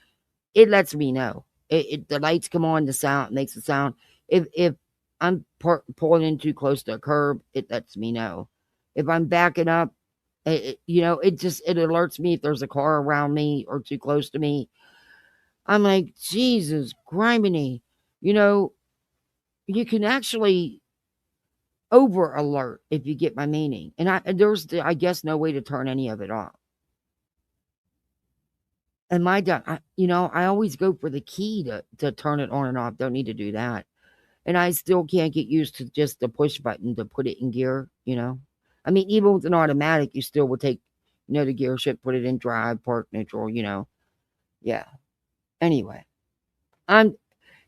it lets me know. The lights come on, the sound makes a sound. If I'm pulling in too close to a curb, it lets me know. If I'm backing up, it alerts me if there's a car around me or too close to me. I'm like, Jesus, criminy. You can actually over alert if you get my meaning. And there's, I guess, no way to turn any of it off. And I always go for the key to turn it on and off. Don't need to do that. And I still can't get used to just the push button to put it in gear, I mean, even with an automatic, you still would take, The gear shift, put it in drive, park, neutral, Yeah. Anyway,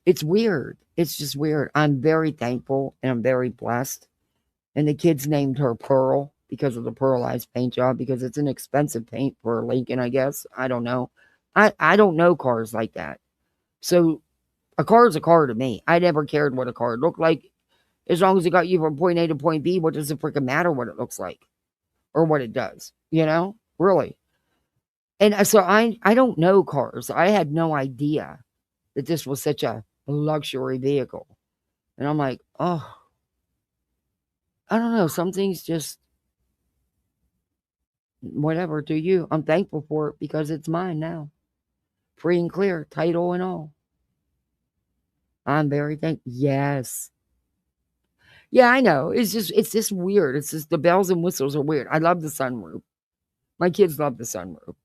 it's weird. It's just weird. I'm very thankful and I'm very blessed. And the kids named her Pearl because of the pearlized paint job, because it's an expensive paint for Lincoln, I guess. I don't know. I don't know cars like that. So a car is a car to me. I never cared what a car looked like. As long as it got you from point A to point B, what does it freaking matter what it looks like or what it does? Really. And so I don't know cars. I had no idea that this was such a luxury vehicle. And I'm like, oh, I don't know. Some things just, whatever, to you. I'm thankful for it because it's mine now. Free and clear, title and all. I'm very thankful. Yes. Yeah, I know. It's just weird. It's just the bells and whistles are weird. I love the sunroof. My kids love the sunroof.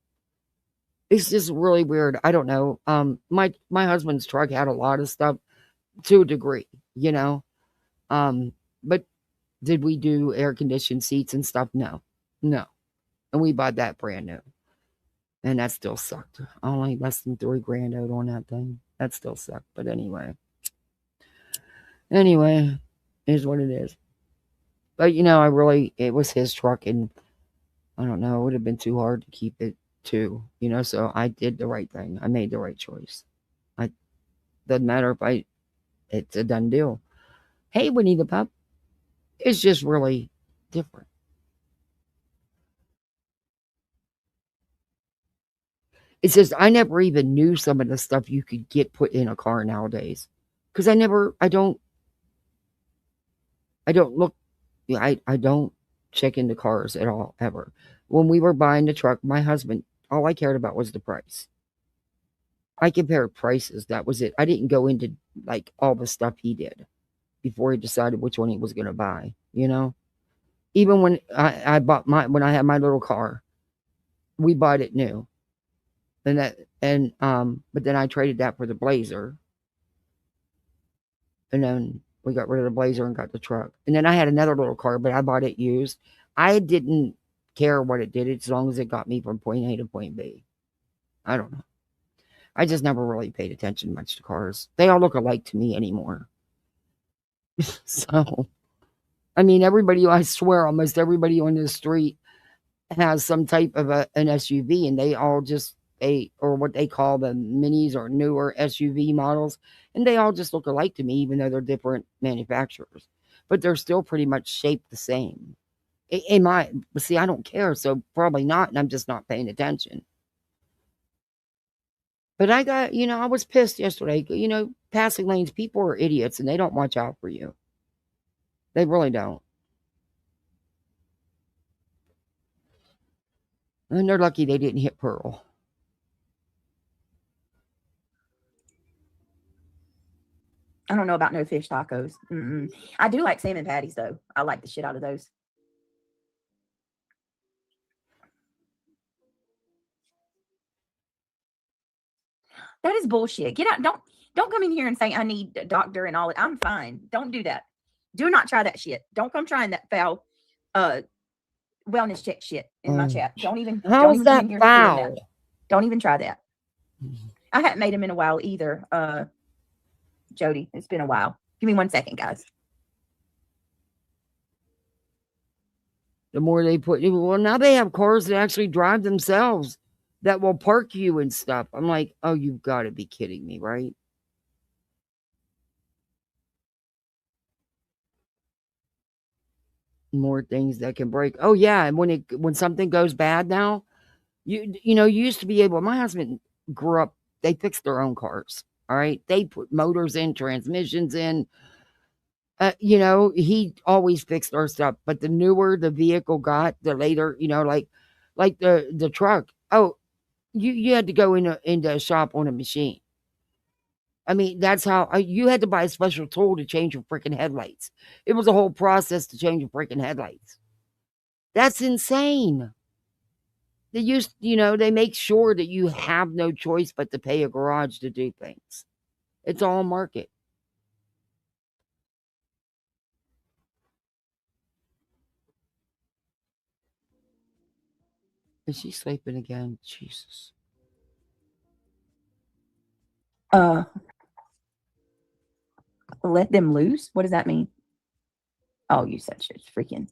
It's just really weird. I don't know. My husband's truck had a lot of stuff to a degree, But did we do air conditioned seats and stuff? No. And we bought that brand new. And that still sucked. Only less than $3,000 out on that thing. That still sucked. But anyway, is what it is. But it was his truck, and I don't know, it would have been too hard to keep it too, so I did the right thing. I made the right choice. Doesn't matter if it's a done deal. Hey, Winnie the Pup. It's just really different. It's just, I never even knew some of the stuff you could get put in a car nowadays. Because I don't look, I don't check into cars at all, ever. When we were buying the truck, my husband, all I cared about was the price. I compared prices. That was it. I didn't go into like all the stuff he did before he decided which one he was going to buy, Even when I bought when I had my little car, we bought it new. But then I traded that for the Blazer. And then we got rid of the Blazer and got the truck. And then I had another little car, but I bought it used. I didn't care what it did as long as it got me from point A to point B. I don't know. I just never really paid attention much to cars. They all look alike to me anymore. So, I swear almost everybody on the street has some type of an SUV, and they all or what they call the minis or newer SUV models, and they all just look alike to me, even though they're different manufacturers. But they're still pretty much shaped the same. See, I don't care, so probably not, and I'm just not paying attention. But I was pissed yesterday. Passing lanes, people are idiots, and they don't watch out for you. They really don't. And they're lucky they didn't hit Pearl. I don't know about no fish tacos. I do like salmon patties, though. I like the shit out of those. That is bullshit. Get out. Don't come in here and say I need a doctor and all that. I'm fine. Don't do that. Do not try that shit. Don't come trying that foul wellness check shit in my chat. Don't even How is that foul? That. Don't even try that. I haven't made them in a while either. Jody, it's been a while. Give me 1 second, guys. The more they put, well, now they have cars that actually drive themselves that will park you and stuff. I'm like, oh, you've got to be kidding me, right? More things that can break. Oh yeah, and when something goes bad now, you used to be able. My husband grew up. They fixed their own cars. All right, they put motors in, transmissions in. He always fixed our stuff. But the newer the vehicle got, the later, like the truck. Oh, you had to go into a shop on a machine. That's how you had to buy a special tool to change your freaking headlights. It was a whole process to change your freaking headlights. That's insane. They make sure that you have no choice but to pay a garage to do things. It's all market. Is she sleeping again? Jesus. Let them loose? What does that mean? Oh, you such a freaking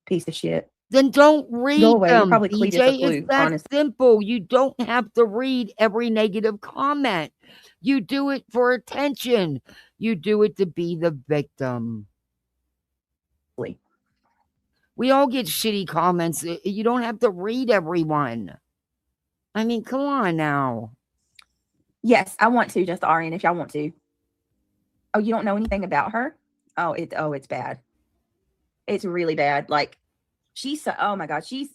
piece of shit. Then don't read Go away. You're them. probably Cletus BJ, or Clue, it's that honestly. simple. You don't have to read every negative comment. You do it for attention. You do it to be the victim. We all get shitty comments. You don't have to read everyone. I mean, come on now. Yes, I want to, just RN, if y'all want to. Oh, you don't know anything about her? It's bad. It's really bad. Like, oh my God, she's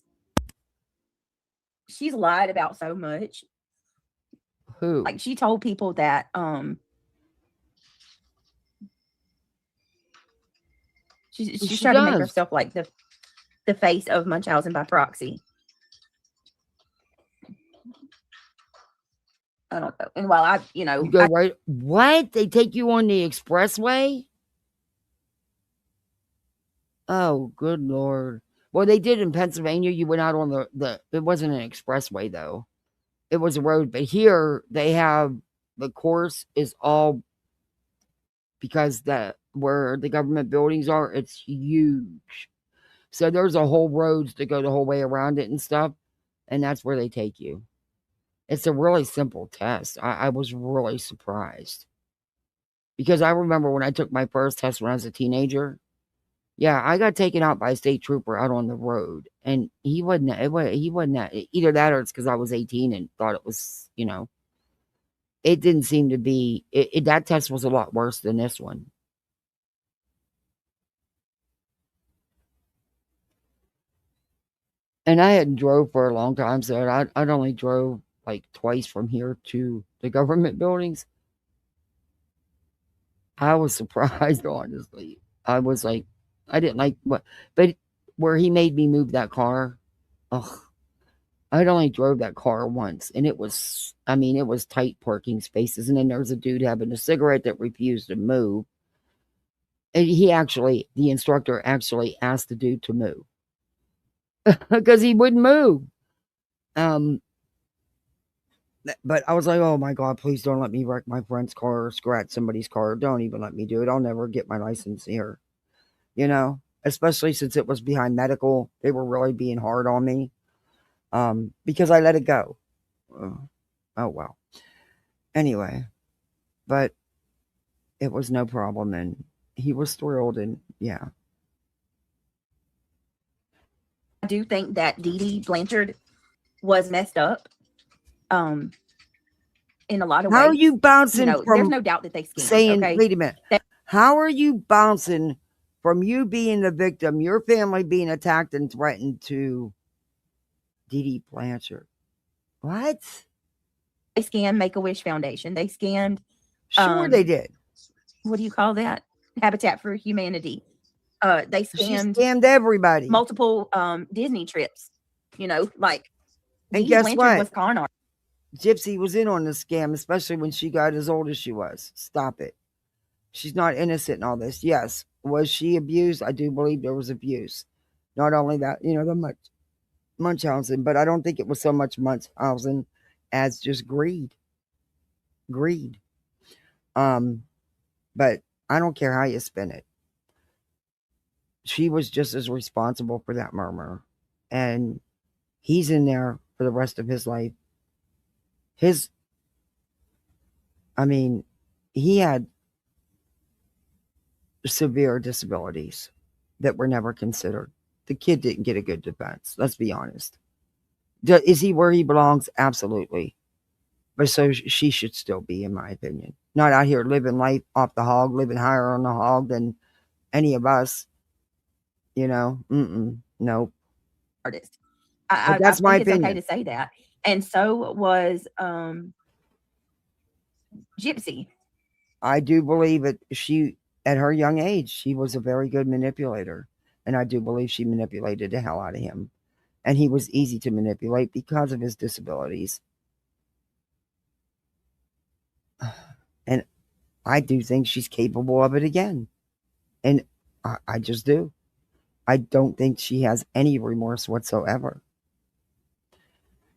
lied about so much. Who? Like, she told people that she's trying to make herself like the face of Munchausen by proxy. I don't know. And while you go right. What? They take you on the expressway? Oh, good Lord. Well, they did in Pennsylvania. You went out on the it wasn't an expressway though. It was a road. But here they have the course is all because where the government buildings are, it's huge. So there's a whole roads to go the whole way around it and stuff. And that's where they take you. It's a really simple test. I was really surprised. Because I remember when I took my first test when I was a teenager. Yeah, I got taken out by a state trooper out on the road. And he wasn't either that or it's because I was 18 and thought it was, it didn't seem to be, that test was a lot worse than this one. And I hadn't drove for a long time, so I'd only drove like twice from here to the government buildings. I was surprised, honestly. I was like, I didn't like what, but where he made me move that car, I'd only drove that car once, and it was tight parking spaces, and then there was a dude having a cigarette that refused to move. And the instructor actually asked the dude to move because he wouldn't move. But I was like, oh my God, please don't let me wreck my friend's car or scratch somebody's car. Don't even let me do it. I'll never get my license here. Especially since it was behind medical. They were really being hard on me because I let it go. Oh, well. Anyway, but it was no problem. And he was thrilled. And yeah. I do think that Dee Dee Blanchard was messed up. In a lot of ways. How are you bouncing from there's no doubt that they schemed, okay? Wait a minute. How are you bouncing from you being the victim, your family being attacked and threatened, to Dee Dee Blanchard? What? They scammed Make-A-Wish Foundation. They scammed. Sure, they did. What do you call that? Habitat for Humanity. They scammed everybody. Multiple Disney trips. Like. And Dee guess Blanchard what? Was con art. Gypsy was in on the scam, especially when she got as old as she was. Stop it. She's not innocent in all this. Yes. Was she abused? I do believe there was abuse. Not only that, the Munchausen, but I don't think it was so much Munchausen as just greed. Greed. But I don't care how you spin it. She was just as responsible for that murmur. And he's in there for the rest of his life. He had severe disabilities that were never considered. The kid didn't get a good defense. Let's be honest. Is he where he belongs? Absolutely. But so she should still be, in my opinion. Not out here living life off the hog, living higher on the hog than any of us. Nope. Artist. That's my opinion. It's okay to say that. And so was Gypsy. I do believe it. She, at her young age, she was a very good manipulator. And I do believe she manipulated the hell out of him. And he was easy to manipulate because of his disabilities. And I do think she's capable of it again. And I just do. I don't think she has any remorse whatsoever.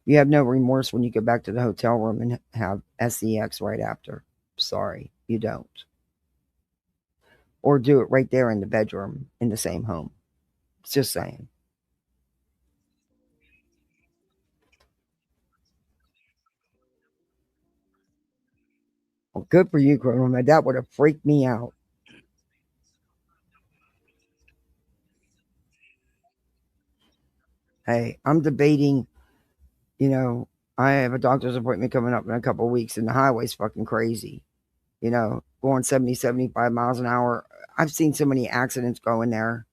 You have no remorse when you go back to the hotel room and have sex right after. Sorry, you don't. Or do it right there in the bedroom in the same home. Just saying. Well, good for you, Grandma. That would have freaked me out. Hey, I'm debating, I have a doctor's appointment coming up in a couple of weeks, and the highway's fucking crazy. Going 70, 75 miles an hour. I've seen so many accidents going there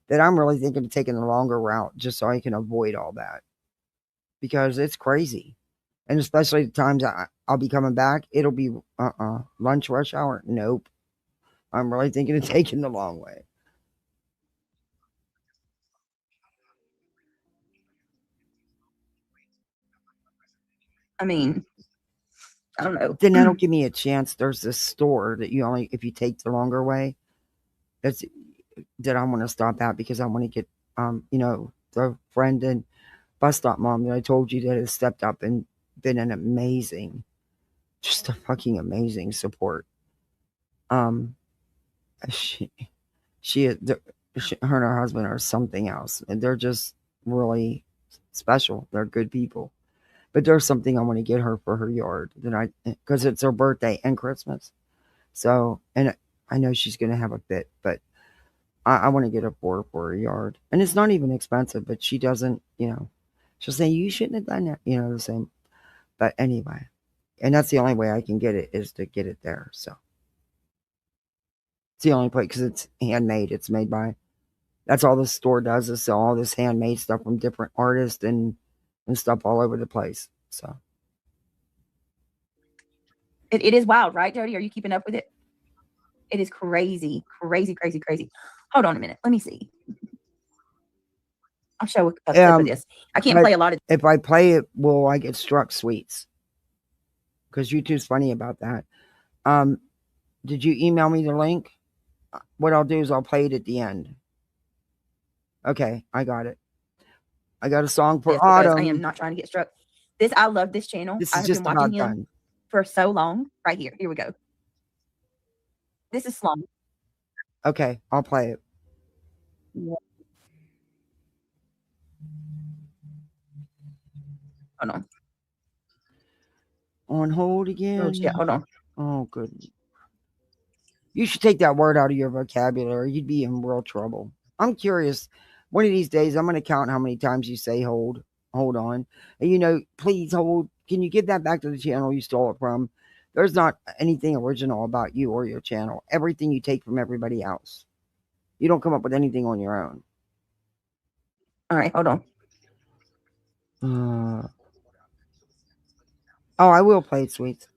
that I'm really thinking of taking the longer route just so I can avoid all that. Because it's crazy. And especially the times I'll be coming back, it'll be lunch rush hour. Nope. I'm really thinking of taking the long way. I mean, I don't know. Then that'll give me a chance. There's this store that if you take the longer way, that I want to stop at because I want to get, the friend and bus stop mom that I told you that has stepped up and been an amazing, just a fucking amazing support. She her and her husband are something else, and they're just really special. They're good people. But there's something I want to get her for her yard because it's her birthday and Christmas. So, and I know she's going to have a fit, but I want to get her for her yard. And it's not even expensive, but she doesn't, she'll say, you shouldn't have done that, the same. But anyway, and that's the only way I can get it is to get it there. So it's the only place because it's handmade. It's made by, that's all the store does is sell all this handmade stuff from different artists and stuff all over the place. So it is wild, right, Jody? Are you keeping up with it? It is crazy, crazy, crazy, crazy. Hold on a minute. Let me see. I'll show a clip of this. I can't play a lot of. If I play it, will I get struck sweets? Because YouTube's funny about that. Did you email me the link? What I'll do is I'll play it at the end. Okay, I got it. I got a song for Autumn. I am not trying to get struck. I love this channel. This is just been watching him done. For so long. Right here. Here we go. This is Slum. Okay, I'll play it. Yeah. Hold on. On hold again? Oh, yeah, hold on. Oh, good. You should take that word out of your vocabulary. You'd be in real trouble. I'm curious. One of these days, I'm going to count how many times you say hold on. And, please hold. Can you give that back to the channel you stole it from? There's not anything original about you or your channel. Everything you take from everybody else. You don't come up with anything on your own. All right, hold on. I will play it, sweets.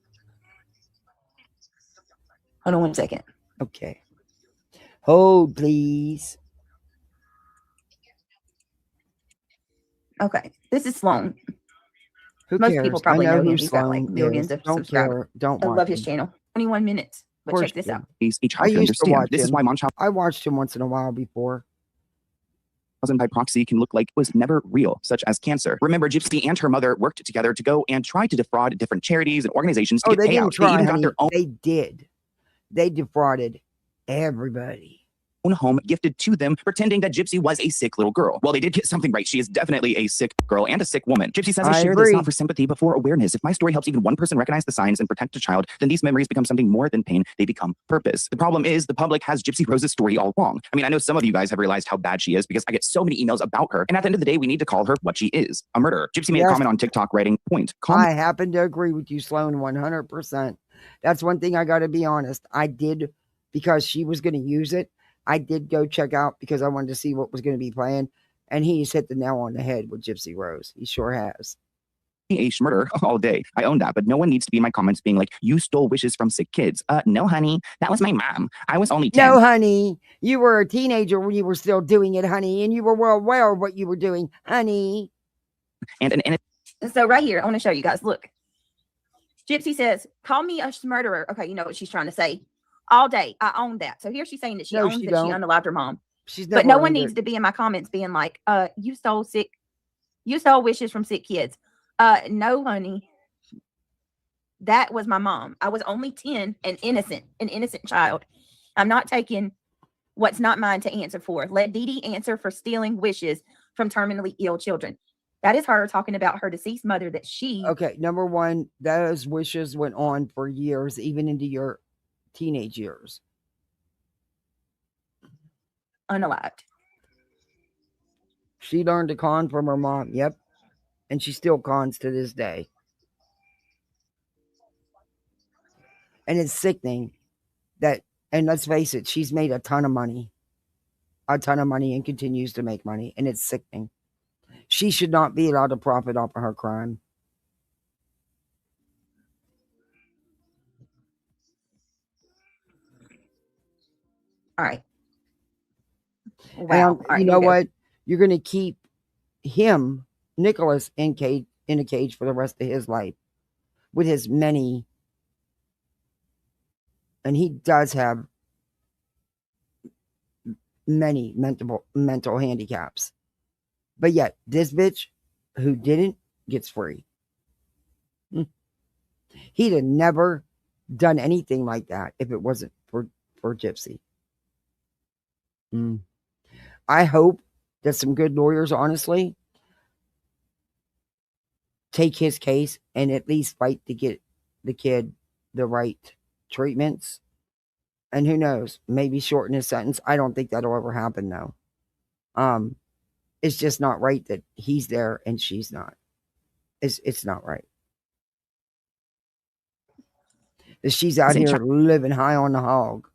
Hold on 1 second. Okay. Hold, please. Okay, this is Sloan. Who Most cares? people probably know him. He's got Sloan like millions of subscribers. Don't I love his channel. 21 minutes. But check this out. I used to watch him. I watched him once in a while before. By proxy can look like was never real, such as cancer. Remember, Gypsy and her mother worked together to go and try to defraud different charities and organizations to get they payouts. Didn't try, they even honey. got their own. They did. They defrauded everybody. Home gifted to them, pretending that Gypsy was a sick little girl. Well, they did get something right. She is definitely a sick girl and a sick woman. Gypsy says, I share this not for sympathy, but for awareness. If my story helps even one person recognize the signs and protect a child, then these memories become something more than pain. They become purpose. The problem is the public has Gypsy Rose's story all wrong. I mean, I know some of you guys have realized how bad she is because I get so many emails about her. And at the end of the day, we need to call her what she is, a murderer. Gypsy made a comment on TikTok writing, point. I happen to agree with you, Sloan, 100%. That's one thing I got to be honest. I did, because she was going to use it. I did go check out because I wanted to see what was going to be playing. And he's hit the nail on the head with Gypsy Rose. He sure has. Murder all day. I own that, but no one needs to be in my comments being like, you stole wishes from sick kids. No, honey, that was my mom. I was only 10. No, honey, you were a teenager when you were still doing it, honey, and you were well aware of what you were doing, honey. And so right here, I want to show you guys. Look, Gypsy says, call me a murderer. Okay, you know what she's trying to say. All day, I own that. So here she's saying that she owns that she unalived her mom. But no one needs to be in my comments being like, you stole wishes from sick kids. No, honey. That was my mom. I was only 10 and an innocent child. I'm not taking what's not mine to answer for. Let Dee Dee answer for stealing wishes from terminally ill children. That is her talking about her deceased mother that she... Okay, number one, those wishes went on for years, even into your teenage years. Unalived. She learned to con from her mom. Yep. And she still cons to this day. And it's sickening that, and let's face it, she's made a ton of money. And continues to make money. And it's sickening. She should not be allowed to profit off of her crime. All right. Wow. And you know what? You're going to keep him, Nicholas, in a cage for the rest of his life with his many, and he does have many mental handicaps. But yet, this bitch who didn't gets free. He'd have never done anything like that if it wasn't for Gypsy. I hope that some good lawyers, honestly, take his case and at least fight to get the kid the right treatments. And who knows, maybe shorten his sentence. I don't think that'll ever happen, though. It's just not right that he's there and she's not. It's not right. That she's out here living high on the hog.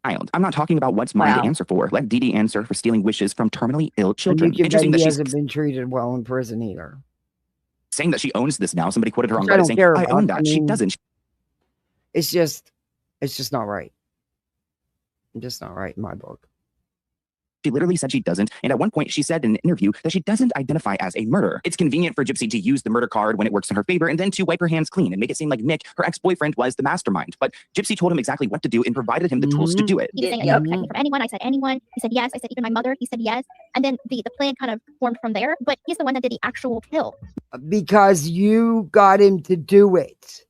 I'm not talking about what's mine to answer for. Let Dee Dee answer for stealing wishes from terminally ill children. And you can bet he hasn't been treated well in prison either. Saying that she owns this now. Somebody quoted her on Reddit saying, I own that. She doesn't. It's just not right. It's just not right in my book. She literally said she doesn't. And at one point, she said in an interview that she doesn't identify as a murderer. It's convenient for Gypsy to use the murder card when it works in her favor and then to wipe her hands clean and make it seem like Nick, her ex-boyfriend, was the mastermind. But Gypsy told him exactly what to do and provided him the tools to do it. He was saying, I didn't protect me from anyone. I said anyone. He said yes. I said even my mother. He said yes. And then the plan kind of formed from there. But he's the one that did the actual kill. Because you got him to do it.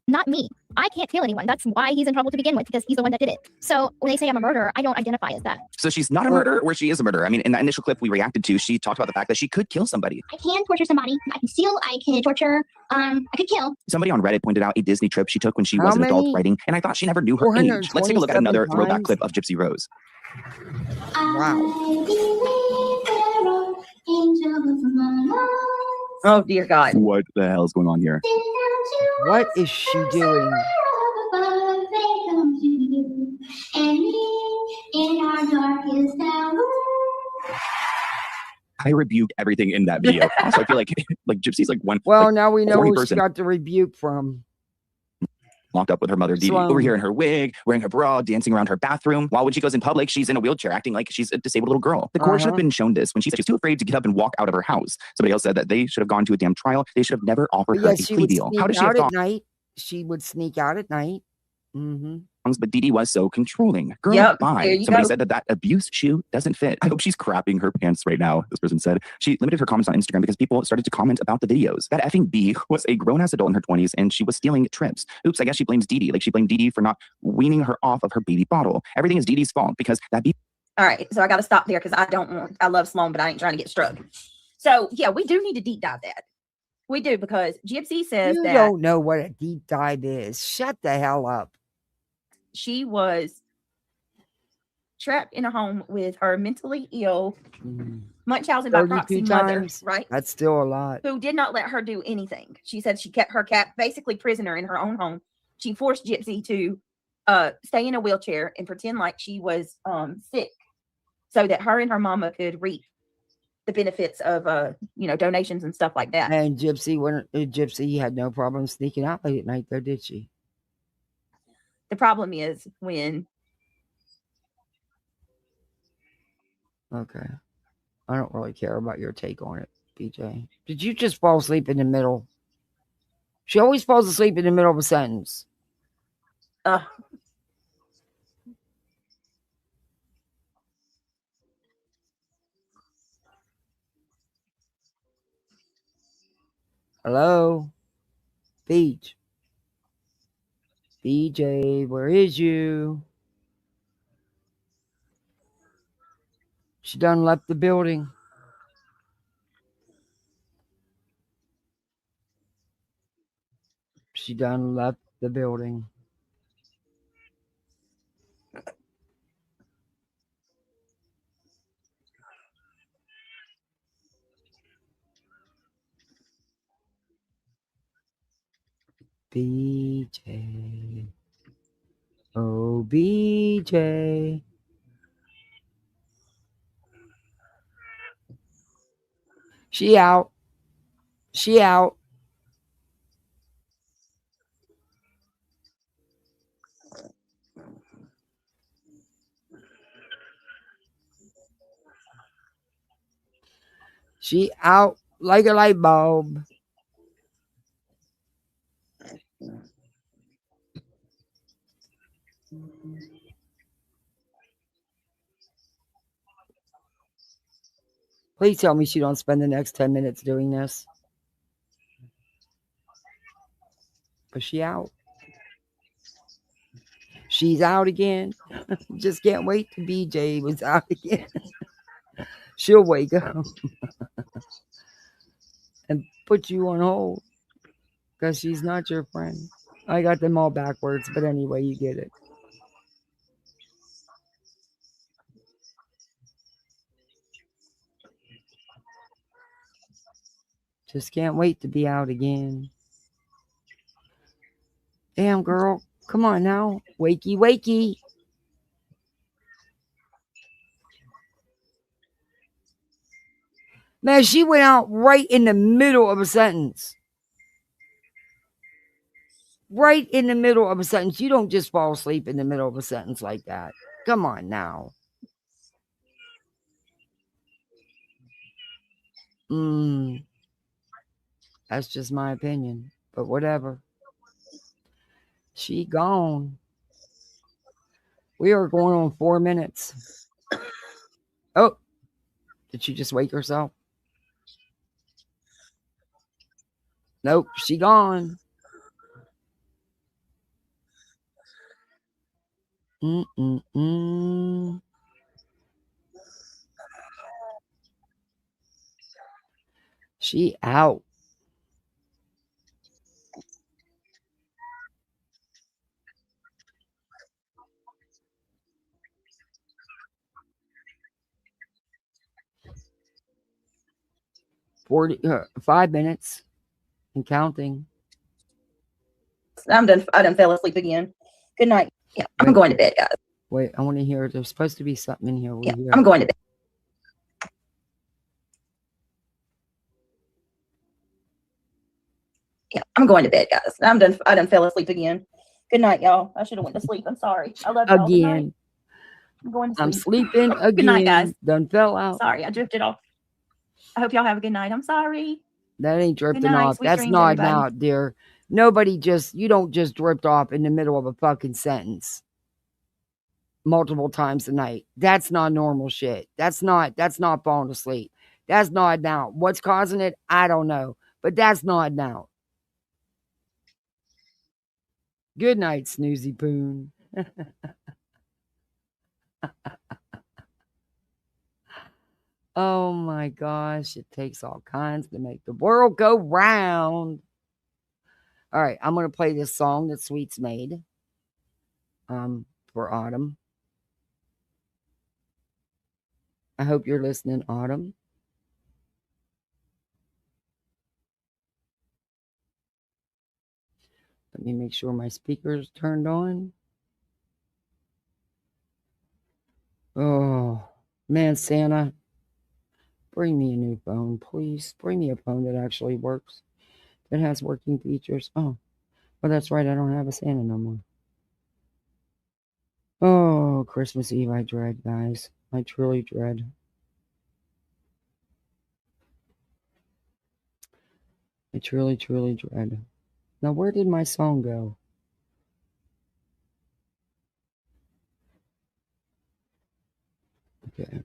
Not me. I can't kill anyone. That's why he's in trouble to begin with, because he's the one that did it. So when they say I'm a murderer, I don't identify as that. So she's not a murderer, or she is a murderer. I mean, in that initial clip we reacted to, she talked about the fact that she could kill somebody. I can torture somebody. I can steal. I can torture. I could kill. Somebody on Reddit pointed out a Disney trip she took when she was an adult writing, and I thought she never knew her age. Let's take a look at another throwback clip of Gypsy Rose. Wow. Oh, dear God. What the hell is going on here? What is she doing? I rebuked everything in that video. Also, I feel like Gypsy's like one. Well, like, now we know where person she got the rebuke from. Locked up with her mother, Dee Dee, over here in her wig, wearing her bra, dancing around her bathroom. While when she goes in public, she's in a wheelchair, acting like she's a disabled little girl. The court should have been shown this when she said she was too afraid to get up and walk out of her house. Somebody else said that they should have gone to a damn trial. They should have never offered her a plea deal. How does she have at night? She would sneak out at night. But Dee Dee was so controlling. Girl, bye. Somebody said that abuse shoe doesn't fit. I hope she's crapping her pants right now, this person said. She limited her comments on Instagram because people started to comment about the videos. That effing B was a grown-ass adult in her 20s, and she was stealing trips. Oops, I guess she blames Dee Dee. Like, she blamed Dee Dee for not weaning her off of her baby bottle. Everything is Dee Dee's fault because that B... All right, so I got to stop there because I love Sloan, but I ain't trying to get struck. So, yeah, we do need to deep dive that. We do, because Gypsy says you that... You don't know what a deep dive is. Shut the hell up. She was trapped in a home with her mentally ill Munchausen by proxy mother, right? That's still a lot. Who did not let her do anything. She said she kept her cat basically prisoner in her own home. She forced Gypsy to stay in a wheelchair and pretend like she was sick so that her and her mama could reap the benefits of donations and stuff like that. And Gypsy had no problem sneaking out late at night, though, did she? The problem is when... Okay. I don't really care about your take on it, BJ. Did you just fall asleep in the middle? She always falls asleep in the middle of a sentence. Hello? Beach. BJ, where is you? She done left the building. She done left the building. BJ. AWBJ. She out. She out. She out like a light bulb. Please tell me she don't spend the next 10 minutes doing this. But she out. She's out again. Just can't wait till BJ was out again. She'll wake up and put you on hold because she's not your friend. I got them all backwards, but anyway, you get it. Just can't wait to be out again. Damn, girl. Come on now. Wakey, wakey. Man, she went out right in the middle of a sentence. Right in the middle of a sentence. You don't just fall asleep in the middle of a sentence like that. Come on now. That's just my opinion. But whatever. She gone. We are going on 4 minutes. Oh, did she just wake herself? Nope, she gone. She out. $40, 5 minutes and counting. I'm done. I done fell asleep again. Good night. Yeah, I'm going to bed, guys. Wait, I want to hear. There's supposed to be something in here. Yeah, I'm going to bed. Yeah, I'm going to bed, guys. I'm done. I done fell asleep again. Good night, y'all. I should have went to sleep. I'm sorry. I love y'all. Good night. I'm going to sleep. I'm sleeping again. Good night, guys. Done fell out. Sorry, I drifted off. I hope y'all have a good night. I'm sorry. That ain't drifting night, off. sweet That's dreams, nodding everybody. out, dear. You don't just drift off in the middle of a fucking sentence multiple times a night. That's not normal shit. That's not falling asleep. That's nodding out. What's causing it? I don't know. But that's nodding out. Good night, Snoozy Poon. Oh my gosh, it takes all kinds to make the world go round. All right, I'm going to play this song that Sweet's made for Autumn. I hope you're listening, Autumn. Let me make sure my speaker's turned on. Oh, man, Santa, bring me a new phone, please. Bring me a phone that actually works, that has working features. Oh, well, that's right. I don't have a Santa no more. Oh, Christmas Eve, I dread, guys. I truly dread. I truly, truly dread. Now, where did my song go? Okay.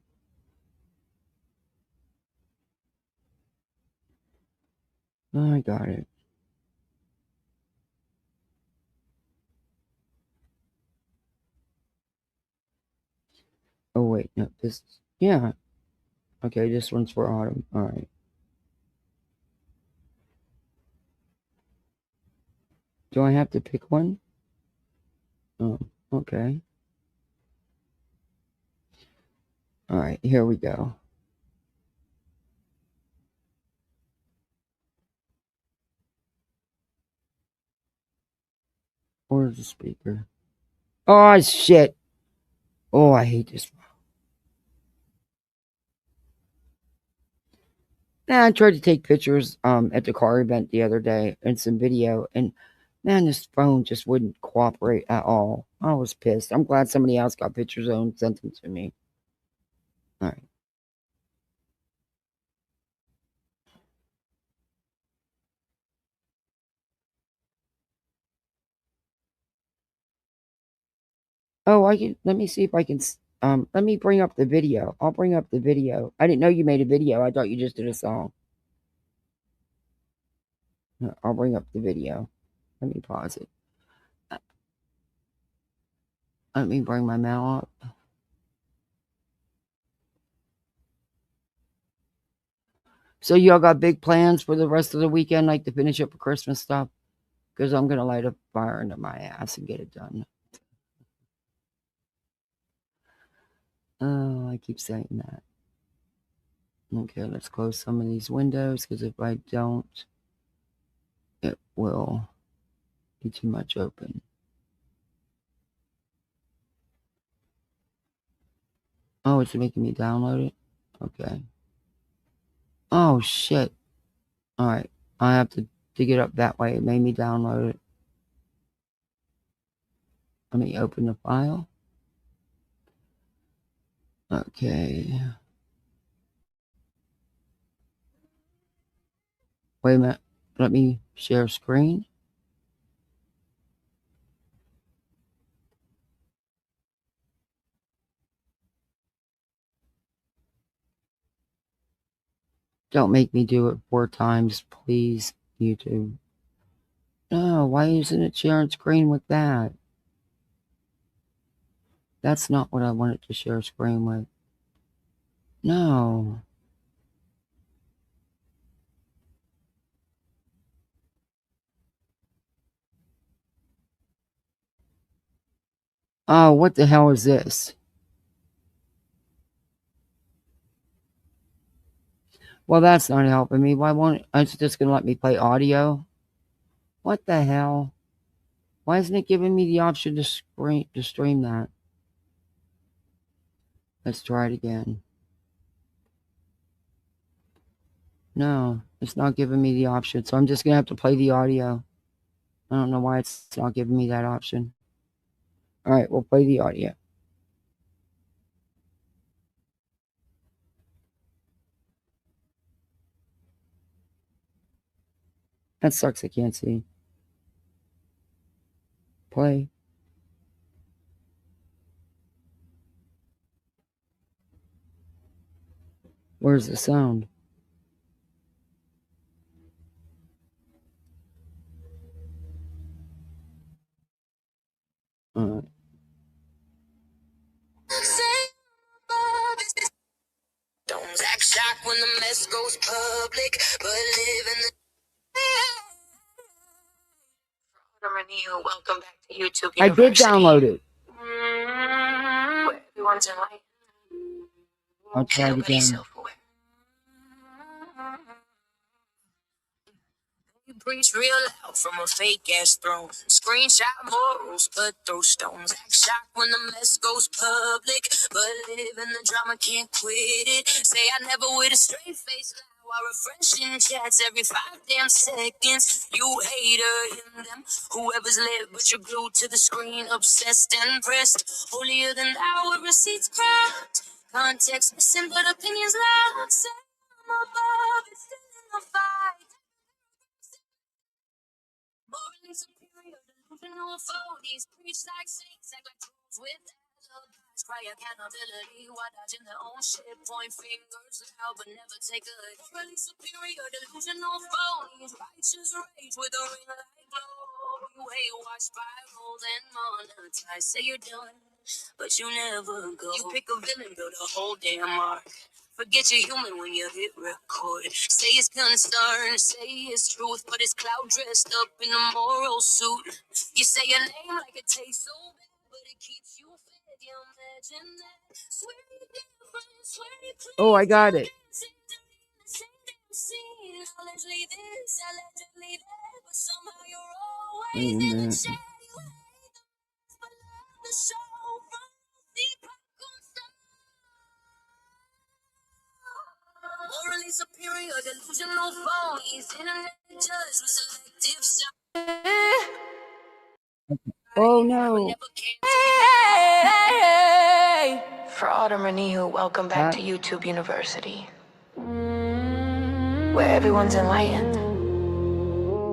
I got it. Oh, wait. No, this. Yeah. Okay, this one's for Autumn. All right. Do I have to pick one? Oh, okay. All right, here we go. Where's the speaker? Oh, shit. Oh, I hate this. I tried to take pictures at the car event the other day and some video, and man, this phone just wouldn't cooperate at all. I was pissed. I'm glad somebody else got pictures of and sent them to me. All right. Oh, let me see if I can. Let me bring up the video. I'll bring up the video. I didn't know you made a video. I thought you just did a song. I'll bring up the video. Let me pause it. Let me bring my mail up. So y'all got big plans for the rest of the weekend, like to finish up the Christmas stuff? Because I'm gonna light a fire into my ass and get it done. Oh, I keep saying that. Okay, let's close some of these windows, because if I don't, it will be too much open. Oh, it's making me download it? Okay. Oh, shit. All right. I have to dig it up that way. It made me download it. Let me open the file. Okay. Wait a minute. Let me share screen. Don't make me do it 4 times, please, YouTube. No, why isn't it sharing screen with that? That's not what I wanted to share screen with. No. Oh, what the hell is this? Well, that's not helping me. Why won't it's just gonna let me play audio? What the hell? Why isn't it giving me the option to stream that? Let's try it again. No, it's not giving me the option, so I'm just gonna have to play the audio. I don't know why it's not giving me that option. All right, we'll play the audio. That sucks, I can't see. Play. Where's the sound? Alright. Don't act shocked when the mess goes public, but live in the. Welcome back to YouTube University. I did download it. Where everyone's enlightened. I'll try it again. Self-aware. You preach real loud from a fake ass throne. Screenshot morals, but throw stones. Act shocked when the mess goes public, but live in the drama, can't quit it. Say I never with a straight face lie while refreshing chats every 5 damn seconds. You hater in them, whoever's lit, but you're glued to the screen, obsessed and pressed. Holier than thou with receipts cracked. Context missing, but opinions loud. Say I'm above, it's still in the fight. Morally superior, delusional foes. Preach like saints, act like trolls with alibis. Cry accountability while dodging their own shit. Point fingers loud, but never take a hit. Really superior, delusional phonies. Righteous rage with a ring like glow. You hate watch spiral, then monetize. Say you're done, but you never go. You pick a villain, build a whole damn arc. Forget you're human when you hit record. Say it's concern, say it's truth, but it's cloud dressed up in a moral suit. You say your name like it tastes so bad, but it keeps you fed. You imagine that. Swear you're different, swear you're clean. Oh, I got it. Allegedly this, allegedly that, but somehow you're always Wait a in the minute. chat. You hate the best, but love the show from the popcorn star. Morally superior, delusional phonies, internet judge with selective sound. Oh no. For Autumn and Ihu, welcome back to YouTube University, where everyone's enlightened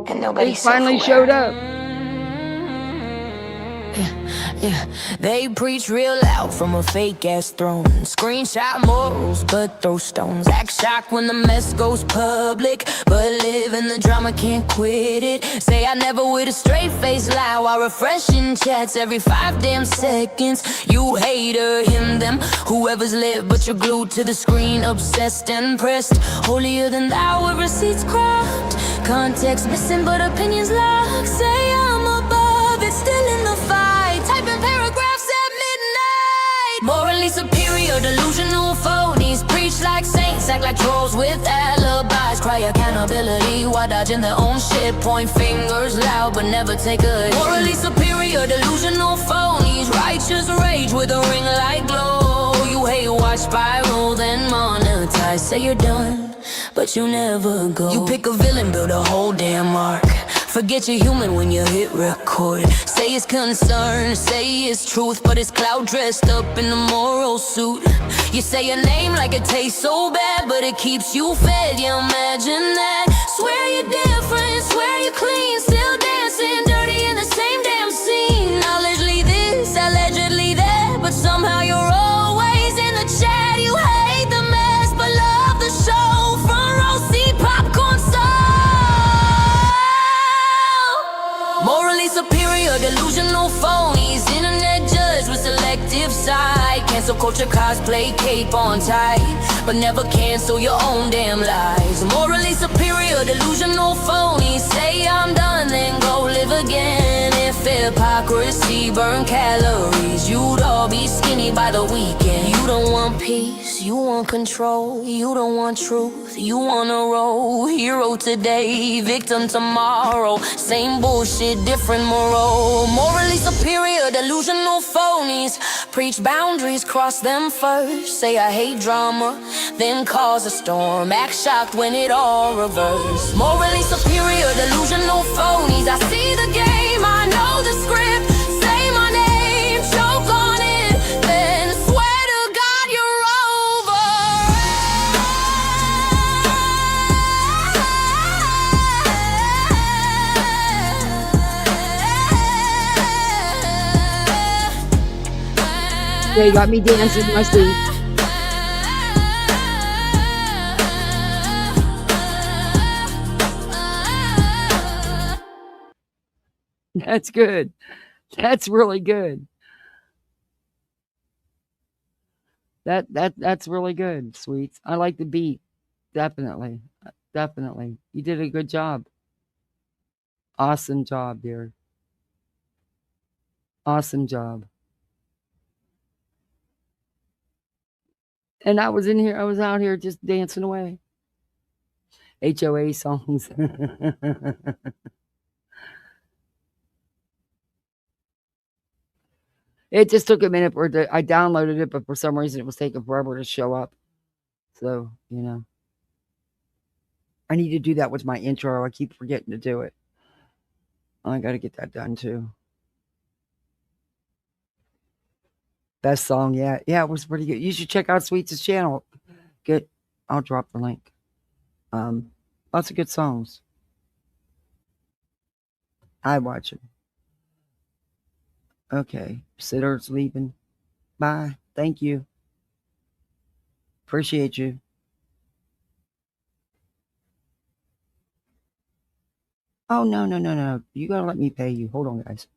and nobody's finally self-aware. showed up. Yeah, they preach real loud from a fake ass throne. Screenshot morals, but throw stones. Act shocked when the mess goes public, but live in the drama, can't quit it. Say I never with a straight face lie while refreshing chats every 5 damn seconds. You hater, him, them, whoever's lit, but you're glued to the screen, obsessed and pressed. Holier than thou with receipts cropped, context missing, but opinions locked. Say I'm above it, still in the fight. Typing paragraphs at midnight. Morally superior, delusional phonies. Preach like saints, act like trolls with alibis. Cry accountability while dodging their own shit. Point fingers loud, but never take a hit. Morally superior, delusional phonies. Righteous rage with a ring like glow. You hate watch spiral, then monetize. Say you're done, but you never go. You pick a villain, build a whole damn arc. Forget you're human when you hit record. Say it's concern, say it's truth, but it's cloud dressed up in a moral suit. You say your name like it tastes so bad, but it keeps you fed. You imagine that. Swear you're different, swear you're clean, still dancing dirty in the same damn scene. Allegedly this, allegedly that, but somehow you're always in the chat. You hate the mess, but love the show. Front row seat, popcorn style. Morally superior, delusional phonies. Internet judge with selective sight. Cancel culture, cosplay, cape on tight, but never cancel your own damn lies. Morally superior, delusional phonies. Say I'm done, then go live again. If hypocrisy burn calories, you'd all be skinny by the weekend. You don't want peace, you want control. You don't want truth, you want a role. Hero today, victim tomorrow. Same bullshit, different moral. Morally superior, delusional phonies. Preach boundaries, cross them first. Say I hate drama, then cause a storm. Act shocked when it all reverse. Morally superior, delusional phonies. I see the game, I know the script. Say my name, choke on it, then swear to God you're over. They got me dancing in my sleep. That's good. That's really good. That's really good, Sweets. I like the beat. Definitely. Definitely. You did a good job. Awesome job, dear. Awesome job. And I was out here just dancing away. HOA songs. It just took a minute I downloaded it, but for some reason it was taking forever to show up. So, I need to do that with my intro. I keep forgetting to do it. I got to get that done too. Best song, yeah. Yeah, it was pretty good. You should check out Sweets' channel. I'll drop the link. Lots of good songs. I watch it. Okay. Sitter's leaving. Bye. Thank you. Appreciate you. Oh, no, no, no, no. You gotta let me pay you. Hold on, guys.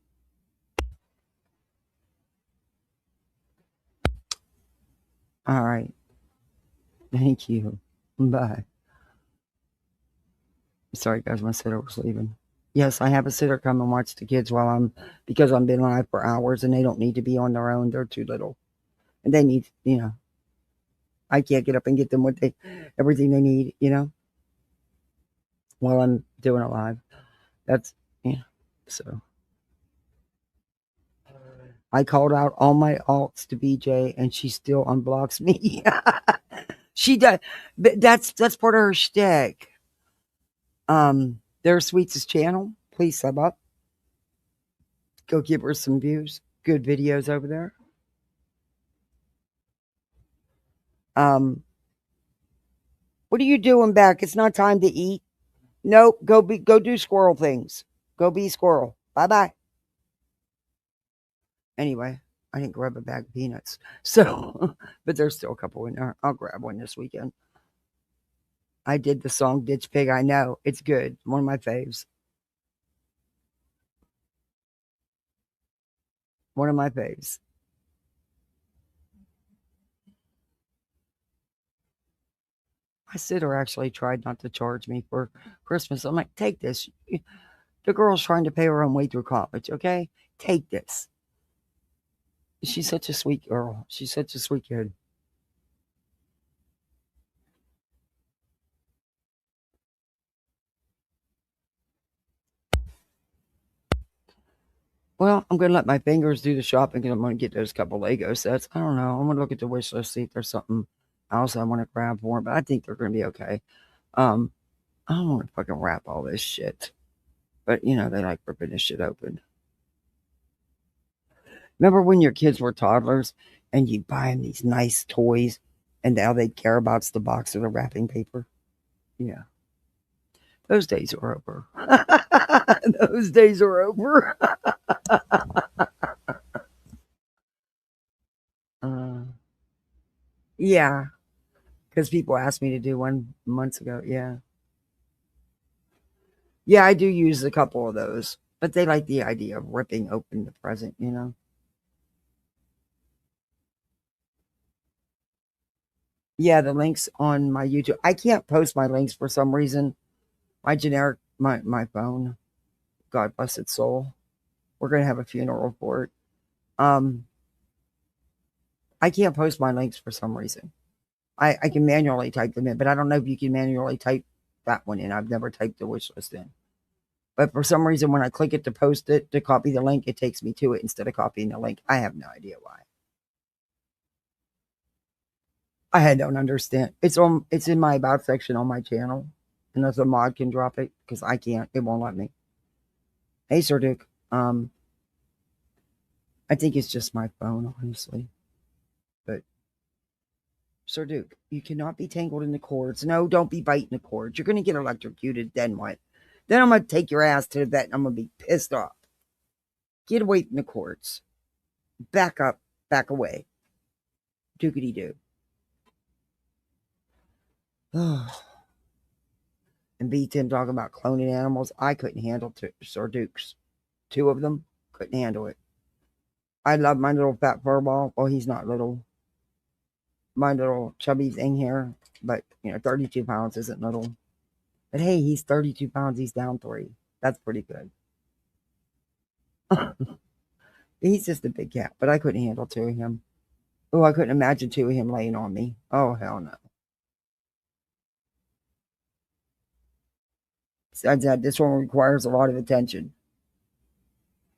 All right. Thank you. Bye. Sorry, guys. My sitter was leaving. Yes, I have a sitter come and watch the kids because I'm been live for hours and they don't need to be on their own. They're too little. And they need, I can't get up and get them everything they need, while I'm doing it live. So I called out all my alts to BJ and she still unblocks me. She does. But that's part of her shtick. Their Sweets' channel. Please sub up. Go give her some views. Good videos over there. What are you doing back? It's not time to eat. Nope. Go do squirrel things. Go be squirrel. Bye-bye. Anyway, I didn't grab a bag of peanuts. So, but there's still a couple in there. I'll grab one this weekend. I did the song Ditch Pig. I know. It's good. One of my faves. One of my faves. My sitter actually tried not to charge me for Christmas. I'm like, take this. The girl's trying to pay her own way through college, okay? Take this. She's such a sweet girl. She's such a sweet kid. Well, I'm going to let my fingers do the shopping and I'm going to get those couple Lego sets. I don't know. I'm going to look at the wish list, see if there's something else I want to grab for them, but I think they're going to be okay. I don't want to fucking wrap all this shit. But, they like ripping this shit open. Remember when your kids were toddlers and you buy them these nice toys and all they care about is the box of the wrapping paper? Yeah. Those days are over. Those days are over. Yeah. Because people asked me to do one months ago. Yeah. Yeah, I do use a couple of those. But they like the idea of ripping open the present, Yeah, the links on my YouTube. I can't post my links for some reason. My phone. God bless its soul. We're gonna have a funeral for it. I can't post my links for some reason. I can manually type them in, but I don't know if you can manually type that one in. I've never typed the wish list in. But for some reason, when I click it to post it, to copy the link, it takes me to it instead of copying the link. I have no idea why. I don't understand. It's in my about section on my channel. Unless a mod can drop it, because I can't. It won't let me. Hey, Sir Duke. I think it's just my phone, honestly. But Sir Duke, you cannot be tangled in the cords. No, don't be biting the cords. You're going to get electrocuted. Then what? Then I'm going to take your ass to the vet and I'm going to be pissed off. Get away from the cords. Back up. Back away. Dookity doo. And B10 talking about cloning animals. I couldn't handle Sir Duke's. 2 of them. Couldn't handle it. I love my little fat furball. Well, he's not little. My little chubby thing here. But, 32 pounds isn't little. But hey, he's 32 pounds. He's down 3. That's pretty good. He's just a big cat. But I couldn't handle 2 of him. Oh, I couldn't imagine 2 of him laying on me. Oh, hell no. Besides that, this one requires a lot of attention.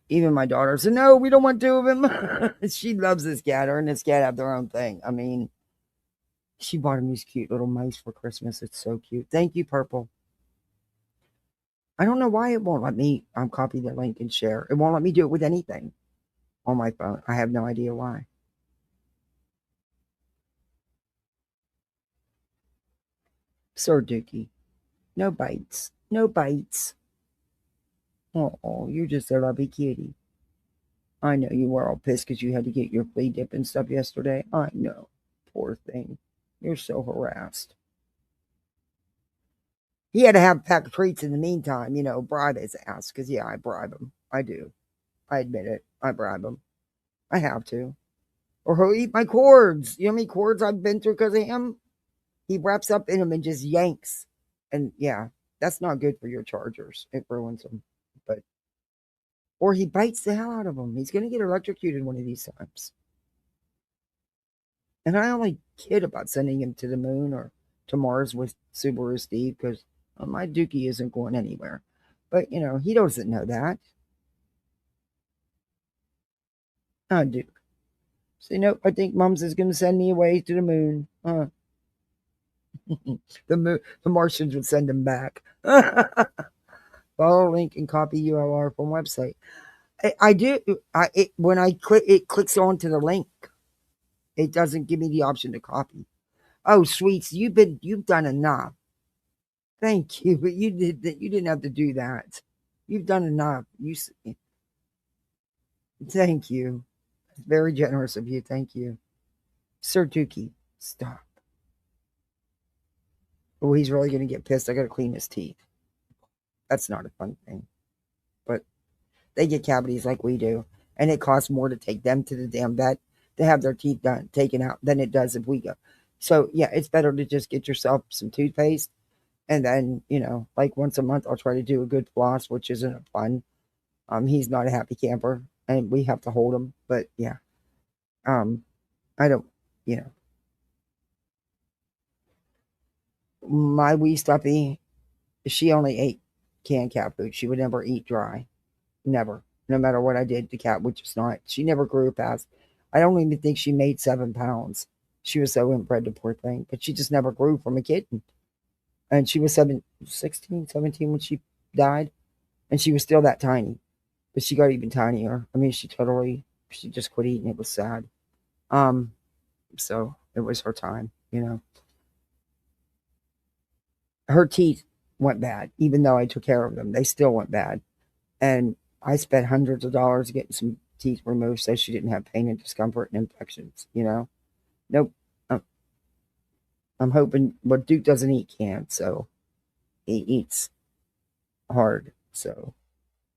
Even my daughter said, no, we don't want 2 of him. She loves this cat. Her and this cat have their own thing. I mean, she bought him these cute little mice for Christmas. It's so cute. Thank you, Purple. I don't know why it won't let me copy the link and share. It won't let me do it with anything on my phone. I have no idea why. Sir Dookie. No bites. No bites. Oh, you're just a lovely kitty. I know you were all pissed because you had to get your flea dip and stuff yesterday. I know. Poor thing. You're so harassed. He had to have a pack of treats in the meantime, bribe his ass. Because, yeah, I bribe him. I do. I admit it. I bribe him. I have to. Or he'll eat my cords. You know how many cords I've been through because of him? He wraps up in them and just yanks. And, yeah, that's not good for your chargers. It ruins them. But, or he bites the hell out of them. He's going to get electrocuted one of these times. And I only kid about sending him to the moon or to Mars with Subaru Steve because my Dookie isn't going anywhere. But, he doesn't know that. I do. So, nope, I think Mums is going to send me away to the moon. The Martians would send him back. Follow link and copy URL from website. I do. When I click, it clicks onto the link. It doesn't give me the option to copy. Oh, sweets, you've done enough. Thank you, but you didn't have to do that. You've done enough. Thank you. Very generous of you. Thank you. Sir Dookie, stop. Oh, he's really going to get pissed. I got to clean his teeth. That's not a fun thing. But they get cavities like we do. And it costs more to take them to the damn vet to have their teeth taken out than it does if we go. So, yeah, it's better to just get yourself some toothpaste. And then, like once a month, I'll try to do a good floss, which isn't fun. He's not a happy camper. And we have to hold him. But, yeah. I don't, my wee stuffy, she only ate canned cat food. She would never eat dry. Never. No matter what I did, the cat would just not. She never grew past. I don't even think she made 7 pounds. She was so inbred, the poor thing. But she just never grew from a kitten. And she was 16, 17 when she died. And she was still that tiny. But she got even tinier. I mean, she just quit eating. It was sad. So it was her time, Her teeth went bad, even though I took care of them. They still went bad. And I spent hundreds of dollars getting some teeth removed so she didn't have pain and discomfort and infections, Nope. I'm hoping, but Duke doesn't eat canned, so he eats hard. So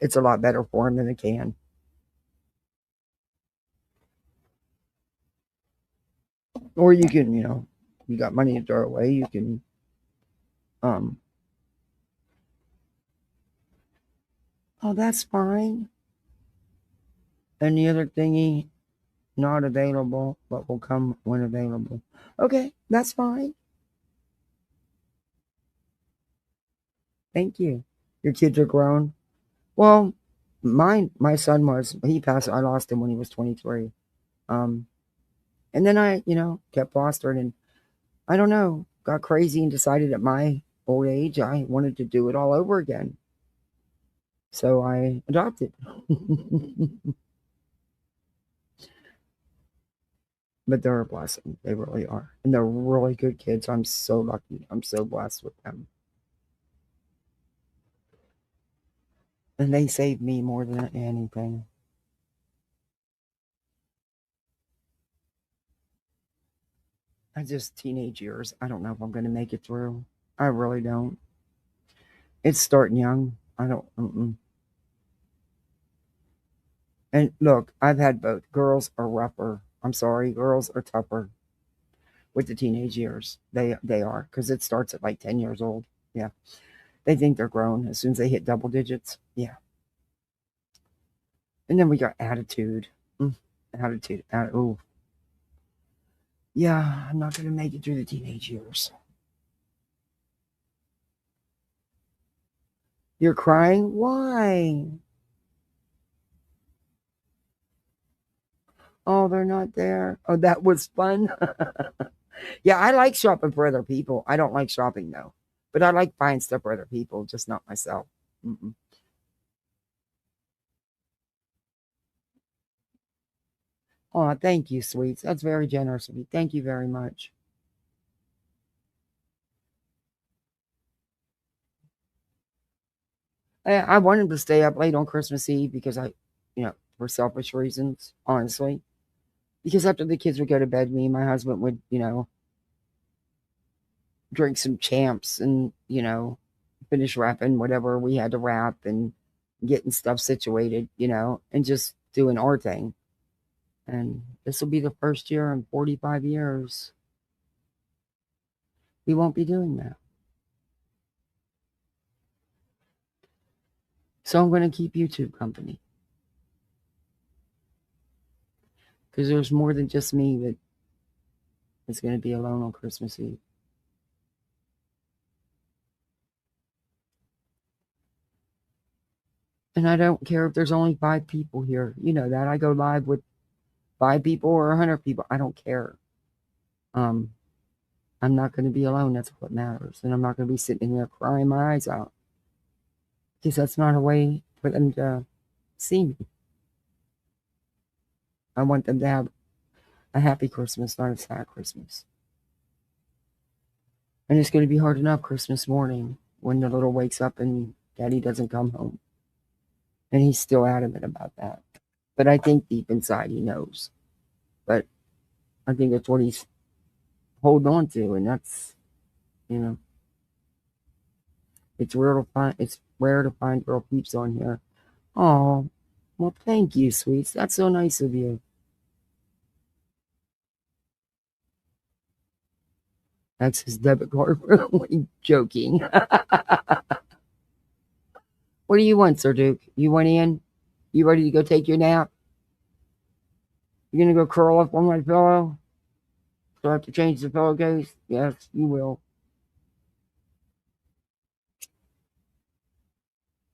it's a lot better for him than a can. Or you can, you got money to throw away, you can, oh, that's fine. Any other thingy not available, but will come when available. Okay, that's fine. Thank you. Your kids are grown? Well, my son was, he passed, I lost him when he was 23. And then I, kept fostering and I don't know, got crazy and decided at my old age, I wanted to do it all over again. So I adopted. But they're a blessing. They really are. And they're really good kids. I'm so lucky. I'm so blessed with them. And they saved me more than anything. I just, teenage years, I don't know if I'm going to make it through. I really don't. It's starting young. I don't. And look, I've had both. Girls are rougher. I'm sorry. Girls are tougher with the teenage years. They are. Because it starts at like 10 years old. Yeah. They think they're grown as soon as they hit double digits. Yeah. And then we got attitude. Attitude. Oh. Yeah, I'm not going to make it through the teenage years. You're crying? Why? Oh, they're not there. Oh, that was fun. Yeah, I like shopping for other people. I don't like shopping, though. But I like buying stuff for other people, just not myself. Oh, thank you, sweets. That's very generous of you. Thank you very much. I wanted to stay up late on Christmas Eve because I for selfish reasons, honestly. Because after the kids would go to bed, me and my husband would, drink some champs and, finish wrapping whatever we had to wrap and getting stuff situated, and just doing our thing. And this will be the first year in 45 years we won't be doing that. So I'm going to keep YouTube company. Because there's more than just me that is going to be alone on Christmas Eve. And I don't care if there's only 5 people here. You know that. I go live with 5 people or 100 people. I don't care. I'm not going to be alone. That's what matters. And I'm not going to be sitting here crying my eyes out. Because that's not a way for them to see me. I want them to have a happy Christmas, not a sad Christmas. And it's going to be hard enough Christmas morning when the little wakes up and Daddy doesn't come home. And he's still adamant about that. But I think deep inside he knows. But I think that's what he's holding on to. And that's, it's rare to find girl peeps on here. Oh, well, thank you, sweets. That's so nice of you. That's his debit card. Really joking. What do you want, Sir Duke? You went in? You ready to go take your nap? You gonna go curl up on my pillow? Do I have to change the pillowcase? Yes, you will.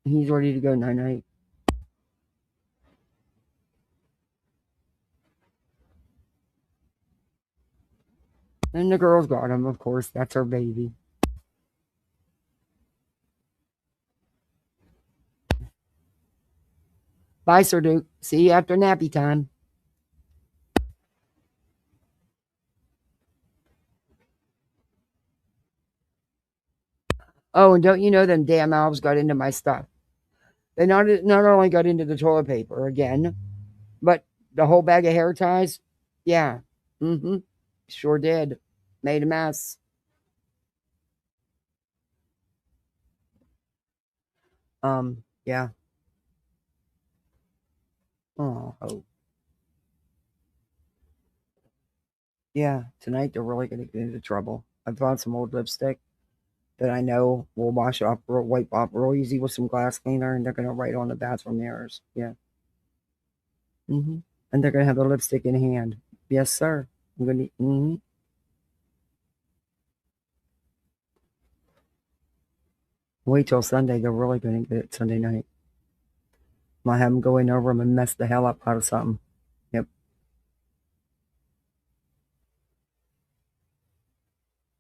He's ready to go night-night. And the girl's got him, of course. That's her baby. Bye, Sir Duke. See you after nappy time. Oh, and don't you know them damn elves got into my stuff? They not only got into the toilet paper again, but the whole bag of hair ties. Yeah. Mm-hmm. Sure did. Made a mess. Yeah. Oh. Yeah, tonight they're really going to get into trouble. I found some old lipstick that I know will wash off, wipe off real easy with some glass cleaner, and they're going to write on the bathroom mirrors. Yeah. And they're going to have the lipstick in hand. Yes, sir. I'm going to. Wait till Sunday. They're really going to get it Sunday night. Might have them go in their room and mess the hell up out of something. Yep.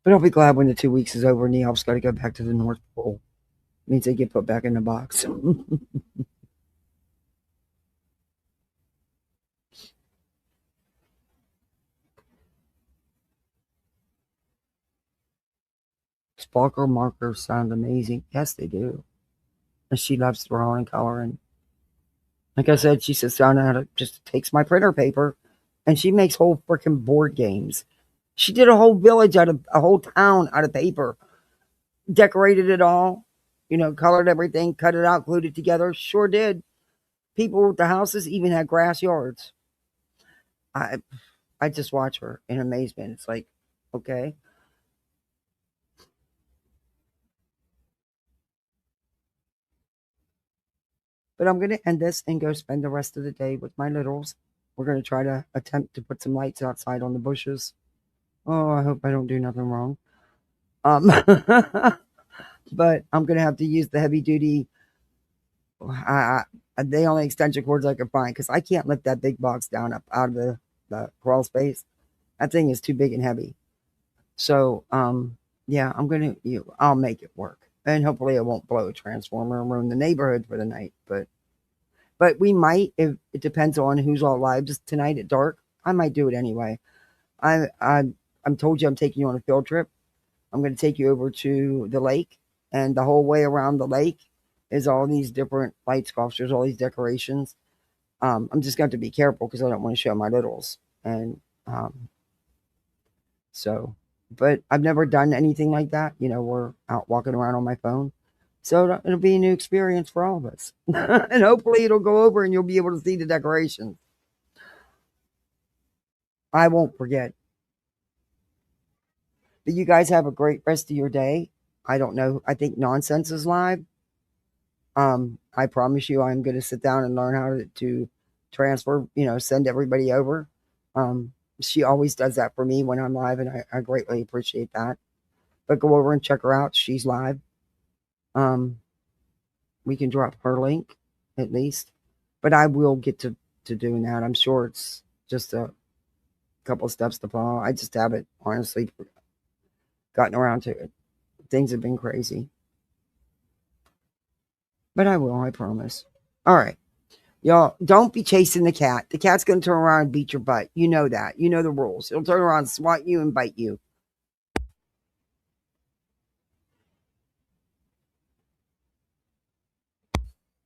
But I'll be glad when the 2 weeks is over and the elves got to go back to the North Pole. It means they get put back in the box. Sparkle markers sound amazing. Yes, they do. And she loves drawing and coloring. Like I said, she sits down and just takes my printer paper and she makes whole freaking board games. She did a whole village out of a whole town out of paper. Decorated it all, colored everything, cut it out, glued it together. Sure did. People with the houses even had grass yards. I just watch her in amazement. It's like, okay. But I'm going to end this and go spend the rest of the day with my littles. We're going to try to attempt to put some lights outside on the bushes. Oh, I hope I don't do nothing wrong. But I'm going to have to use the heavy duty. The only extension cords I can find because I can't lift that big box down up out of the crawl space. That thing is too big and heavy. So, yeah, I'll make it work. And hopefully it won't blow a transformer and ruin the neighborhood for the night. But we might, if it depends on who's all live just tonight at dark. I might do it anyway. I'm told you I'm taking you on a field trip. I'm going to take you over to the lake, and the whole way around the lake is all these different light sculptures, all these decorations. I'm just going to be careful because I don't want to show my littles. And so, but I've never done anything like that. You know, we're out walking around on my phone. So it'll be a new experience for all of us. And hopefully it'll go over and you'll be able to see the decorations. I won't forget. But you guys have a great rest of your day. I don't know. I think Nonsense is live. I promise you I'm going to sit down and learn how to transfer, send everybody over. She always does that for me when I'm live, and I greatly appreciate that. But go over and check her out. She's live. We can drop her link at least. But I will get to doing that. I'm sure it's just a couple steps to follow. I just haven't honestly gotten around to it. Things have been crazy. But I will, I promise. All right. Y'all, don't be chasing the cat. The cat's going to turn around and beat your butt. You know that. You know the rules. It'll turn around, swat you, and bite you.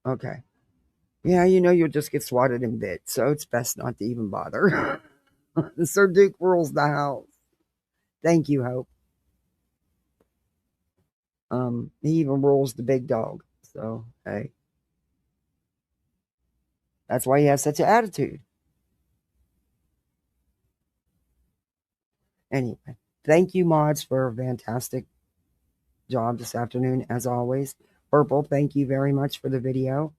Okay. Yeah, you'll just get swatted and bit, so it's best not to even bother. Sir Duke rules the house. Thank you, Hope. He even rules the big dog. So, hey. That's why he has such an attitude. Anyway, thank you, mods, for a fantastic job this afternoon, as always. Purple, thank you very much for the video.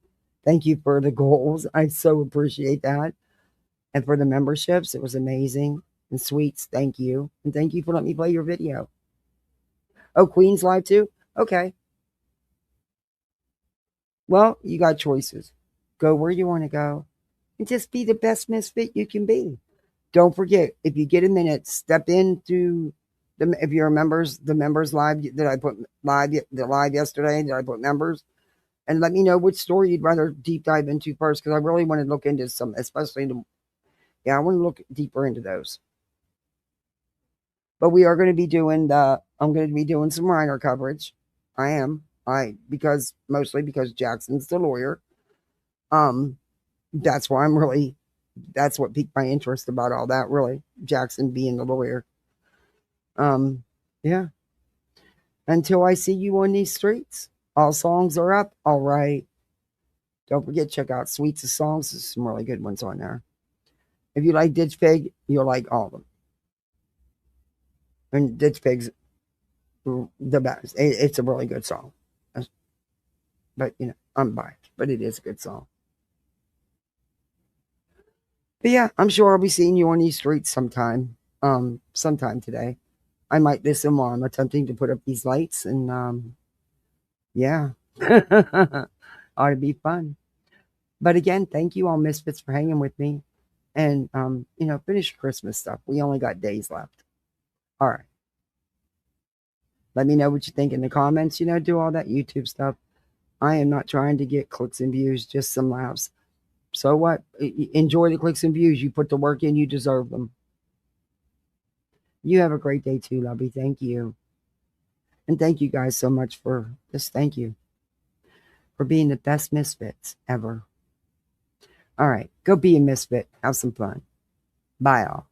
Thank you for the goals. I so appreciate that. And for the memberships, it was amazing. And Sweets, thank you. And thank you for letting me play your video. Oh, Queen's live too? Okay. Well, you got choices. Go where you want to go and just be the best misfit you can be. Don't forget, if you get a minute, step into if you're members, the members live that I put live yesterday, that I put members, and let me know which story you'd rather deep dive into first, because I really want to look into some, especially I want to look deeper into those. But we are going to be doing I'm going to be doing some Reiner coverage. Mostly because Jackson's the lawyer. That's why that's what piqued my interest about all that, really. Jackson being the lawyer. Yeah. Until I see you on these streets, all songs are up. All right. Don't forget, check out Sweets of Songs. There's some really good ones on there. If you like Ditch Pig, you'll like all of them. And Ditch Pig's the best. It's a really good song. But, I'm biased, but it is a good song. But yeah, I'm sure I'll be seeing you on these streets sometime today. I might listen while I'm attempting to put up these lights, and yeah, ought to be fun. But again, thank you all misfits for hanging with me, and finish Christmas stuff. We only got days left. All right. Let me know what you think in the comments. Do all that YouTube stuff. I am not trying to get clicks and views, just some laughs. So what? Enjoy the clicks and views. You put the work in, you deserve them. You have a great day too, Lovey. Thank you. And thank you guys so much for this. Thank you for being the best misfits ever. All right. Go be a misfit. Have some fun. Bye, all.